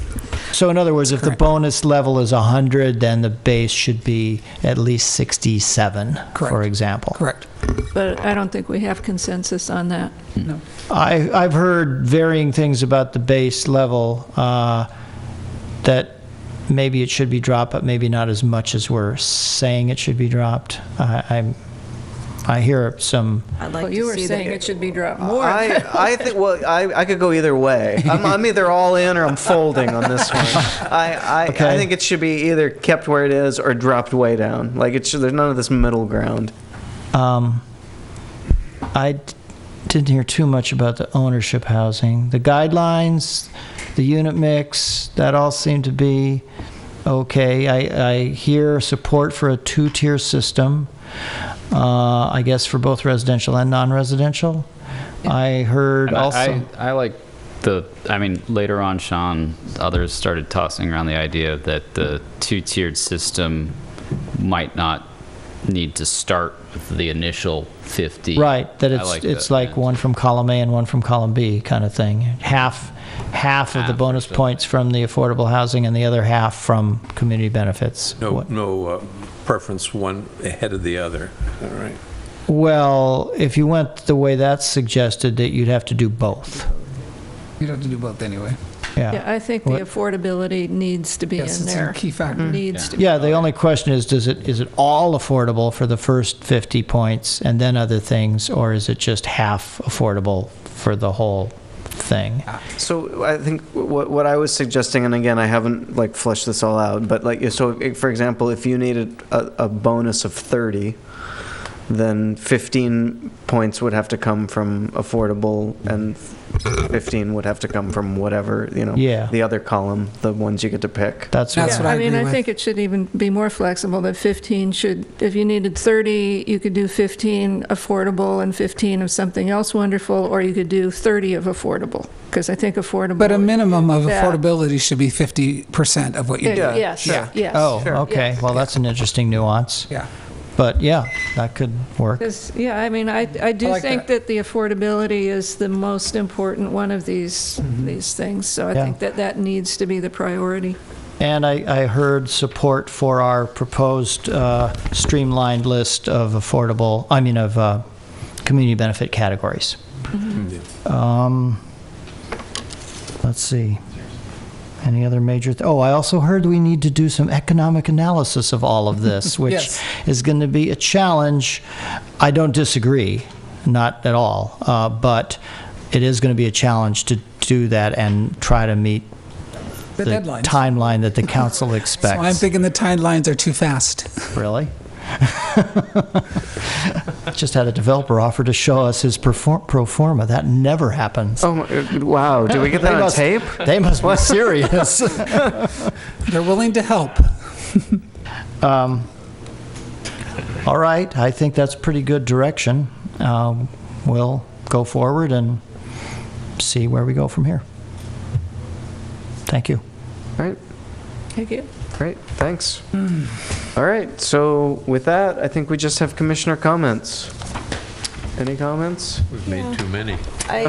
So in other words, if the bonus level is 100, then the base should be at least 67, for example. Correct. But I don't think we have consensus on that. No. I've heard varying things about the base level, that maybe it should be dropped, but maybe not as much as we're saying it should be dropped. I hear some. Well, you were saying it should be dropped more. I think. Well, I could go either way. I'm either all in or I'm folding on this one. I think it should be either kept where it is or dropped way down. Like there's none of this middle ground. I didn't hear too much about the ownership housing. The guidelines, the unit mix, that all seemed to be okay. I hear support for a 2-tier system. I guess for both residential and non-residential. I heard also. I like later on, Sean, others started tossing around the idea that the 2-tiered system might not need to start with the initial 50. Right, that it's like one from column A and one from column B kind of thing. Half of the bonus points from the affordable housing and the other half from community benefits. No preference one ahead of the other. All right. Well, if you went the way that's suggested, that you'd have to do both. You'd have to do both anyway. Yeah, I think the What- affordability needs to be Yes, in it's there. a key factor. Needs to be. Yeah, the only question is it all affordable for the first 50 points and then other things, or is it just half affordable for the whole thing? So I think what I was suggesting, and again, I haven't like fleshed this all out, but like, so for example, if you needed a bonus of 30, then 15 points would have to come from affordable and 15 would have to come from whatever, Yeah. the other column, the ones you get to pick. That's what I agree I with. think it should even be more flexible, that 15 should, if you needed 30, you could do 15 affordable and 15 of something else wonderful, or you could do 30 of affordable, because I think affordable. But a minimum of Yeah. affordability should be 50% of what you do. Yes, yes. Oh, okay. Well, that's an interesting nuance. Yeah. But yeah, that could work. Because, yeah, I mean, I do like think that the affordability is the most important one of these things, so I Yeah. think that needs to be the priority. And I heard support for our proposed streamlined list of community benefit categories. Let's see. Any other major? I also heard we need to do some economic analysis of all of this, which Yes. is going to be a challenge. I don't disagree, not at all, but it is going to be a challenge to do that and try to meet The deadlines. timeline that the council expects. So I'm thinking the timelines are too fast. Really? Just had a developer offer to show us his pro forma. That never happens. Oh, wow. Do we get that on tape? They must be serious. They're willing to help. All right. I think that's pretty good direction. We'll go forward and see where we go from here. Thank you. All right. Thank you. Great. Thanks. All right. So with that, I think we just have commissioner comments. Any comments? We've made too many. I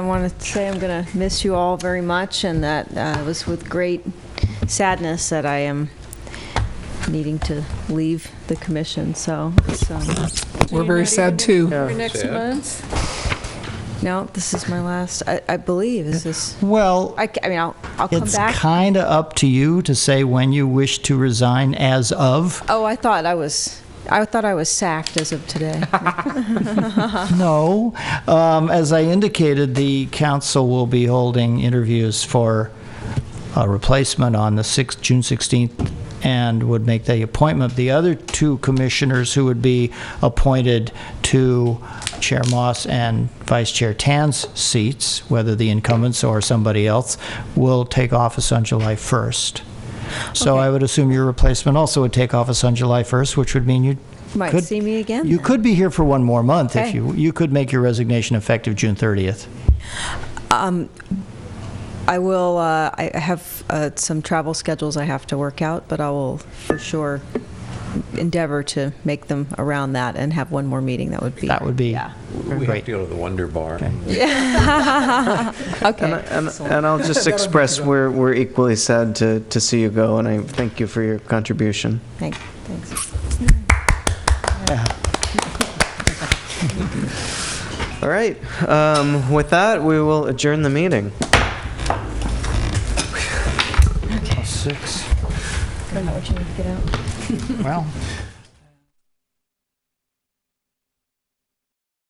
want to say I'm going to miss you all very much, and that it was with great sadness that I am needing to leave the commission. So We're very sad too. For next month? No, this is my last. I believe is this. Well, I mean, I'll come It's back. kind of up to you to say when you wish to resign as of. Oh, I thought I was sacked as of today. No. As I indicated, the council will be holding interviews for a replacement on the June 16th and would make the appointment. The other two commissioners who would be appointed to Chair Moss and Vice Chair Tan's seats, whether the incumbents or somebody else, will take office on July 1st. So I would assume your replacement also would take office on July 1st, which would mean you Might could see me again. You could be here for one more month if Okay. you could make your resignation effective June 30th. I will. I have some travel schedules I have to work out, but I will for sure endeavor to make them around that and have one more meeting. That would be. Yeah. We have to go to the Wonder Bar. Okay. And I'll just express we're equally sad to see you go, and I thank you for your contribution. Thanks. All right. With that, we will adjourn the meeting. 6. I don't know what you need to get out. Well.